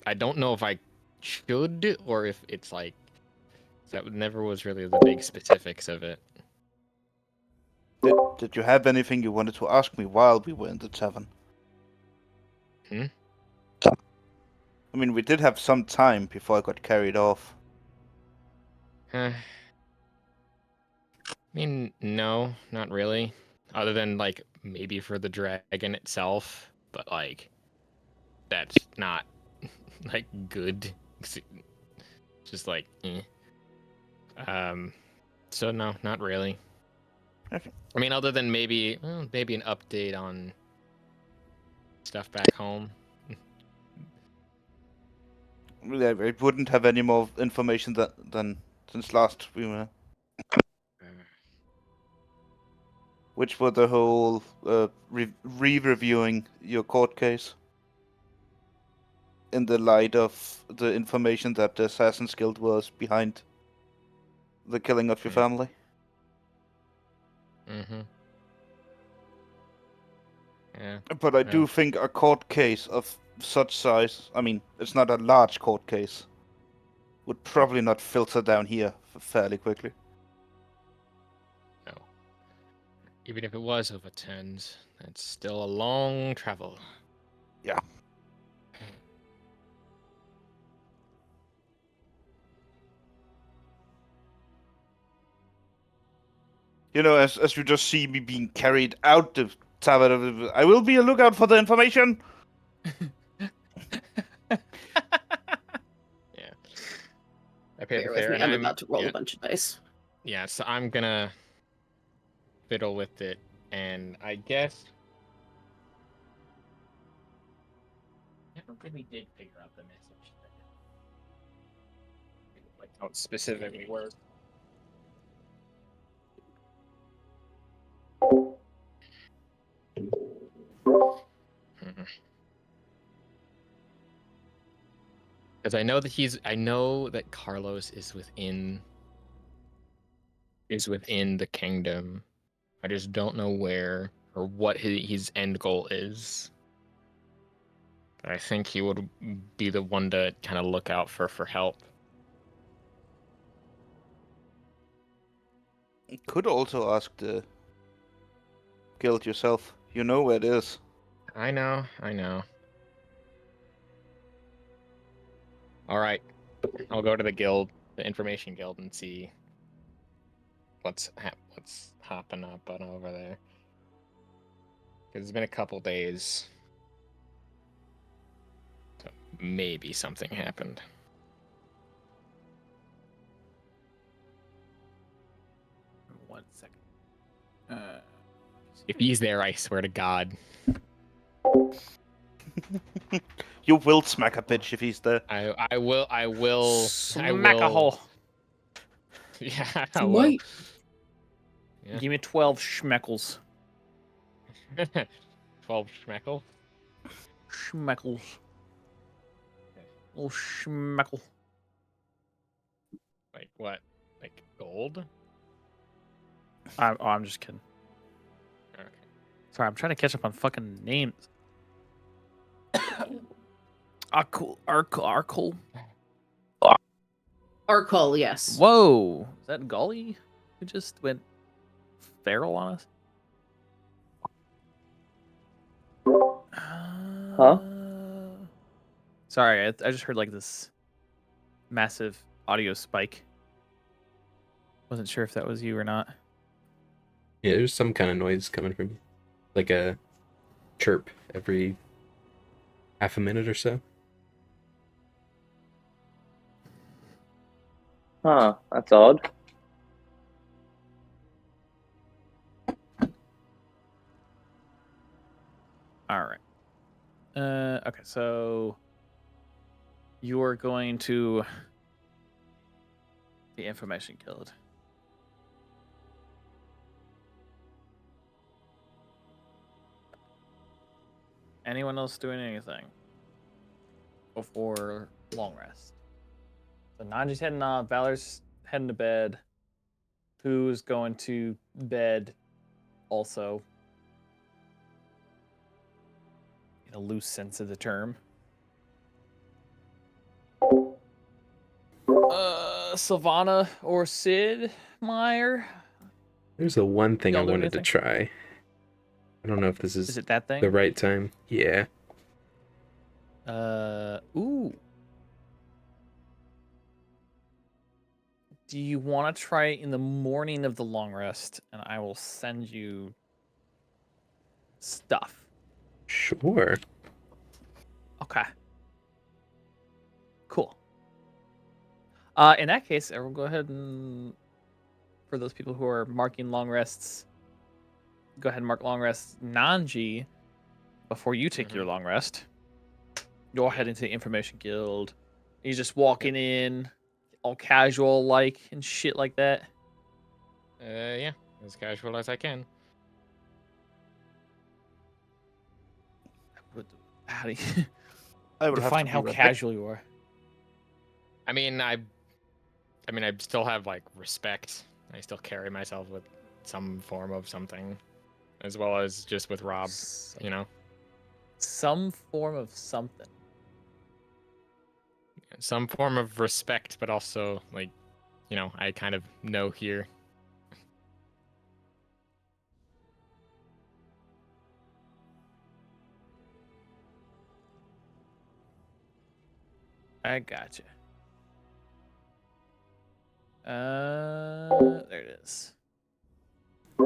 Speaker 3: I don't know if I should or if it's like that never was really the big specifics of it.
Speaker 4: Did you have anything you wanted to ask me while we were in the tavern?
Speaker 3: Hmm?
Speaker 4: I mean, we did have some time before I got carried off.
Speaker 3: I mean, no, not really. Other than like maybe for the dragon itself, but like that's not like good. It's just like, eh. So no, not really.
Speaker 4: Okay.
Speaker 3: I mean, other than maybe an update on stuff back home.
Speaker 4: I wouldn't have any more information than since last we were. Which were the whole re-reviewing your court case in the light of the information that the Assassin's Guild was behind the killing of your family.
Speaker 3: Mm-hmm. Yeah.
Speaker 4: But I do think a court case of such size, I mean, it's not a large court case, would probably not filter down here fairly quickly.
Speaker 3: No. Even if it was overturned, that's still a long travel.
Speaker 4: Yeah. You know, as you just see me being carried out the tavern, I will be a lookout for the information.
Speaker 3: Yeah. I paid
Speaker 5: Bear
Speaker 3: the
Speaker 5: with
Speaker 3: fare,
Speaker 5: me.
Speaker 3: and
Speaker 5: I'm
Speaker 3: I'm
Speaker 5: about to roll a bunch of dice.
Speaker 3: Yeah, so I'm gonna fiddle with it, and I guess I never really did figure out the message. Like how it specifically works. Because I know that Carlos is within the kingdom. I just don't know where or what his end goal is. But I think he would be the one to kind of look out for help.
Speaker 4: You could also ask the guild yourself. You know where it is.
Speaker 3: I know. All right, I'll go to the guild, the information guild, and see what's hopping up on over there. Because it's been a couple days, so maybe something happened.
Speaker 1: One second.
Speaker 3: If he's there, I swear to God,
Speaker 4: You will smack a bitch if he's there.
Speaker 3: I will.
Speaker 1: Smack a hole.
Speaker 3: Yeah, I will. Yeah.
Speaker 1: Give me 12 schmeckles.
Speaker 3: 12 schmeckle.
Speaker 1: Schmeckles. Oh, schmeckle.
Speaker 3: Like what? Like gold?
Speaker 1: I'm just kidding.
Speaker 3: Okay.
Speaker 1: Sorry, I'm trying to catch up on fucking names. Arkle.
Speaker 5: Arkle, yes.
Speaker 1: Whoa. Is that Golly who just went feral on us?
Speaker 6: Huh?
Speaker 1: Sorry, I just heard like this massive audio spike. Wasn't sure if that was you or not.
Speaker 2: Yeah, there's some kind of noise coming from you. Like a chirp every half a minute or so.
Speaker 6: Huh, that's odd.
Speaker 1: All right. Okay, so you're going to the information guild. Anyone else doing anything before long rest. So Nanji's heading off. Valor's heading to bed. Who's going to bed also? In a loose sense of the term. Sylvana or Sid Meier?
Speaker 2: There's the one thing I
Speaker 1: Y'all doing
Speaker 2: wanted to
Speaker 1: anything?
Speaker 2: try. I don't know if this
Speaker 1: Is
Speaker 2: is
Speaker 1: it that thing?
Speaker 2: the right time. Yeah.
Speaker 1: Ooh. Do you want to try it in the morning of the long rest? And I will send you stuff.
Speaker 2: Sure.
Speaker 1: Okay. Cool. In that case, we'll go ahead and, for those people who are marking long rests, go ahead and mark long rests. Nanji, before you take your long rest, you'll head into the Information Guild. He's just walking in, all casual like and shit like that.
Speaker 3: Yeah, as casual as I can.
Speaker 1: How do you
Speaker 4: I will
Speaker 1: define
Speaker 4: have
Speaker 1: how
Speaker 4: to be right back.
Speaker 1: casual you are?
Speaker 3: I mean, I still have like respect. I still carry myself with some form of something, as well as just with Rob. You know,
Speaker 1: Some form of something.
Speaker 3: some form of respect, but also like, you know, I kind of know here.
Speaker 1: I gotcha. There it is.
Speaker 3: I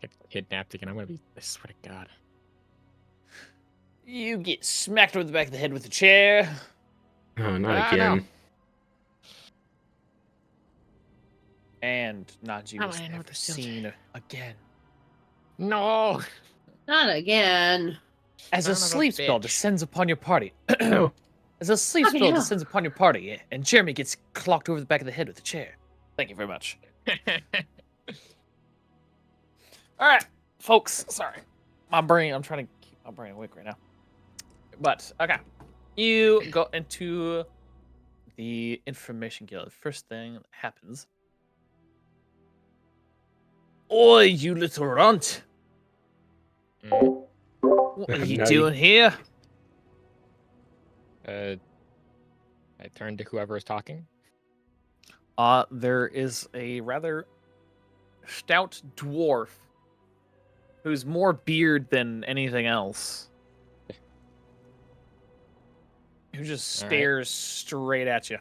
Speaker 3: get kidnapped again. I'm gonna be. I swear to God.
Speaker 1: You get smacked over the back of the head with a chair.
Speaker 2: Oh, not
Speaker 3: Ah,
Speaker 2: again.
Speaker 3: no.
Speaker 1: And Naji
Speaker 3: Oh,
Speaker 1: was
Speaker 3: I know
Speaker 1: never
Speaker 3: the still
Speaker 1: seen again.
Speaker 3: No.
Speaker 5: Not again.
Speaker 1: As a
Speaker 3: Son of a
Speaker 1: sleep spell
Speaker 3: bitch.
Speaker 1: descends upon your party.
Speaker 2: Oh.
Speaker 1: As a sleep
Speaker 5: Fucking
Speaker 1: spell
Speaker 5: hell.
Speaker 1: descends upon your party, and Jeremy gets clocked over the back of the head with a chair. Thank you very much. All right, folks. Sorry, my brain. I'm trying to keep my brain awake right now. But okay, you go into the Information Guild. First thing that happens. Oi, you little runt!
Speaker 3: Mhm.
Speaker 1: What are you
Speaker 2: Nutty.
Speaker 1: doing here?
Speaker 3: I turn to whoever is talking.
Speaker 1: There is a rather stout dwarf who's more beard than anything else. Who just
Speaker 3: All right.
Speaker 1: stares straight at you.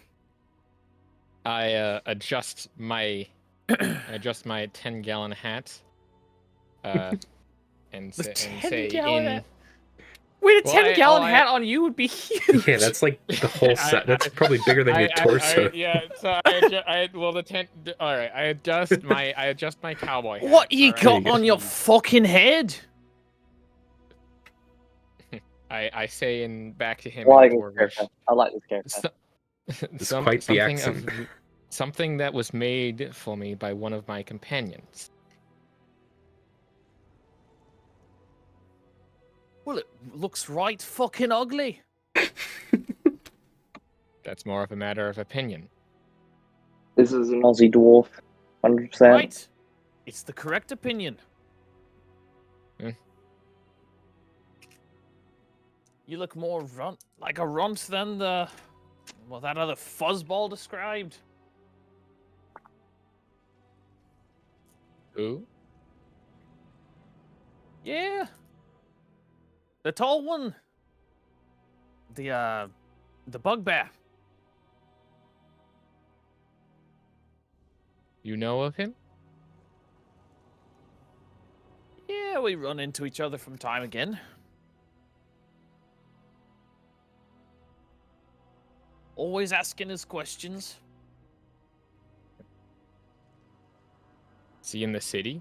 Speaker 3: I adjust my 10-gallon hat. And
Speaker 1: The
Speaker 3: say
Speaker 1: 10-gallon
Speaker 3: in.
Speaker 1: hat? Wait, a
Speaker 3: Well,
Speaker 1: 10-gallon hat on you would be huge.
Speaker 2: Yeah, that's like the whole set. That's probably bigger than your torso.
Speaker 3: Yeah, so well the tent. All right, I adjust my cowboy hat.
Speaker 1: What you
Speaker 3: all right?
Speaker 1: got
Speaker 2: There you
Speaker 1: on your fucking head?
Speaker 3: I say back to him
Speaker 6: I like
Speaker 3: in
Speaker 6: this
Speaker 3: Dwarvish.
Speaker 6: character. I like this character.
Speaker 2: It's quite the
Speaker 3: something
Speaker 2: accent.
Speaker 3: something that was made for me by one of my companions.
Speaker 1: Well, it looks right fucking ugly.
Speaker 3: That's more of a matter of opinion.
Speaker 6: This is an Aussie dwarf, 100%.
Speaker 1: Right. It's the correct opinion.
Speaker 3: Hmm.
Speaker 1: You look more like a runt than that other fuzzball described.
Speaker 3: Who?
Speaker 1: Yeah. The tall one. The bugbear.
Speaker 3: You know of him?
Speaker 1: Yeah, we run into each other from time again. Always asking us questions.
Speaker 3: Is he in the city?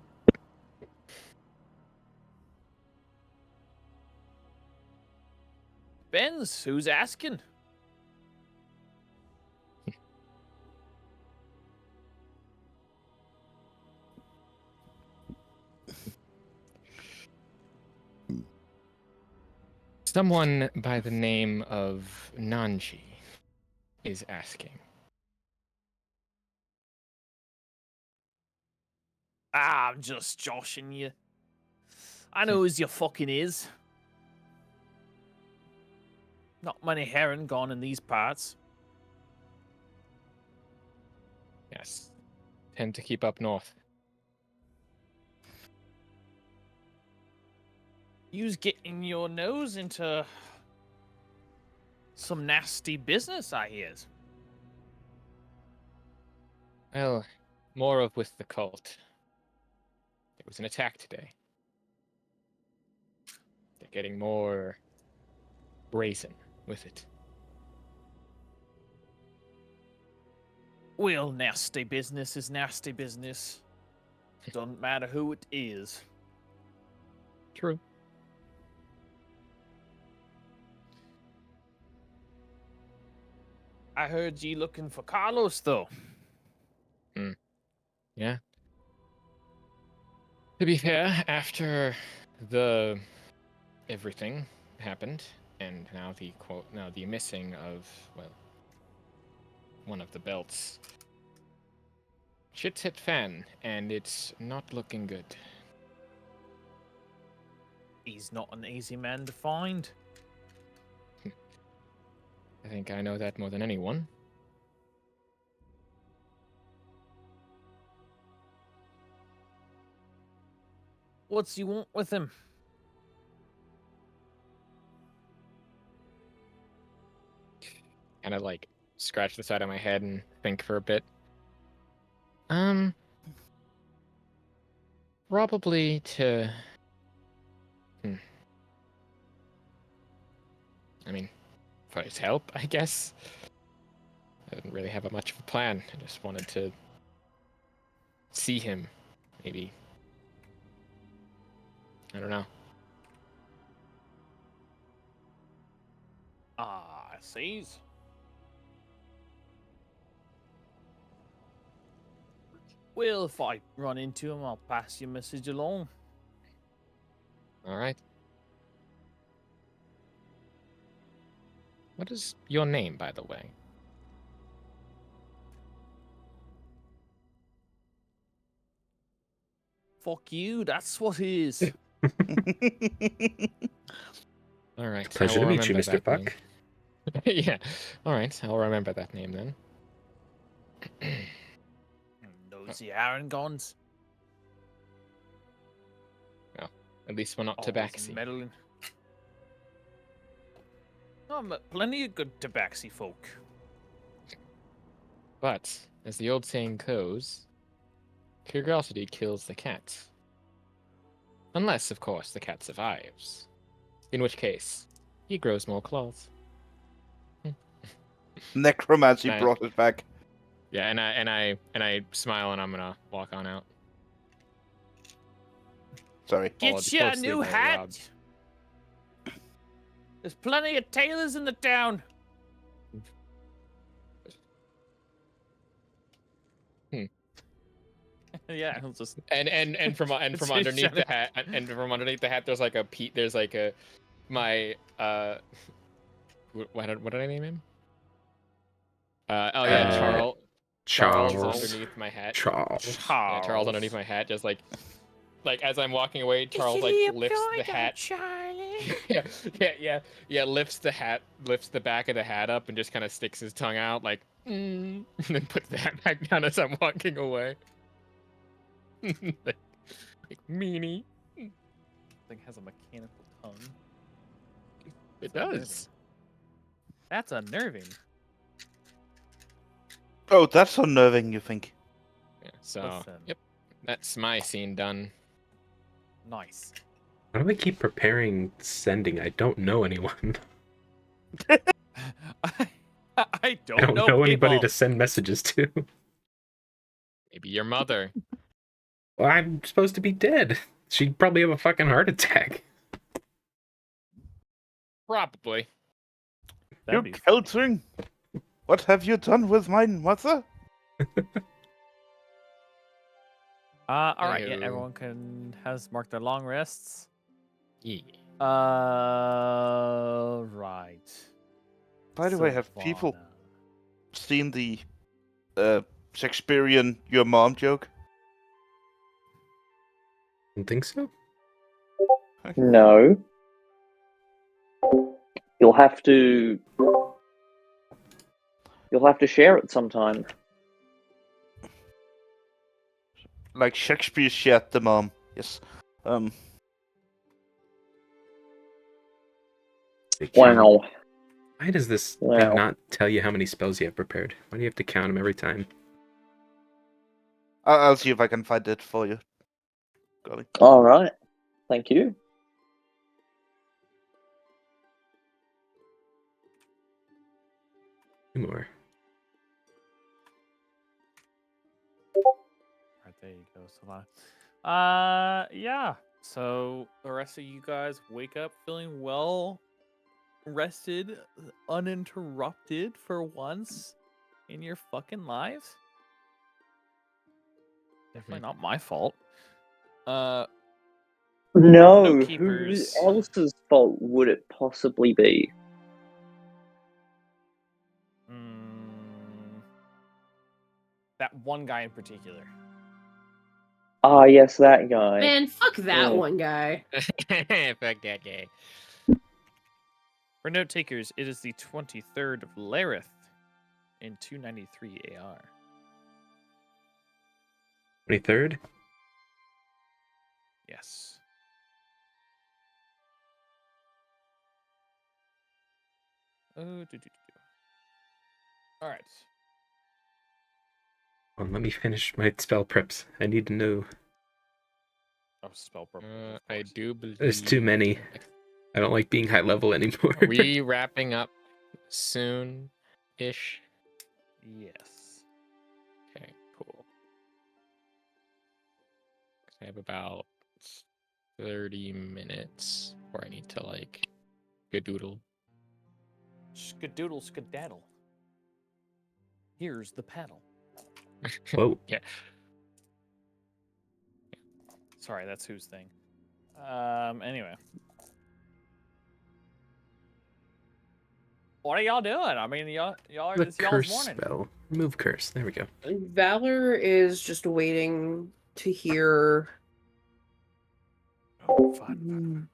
Speaker 1: Ben's, who's asking?
Speaker 3: Someone by the name of Nanji is asking.
Speaker 1: I'm just joshing you. I know who's your fucking is. Not many heron gone in these parts.
Speaker 3: Yes. Tend to keep up north.
Speaker 1: You's getting your nose into some nasty business, I hears.
Speaker 3: Well, more of with the cult. It was an attack today. They're getting more brazen with it.
Speaker 1: Well, nasty business is nasty business. Doesn't matter who it is.
Speaker 3: True.
Speaker 1: I heard ye looking for Carlos, though.
Speaker 3: Yeah. To be fair, after the everything happened, and now the missing of, well, one of the belts. Shit's hit fan, and it's not looking good.
Speaker 1: He's not an easy man to find.
Speaker 3: I think I know that more than anyone.
Speaker 1: What's you want with him?
Speaker 3: Kind of like scratch the side of my head and think for a bit. Probably to. I mean, for his help, I guess. I didn't really have much of a plan. I just wanted to see him, maybe. I don't know.
Speaker 1: Ah, I sees. Well, if I run into him, I'll pass your message along.
Speaker 3: All right. What is your name, by the way?
Speaker 1: Fuck you, that's what it is.
Speaker 3: All right.
Speaker 2: Pleasure
Speaker 3: I
Speaker 2: to
Speaker 3: will
Speaker 2: meet you,
Speaker 3: remember
Speaker 2: Mr.
Speaker 3: that name.
Speaker 2: Puck.
Speaker 3: Yeah. All right. I'll remember that name then.
Speaker 1: Nosy Arangons.
Speaker 3: Well, at least we're not
Speaker 1: Always
Speaker 3: tabaxi.
Speaker 1: meddling. Oh, met plenty of good tabaxi folk.
Speaker 3: But, as the old saying goes, curiosity kills the cat. Unless, of course, the cat survives. In which case, he grows more claws.
Speaker 4: Necromancy
Speaker 3: Man.
Speaker 4: brought it back.
Speaker 3: Yeah, and I smile and I'm gonna walk on out.
Speaker 4: Sorry.
Speaker 3: Followed
Speaker 1: Get you a
Speaker 3: closely
Speaker 1: new
Speaker 3: by
Speaker 1: hat.
Speaker 3: Rob.
Speaker 1: There's plenty of tailors in the town. Yeah, I'll just
Speaker 3: And from
Speaker 1: It's
Speaker 3: underneath
Speaker 1: just
Speaker 3: the hat and from underneath the hat there's like a my what did I name him? Oh yeah, Charles. Charles is underneath my hat.
Speaker 2: Charles.
Speaker 3: Yeah, Charles underneath my hat, just like as I'm walking away, Charles like lifts the hat.
Speaker 1: Charlie.
Speaker 3: yeah, lifts the back of the hat up and just kind of sticks his tongue out like, and then puts the hat back down as I'm walking away. like meanie.
Speaker 1: Thing has a mechanical tongue.
Speaker 3: It
Speaker 1: That's
Speaker 3: does.
Speaker 1: That's unnerving.
Speaker 4: Oh, that's unnerving, you think?
Speaker 3: Yeah, so
Speaker 1: Listen.
Speaker 3: yep, that's my scene done.
Speaker 1: Nice.
Speaker 2: How do I keep preparing sending? I don't know anyone.
Speaker 1: I don't
Speaker 2: I don't know anybody
Speaker 1: people.
Speaker 2: to send messages to.
Speaker 3: Maybe your mother.
Speaker 2: Well, I'm supposed to be dead. She'd probably have a fucking heart attack.
Speaker 3: Probably.
Speaker 4: You
Speaker 1: That'd be
Speaker 4: Keltering? What have you done with my mother?
Speaker 1: all right. Yeah,
Speaker 3: Anywho.
Speaker 1: everyone has marked their long rests.
Speaker 3: Yeah.
Speaker 1: Right.
Speaker 4: By the way, have people
Speaker 1: Savannah.
Speaker 4: seen the Shakespearean "your mom" joke?
Speaker 2: Don't think so.
Speaker 6: No. You'll have to share it sometime.
Speaker 4: Like Shakespeare shared the mom. Yes.
Speaker 6: Wow.
Speaker 2: Why does this
Speaker 6: Wow.
Speaker 2: thing not tell you how many spells you have prepared? Why do you have to count them every time?
Speaker 4: I'll see if I can find it for you. Golly.
Speaker 6: All right. Thank you.
Speaker 2: Two more.
Speaker 1: Right, there you go, Savannah. Yeah. So the rest of you guys wake up feeling well rested, uninterrupted for once in your fucking lives. Definitely not my fault.
Speaker 6: No,
Speaker 1: No
Speaker 6: who
Speaker 1: keepers.
Speaker 6: else's fault would it possibly be?
Speaker 1: That one guy in particular.
Speaker 6: Ah, yes, that guy.
Speaker 5: Man, fuck that
Speaker 6: Yeah.
Speaker 5: one guy.
Speaker 3: Fuck that guy.
Speaker 1: For note takers, it is the 23rd of Lareth in 293 AR.
Speaker 2: 23rd?
Speaker 1: Yes. All right.
Speaker 2: Well, let me finish my spell preps. I need to know.
Speaker 1: Oh, spell purple.
Speaker 3: I do believe
Speaker 2: There's too many. I don't like being high level anymore.
Speaker 3: Are we wrapping up soon-ish?
Speaker 1: Yes.
Speaker 3: Okay, cool. 'Cause I have about 30 minutes where I need to like gadoodle.
Speaker 1: Skadoodle skadaddle. Here's the paddle.
Speaker 2: Whoa.
Speaker 3: Yeah.
Speaker 1: Sorry, that's whose thing. Anyway. What are y'all doing? I mean, y'all are
Speaker 2: The
Speaker 1: it's y'all's
Speaker 2: curse
Speaker 1: morning.
Speaker 2: spell. Remove curse. There we go.
Speaker 5: Valor is just waiting to hear
Speaker 1: Oh, fun.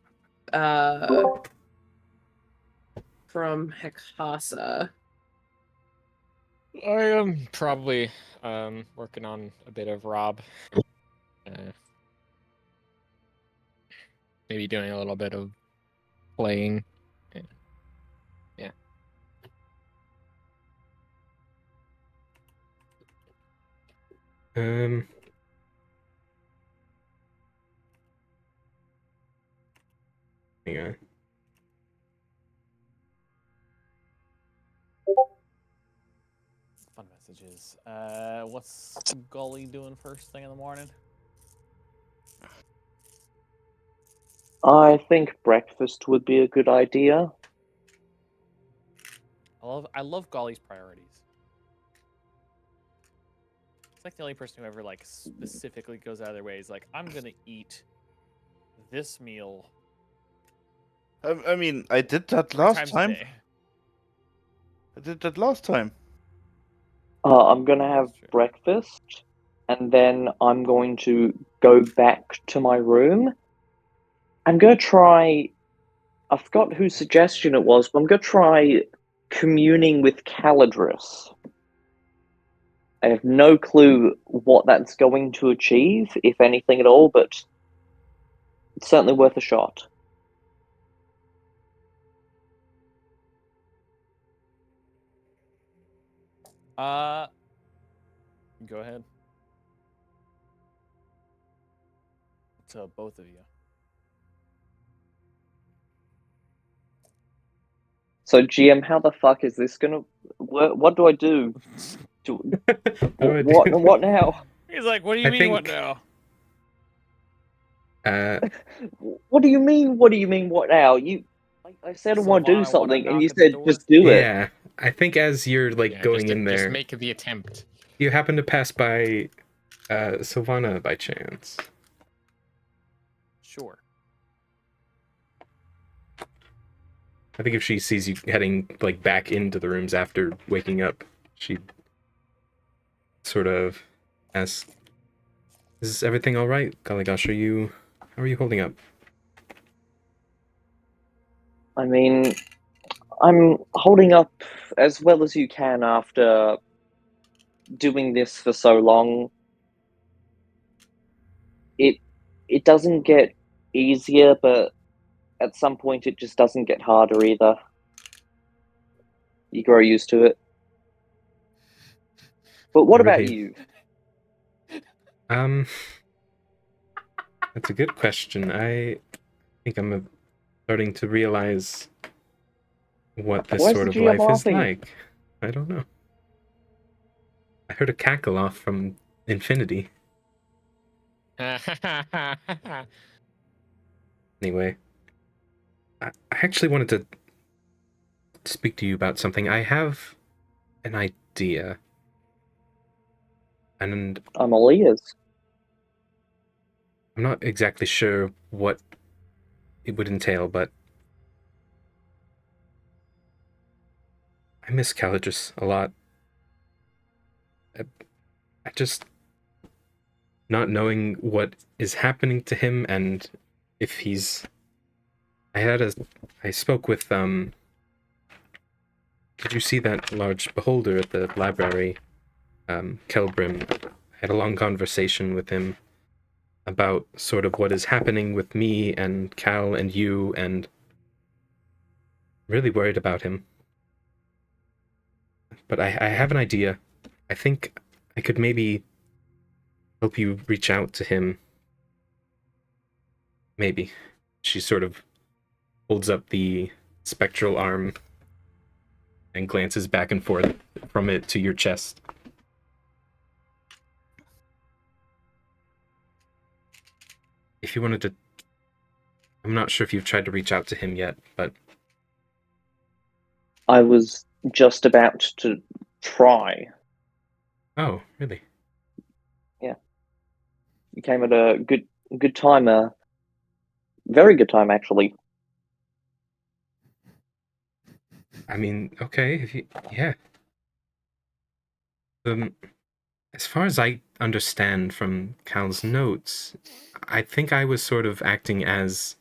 Speaker 5: from Hekasa.
Speaker 3: I am probably working on a bit of Rob. Maybe doing a little bit of playing. Yeah.
Speaker 2: Hang on.
Speaker 1: Fun messages. What's Gully doing first thing in the morning?
Speaker 6: I think breakfast would be a good idea.
Speaker 1: I love Golly's priorities. It's like the only person who ever like specifically goes out of their way is like, I'm gonna eat this meal.
Speaker 4: I mean, I did that
Speaker 1: 3
Speaker 4: last
Speaker 1: times a
Speaker 4: time.
Speaker 1: day.
Speaker 4: I did that last time.
Speaker 6: I'm gonna have
Speaker 1: That's true.
Speaker 6: breakfast, and then I'm going to go back to my room. I'm gonna try. I forgot whose suggestion it was, but I'm gonna try communing with Caladris. I have no clue what that's going to achieve, if anything at all, but it's certainly worth a shot.
Speaker 1: Go ahead. To both of you.
Speaker 6: So, GM, how the fuck is this gonna work? What do I do? What now?
Speaker 1: He's like, what do you
Speaker 2: I
Speaker 1: mean what
Speaker 2: think-
Speaker 1: now?
Speaker 6: What do you mean? What do you mean? What now? I said I want to do
Speaker 1: Savannah wanna
Speaker 6: something, and
Speaker 1: knock
Speaker 6: you
Speaker 1: at the
Speaker 6: said
Speaker 1: door?
Speaker 6: just do it.
Speaker 2: Yeah, I think as you're like
Speaker 3: Yeah,
Speaker 2: going
Speaker 3: just,
Speaker 2: in there,
Speaker 3: just make the attempt.
Speaker 2: you happen to pass by Savannah by chance.
Speaker 1: Sure.
Speaker 2: I think if she sees you heading like back into the rooms after waking up, she'd sort of ask, "Is everything all right, Kaligash? How are you holding up?"
Speaker 6: I mean, I'm holding up as well as you can after doing this for so long. It doesn't get easier, but at some point it just doesn't get harder either. You grow used to it. But what about
Speaker 2: Really?
Speaker 6: you?
Speaker 2: That's a good question. I think I'm starting to realize what this
Speaker 6: Where's
Speaker 2: sort
Speaker 6: the
Speaker 2: of
Speaker 6: GM
Speaker 2: life is
Speaker 6: laughing?
Speaker 2: like. I don't know. I heard a cackle off from Infinity. Anyway, I actually wanted to speak to you about something. I have an idea. And
Speaker 6: I'm all ears.
Speaker 2: I'm not exactly sure what it would entail, but I miss Calidris a lot. I just not knowing what is happening to him and if he's I spoke with did you see that large beholder at the library? Kelbrim. I had a long conversation with him about sort of what is happening with me and Cal and you, and really worried about him. But I have an idea. I think I could maybe help you reach out to him. Maybe. She sort of holds up the spectral arm and glances back and forth from it to your chest. If you wanted to... I'm not sure if you've tried to reach out to him yet, but...
Speaker 6: I was just about to try.
Speaker 2: Oh, really?
Speaker 6: Yeah. You came at a good time, very good time actually.
Speaker 2: I mean, okay, if you... Yeah. As far as I understand from Cal's notes, I think I was sort of acting as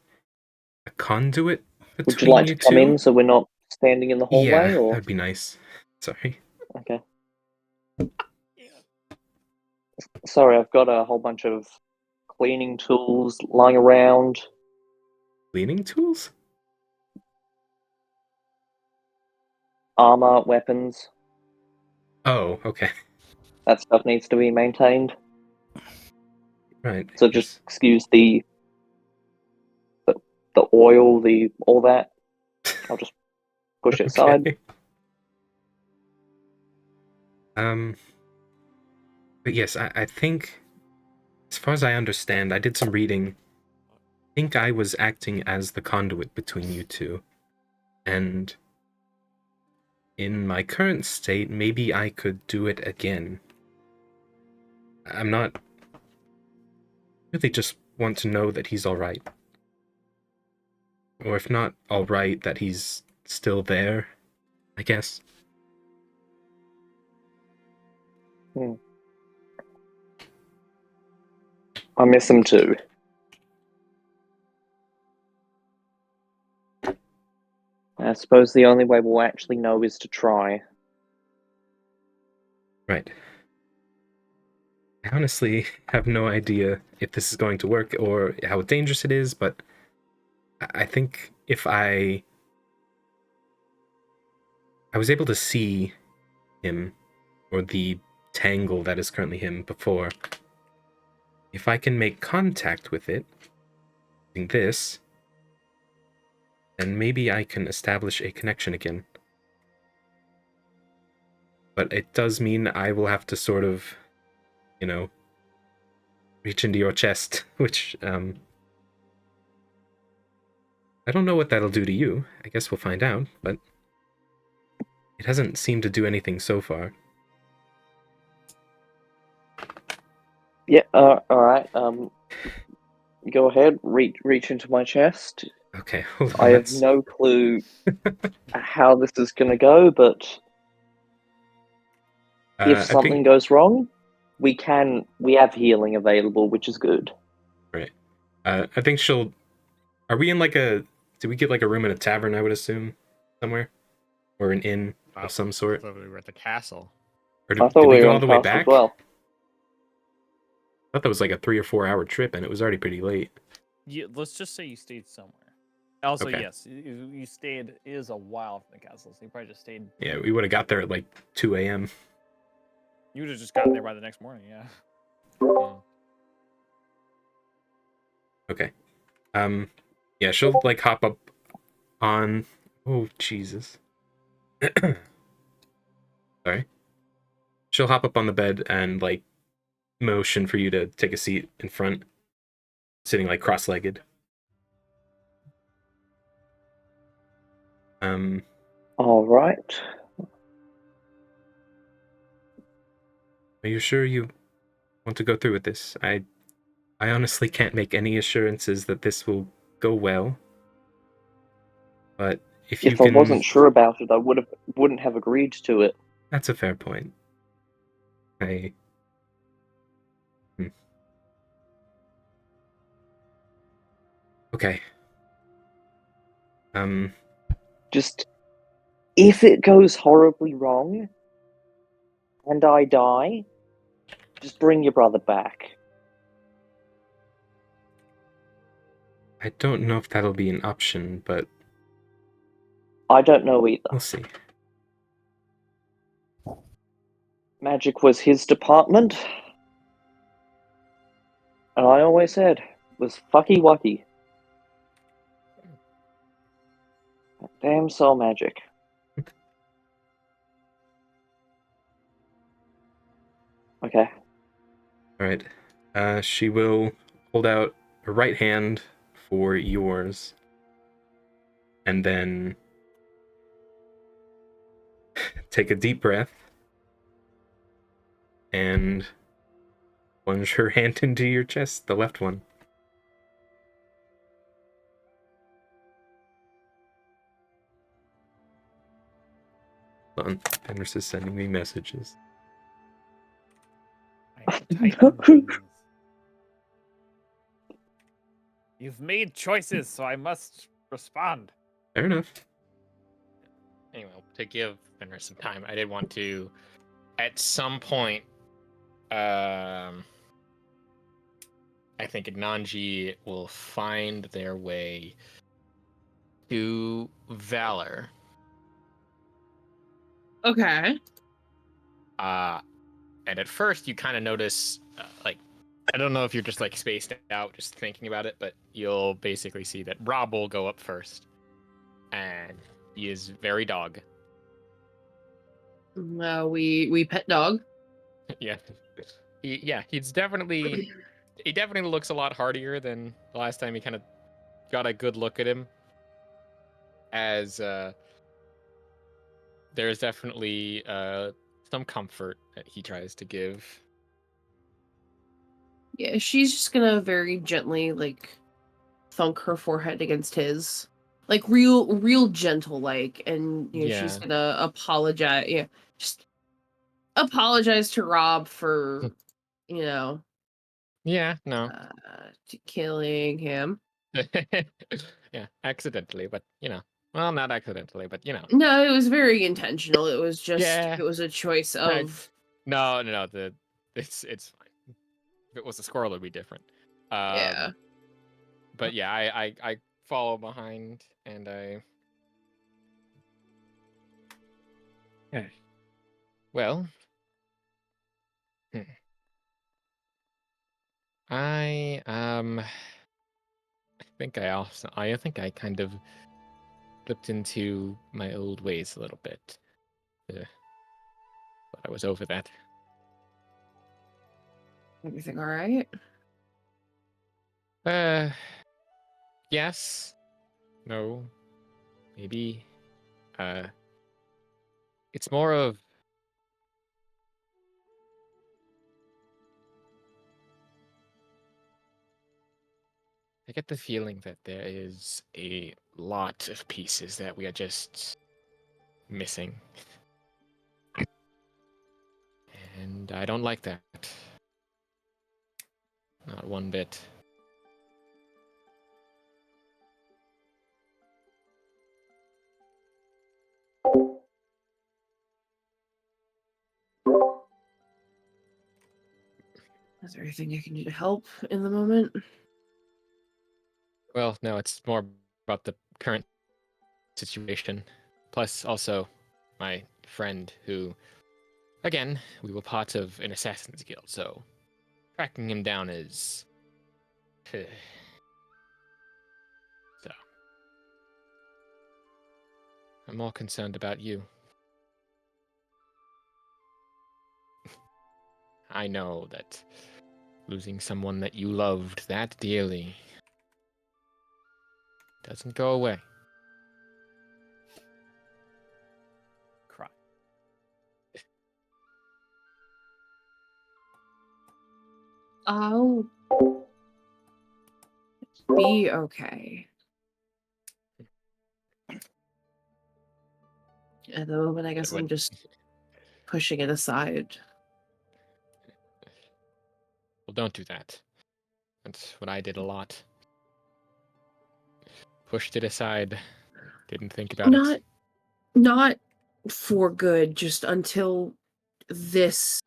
Speaker 2: a conduit
Speaker 6: Would you
Speaker 2: between
Speaker 6: like
Speaker 2: you
Speaker 6: to come
Speaker 2: two.
Speaker 6: in so we're not standing in the hallway,
Speaker 2: Yeah,
Speaker 6: or
Speaker 2: that'd be nice. Sorry.
Speaker 6: okay. Sorry, I've got a whole bunch of cleaning tools lying around.
Speaker 2: Cleaning tools?
Speaker 6: Armor, weapons.
Speaker 2: Oh, okay.
Speaker 6: That stuff needs to be maintained.
Speaker 2: Right.
Speaker 6: So just excuse the oil, the all that. I'll just push it aside.
Speaker 2: Okay. But yes, I think, as far as I understand, I did some reading. I think I was acting as the conduit between you two. And in my current state, maybe I could do it again. I'm not... really just want to know that he's alright. Or if not alright, that he's still there, I guess.
Speaker 6: I miss him too. I suppose the only way we'll actually know is to try.
Speaker 2: Right. I honestly have no idea if this is going to work or how dangerous it is, but I think if I was able to see him, or the tangle that is currently him before, if I can make contact with it, using this, then maybe I can establish a connection again. But it does mean I will have to sort of, you know, reach into your chest, which, I don't know what that'll do to you. I guess we'll find out, but it hasn't seemed to do anything so far.
Speaker 6: Yeah, alright. Go ahead, reach into my chest.
Speaker 2: Okay, hold on.
Speaker 6: I have no clue how this is going to go, but if
Speaker 2: I
Speaker 6: something
Speaker 2: think
Speaker 6: goes wrong, we have healing available, which is good.
Speaker 2: right. I think she'll. Are we in like a? Did we get like a room in a tavern? I would assume somewhere, or an inn of some
Speaker 3: I
Speaker 2: sort.
Speaker 3: thought we were at the castle.
Speaker 2: Or
Speaker 6: I
Speaker 2: did
Speaker 6: thought
Speaker 2: we
Speaker 6: we
Speaker 2: go
Speaker 6: were
Speaker 2: all
Speaker 6: on
Speaker 2: the way
Speaker 6: castle as
Speaker 2: back?
Speaker 6: well.
Speaker 2: I thought that was like a 3 or 4 hour trip, and it was already pretty late.
Speaker 1: Let's just say you stayed somewhere. Also,
Speaker 2: Okay.
Speaker 1: yes, you stayed. It is a while from the castle, so you probably just stayed.
Speaker 2: Yeah, we would have got there at like 2 a.m.
Speaker 1: You would have just gotten there by the next morning. Yeah.
Speaker 2: Okay. Yeah, she'll like hop up on. Oh Jesus. Sorry. She'll hop up on the bed and like motion for you to take a seat in front, sitting like cross-legged.
Speaker 6: All right.
Speaker 2: Are you sure you want to go through with this? I honestly can't make any assurances that this will go well. But if you
Speaker 6: If I
Speaker 2: can,
Speaker 6: wasn't sure about it, I wouldn't have agreed to it.
Speaker 2: that's a fair point. Okay.
Speaker 6: Just if it goes horribly wrong and I die, just bring your brother back.
Speaker 2: I don't know if that'll be an option, but
Speaker 6: I don't know either.
Speaker 2: we'll see.
Speaker 6: Magic was his department, and I always said it was fucky wucky. Damn soul magic. Okay.
Speaker 2: All right. She will hold out her right hand for yours, and then take a deep breath and plunge her hand into your chest, the left one. Hold on, Fenris is sending me messages.
Speaker 1: I have to type in things. You've made choices, so I must respond.
Speaker 2: Fair enough.
Speaker 3: Anyway, to give Fenris some time, I did want to, at some point, I think Ignanji will find their way to Valor.
Speaker 5: Okay.
Speaker 3: And at first, you kind of notice, like, I don't know if you're just like spaced out, just thinking about it, but you'll basically see that Rob will go up first, and he is very dog.
Speaker 5: We pet dog.
Speaker 3: Yeah, he's definitely he definitely looks a lot hardier than the last time you kind of got a good look at him. As there's definitely some comfort that he tries to give.
Speaker 5: Yeah, she's just gonna very gently like thunk her forehead against his, like real gentle like, and she's gonna apologize. Yeah, just apologize to Rob for
Speaker 3: Yeah, no.
Speaker 5: To killing him.
Speaker 3: Yeah, accidentally, but well, not accidentally, but
Speaker 5: No, it was very intentional. It was just
Speaker 3: Yeah.
Speaker 5: it was a choice of
Speaker 3: No. It's fine. If it was a squirrel, it'd be different.
Speaker 5: yeah.
Speaker 3: But yeah, I follow behind and I. Yeah. Well. I think I kind of slipped into my old ways a little bit. But I was over that.
Speaker 5: Everything all right?
Speaker 3: Yes. No. Maybe. It's more of I get the feeling that there is a lot of pieces that we are just missing. And I don't like that. Not one bit.
Speaker 5: Is there anything I can do to help in the moment?
Speaker 3: Well, no, it's more about the current situation. Plus, also, my friend who, again, we were part of an assassin's guild, so tracking him down is... so. I'm more concerned about you. I know that losing someone that you loved that dearly doesn't go away.
Speaker 1: Cry.
Speaker 5: I'll be okay. At the moment, I guess I'm just pushing it aside.
Speaker 3: Well, don't do that. That's what I did a lot. Pushed it aside. Didn't think about it.
Speaker 5: Not for good, just until this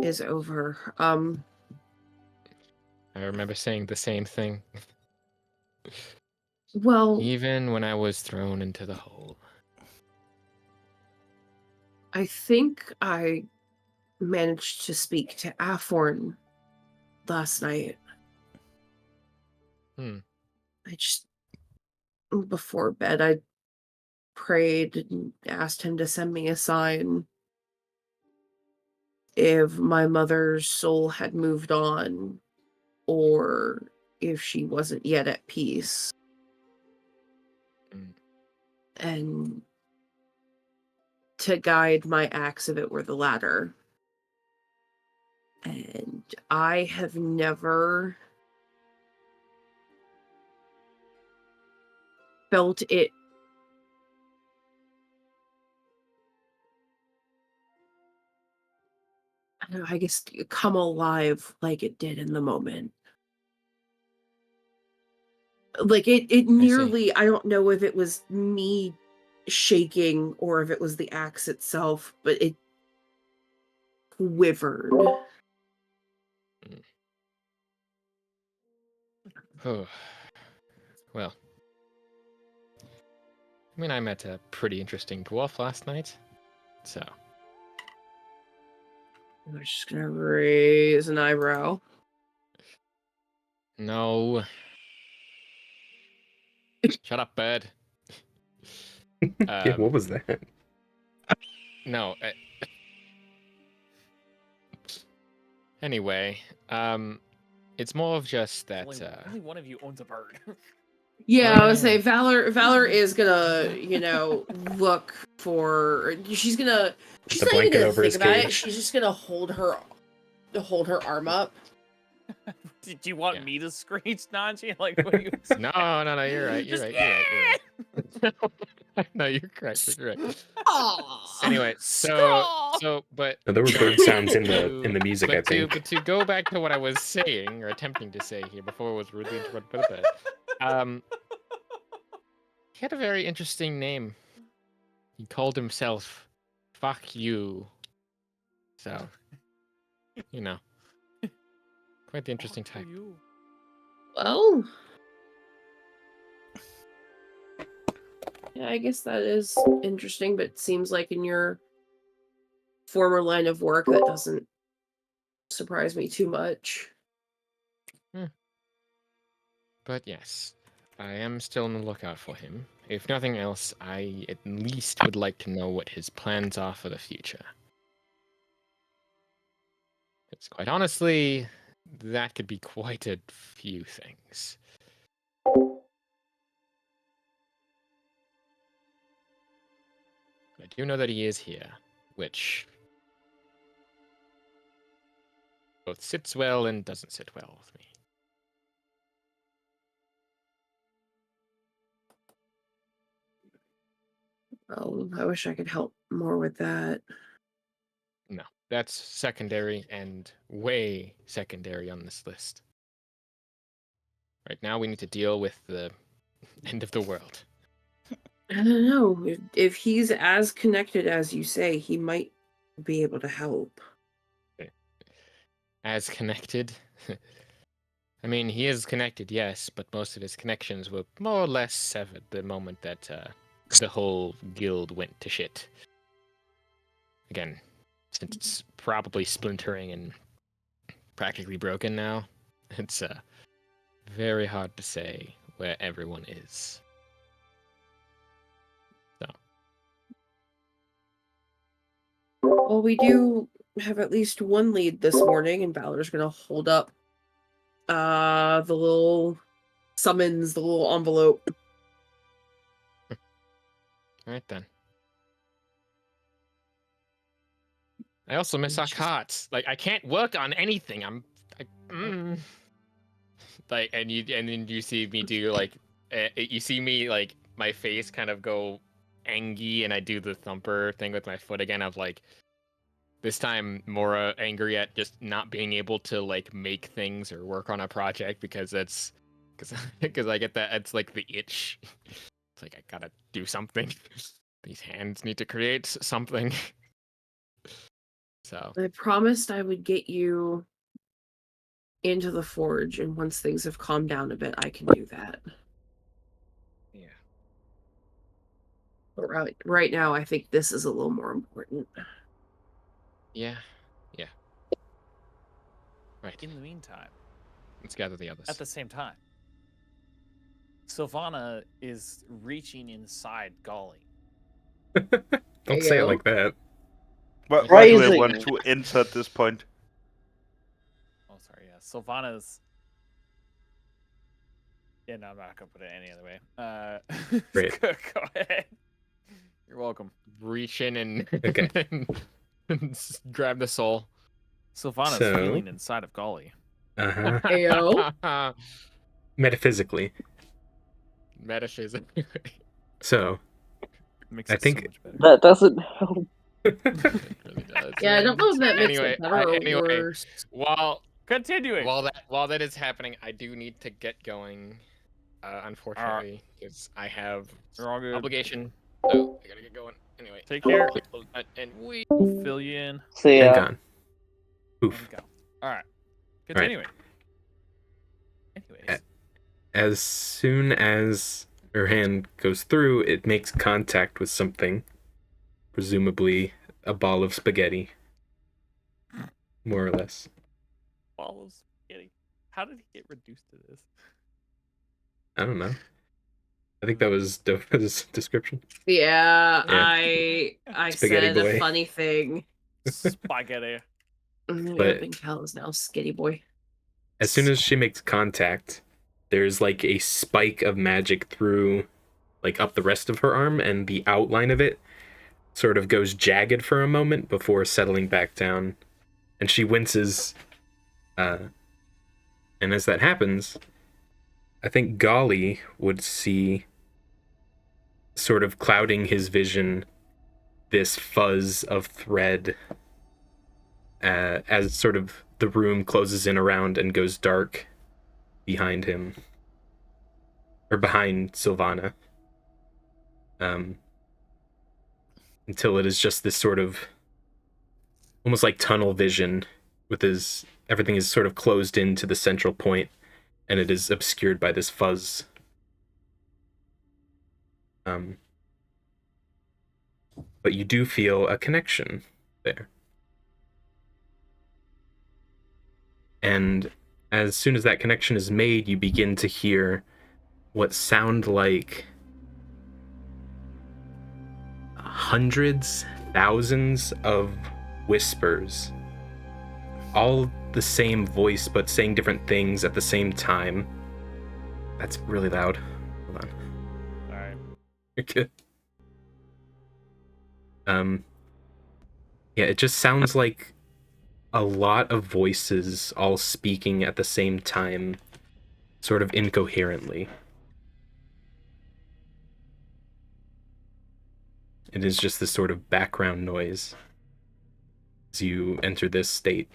Speaker 5: is over.
Speaker 3: I remember saying the same thing.
Speaker 5: Well,
Speaker 3: Even when I was thrown into the hole.
Speaker 5: I think I managed to speak to Aforn last night.
Speaker 3: Hmm.
Speaker 5: I just, before bed, I prayed and asked him to send me a sign if my mother's soul had moved on or if she wasn't yet at peace.
Speaker 3: Mm.
Speaker 5: And to guide my acts if it were the latter. And I have never felt it I don't know, I guess come alive like it did in the moment. Like it
Speaker 3: I see.
Speaker 5: nearly, I don't know if it was me shaking or if it was the axe itself, but it quivered.
Speaker 3: Oh. Well. I mean, I met a pretty interesting dwarf last night. So.
Speaker 5: I'm just gonna raise an eyebrow.
Speaker 3: No. Shut up, bird.
Speaker 2: Yeah, what was that?
Speaker 3: No. Anyway, it's more of just that.
Speaker 1: Only one of you owns a bird.
Speaker 5: Yeah, I would
Speaker 3: Well,
Speaker 5: say Valor is gonna, look for. She's not
Speaker 2: The
Speaker 5: even
Speaker 2: blanket
Speaker 5: gonna
Speaker 2: over
Speaker 5: think
Speaker 2: his
Speaker 5: about it.
Speaker 2: cage.
Speaker 5: She's just gonna hold her arm up.
Speaker 1: Do you want
Speaker 3: Yeah.
Speaker 1: me to screech, Najee? Like, what are you?
Speaker 3: No, you're right. You're
Speaker 1: Just-
Speaker 3: right. No, you're correct. You're right.
Speaker 5: Aw,
Speaker 3: Anyway, but
Speaker 2: No, there were bird sounds in the music, I think.
Speaker 3: But to go back to what I was saying or attempting to say here before it was rudely interrupted by the bird, he had a very interesting name. He called himself "Fuck You," so quite the interesting type.
Speaker 5: well, yeah, I guess that is interesting, but it seems like in your former line of work, that doesn't surprise me too much.
Speaker 3: But yes, I am still on the lookout for him. If nothing else, I at least would like to know what his plans are for the future. Because quite honestly, that could be quite a few things. I do know that he is here, which both sits well and doesn't sit well with me.
Speaker 5: Oh, I wish I could help more with that.
Speaker 3: No, that's secondary and way secondary on this list. Right now, we need to deal with the end of the world.
Speaker 5: I don't know. If he's as connected as you say, he might be able to help.
Speaker 3: As connected? I mean, he is connected, yes, but most of his connections were more or less severed the moment that the whole guild went to shit. Again, since it's probably splintering and practically broken now, it's very hard to say where everyone is. So.
Speaker 5: Well, we do have at least one lead this morning, and Valor's gonna hold up the little summons, the little envelope.
Speaker 3: Alright then. I also miss our cots. Like, I can't work on anything. Like, and then you see me do like, you see me like my face kind of go angry, and I do the thumper thing with my foot again. Of like, this time more angry at just not being able to like make things or work on a project because because I get that it's like the itch. It's like I gotta do something. These hands need to create something. So
Speaker 5: I promised I would get you into the forge, and once things have calmed down a bit, I can do that.
Speaker 3: yeah.
Speaker 5: But right now, I think this is a little more important.
Speaker 3: Yeah. Right.
Speaker 1: In the meantime,
Speaker 3: Let's gather the others.
Speaker 1: at the same time, Sylvana is reaching inside Golly.
Speaker 2: Don't say it like that.
Speaker 4: Why do I
Speaker 6: Crazy.
Speaker 4: want to enter at this point?
Speaker 1: Oh, sorry, yeah. Sylvana's. Yeah, no, I'm not gonna put it any other way.
Speaker 2: Great.
Speaker 1: Go ahead. You're welcome.
Speaker 3: Reach in and,
Speaker 2: Okay.
Speaker 3: and grab the soul.
Speaker 1: Sylvana's
Speaker 2: So-
Speaker 1: feeling inside of Golly.
Speaker 2: Uh-huh.
Speaker 5: Ayo.
Speaker 2: Metaphysically.
Speaker 3: Metaphysically.
Speaker 2: So,
Speaker 1: Makes
Speaker 2: I
Speaker 1: it
Speaker 2: think-
Speaker 1: so much better.
Speaker 6: That doesn't help.
Speaker 3: It really does.
Speaker 5: Yeah, I don't know if that makes
Speaker 3: Anyway,
Speaker 5: it better or
Speaker 3: anyway,
Speaker 5: worse.
Speaker 1: Continuing.
Speaker 3: While that is happening, I do need to get going. Unfortunately, because I have
Speaker 1: You're all good.
Speaker 3: obligation. So I gotta get going. Anyway,
Speaker 1: Take care.
Speaker 3: and we.
Speaker 1: We'll fill you in.
Speaker 6: See
Speaker 2: and
Speaker 6: ya.
Speaker 2: gone.
Speaker 1: And
Speaker 2: Oof.
Speaker 1: go. All right. Continuing. Anyways.
Speaker 2: As soon as her hand goes through, it makes contact with something. Presumably a ball of spaghetti. More or less.
Speaker 1: Ball of spaghetti. How did he get reduced to this?
Speaker 2: I don't know. I think that was Dova's description.
Speaker 5: Yeah,
Speaker 2: Yeah.
Speaker 5: I
Speaker 2: Spaghetti
Speaker 5: said
Speaker 2: boy.
Speaker 5: a funny thing.
Speaker 1: Spaghetti.
Speaker 2: But-
Speaker 5: Big Cal is now Skitty Boy.
Speaker 2: As soon as she makes contact, there's like a spike of magic through, like up the rest of her arm, and the outline of it sort of goes jagged for a moment before settling back down. And she winces. And as that happens, I think Golly would see, sort of clouding his vision, this fuzz of thread as sort of the room closes in around and goes dark behind him. Or behind Sylvana. Until it is just this sort of almost like tunnel vision with everything is sort of closed into the central point and it is obscured by this fuzz. But you do feel a connection there. And as soon as that connection is made, you begin to hear what sound like hundreds, thousands of whispers. All the same voice, but saying different things at the same time. That's really loud. Hold on.
Speaker 1: Alright.
Speaker 2: You're good. Yeah, it just sounds like a lot of voices all speaking at the same time, sort of incoherently. It is just this sort of background noise as you enter this state.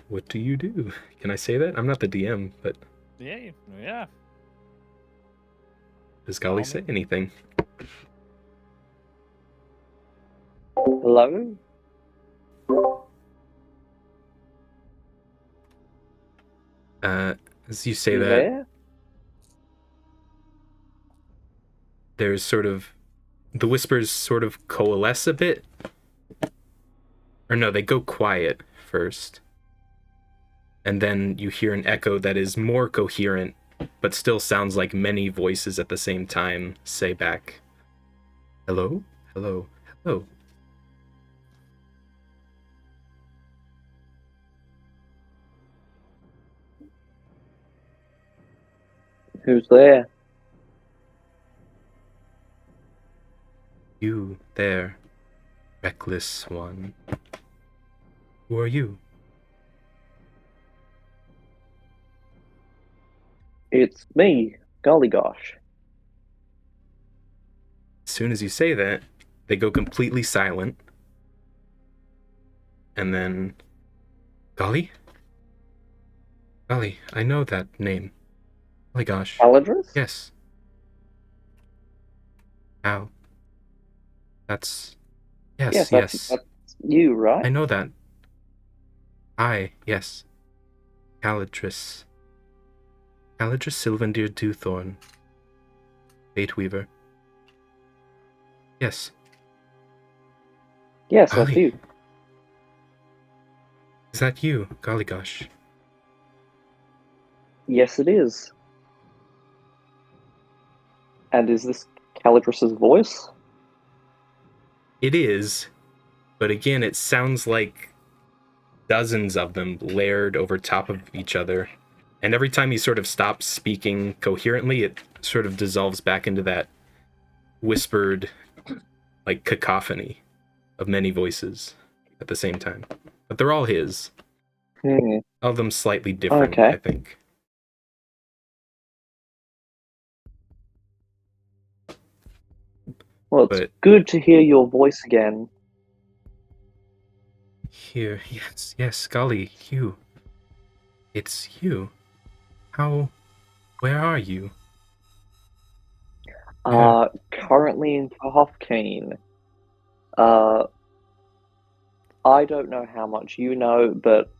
Speaker 2: What do you do? Can I say that? I'm not the DM, but
Speaker 1: Yeah.
Speaker 2: does Golly
Speaker 1: All
Speaker 2: say
Speaker 1: me.
Speaker 2: anything?
Speaker 6: Hello?
Speaker 2: As you say
Speaker 6: You
Speaker 2: that,
Speaker 6: there?
Speaker 2: there's sort of the whispers sort of coalesce a bit. Or no, they go quiet first. And then you hear an echo that is more coherent, but still sounds like many voices at the same time say back, "Hello? Hello? Hello?"
Speaker 6: Who's there?
Speaker 2: You there, reckless one. Who are you?
Speaker 6: It's me, golly gosh.
Speaker 2: As soon as you say that, they go completely silent. And then, Golly? Golly, I know that name. Oh my gosh.
Speaker 6: Aladris?
Speaker 2: Yes. Al. That's... Yes,
Speaker 6: That's you, right?
Speaker 2: I know that. Yes. Caladris. Caladris Sylvandir Dewthorn. Baitweaver. Yes.
Speaker 6: Yes, that's
Speaker 2: Golly.
Speaker 6: you.
Speaker 2: Is that you? Golly gosh.
Speaker 6: Yes, it is. And is this Calidris's voice?
Speaker 2: It is, but again, it sounds like dozens of them layered over top of each other. And every time he sort of stops speaking coherently, it sort of dissolves back into that whispered, like, cacophony of many voices at the same time. But they're all his.
Speaker 6: Hmm.
Speaker 2: All of them slightly different,
Speaker 6: Okay.
Speaker 2: I think.
Speaker 6: Well, it's
Speaker 2: But
Speaker 6: good to hear your voice again.
Speaker 2: here, yes, golly, you. It's you. Where are you?
Speaker 6: Currently in Hofkeen. I don't know how much you know, but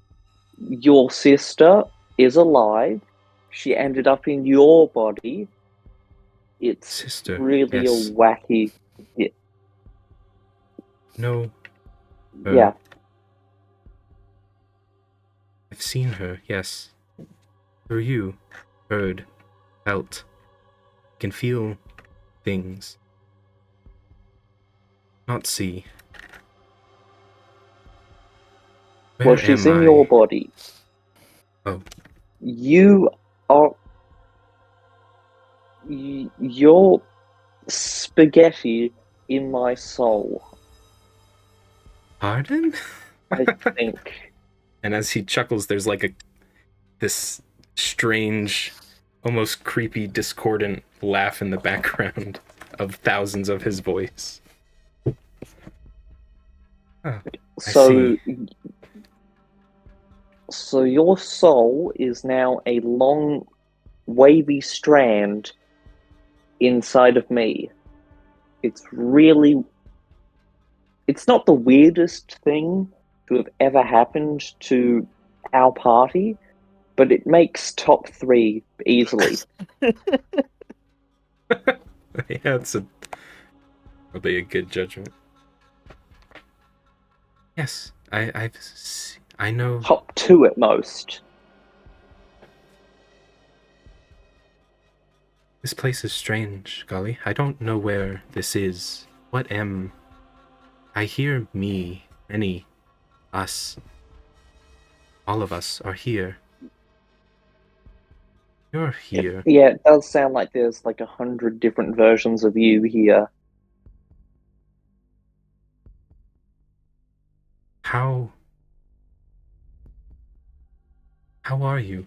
Speaker 6: your sister is alive. She ended up in your body. It's
Speaker 2: Sister,
Speaker 6: really
Speaker 2: yes.
Speaker 6: a wacky.
Speaker 2: No.
Speaker 6: Yeah.
Speaker 2: I've seen her, yes. Through you. Heard. Felt. Can feel things. Not see. Where
Speaker 6: Well, she's
Speaker 2: am
Speaker 6: in
Speaker 2: I?
Speaker 6: your body.
Speaker 2: Oh.
Speaker 6: You are. You're spaghetti in my soul,
Speaker 2: Pardon?
Speaker 6: I think.
Speaker 2: And as he chuckles, there's like this strange, almost creepy, discordant laugh in the background of thousands of his voice. Oh,
Speaker 6: So, so your soul is now a long, wavy strand inside of me. It's not the weirdest thing to have ever happened to our party, but it makes top 3 easily.
Speaker 2: Yeah, it's probably a good judgment. Yes, I know.
Speaker 6: Top 2 at most.
Speaker 2: This place is strange, Golly. I don't know where this is. What am... I hear me, many, us. All of us are here. You're here.
Speaker 6: Yeah, it does sound like there's like 100 different versions of you here.
Speaker 2: How are you?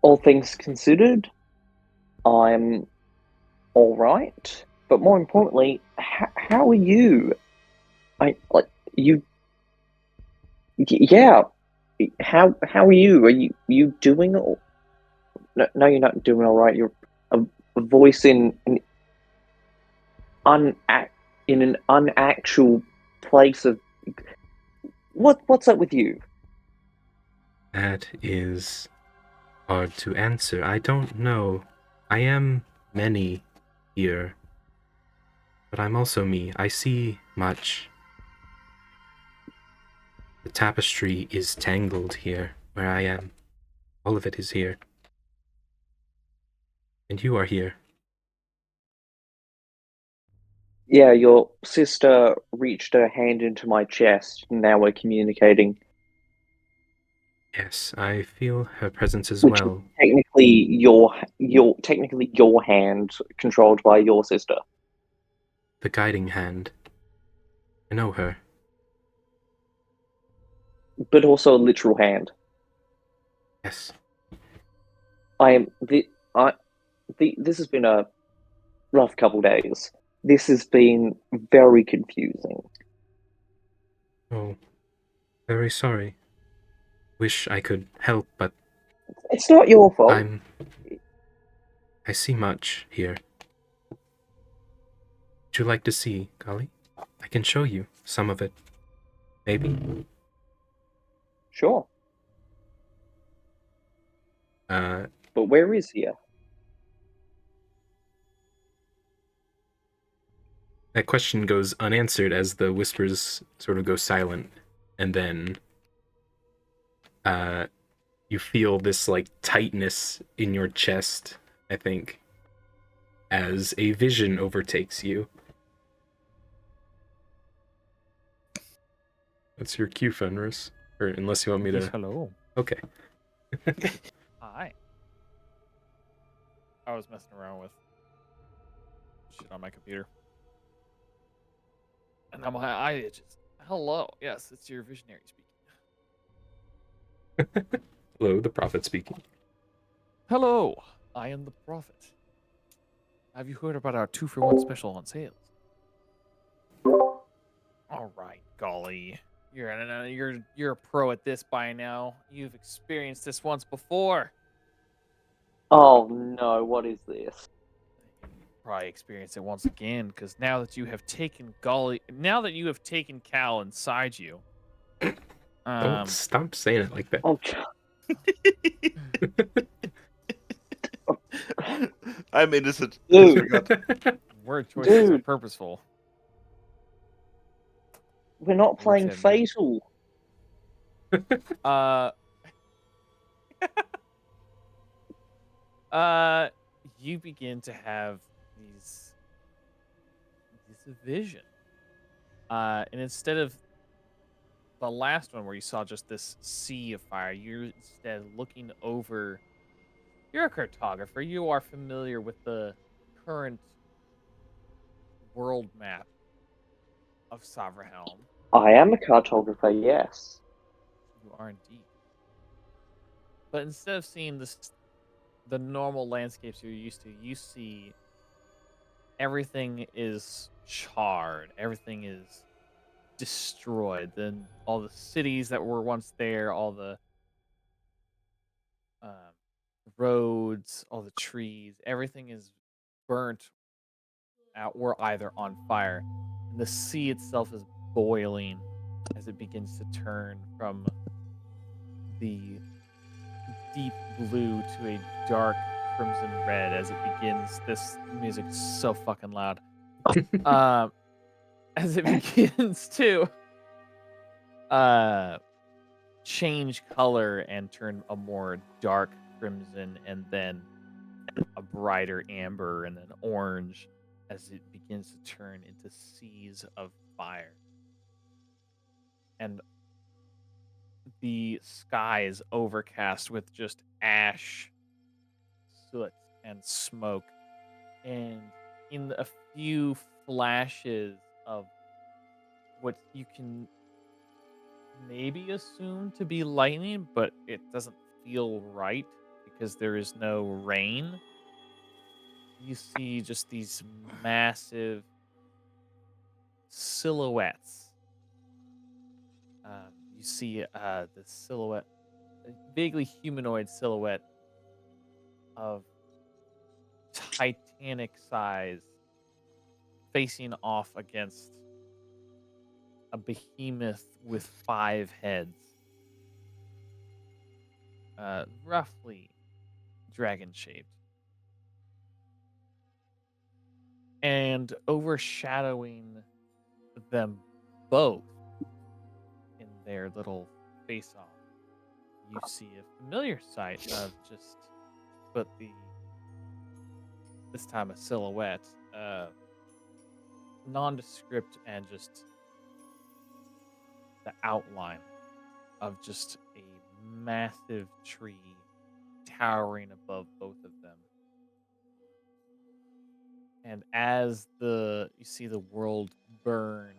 Speaker 6: all things considered, I'm all right. But more importantly, how are you? You. Yeah. How are you? Are you doing all? No, you're not doing all right. You're a voice in an unactual place of what's up with you?
Speaker 2: That is hard to answer. I don't know. I am many here, but I'm also me. I see much. The tapestry is tangled here, where I am. All of it is here. And you are here.
Speaker 6: Yeah, your sister reached her hand into my chest, and now we're communicating.
Speaker 2: Yes, I feel her presence as
Speaker 6: Which
Speaker 2: well.
Speaker 6: is technically your hand controlled by your sister.
Speaker 2: The guiding hand. I know her.
Speaker 6: But also a literal hand.
Speaker 2: Yes.
Speaker 6: This has been a rough couple days. This has been very confusing.
Speaker 2: Oh, very sorry. Wish I could help, but
Speaker 6: It's not your fault.
Speaker 2: I see much here. Would you like to see, Kali? I can show you some of it. Maybe.
Speaker 6: Sure. But where is he?
Speaker 2: That question goes unanswered as the whispers sort of go silent, and then you feel this like tightness in your chest, I think, as a vision overtakes you. That's your cue, Fenris. Or unless you want me to.
Speaker 1: Yes, hello.
Speaker 2: Okay.
Speaker 1: Hi. I was messing around with shit on my computer. And I'm like, I just, hello. Yes, it's your visionary speaking.
Speaker 2: Hello, the prophet speaking.
Speaker 1: Hello, I am the prophet. Have you heard about our 2-for-1 special on sales? All right, golly. You're a pro at this by now. You've experienced this once before.
Speaker 6: Oh no, what is this?
Speaker 1: Probably experience it once again, because now that you have taken Cal inside you.
Speaker 2: Don't stop saying it like that.
Speaker 6: Oh,
Speaker 4: I'm innocent.
Speaker 6: Dude.
Speaker 1: Word choices are
Speaker 6: Dude.
Speaker 1: purposeful.
Speaker 6: We're not playing
Speaker 1: Which have you-
Speaker 6: Fatal.
Speaker 1: You begin to have these vision. And instead of the last one where you saw just this sea of fire, you're instead looking over. You're a cartographer. You are familiar with the current world map of Savrahelm.
Speaker 6: I am a cartographer, yes.
Speaker 1: You are indeed. But instead of seeing the normal landscapes you're used to, you see everything is charred. Everything is destroyed. Then all the cities that were once there, all the roads, all the trees, everything is burnt out or either on fire. And the sea itself is boiling as it begins to turn from the deep blue to a dark crimson red as it begins. This music is so fucking loud. As it begins to change color and turn a more dark crimson and then a brighter amber and then orange as it begins to turn into seas of fire. And the sky is overcast with just ash, soot, and smoke. And in a few flashes of what you can maybe assume to be lightning, but it doesn't feel right because there is no rain, you see just these massive silhouettes. You see the silhouette, a vaguely humanoid silhouette of Titanic size facing off against a behemoth with 5 heads. Roughly dragon shaped. And overshadowing them both in their little face off, you see a familiar sight of just, but this time a silhouette, nondescript, and just the outline of just a massive tree towering above both of them. And as you see the world burn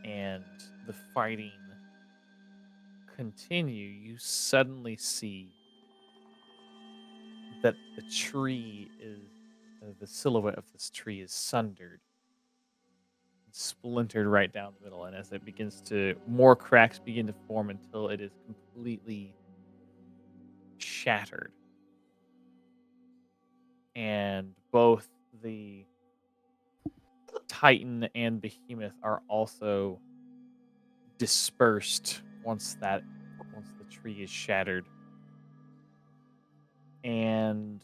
Speaker 1: and the fighting continue, you suddenly see that the tree is the silhouette of this tree is sundered, splintered right down the middle, and as it begins to, more cracks begin to form until it is completely shattered. And both the Titan and Behemoth are also dispersed once the tree is shattered. And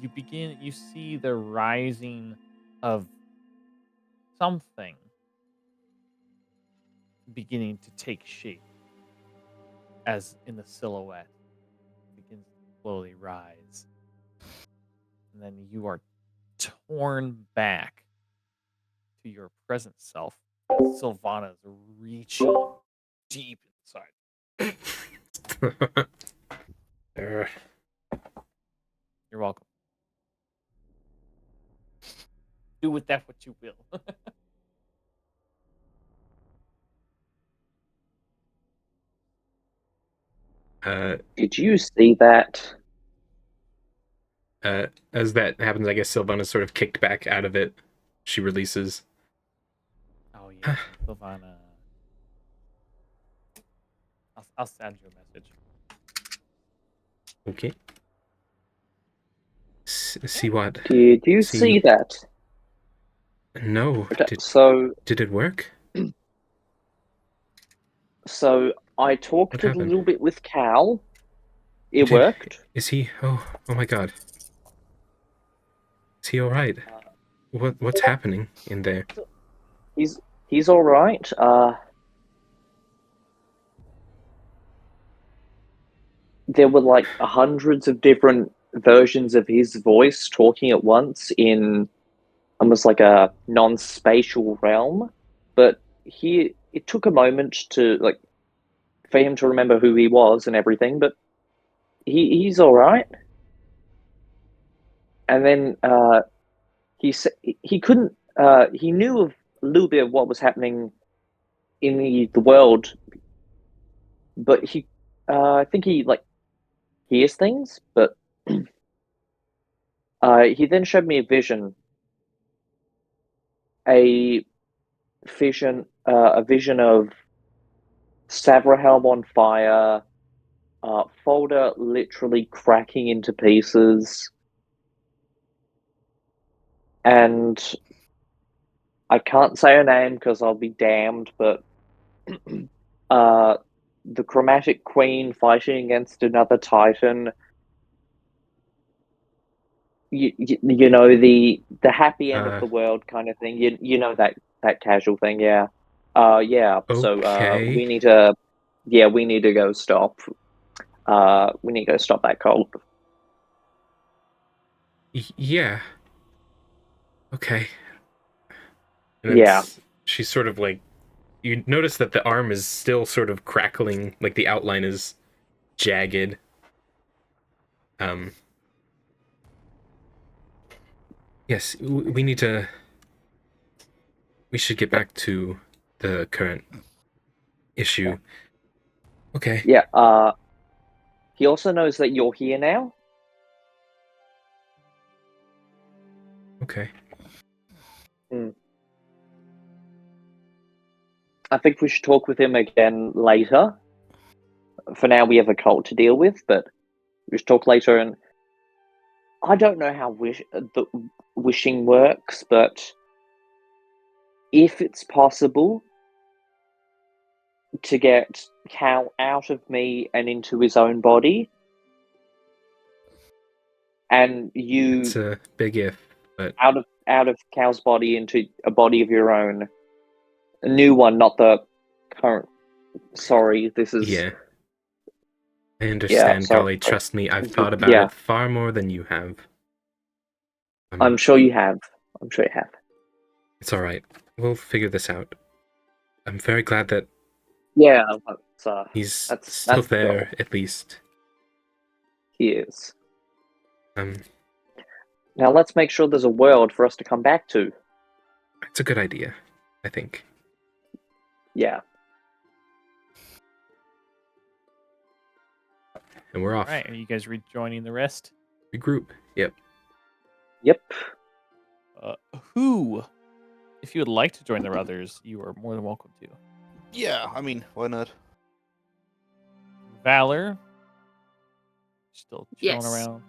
Speaker 1: you see the rising of something beginning to take shape, as in the silhouette begins to slowly rise. And then you are torn back to your present self. Sylvana's reaching deep inside. You're welcome. Do with that what you will.
Speaker 6: Did you see that?
Speaker 2: As that happens, I guess Sylvana's sort of kicked back out of it. She releases.
Speaker 1: Oh yeah, Sylvana. I'll send you a message.
Speaker 2: Okay. See what?
Speaker 6: Did you see that?
Speaker 2: No.
Speaker 6: Okay,
Speaker 2: did it work?
Speaker 6: So I talked
Speaker 2: What
Speaker 6: a
Speaker 2: happened?
Speaker 6: little bit with Cal. It worked.
Speaker 2: Is he? Oh my God. Is he all right? What's happening in there?
Speaker 6: He's all right. There were like hundreds of different versions of his voice talking at once in almost like a non-spatial realm, but it took a moment to for him to remember who he was and everything, but he's all right. And then he couldn't he knew of a little bit of what was happening in the world, but I think he hears things, but he then showed me a vision of Savrahelm on fire, Folder literally cracking into pieces, and I can't say her name because I'll be damned, but the Chromatic Queen fighting against another Titan. You know, the happy end of the world kind of thing. You know that casual thing, yeah. Yeah.
Speaker 2: Okay.
Speaker 6: So we need to go stop. We need to go stop that cult.
Speaker 2: Yeah. Okay. And
Speaker 6: Yeah.
Speaker 2: She's sort of like, you notice that the arm is still sort of crackling, like the outline is jagged. Yes, we should get back to the current issue. Okay.
Speaker 6: Yeah. He also knows that you're here now.
Speaker 2: Okay.
Speaker 6: I think we should talk with him again later. For now, we have a cult to deal with, but we should talk later. And I don't know how the wishing works, but if it's possible to get Cal out of me and into his own body, and you
Speaker 2: It's a big if, but
Speaker 6: out of Cal's body into a body of your own, a new one, not the current. Sorry, this is
Speaker 2: yeah. I understand,
Speaker 6: sorry.
Speaker 2: Golly. Trust me, I've thought about
Speaker 6: Yeah.
Speaker 2: it far more than you have.
Speaker 6: I'm sure you have. I'm sure you have.
Speaker 2: It's all right. We'll figure this out. I'm very glad that
Speaker 6: Yeah,
Speaker 2: he's
Speaker 6: that's
Speaker 2: still
Speaker 6: the
Speaker 2: there,
Speaker 6: goal.
Speaker 2: at least.
Speaker 6: He is.
Speaker 2: Um,
Speaker 6: Now let's make sure there's a world for us to come back to.
Speaker 2: it's a good idea, I think.
Speaker 6: Yeah.
Speaker 2: And we're off.
Speaker 1: All right, are you guys rejoining the rest?
Speaker 2: Regroup. Yep.
Speaker 6: Yep.
Speaker 1: Who, if you would like to join the others, you are more than welcome to.
Speaker 4: Yeah, I mean, why not?
Speaker 1: Valor, still chilling
Speaker 5: Yes.
Speaker 1: around.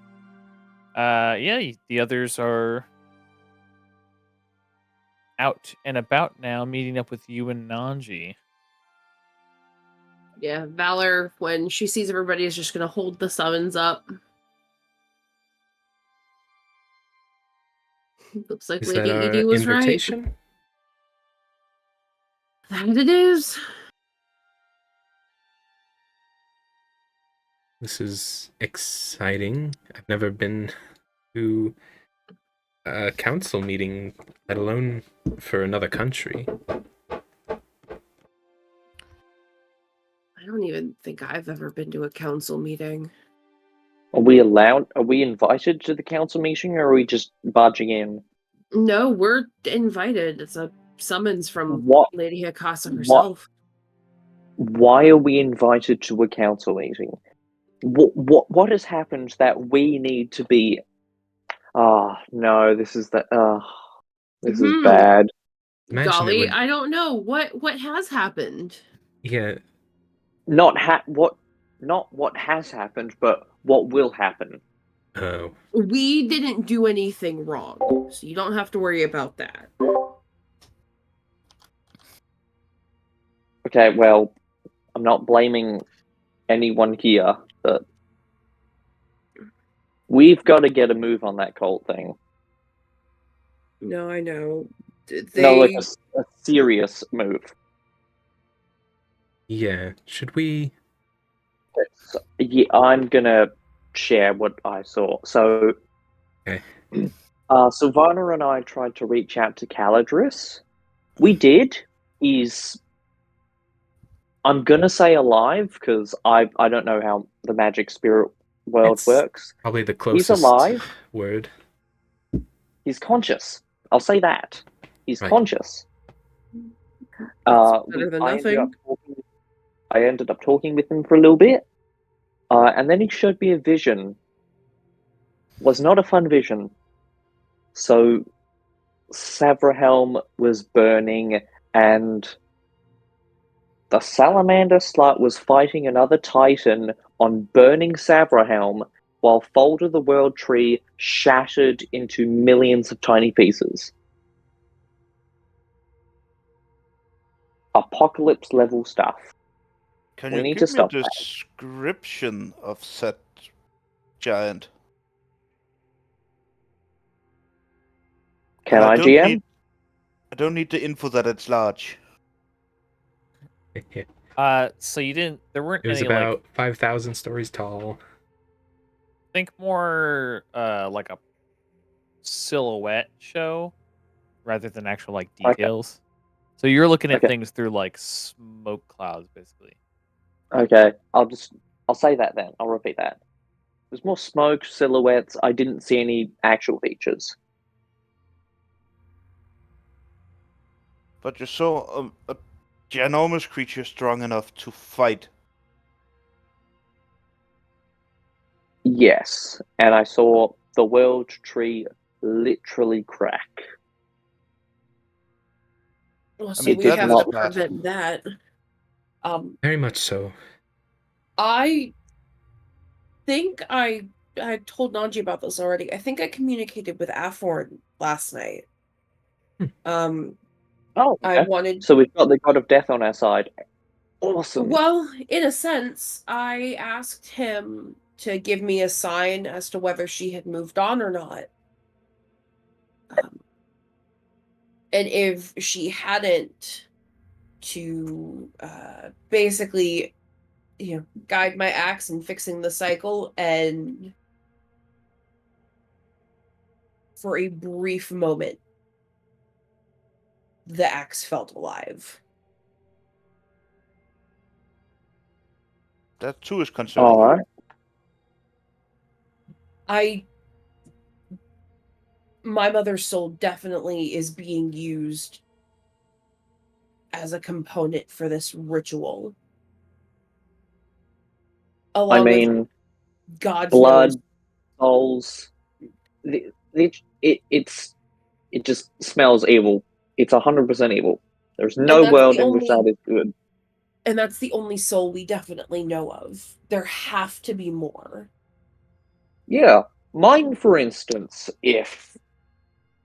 Speaker 1: Yeah, the others are out and about now, meeting up with you and Nanji.
Speaker 5: Yeah, Valor, when she sees everybody, is just going to hold the summons up. Looks like
Speaker 2: Is
Speaker 5: Lady
Speaker 2: that
Speaker 5: Edie
Speaker 2: our
Speaker 5: was
Speaker 2: invitation?
Speaker 5: right. That it is.
Speaker 2: This is exciting. I've never been to a council meeting, let alone for another country.
Speaker 5: I don't even think I've ever been to a council meeting.
Speaker 6: Are we allowed? Are we invited to the council meeting, or are we just barging in?
Speaker 5: No, we're invited. It's a summons from
Speaker 6: What?
Speaker 5: Lady Hikasa herself.
Speaker 6: Why are we invited to a council meeting? What has happened that we need to be? No, this is this is bad.
Speaker 2: Imagine it
Speaker 5: Golly,
Speaker 2: would-
Speaker 5: I don't know what has happened.
Speaker 2: Yeah,
Speaker 6: Not what has happened, but what will happen.
Speaker 2: oh,
Speaker 5: We didn't do anything wrong, so you don't have to worry about that.
Speaker 6: Okay, well, I'm not blaming anyone here, but we've got to get a move on that cult thing.
Speaker 5: No, I know.
Speaker 6: No, like a serious move.
Speaker 2: yeah. Should we?
Speaker 6: So, yeah, I'm gonna share what I saw. So,
Speaker 2: Okay.
Speaker 6: Sylvana and I tried to reach out to Caladris. We did. I'm gonna say alive because I don't know how the magic spirit world
Speaker 2: It's
Speaker 6: works.
Speaker 2: Probably the
Speaker 6: He's
Speaker 2: closest
Speaker 6: alive.
Speaker 2: word.
Speaker 6: He's conscious. I'll say that. He's
Speaker 2: Right.
Speaker 6: conscious.
Speaker 5: That's better than
Speaker 6: I
Speaker 5: nothing.
Speaker 6: ended up talking with him for a little bit, and then he showed me a vision. Was not a fun vision. So, Savrahelm was burning, and the salamander slut was fighting another titan on burning Savrahelm, while Folder the World Tree shattered into millions of tiny pieces. Apocalypse level stuff.
Speaker 4: Can
Speaker 6: We
Speaker 4: you
Speaker 6: need
Speaker 4: give
Speaker 6: to
Speaker 4: me a
Speaker 6: stop that.
Speaker 4: description of said giant?
Speaker 6: Can
Speaker 4: And
Speaker 6: I,
Speaker 4: don't
Speaker 6: GM?
Speaker 4: I don't need the info that it's large.
Speaker 2: It
Speaker 1: So you didn't. There weren't
Speaker 2: was
Speaker 1: any
Speaker 2: about 5,000 stories tall.
Speaker 1: think more like a silhouette show rather than actual details. So you're looking at
Speaker 6: Okay.
Speaker 1: things through smoke clouds, basically.
Speaker 6: Okay, I'll say that then. I'll repeat that. There's more smoke, silhouettes. I didn't see any actual features.
Speaker 4: But you saw a ginormous creature strong enough to fight.
Speaker 6: Yes, and I saw the world tree literally crack.
Speaker 5: Well, so
Speaker 4: mean,
Speaker 5: we
Speaker 6: did
Speaker 5: have
Speaker 6: not-
Speaker 5: to prevent that.
Speaker 2: Very much so.
Speaker 5: I think I told Nanji about this already. I think I communicated with Aforn last night.
Speaker 2: Hmm.
Speaker 6: Oh,
Speaker 5: I
Speaker 6: okay.
Speaker 5: wanted.
Speaker 6: So we've got the god of death on our side. Awesome.
Speaker 5: Well, in a sense, I asked him to give me a sign as to whether she had moved on or not. And if she hadn't, to basically, guide my axe in fixing the cycle. And for a brief moment, the axe felt alive.
Speaker 4: That too is concerning.
Speaker 6: All right.
Speaker 5: My mother's soul definitely is being used as a component for this ritual.
Speaker 6: I
Speaker 5: Along with
Speaker 6: mean,
Speaker 5: God
Speaker 6: blood,
Speaker 5: knows.
Speaker 6: souls. It just smells evil. It's 100% evil. There's no
Speaker 5: that's
Speaker 6: world
Speaker 5: the
Speaker 6: in which that
Speaker 5: only-
Speaker 6: is good.
Speaker 5: And that's the only soul we definitely know of. There have to be more.
Speaker 6: Yeah, mine, for instance. If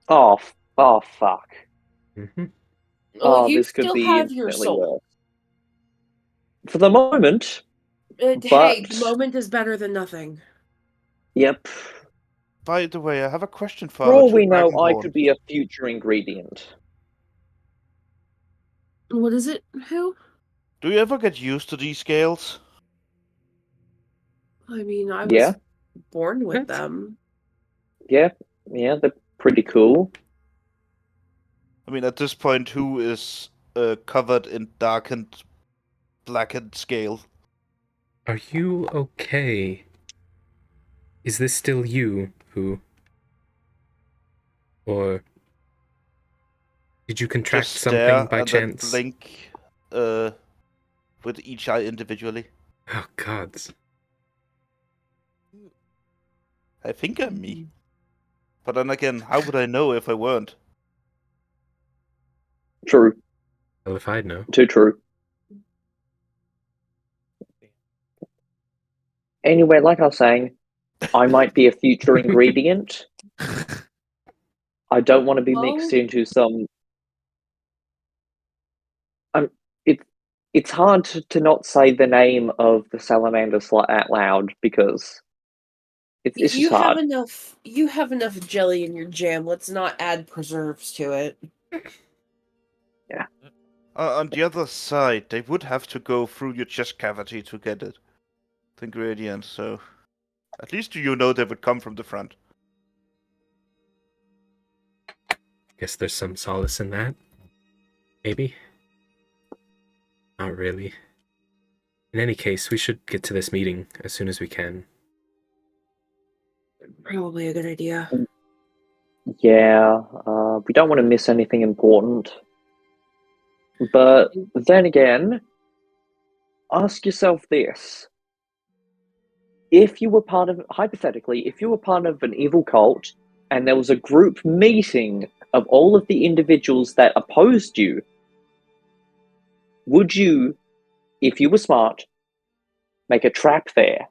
Speaker 6: oh fuck.
Speaker 2: Hmm.
Speaker 5: Well,
Speaker 6: Oh,
Speaker 5: you
Speaker 6: this could
Speaker 5: still
Speaker 6: be
Speaker 5: have your
Speaker 6: infinitely
Speaker 5: soul.
Speaker 6: worse. For the moment,
Speaker 5: Hey,
Speaker 6: but
Speaker 5: the moment is better than nothing.
Speaker 6: yep.
Speaker 4: By the way, I have a question for
Speaker 6: For
Speaker 4: our
Speaker 6: all
Speaker 4: two
Speaker 6: we know, I
Speaker 4: Dragonborn.
Speaker 6: could be a future ingredient.
Speaker 5: What is it? Who?
Speaker 4: Do you ever get used to these scales?
Speaker 5: I mean, I
Speaker 6: Yeah,
Speaker 5: was born with
Speaker 2: What?
Speaker 5: them.
Speaker 6: yeah, they're pretty cool.
Speaker 4: I mean, at this point, who is covered in darkened, blackened scale?
Speaker 2: Are you okay? Is this still you, who? Or did you contract
Speaker 4: Just
Speaker 2: something
Speaker 4: stare
Speaker 2: by
Speaker 4: and then
Speaker 2: chance?
Speaker 4: blink with each eye individually.
Speaker 2: Oh gods.
Speaker 4: I think I'm me. But then again, how would I know if I weren't?
Speaker 6: True,
Speaker 2: Well, if I'd know.
Speaker 6: too true. Anyway, like I was saying, I might be a future ingredient. I don't want to be mixed
Speaker 5: Well,
Speaker 6: into some. It, it's hard to not say the name of the salamander out loud because it's just
Speaker 5: you have
Speaker 6: hard.
Speaker 5: enough. You have enough jelly in your jam. Let's not add preserves to it.
Speaker 4: On the other side, they would have to go through your chest cavity to get it. The ingredient, so at least you know they would come from the front.
Speaker 2: Guess there's some solace in that. Maybe? Not really. In any case, we should get to this meeting as soon as we can.
Speaker 5: Probably a good idea.
Speaker 6: Yeah, we don't want to miss anything important. But then again, ask yourself this. If you were hypothetically, if you were part of an evil cult and there was a group meeting of all of the individuals that opposed you, would you, if you were smart, make a trap there?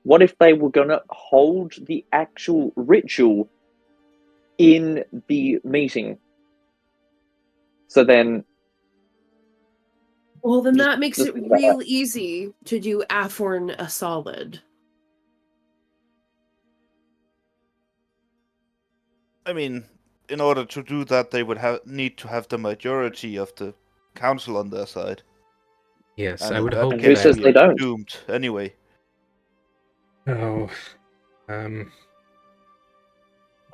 Speaker 6: What if they were going to hold the actual ritual in the meeting? So then.
Speaker 5: Well, then that makes
Speaker 6: just
Speaker 5: it real easy to do Aforn a solid.
Speaker 4: I mean, in order to do that, they would need to have the majority of the council on their side.
Speaker 2: Yes,
Speaker 4: And
Speaker 2: I
Speaker 4: in
Speaker 2: would
Speaker 4: that
Speaker 2: hope
Speaker 6: And who
Speaker 4: case,
Speaker 6: says
Speaker 2: that.
Speaker 4: we
Speaker 6: they
Speaker 4: are
Speaker 6: don't?
Speaker 4: doomed anyway.
Speaker 2: Oh,
Speaker 6: I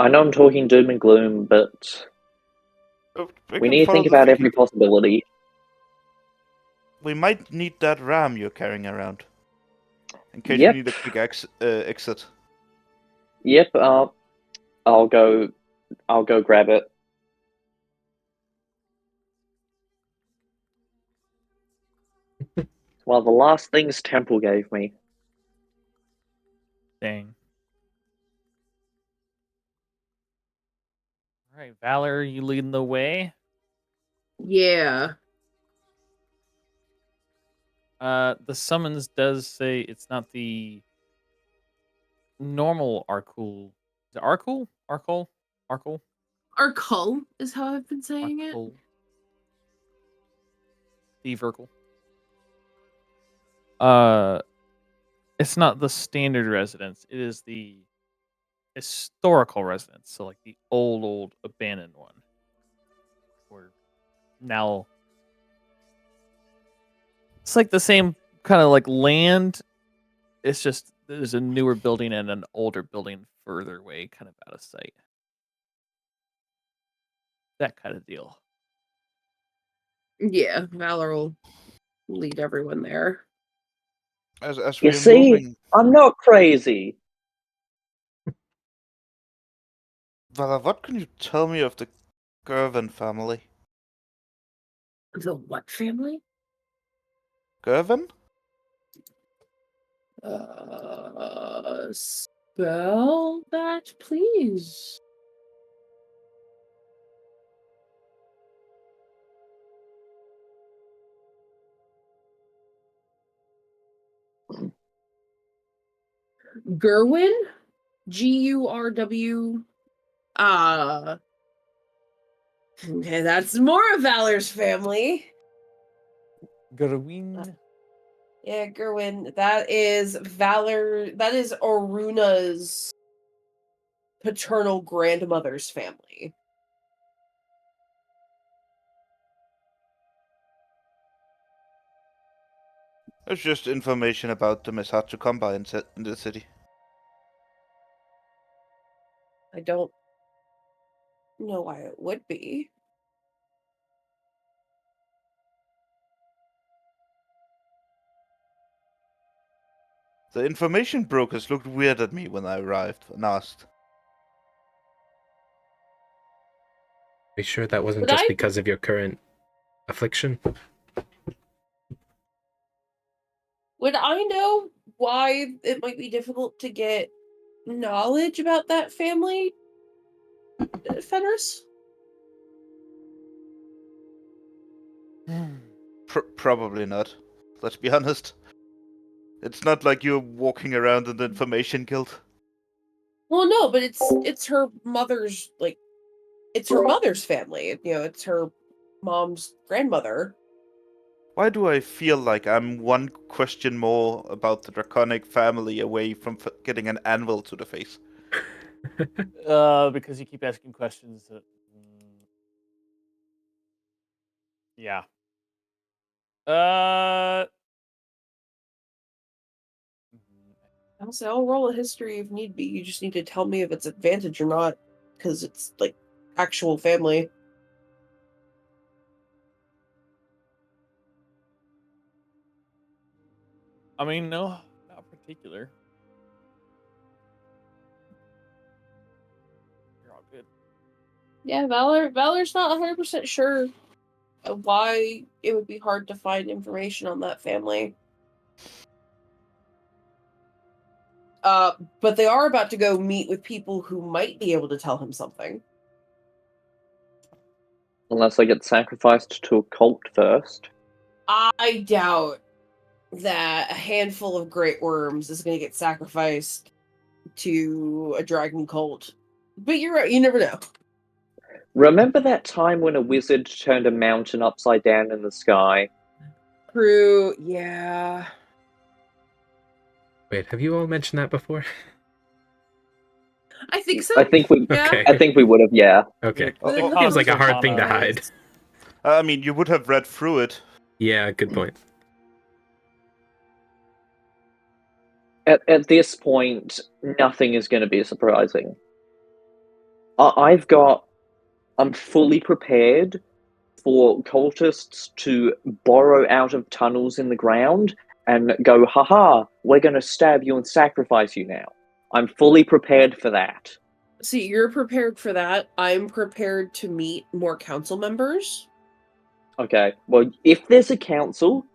Speaker 6: know I'm talking doom and gloom, but we
Speaker 4: can
Speaker 6: need to
Speaker 4: follow
Speaker 6: think
Speaker 4: the
Speaker 6: about
Speaker 4: thinking.
Speaker 6: every possibility.
Speaker 4: We might need that ram you're carrying around. In case
Speaker 6: Yep.
Speaker 4: we need a quick exit.
Speaker 6: Yep, I'll go grab it. One of the last things Temple gave me.
Speaker 1: Dang. All right, Valor, you leading the way?
Speaker 5: Yeah.
Speaker 1: The summons does say it's not the normal Arkul. Is it Arkul? Arkul? Arkul?
Speaker 5: Arkul is how I've been saying it.
Speaker 1: Arkul. The Verkul. It's not the standard residence. It is the historical residence. So like the old abandoned one. Where now it's like the same kind of like land. It's just there's a newer building and an older building further away, kind of out of sight. That kind of deal.
Speaker 5: Yeah, Valor will lead everyone there.
Speaker 4: As
Speaker 6: You
Speaker 4: we're
Speaker 6: see,
Speaker 4: moving,
Speaker 6: I'm not crazy.
Speaker 4: Vala, what can you tell me of the Gervin family?
Speaker 5: The what family?
Speaker 4: Gervin?
Speaker 5: Spell that, please. Gerwin? Gurw. Okay, that's more of Valor's family.
Speaker 1: Gerwin.
Speaker 5: Yeah, Gerwin. That is Valor. That is Aruna's paternal grandmother's family.
Speaker 4: It's just information about them is hard to come by in the city.
Speaker 5: I don't know why it would be.
Speaker 4: The information brokers looked weird at me when I arrived and asked.
Speaker 2: Are you sure that wasn't
Speaker 5: But
Speaker 2: just
Speaker 5: I-
Speaker 2: because of your current affliction?
Speaker 5: Would I know why it might be difficult to get knowledge about that family, Fenris?
Speaker 4: Probably not. Let's be honest. It's not like you're walking around in the information guild.
Speaker 5: Well, no, but it's her mother's it's her mother's family. You know, it's her mom's grandmother.
Speaker 4: Why do I feel like I'm one question more about the draconic family away from getting an anvil to the face?
Speaker 1: Because you keep asking questions. Yeah.
Speaker 5: I'll say I'll roll a history if need be. You just need to tell me if it's advantage or not, because it's like actual family.
Speaker 1: I mean, no, not particular. You're all good.
Speaker 5: Yeah, Valor's not 100% sure why it would be hard to find information on that family. But they are about to go meet with people who might be able to tell him something.
Speaker 6: Unless I get sacrificed to a cult first.
Speaker 5: I doubt that a handful of great worms is going to get sacrificed to a dragon cult. But you're right, you never know.
Speaker 6: Remember that time when a wizard turned a mountain upside down in the sky?
Speaker 5: True, yeah.
Speaker 2: Wait, have you all mentioned that before?
Speaker 5: I think so.
Speaker 6: I think we
Speaker 5: Yeah.
Speaker 2: Okay.
Speaker 6: I think we would have, yeah.
Speaker 2: Okay.
Speaker 5: The
Speaker 2: Seems like a hard
Speaker 1: Katana
Speaker 2: thing to hide.
Speaker 1: is-
Speaker 4: I mean, you would have read through it.
Speaker 2: Yeah, good point.
Speaker 6: At this point, nothing is going to be surprising. I'm fully prepared for cultists to burrow out of tunnels in the ground and go, haha, we're going to stab you and sacrifice you now. I'm fully prepared for that.
Speaker 5: See, you're prepared for that. I'm prepared to meet more council members.
Speaker 6: Okay, well, if there's a council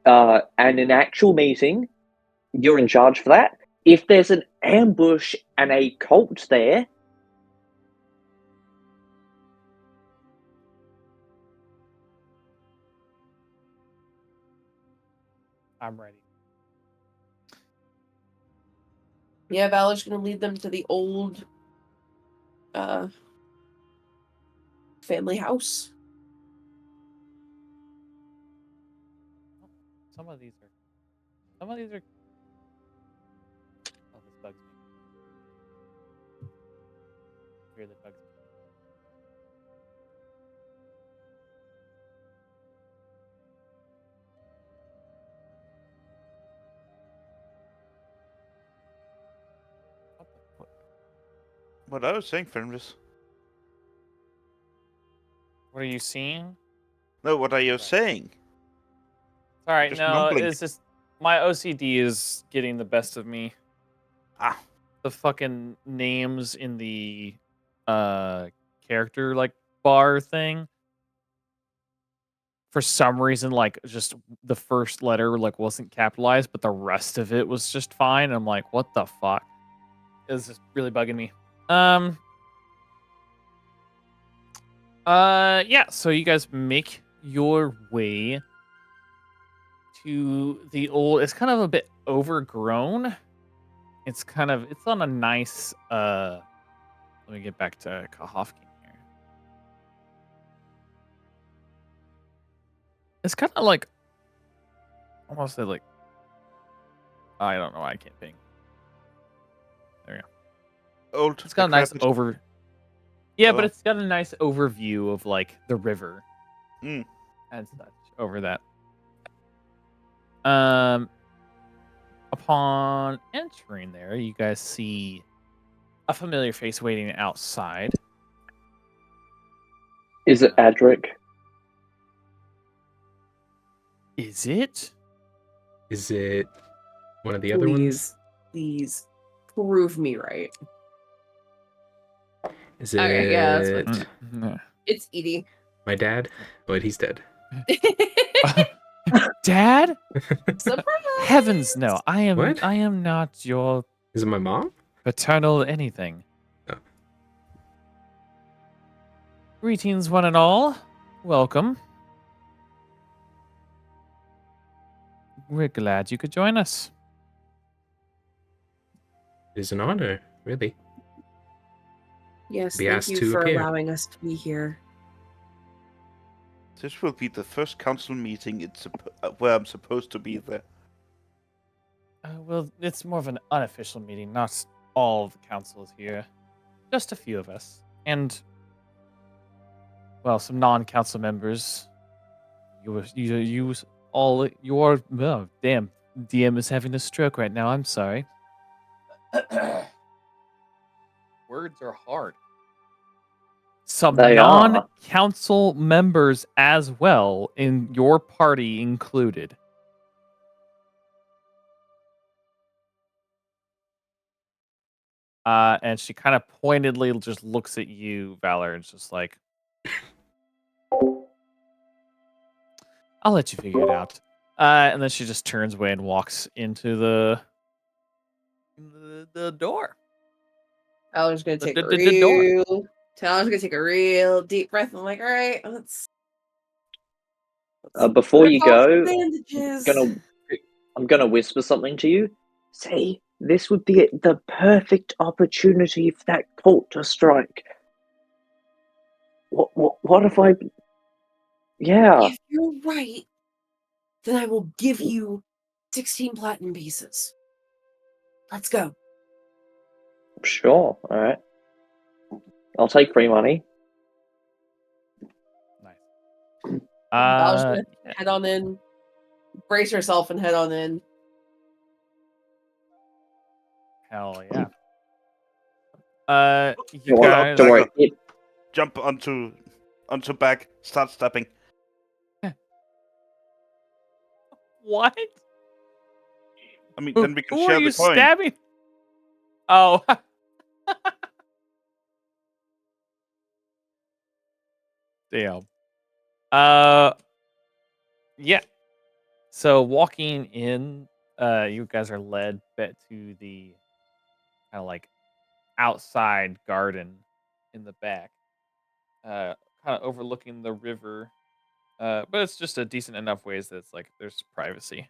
Speaker 6: and an actual meeting, you're in charge for that. if there's an ambush and a cult there,
Speaker 1: I'm ready.
Speaker 5: Yeah, Valor's gonna lead them to the old family house.
Speaker 1: Some of these are. Oh, this bugs me. Fear that bugs me. What?
Speaker 4: What I was saying, Fenris.
Speaker 1: What are you seeing?
Speaker 4: No, what are you
Speaker 1: Right.
Speaker 4: saying?
Speaker 1: Sorry,
Speaker 4: Just
Speaker 1: no,
Speaker 4: mumbling.
Speaker 1: it's just my OCD is getting the best of me.
Speaker 4: Ah.
Speaker 1: The fucking names in the character like bar thing. For some reason, like just the first letter like wasn't capitalized, but the rest of it was just fine. I'm like, what the fuck? It's just really bugging me. Yeah, so you guys make your way to the old, it's kind of a bit overgrown. It's on a nice let me get back to Kahofkin here. It's kind of like almost like I don't know, I can't think. There you go.
Speaker 4: Old.
Speaker 1: It's got a nice
Speaker 4: decrepit-
Speaker 1: Yeah, but
Speaker 4: Oh.
Speaker 1: it's got a nice overview of like the river
Speaker 4: Mm.
Speaker 1: and such over that. Upon entering there, you guys see a familiar face waiting outside.
Speaker 6: is it Adric?
Speaker 1: Is it?
Speaker 2: Is it one of the other ones?
Speaker 5: Please prove me right.
Speaker 2: Is it
Speaker 5: Okay, yeah, that's
Speaker 1: Mm.
Speaker 5: It's Edie.
Speaker 2: my dad? But he's dead.
Speaker 1: Dad?
Speaker 5: Surprise!
Speaker 1: Heavens no.
Speaker 2: What?
Speaker 1: I am not your
Speaker 2: Is it my mom?
Speaker 1: paternal anything.
Speaker 2: Oh.
Speaker 1: Greetings one and all. Welcome. We're glad you could join us.
Speaker 2: It is an honor, really.
Speaker 5: Yes,
Speaker 2: Be
Speaker 5: thank
Speaker 2: asked
Speaker 5: you
Speaker 2: to
Speaker 5: for
Speaker 2: appear.
Speaker 5: allowing us to be here.
Speaker 4: This will be the first council meeting where I'm supposed to be there.
Speaker 1: Well, it's more of an unofficial meeting. Not all of the council is here. Just a few of us. And, well, some non-council members. You all, your, oh, damn, DM is having a stroke right now. I'm sorry. Words are hard. Some
Speaker 6: They are.
Speaker 1: non-council members as well, in your party included. And she kind of pointedly just looks at you, Valor, and it's just like, I'll let you figure it out. And then she just turns away and walks into the door.
Speaker 5: Tyler's gonna take a
Speaker 1: The door.
Speaker 5: real deep breath. I'm like, all right, let's
Speaker 6: Before
Speaker 5: rip
Speaker 6: you
Speaker 5: off
Speaker 6: go,
Speaker 5: the bandages.
Speaker 6: I'm gonna whisper something to you. See, this would be the perfect opportunity for that cult to strike. What if I? Yeah,
Speaker 5: If you're right, then I will give you 16 platinum pieces. Let's go.
Speaker 6: sure. All right, I'll take free money.
Speaker 1: Nice.
Speaker 5: Val's gonna head on in, brace herself, and head on in.
Speaker 1: Hell yeah. You
Speaker 4: Pull out
Speaker 1: guys,
Speaker 6: Don't worry.
Speaker 4: dagger. Jump onto back. Start stepping.
Speaker 1: what?
Speaker 4: I mean, then we can
Speaker 1: Who
Speaker 4: share
Speaker 1: are you
Speaker 4: the coin.
Speaker 1: stabbing? Oh. Damn. Yeah. So walking in you guys are led back to the kind of like outside garden in the back, kind of overlooking the river. But it's just a decent enough ways that it's like there's privacy.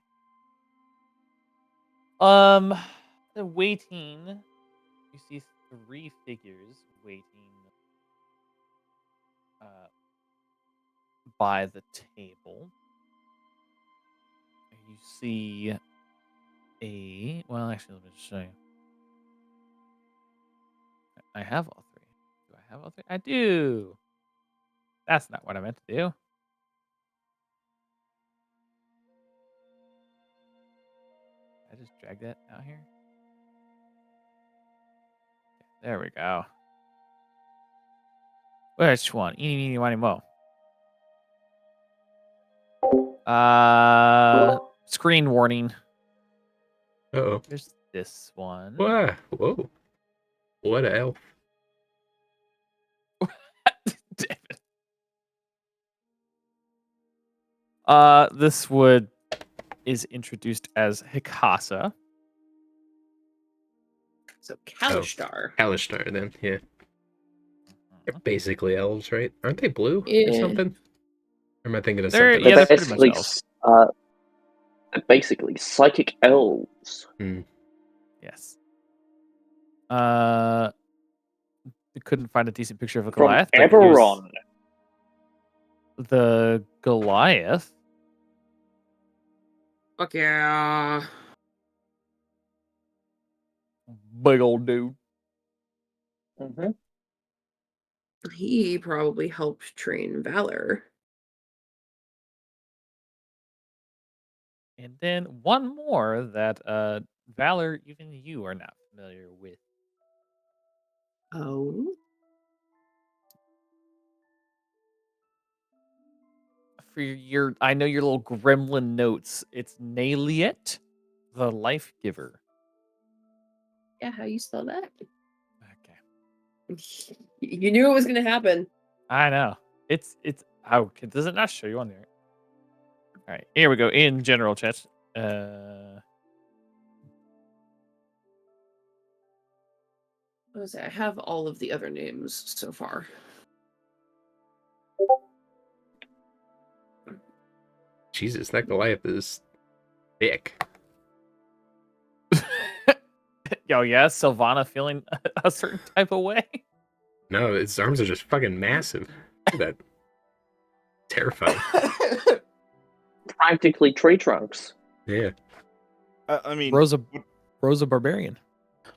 Speaker 1: The waiting. You see 3 figures waiting by the table. You see well, actually, let me just show you. I have all 3. Do I have all 3? I do. That's not what I meant to do. I just drag that out here. There we go. Which one? Eeny, meeny, miny, mo. Screen warning.
Speaker 2: Uh-oh.
Speaker 1: There's this one.
Speaker 2: Wow. Whoa. What a elf.
Speaker 1: Damn it. This is introduced as Hikasa.
Speaker 5: So Kalishtar.
Speaker 2: Kalishtar, then, yeah. They're basically elves, right? Aren't they blue or
Speaker 5: Yeah.
Speaker 2: something? Or am I thinking of
Speaker 1: They're-
Speaker 2: something?
Speaker 1: yeah,
Speaker 6: They're
Speaker 1: they're pretty much
Speaker 6: basically,
Speaker 1: elves.
Speaker 6: they're basically psychic elves.
Speaker 1: Yes. We couldn't find a decent picture of a
Speaker 6: From
Speaker 1: Goliath. But here's
Speaker 6: Eberron.
Speaker 1: the Goliath.
Speaker 5: Fuck yeah.
Speaker 1: Big old dude.
Speaker 6: Mm-hmm.
Speaker 5: He probably helped train Valor.
Speaker 1: And then one more that Valor, even you are not familiar with.
Speaker 5: Oh.
Speaker 1: For I know your little gremlin notes. It's Naliet, the Life Giver.
Speaker 5: Yeah, how you spell that?
Speaker 1: Okay.
Speaker 5: You knew it was gonna happen.
Speaker 1: I know. It's how does it not show you on there? All right, here we go. In general chat.
Speaker 5: I have all of the other names so far.
Speaker 2: Jesus, that Goliath is thick.
Speaker 1: Yo, yeah, Sylvana feeling a certain type of way.
Speaker 2: No, his arms are just fucking massive. Look at that. Terrifying.
Speaker 6: Practically tree trunks.
Speaker 2: Yeah.
Speaker 4: I mean,
Speaker 1: Rosa Barbarian.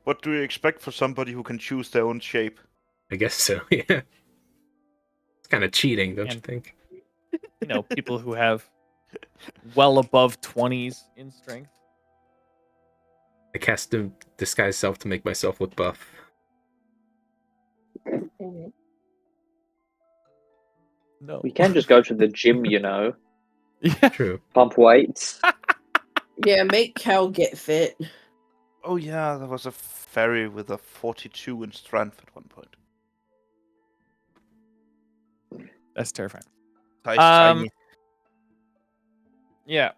Speaker 4: what do you expect for somebody who can choose their own shape?
Speaker 2: I guess so, yeah. It's kind of cheating, don't you think?
Speaker 1: You know, people who have well above 20s in strength.
Speaker 2: I cast a disguise self to make myself look buff.
Speaker 1: No.
Speaker 6: We can just go to the gym, you know.
Speaker 1: Yeah.
Speaker 2: True.
Speaker 6: Pump weights.
Speaker 5: Yeah, make Cal get fit.
Speaker 4: Oh yeah, there was a fairy with a 42 in strength at one point.
Speaker 1: That's terrifying.
Speaker 4: Tiny.
Speaker 1: Yeah.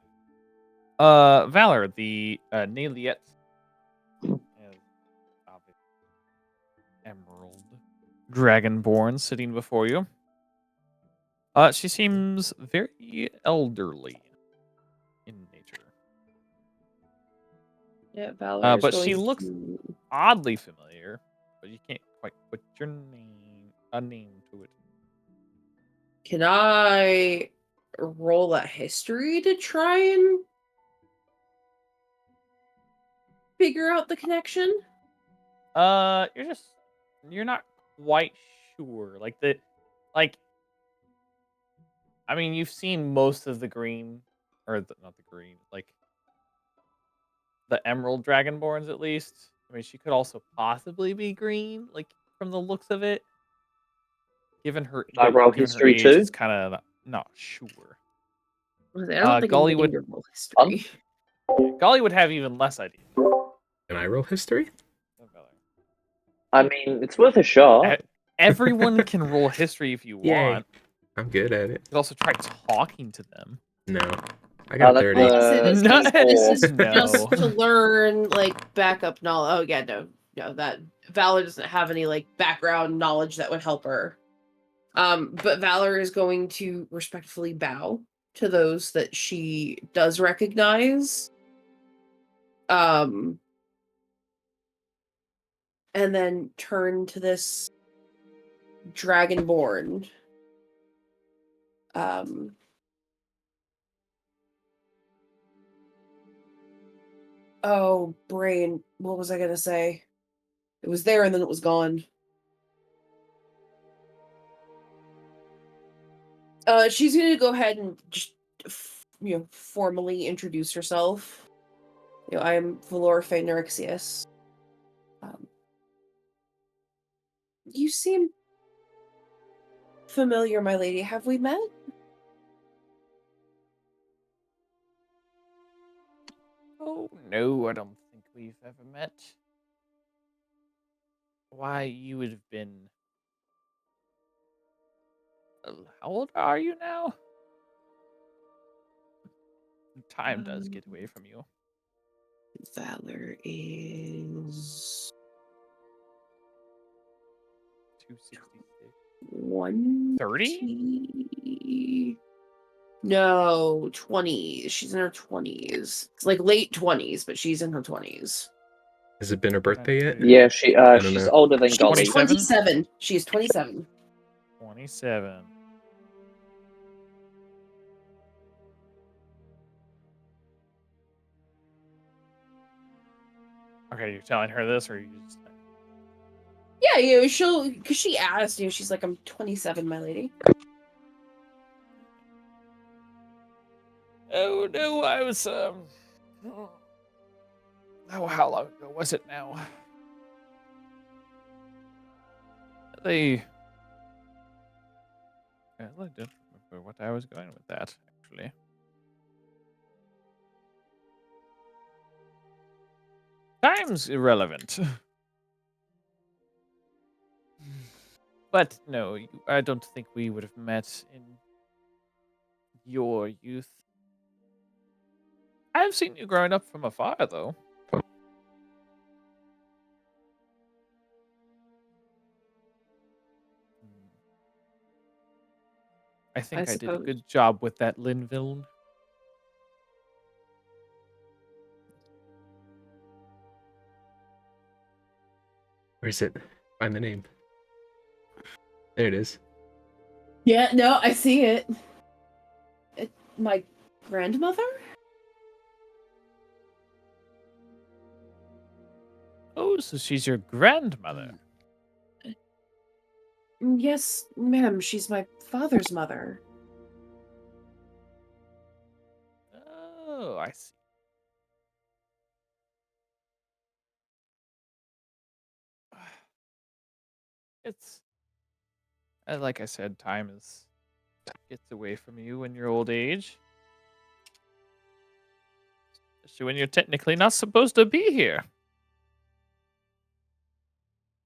Speaker 1: Valor, the Naliet Emerald Dragonborn sitting before you. She seems very elderly in nature.
Speaker 5: Yeah, Valor.
Speaker 1: But she looks oddly familiar, but you can't quite put a name to it.
Speaker 5: Can I roll a history to try and figure out the connection?
Speaker 1: You're not quite sure. I mean, you've seen most of the green, not the green, like the Emerald Dragonborns at least. I mean, she could also possibly be green, like from the looks of it. Given her,
Speaker 6: I roll
Speaker 1: given her
Speaker 6: history
Speaker 1: age,
Speaker 6: too?
Speaker 1: it's kind of not sure.
Speaker 5: I don't think
Speaker 1: Golly
Speaker 5: I'm
Speaker 1: would-
Speaker 5: to roll history.
Speaker 1: Golly would have even less idea.
Speaker 2: Can I roll history?
Speaker 6: I mean, it's worth a shot.
Speaker 1: Everyone can roll history if you
Speaker 2: Yay.
Speaker 1: want.
Speaker 2: I'm good at it.
Speaker 1: You could also try talking to them.
Speaker 2: No. I got
Speaker 6: I'll
Speaker 2: 30.
Speaker 6: let
Speaker 5: This
Speaker 1: No,
Speaker 5: is
Speaker 1: no.
Speaker 5: just to learn like backup knowledge. Oh yeah, no, that Valor doesn't have any like background knowledge that would help her. But Valor is going to respectfully bow to those that she does recognize. And then turn to this Dragonborn. Oh, brain. What was I gonna say? It was there and then it was gone. She's gonna go ahead and just, formally introduce herself. I am Valor Phanerexius. You seem familiar, my lady. Have we met?
Speaker 1: Oh, no, I don't think we've ever met. Why, you would have been... How old are you now? Time does get away from you.
Speaker 5: Valor is
Speaker 1: 266.
Speaker 5: 130? No, 20s. She's in her 20s. It's like late 20s, but she's in her 20s.
Speaker 2: Has it been her birthday yet?
Speaker 6: Yeah,
Speaker 2: don't
Speaker 6: she's
Speaker 2: know.
Speaker 6: older than
Speaker 5: She's
Speaker 6: Golly.
Speaker 5: 27. She is 27.
Speaker 1: 27. Okay, you're telling her this, or you just...
Speaker 5: Yeah, she'll, because she asked, she's like, I'm 27, my lady.
Speaker 1: Oh, no, I was, Oh, how long ago was it now? I don't remember what I was going with that, actually. Time's irrelevant. But no, I don't think we would have met in your youth. I've seen you growing up from afar, though. I think I did a good job with that Linville.
Speaker 2: Where is it? Find the name. There it is.
Speaker 5: Yeah, no, I see it. My grandmother?
Speaker 1: Oh, so she's your grandmother.
Speaker 5: Yes, ma'am, she's my father's mother.
Speaker 1: Oh, I see. It's like I said, time gets away from you in your old age. Especially when you're technically not supposed to be here.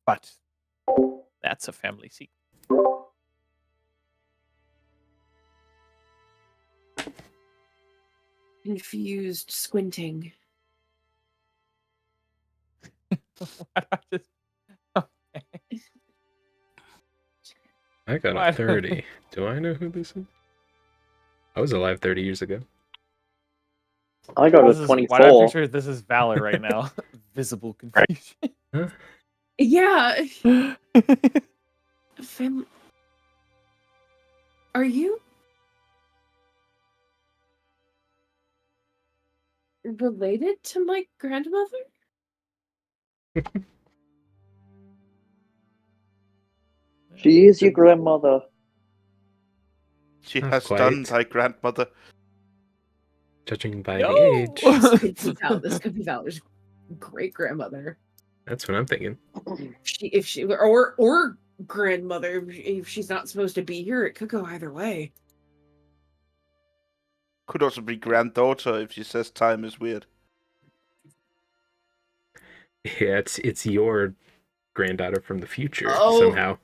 Speaker 1: But that's a family secret.
Speaker 5: Confused, squinting.
Speaker 2: I got a 30. Do I know who this is? I was alive 30 years ago.
Speaker 6: I got a 24.
Speaker 1: Why do I picture this is Valor right now? Visible confusion.
Speaker 2: Huh?
Speaker 5: Yeah. Are you related to my grandmother?
Speaker 6: She is your grandmother.
Speaker 4: She
Speaker 2: Not
Speaker 4: has
Speaker 2: quite.
Speaker 4: done thy grandmother.
Speaker 2: Judging by
Speaker 1: No!
Speaker 2: the age.
Speaker 5: This could be Valor's great grandmother.
Speaker 2: That's what I'm thinking.
Speaker 5: If she or grandmother, if she's not supposed to be here, it could go either way.
Speaker 4: Could also be granddaughter if she says time is weird.
Speaker 2: Yeah, it's your granddaughter from the future somehow.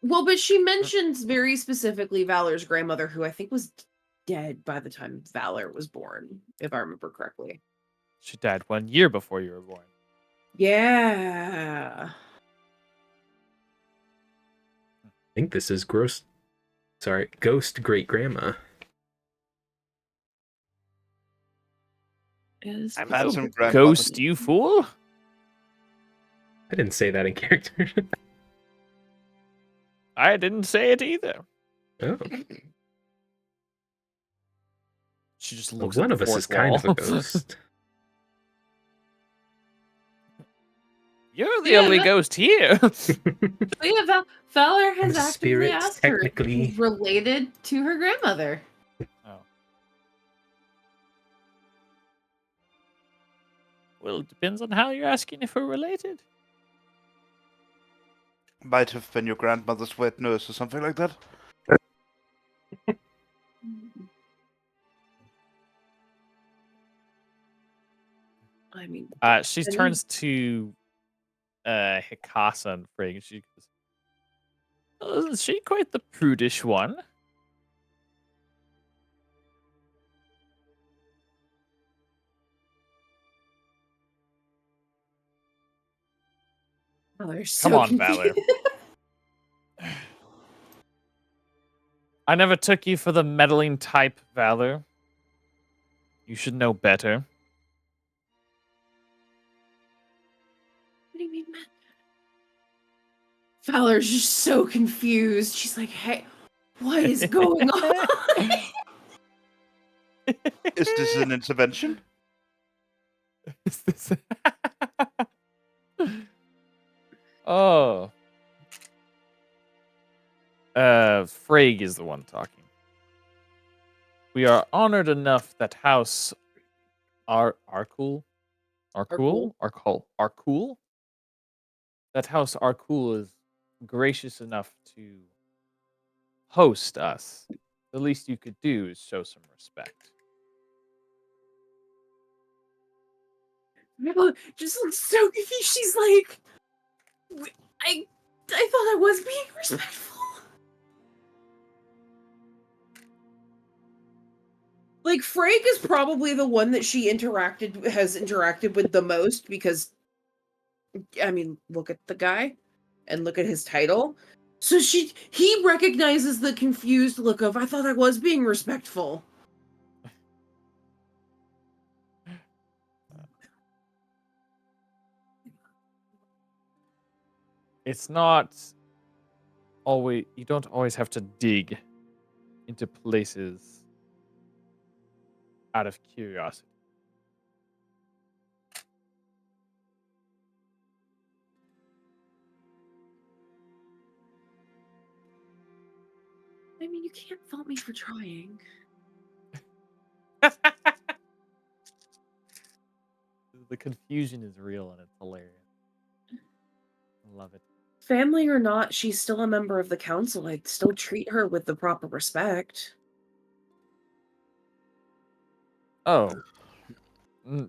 Speaker 5: Well, but she mentions very specifically Valor's grandmother, who I think was dead by the time Valor was born, if I remember correctly.
Speaker 1: She died 1 year before you were born.
Speaker 5: Yeah.
Speaker 2: I think this is Ghost Great Grandma.
Speaker 1: I'm
Speaker 4: Handsome
Speaker 1: no
Speaker 4: grandmother.
Speaker 1: ghost, you fool.
Speaker 2: I didn't say that in character.
Speaker 1: I didn't say it either.
Speaker 2: Oh,
Speaker 1: She just
Speaker 2: well,
Speaker 1: looks
Speaker 2: one
Speaker 1: at the
Speaker 2: of us
Speaker 1: fourth
Speaker 2: is kind of a
Speaker 1: wall.
Speaker 2: ghost.
Speaker 1: You're the
Speaker 5: Yeah,
Speaker 1: only
Speaker 5: that-
Speaker 1: ghost here.
Speaker 5: Yeah, Valor has
Speaker 2: I'm
Speaker 5: actively
Speaker 2: spirit,
Speaker 5: asked her if
Speaker 2: technically.
Speaker 5: she's related to her grandmother.
Speaker 1: Oh. Well, it depends on how you're asking if we're related.
Speaker 4: Might have been your grandmother's wet nurse or something like that.
Speaker 5: I mean,
Speaker 1: She
Speaker 5: and-
Speaker 1: turns to Hikasa and Frigg. And she goes, "Oh, isn't she quite the prudish one?"
Speaker 5: Valor's
Speaker 1: Come
Speaker 5: so
Speaker 1: on, Valor.
Speaker 5: confused.
Speaker 1: I never took you for the meddling type, Valor. You should know better.
Speaker 5: What do you mean, man? Valor's just so confused. She's like, "Hey, what is going on?"
Speaker 4: Is this an intervention?
Speaker 1: Is this... oh. Frigg is the one talking. We are honored enough that House Arkul? That House Arkul is gracious enough to host us. The least you could do is show some respect.
Speaker 5: Mabel just looks so confused. She's like, I thought I was being respectful. Like, Frigg is probably the one that she has interacted with the most because, I mean, look at the guy and look at his title. So he recognizes the confused look of, I thought I was being respectful.
Speaker 1: It's not always, you don't always have to dig into places out of curiosity.
Speaker 5: I mean, you can't fault me for trying.
Speaker 1: The confusion is real and it's hilarious. I love it.
Speaker 5: Family or not, she's still a member of the council. I'd still treat her with the proper respect.
Speaker 1: Oh. Mm.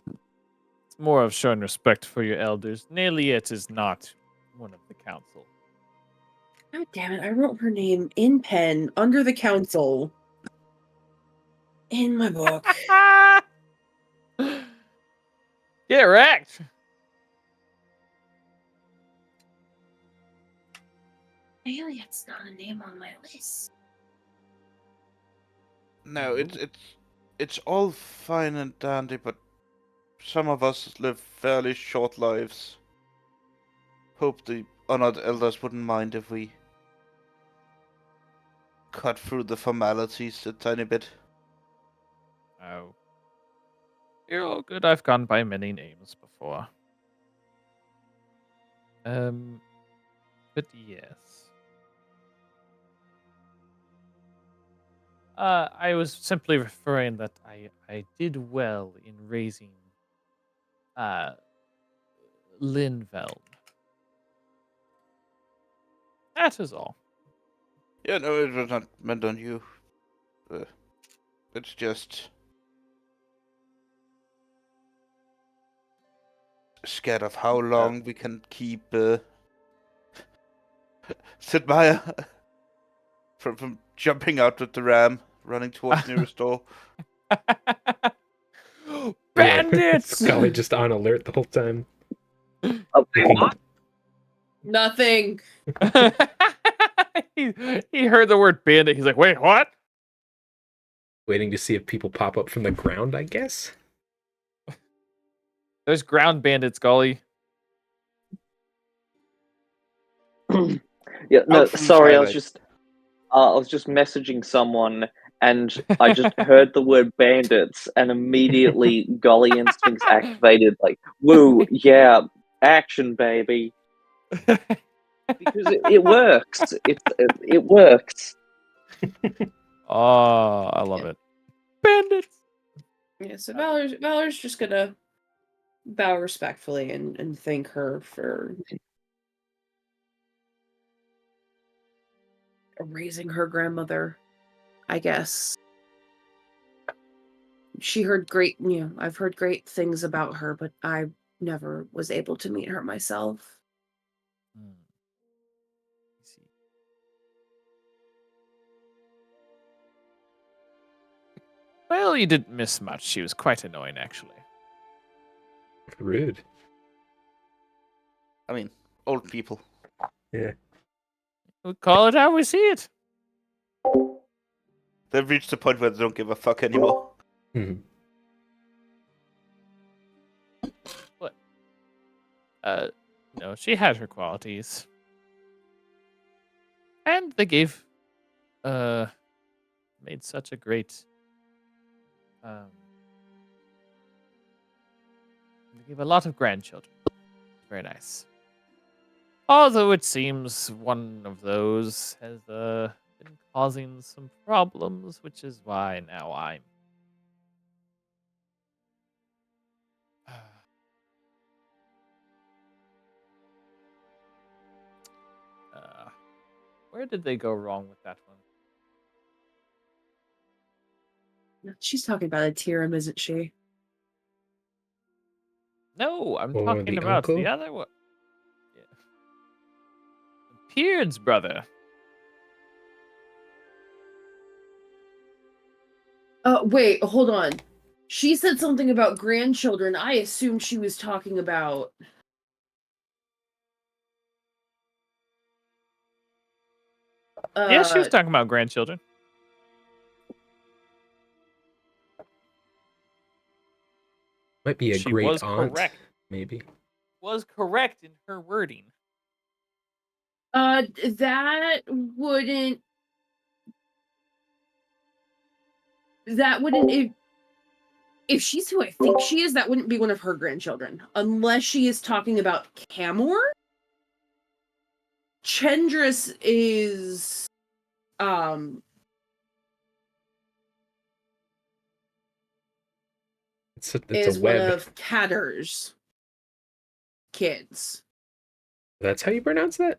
Speaker 1: It's more of showing respect for your elders. Naliet is not one of the council.
Speaker 5: God damn it, I wrote her name in pen under the council in my book.
Speaker 1: Get wrecked!
Speaker 5: Aliet's not a name on my list.
Speaker 4: No, it's all fine and dandy, but some of us live fairly short lives. Hope the honored elders wouldn't mind if we cut through the formalities a tiny bit.
Speaker 1: Oh. You're all good. I've gone by many names before. But yes. I was simply referring that I did well in raising Linvelm. That is all.
Speaker 4: Yeah, no, it was not meant on you. It's just scared of how long we can keep Sid Meier from jumping out with the ram, running towards nearest door.
Speaker 1: Bandits!
Speaker 2: Scully just on alert the whole time.
Speaker 6: Oh,
Speaker 2: Looking-
Speaker 5: Nothing.
Speaker 1: he heard the word bandit. He's like, wait, what?
Speaker 2: Waiting to see if people pop up from the ground, I guess.
Speaker 1: There's ground bandits, Golly.
Speaker 6: Yeah, no,
Speaker 4: Out from
Speaker 6: sorry, I was
Speaker 4: skylight.
Speaker 6: just messaging someone and I just heard the word bandits and immediately Golly instincts activated like, woo, yeah, action baby. Because it works. It works.
Speaker 1: Oh, I love it. Bandits.
Speaker 5: Yeah, so Valor's just gonna bow respectfully and thank her for raising her grandmother, I guess. She heard I've heard great things about her, but I never was able to meet her myself.
Speaker 1: I see. Well, you didn't miss much. She was quite annoying, actually.
Speaker 2: Rude.
Speaker 4: I mean, old people.
Speaker 2: Yeah.
Speaker 1: We call it how we see it.
Speaker 4: They've reached the point where they don't give a fuck anymore.
Speaker 2: Mhm.
Speaker 1: No, she had her qualities. And they made such a great, they gave a lot of grandchildren. Very nice. Although it seems one of those has, been causing some problems, which is why now I'm where did they go wrong with that one?
Speaker 5: She's talking about a Tyrim, isn't she?
Speaker 1: No, I'm
Speaker 2: Oh,
Speaker 1: talking
Speaker 2: the
Speaker 1: about the
Speaker 2: uncle?
Speaker 1: other one. Yeah. Beard's brother.
Speaker 5: Wait, hold on. She said something about grandchildren. I assumed she was talking about.
Speaker 1: Yeah, she was talking about grandchildren.
Speaker 2: Might be a
Speaker 1: She
Speaker 2: great
Speaker 1: was
Speaker 2: aunt,
Speaker 1: correct.
Speaker 2: maybe.
Speaker 1: Was correct in her wording.
Speaker 5: That wouldn't. If she's who I think she is, that wouldn't be one of her grandchildren, unless she is talking about Camor. Chendris is
Speaker 2: It's a
Speaker 5: is
Speaker 2: web.
Speaker 5: one of Catter's kids.
Speaker 2: That's how you pronounce that?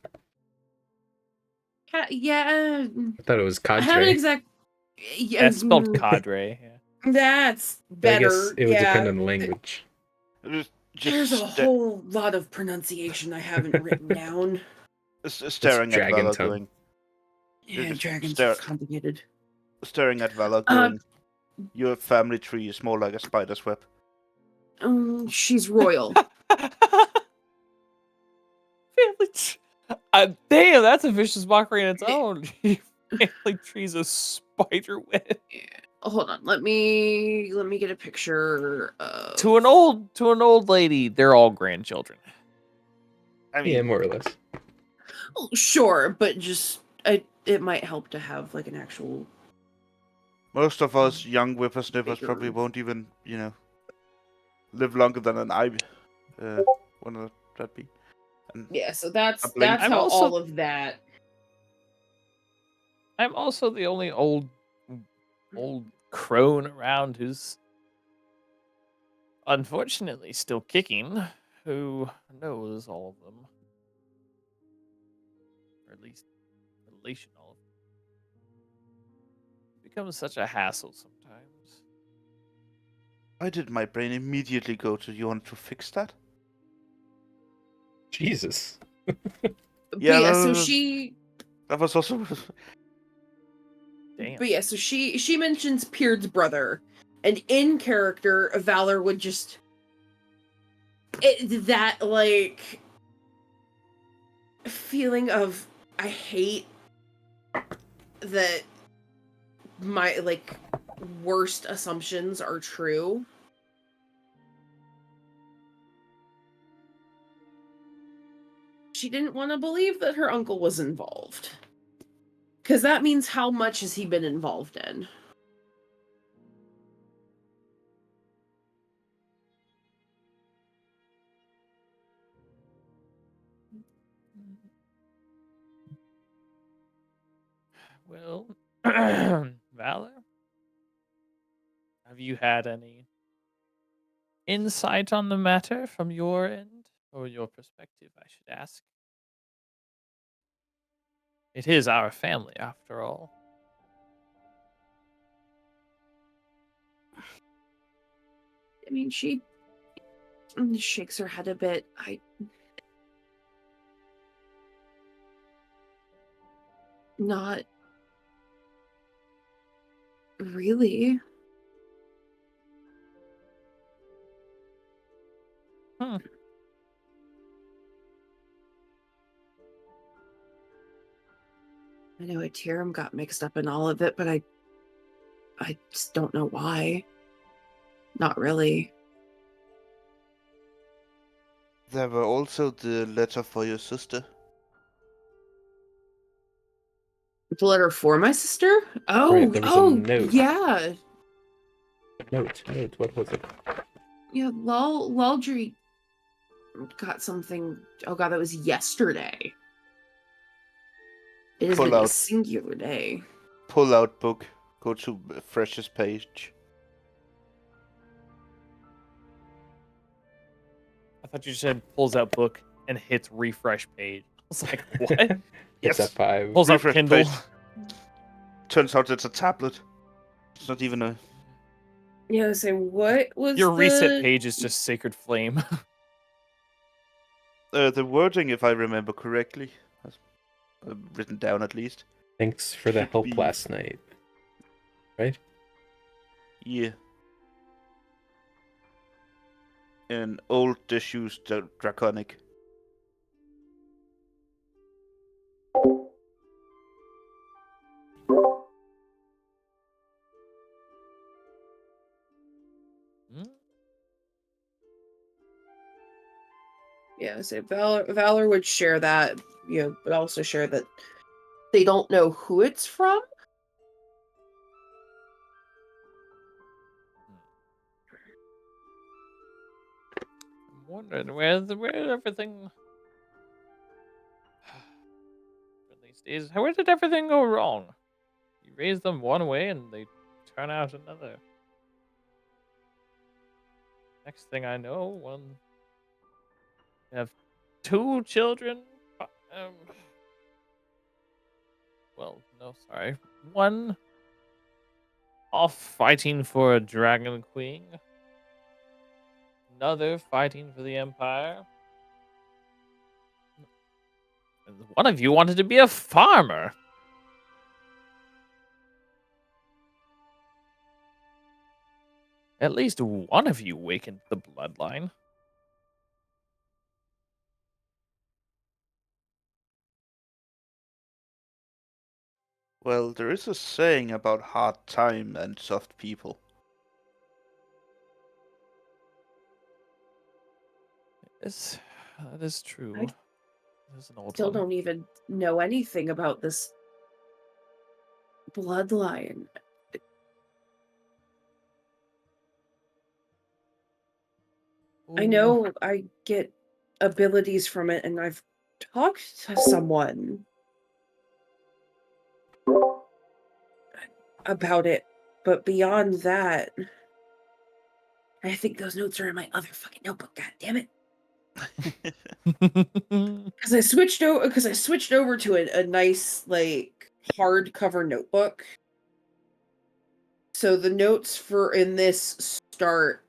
Speaker 5: Yeah,
Speaker 2: I thought it was
Speaker 5: I
Speaker 2: cadre.
Speaker 5: haven't exact. Yeah,
Speaker 1: That's spelled cadre. Yeah.
Speaker 5: That's
Speaker 2: But I
Speaker 5: better.
Speaker 2: guess it would depend on the language.
Speaker 5: There's a whole lot of pronunciation I haven't written down.
Speaker 4: Staring at
Speaker 2: dragon
Speaker 4: Vala
Speaker 2: tongue.
Speaker 4: going.
Speaker 5: Yeah,
Speaker 4: Just
Speaker 5: dragons
Speaker 4: stare-
Speaker 5: are complicated.
Speaker 4: Staring at Vala going. Your family tree is more like a spider's web.
Speaker 5: She's royal.
Speaker 1: Damn, that's a vicious mockery in its own. Family tree's a spider web.
Speaker 5: Hold on, let me get a picture of...
Speaker 1: To an old lady, they're all grandchildren.
Speaker 4: I mean,
Speaker 2: Yeah, more or less.
Speaker 5: Oh, sure, but just it might help to have like an actual.
Speaker 4: most of us young whippersnippers
Speaker 5: Bigger.
Speaker 4: probably won't even, live longer than an eye. When would that be? And
Speaker 5: Yeah, so that's
Speaker 4: blink.
Speaker 5: how all of that.
Speaker 1: I'm also the only old crone around who's unfortunately still kicking, who knows all of them. Or at least relation all of them. It becomes such a hassle sometimes.
Speaker 4: Why did my brain immediately go to you want to fix that?
Speaker 2: Jesus.
Speaker 5: Yeah, so
Speaker 4: that was also.
Speaker 5: but yeah, so she mentions Peard's brother, and in character, Valor would just that like feeling of I hate that my like worst assumptions are true. She didn't want to believe that her uncle was involved. Because that means how much has he been involved in?
Speaker 1: Well, Valor, have you had any insight on the matter from your end, or your perspective, I should ask? It is our family, after all.
Speaker 5: I mean, she shakes her head a bit. Not really.
Speaker 1: Hmm.
Speaker 5: I know Atirum got mixed up in all of it, but I just don't know why. Not really.
Speaker 4: There were also the letter for your sister.
Speaker 5: The letter for my sister?
Speaker 2: Right, there was a note.
Speaker 5: Yeah.
Speaker 2: Note. What was it?
Speaker 5: Yeah, Laldry got something. Oh god, that was yesterday. It has
Speaker 4: Pull
Speaker 5: been a
Speaker 4: out.
Speaker 5: singular day.
Speaker 4: Pull out book. Go to freshest page.
Speaker 1: I thought you said pulls out book and hits refresh page. I was like, what?
Speaker 2: It's a 5.
Speaker 1: Pulls out
Speaker 4: Refresh
Speaker 1: Kindle.
Speaker 4: page. Turns out it's a tablet. It's not even a...
Speaker 5: Yeah, say what was
Speaker 1: Your reset
Speaker 5: the
Speaker 1: page is just Sacred Flame.
Speaker 4: the wording, if I remember correctly, written down at least.
Speaker 2: Thanks for the
Speaker 4: Should
Speaker 2: help
Speaker 4: be-
Speaker 2: last night. Right?
Speaker 4: Yeah. An old disused draconic.
Speaker 1: Hmm?
Speaker 5: Yeah, say Valor would share that, but also share that they don't know who it's from.
Speaker 1: I'm wondering where everything. These days, where did everything go wrong? You raise them one way and they turn out another. Next thing I know, I have 2 children. Well, no, sorry. One off fighting for a dragon queen. Another fighting for the empire. And one of you wanted to be a farmer. At least one of you wakened the bloodline.
Speaker 4: Well, there is a saying about hard time and soft people.
Speaker 1: That is true.
Speaker 5: I
Speaker 1: That's an old
Speaker 5: Still
Speaker 1: one.
Speaker 5: don't even know anything about this bloodline. I
Speaker 1: Ooh.
Speaker 5: know I get abilities from it, and I've talked to someone about it, but beyond that, I think those notes are in my other fucking notebook. God damn it! Because I switched over to a nice like hardcover notebook. So the notes for in this start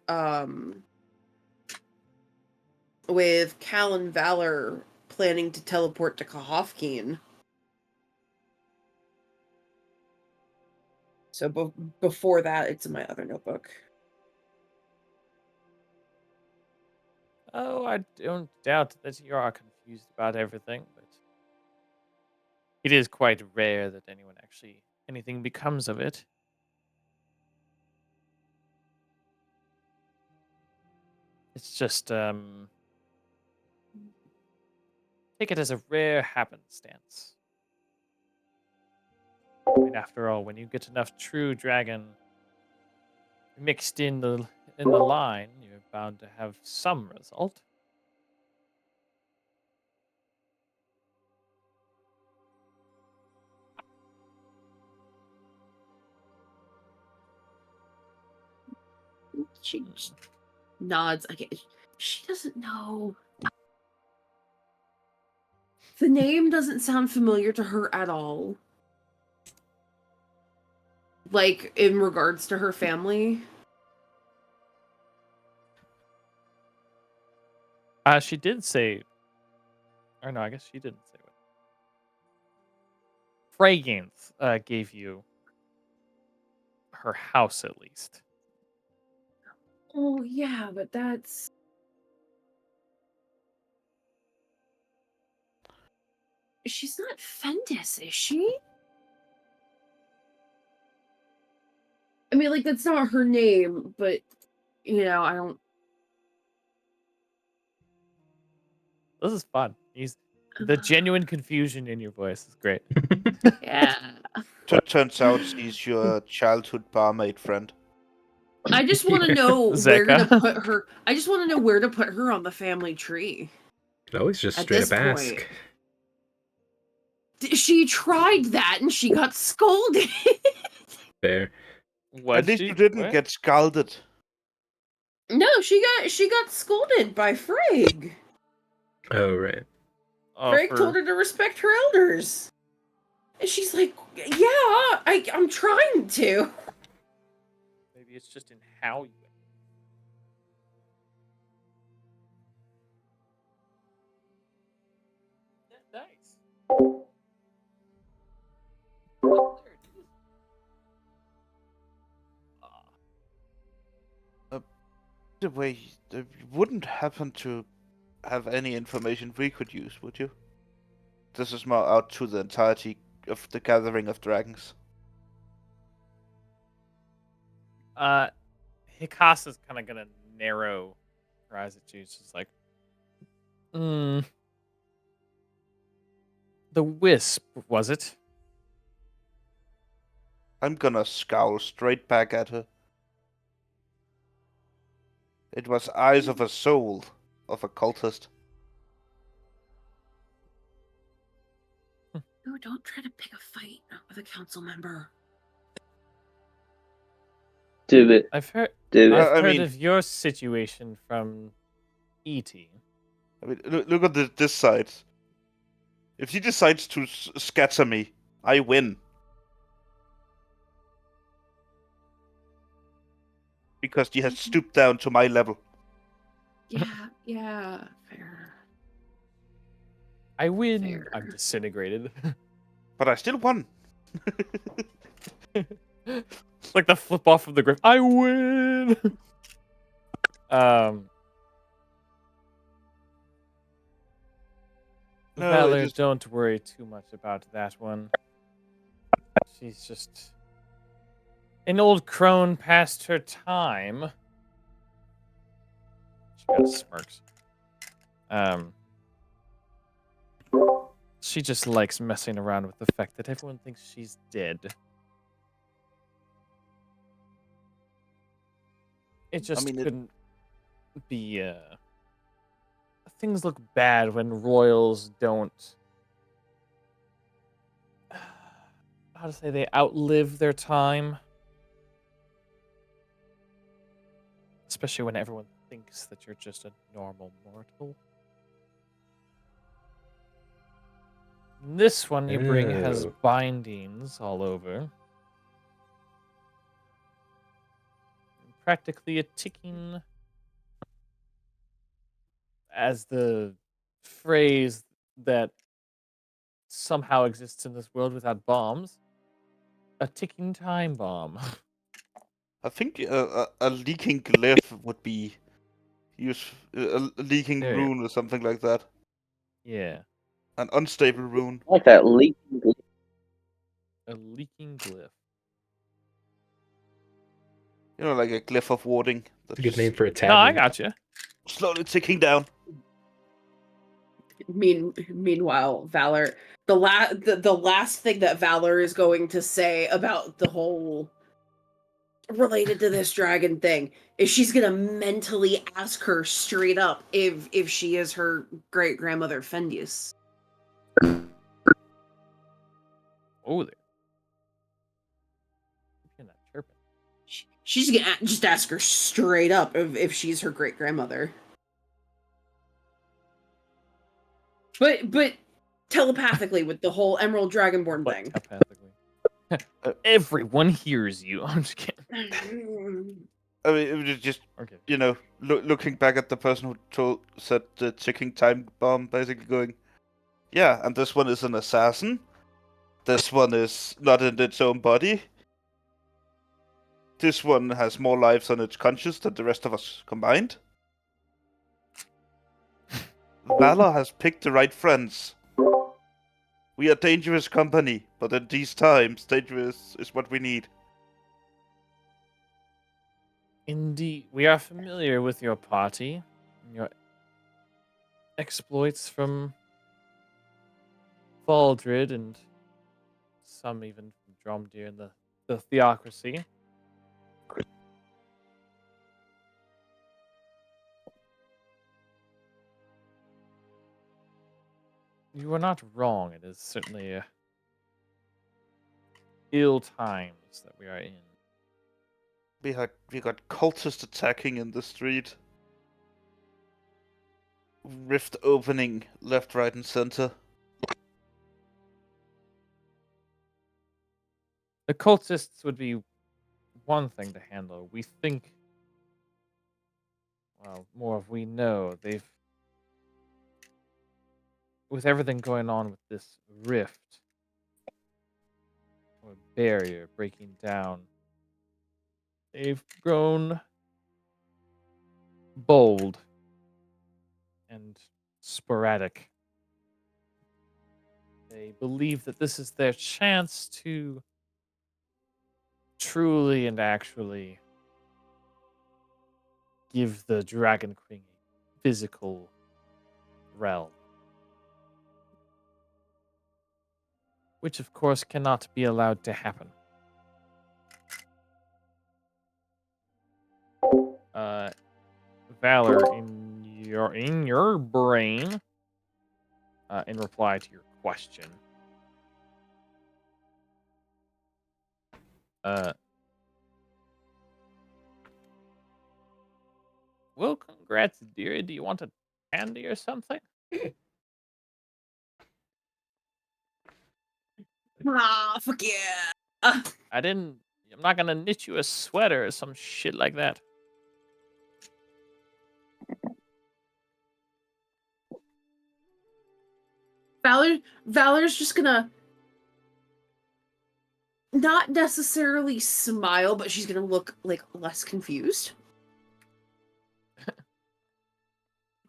Speaker 5: with Cal and Valor planning to teleport to Kahofkeen. So before that, it's in my other notebook.
Speaker 1: Oh, I don't doubt that you are confused about everything, but it is quite rare that anything becomes of it. It's just, take it as a rare happenstance. I mean, after all, when you get enough true dragon mixed in the line, you're bound to have some result.
Speaker 5: She nods. Okay, she doesn't know. The name doesn't sound familiar to her at all. Like, in regards to her family.
Speaker 1: She did say, or no, I guess she didn't say what. Fragrance gave you her house at least.
Speaker 5: Oh, yeah, but that's... She's not Fendis, is she? I mean, like, that's not her name, but, you know, I don't...
Speaker 1: This is fun. The genuine confusion in your voice is great.
Speaker 5: Yeah.
Speaker 4: Turns out she's your childhood barmaid friend.
Speaker 5: I just want to know where to
Speaker 1: Zeka.
Speaker 5: put her. I just want to know where to put her on the family tree.
Speaker 2: You could always just
Speaker 5: At
Speaker 2: straight
Speaker 5: this
Speaker 2: up
Speaker 5: point.
Speaker 2: ask.
Speaker 5: She tried that and she got scolded.
Speaker 2: Fair.
Speaker 4: At least you didn't get scalded.
Speaker 5: No, she got scolded by Frigg.
Speaker 2: Oh, right.
Speaker 5: Frigg told her to respect her elders. And she's like, yeah, I'm trying to.
Speaker 1: Maybe it's just in how you. Nice. Oh, there it is.
Speaker 4: The way you wouldn't happen to have any information we could use, would you? This is more out to the entirety of the gathering of dragons.
Speaker 1: Hikasa's kind of gonna narrow her eyes at you. She's like, the wisp, was it?
Speaker 4: I'm gonna scowl straight back at her. It was eyes of a soul of a cultist.
Speaker 5: No, don't try to pick a fight with a council member.
Speaker 6: Do it.
Speaker 1: I've heard.
Speaker 6: Do it.
Speaker 1: I've heard of your situation from E.T.
Speaker 4: I mean, look at this side. If he decides to scatter me, I win. Because he has stooped down to my level.
Speaker 5: Yeah, fair.
Speaker 1: I win.
Speaker 5: Fair.
Speaker 1: I'm disintegrated.
Speaker 4: But I still won.
Speaker 1: Like the flip off of the grip. I win.
Speaker 4: No,
Speaker 1: Valor, don't worry too much about that one. She's just an old crone past her time. She kind of smirks. She just likes messing around with the fact that everyone thinks she's dead. It just couldn't be. Things look bad when royals don't. How to say, they outlive their time. Especially when everyone thinks that you're just a normal mortal. This one you bring has bindings all over. Practically a ticking, as the phrase that somehow exists in this world without bombs. A ticking time bomb.
Speaker 4: I think a leaking glyph would be useful. A leaking
Speaker 1: There you
Speaker 4: rune or something like that.
Speaker 1: Yeah.
Speaker 4: An unstable rune.
Speaker 6: I like that leaking.
Speaker 1: A leaking glyph.
Speaker 4: You know, like a glyph of warding.
Speaker 2: That's a good name for a
Speaker 1: No,
Speaker 2: tavern.
Speaker 1: I got you.
Speaker 4: Slowly ticking down.
Speaker 5: Meanwhile, Valor, the last thing that Valor is going to say about the whole related to this dragon thing is she's gonna mentally ask her straight up if she is her great grandmother Fendius.
Speaker 1: Oh, there. You're not chirping.
Speaker 5: She's gonna just ask her straight up if she's her great grandmother. But telepathically with the whole Emerald Dragonborn
Speaker 1: But
Speaker 5: thing.
Speaker 1: telepathically. Everyone hears you. I'm just kidding.
Speaker 4: I mean, it was just,
Speaker 1: Okay.
Speaker 4: you know, looking back at the person who said the ticking time bomb, basically going, yeah, and this one is an assassin. This one is not in its own body. This one has more lives on its conscience than the rest of us combined. Valor has picked the right friends. We are dangerous company, but in these times, dangerous is what we need.
Speaker 1: Indeed, we are familiar with your party, and your exploits from Valdred and some even from Dromdir and the Theocracy. You are not wrong. It is certainly ill times that we are in.
Speaker 4: We got cultists attacking in the street. Rift opening left, right, and center.
Speaker 1: The cultists would be one thing to handle. We think, well, more of we know. With everything going on with this rift or barrier breaking down, they've grown bold and sporadic. They believe that this is their chance to truly and actually give the Dragon Queen a physical realm. Which, of course, cannot be allowed to happen. Valor, in your brain, in reply to your question, well, congrats, dearie. Do you want a candy or something?
Speaker 5: Ah, fuck yeah.
Speaker 1: I'm not gonna knit you a sweater or some shit like that.
Speaker 5: Valor's just gonna not necessarily smile, but she's gonna look like less confused.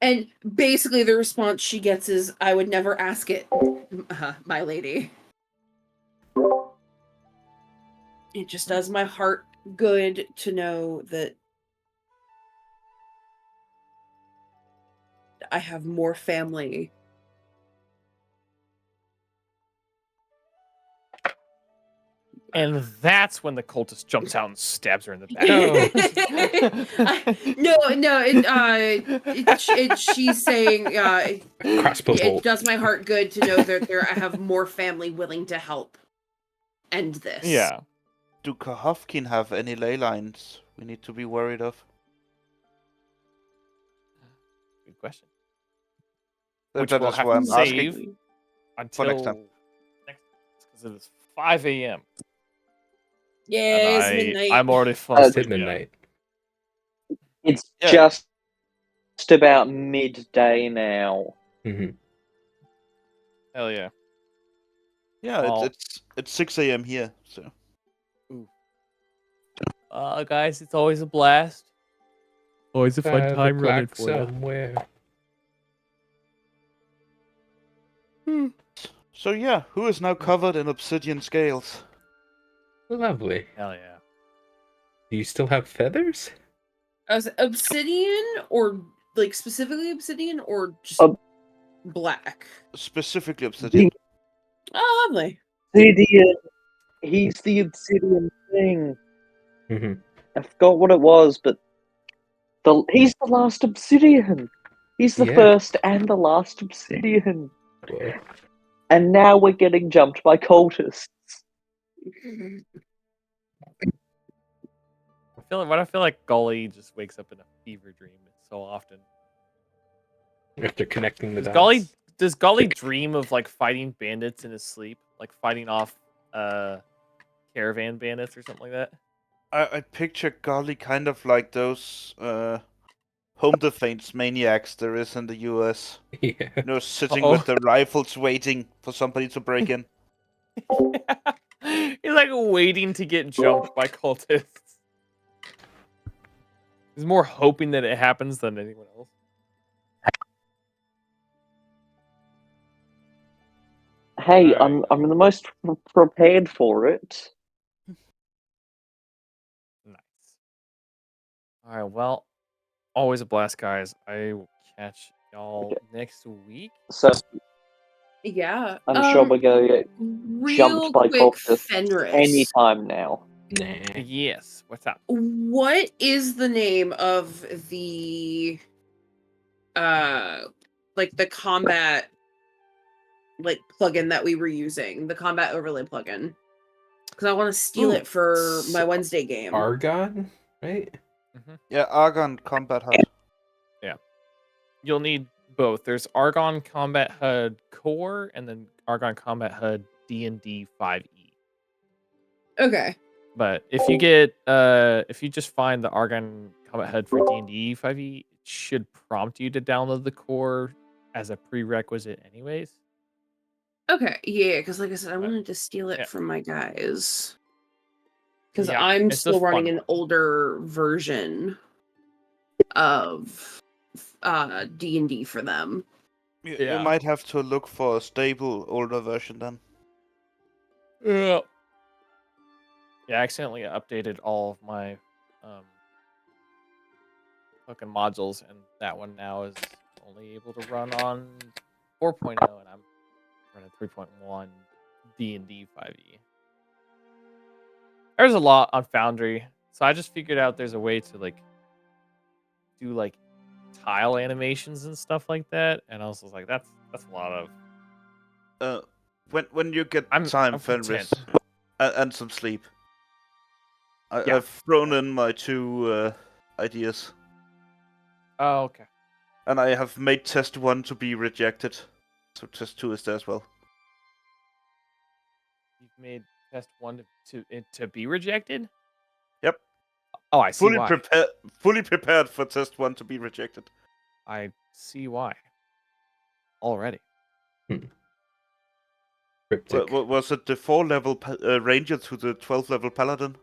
Speaker 5: And basically the response she gets is, I would never ask it, my lady. It just does my heart good to know that I have more family.
Speaker 1: And that's when the cultist jumps out and stabs her in the
Speaker 5: back. She's saying,
Speaker 2: Crossbow
Speaker 5: it
Speaker 2: bolt.
Speaker 5: does my heart good to know that I have more family willing to help end this.
Speaker 1: Yeah.
Speaker 4: Do Kahovkin have any ley lines we need to be worried of?
Speaker 1: Good question.
Speaker 4: That
Speaker 1: Which we'll
Speaker 4: is
Speaker 1: have
Speaker 4: why
Speaker 1: to
Speaker 4: I'm
Speaker 1: save
Speaker 4: asking.
Speaker 1: until
Speaker 4: next time.
Speaker 1: Because it is 5 a.m.
Speaker 5: Yeah, it's midnight.
Speaker 1: I'm already
Speaker 2: It's
Speaker 1: fussed.
Speaker 2: midnight.
Speaker 6: It's
Speaker 4: Yeah.
Speaker 6: just about midday now.
Speaker 2: Mm-hmm.
Speaker 1: Hell yeah.
Speaker 4: Yeah,
Speaker 1: Well-
Speaker 4: it's 6 a.m. here, so
Speaker 1: Guys, it's always a blast. Always a fun
Speaker 2: 5
Speaker 1: time running
Speaker 2: o'clock
Speaker 1: for you.
Speaker 2: somewhere.
Speaker 4: So yeah, who is now covered in obsidian scales?
Speaker 2: Lovely.
Speaker 1: Hell yeah.
Speaker 2: Do you still have feathers?
Speaker 5: As obsidian, or like specifically obsidian, or just black?
Speaker 4: Specifically obsidian.
Speaker 5: Oh, lovely.
Speaker 6: Obsidian. He's the obsidian thing.
Speaker 2: Mm-hmm.
Speaker 6: I forgot what it was, but he's the last obsidian. He's the
Speaker 2: Yeah.
Speaker 6: first and the last obsidian.
Speaker 2: Whoa.
Speaker 6: And now we're getting jumped by cultists.
Speaker 1: I feel like Golly just wakes up in a fever dream so often.
Speaker 2: After connecting the
Speaker 1: Does Golly dream of like fighting bandits in his sleep? Like fighting off caravan bandits or something like that?
Speaker 4: I picture Golly kind of like those home defense maniacs there is in the US.
Speaker 2: Yeah.
Speaker 4: You know, sitting
Speaker 1: Uh-oh.
Speaker 4: with their rifles waiting for somebody to break in.
Speaker 1: He's like waiting to get jumped by cultists. He's more hoping that it happens than anyone else.
Speaker 6: Hey,
Speaker 1: Alright.
Speaker 6: I'm the most prepared for it.
Speaker 1: Nice. All right. Well, always a blast, guys. I will catch y'all next week.
Speaker 6: So
Speaker 5: Yeah.
Speaker 6: I'm sure we're going to get
Speaker 5: Real
Speaker 6: jumped by
Speaker 5: quick,
Speaker 6: cultists
Speaker 5: Fenris.
Speaker 6: anytime now.
Speaker 2: Nah.
Speaker 1: Yes. What's up?
Speaker 5: What is the name of the like the combat like plugin that we were using, the combat overlay plugin? Because I want to steal it for my Wednesday game.
Speaker 2: Argon, right?
Speaker 4: Yeah, Argon Combat HUD.
Speaker 1: You'll need both. There's Argon Combat HUD Core and then Argon Combat HUD D&D 5e.
Speaker 5: Okay.
Speaker 1: But if you get if you just find the Argon Combat HUD for D&D 5e, it should prompt you to download the core as a prerequisite anyways.
Speaker 5: Okay. Yeah, because like I said, I
Speaker 1: But,
Speaker 5: wanted to steal it
Speaker 1: yeah.
Speaker 5: from my guys. Because
Speaker 1: Yeah,
Speaker 5: I'm
Speaker 1: it's a
Speaker 5: still running
Speaker 1: fun
Speaker 5: an
Speaker 1: one.
Speaker 5: older version of D&D for them.
Speaker 4: You
Speaker 1: Yeah.
Speaker 4: might have to look for a stable older version then.
Speaker 1: Yeah. Yeah, I accidentally updated all of my fucking modules, and that one now is only able to run on 4.0, and I'm running 3.1 D&D 5e. There's a lot on Foundry, so I just figured out there's a way to like do like tile animations and stuff like that, and I was just like, that's a lot of.
Speaker 4: When you get
Speaker 1: I'm
Speaker 4: Fenris,
Speaker 1: content.
Speaker 4: and some sleep.
Speaker 1: Yeah.
Speaker 4: I've thrown in my 2 ideas.
Speaker 1: Oh, okay.
Speaker 4: And I have made test 1 to be rejected. So test 2 is there as well.
Speaker 1: You've made test 1 to be rejected?
Speaker 4: Yep.
Speaker 1: Oh, I see why.
Speaker 4: Fully prepared for test 1 to be rejected.
Speaker 1: I see why. Already.
Speaker 2: Cryptic.
Speaker 4: Was it the 4-level ranger to the 12-level paladin?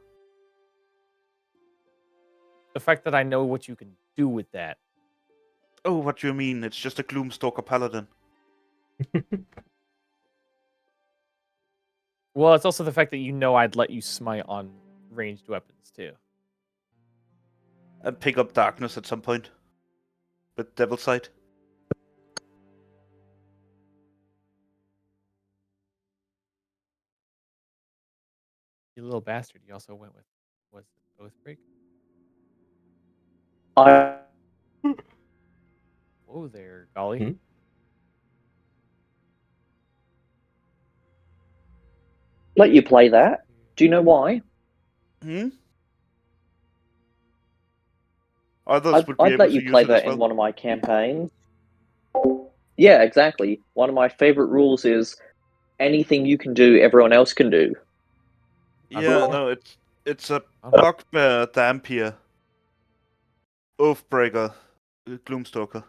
Speaker 1: The fact that I know what you can do with that.
Speaker 4: Oh, what do you mean? It's just a Gloomstalker paladin.
Speaker 1: Well, it's also the fact that you know I'd let you smite on ranged weapons too.
Speaker 4: And pick up darkness at some point. With Devil Sight.
Speaker 1: You little bastard. You also went with was it Oathbreak? Whoa there, Golly.
Speaker 2: Hmm?
Speaker 6: Let you play that. Do you know why?
Speaker 4: Others would be
Speaker 6: I'd
Speaker 4: able
Speaker 6: let
Speaker 4: to
Speaker 6: you
Speaker 4: use
Speaker 6: play
Speaker 4: it as
Speaker 6: that
Speaker 4: well.
Speaker 6: in one of my campaigns. Yeah, exactly. One of my favorite rules is anything you can do, everyone else can do.
Speaker 4: Yeah, no, it's a Bugbear Dampier. Oathbreaker. Gloomstalker.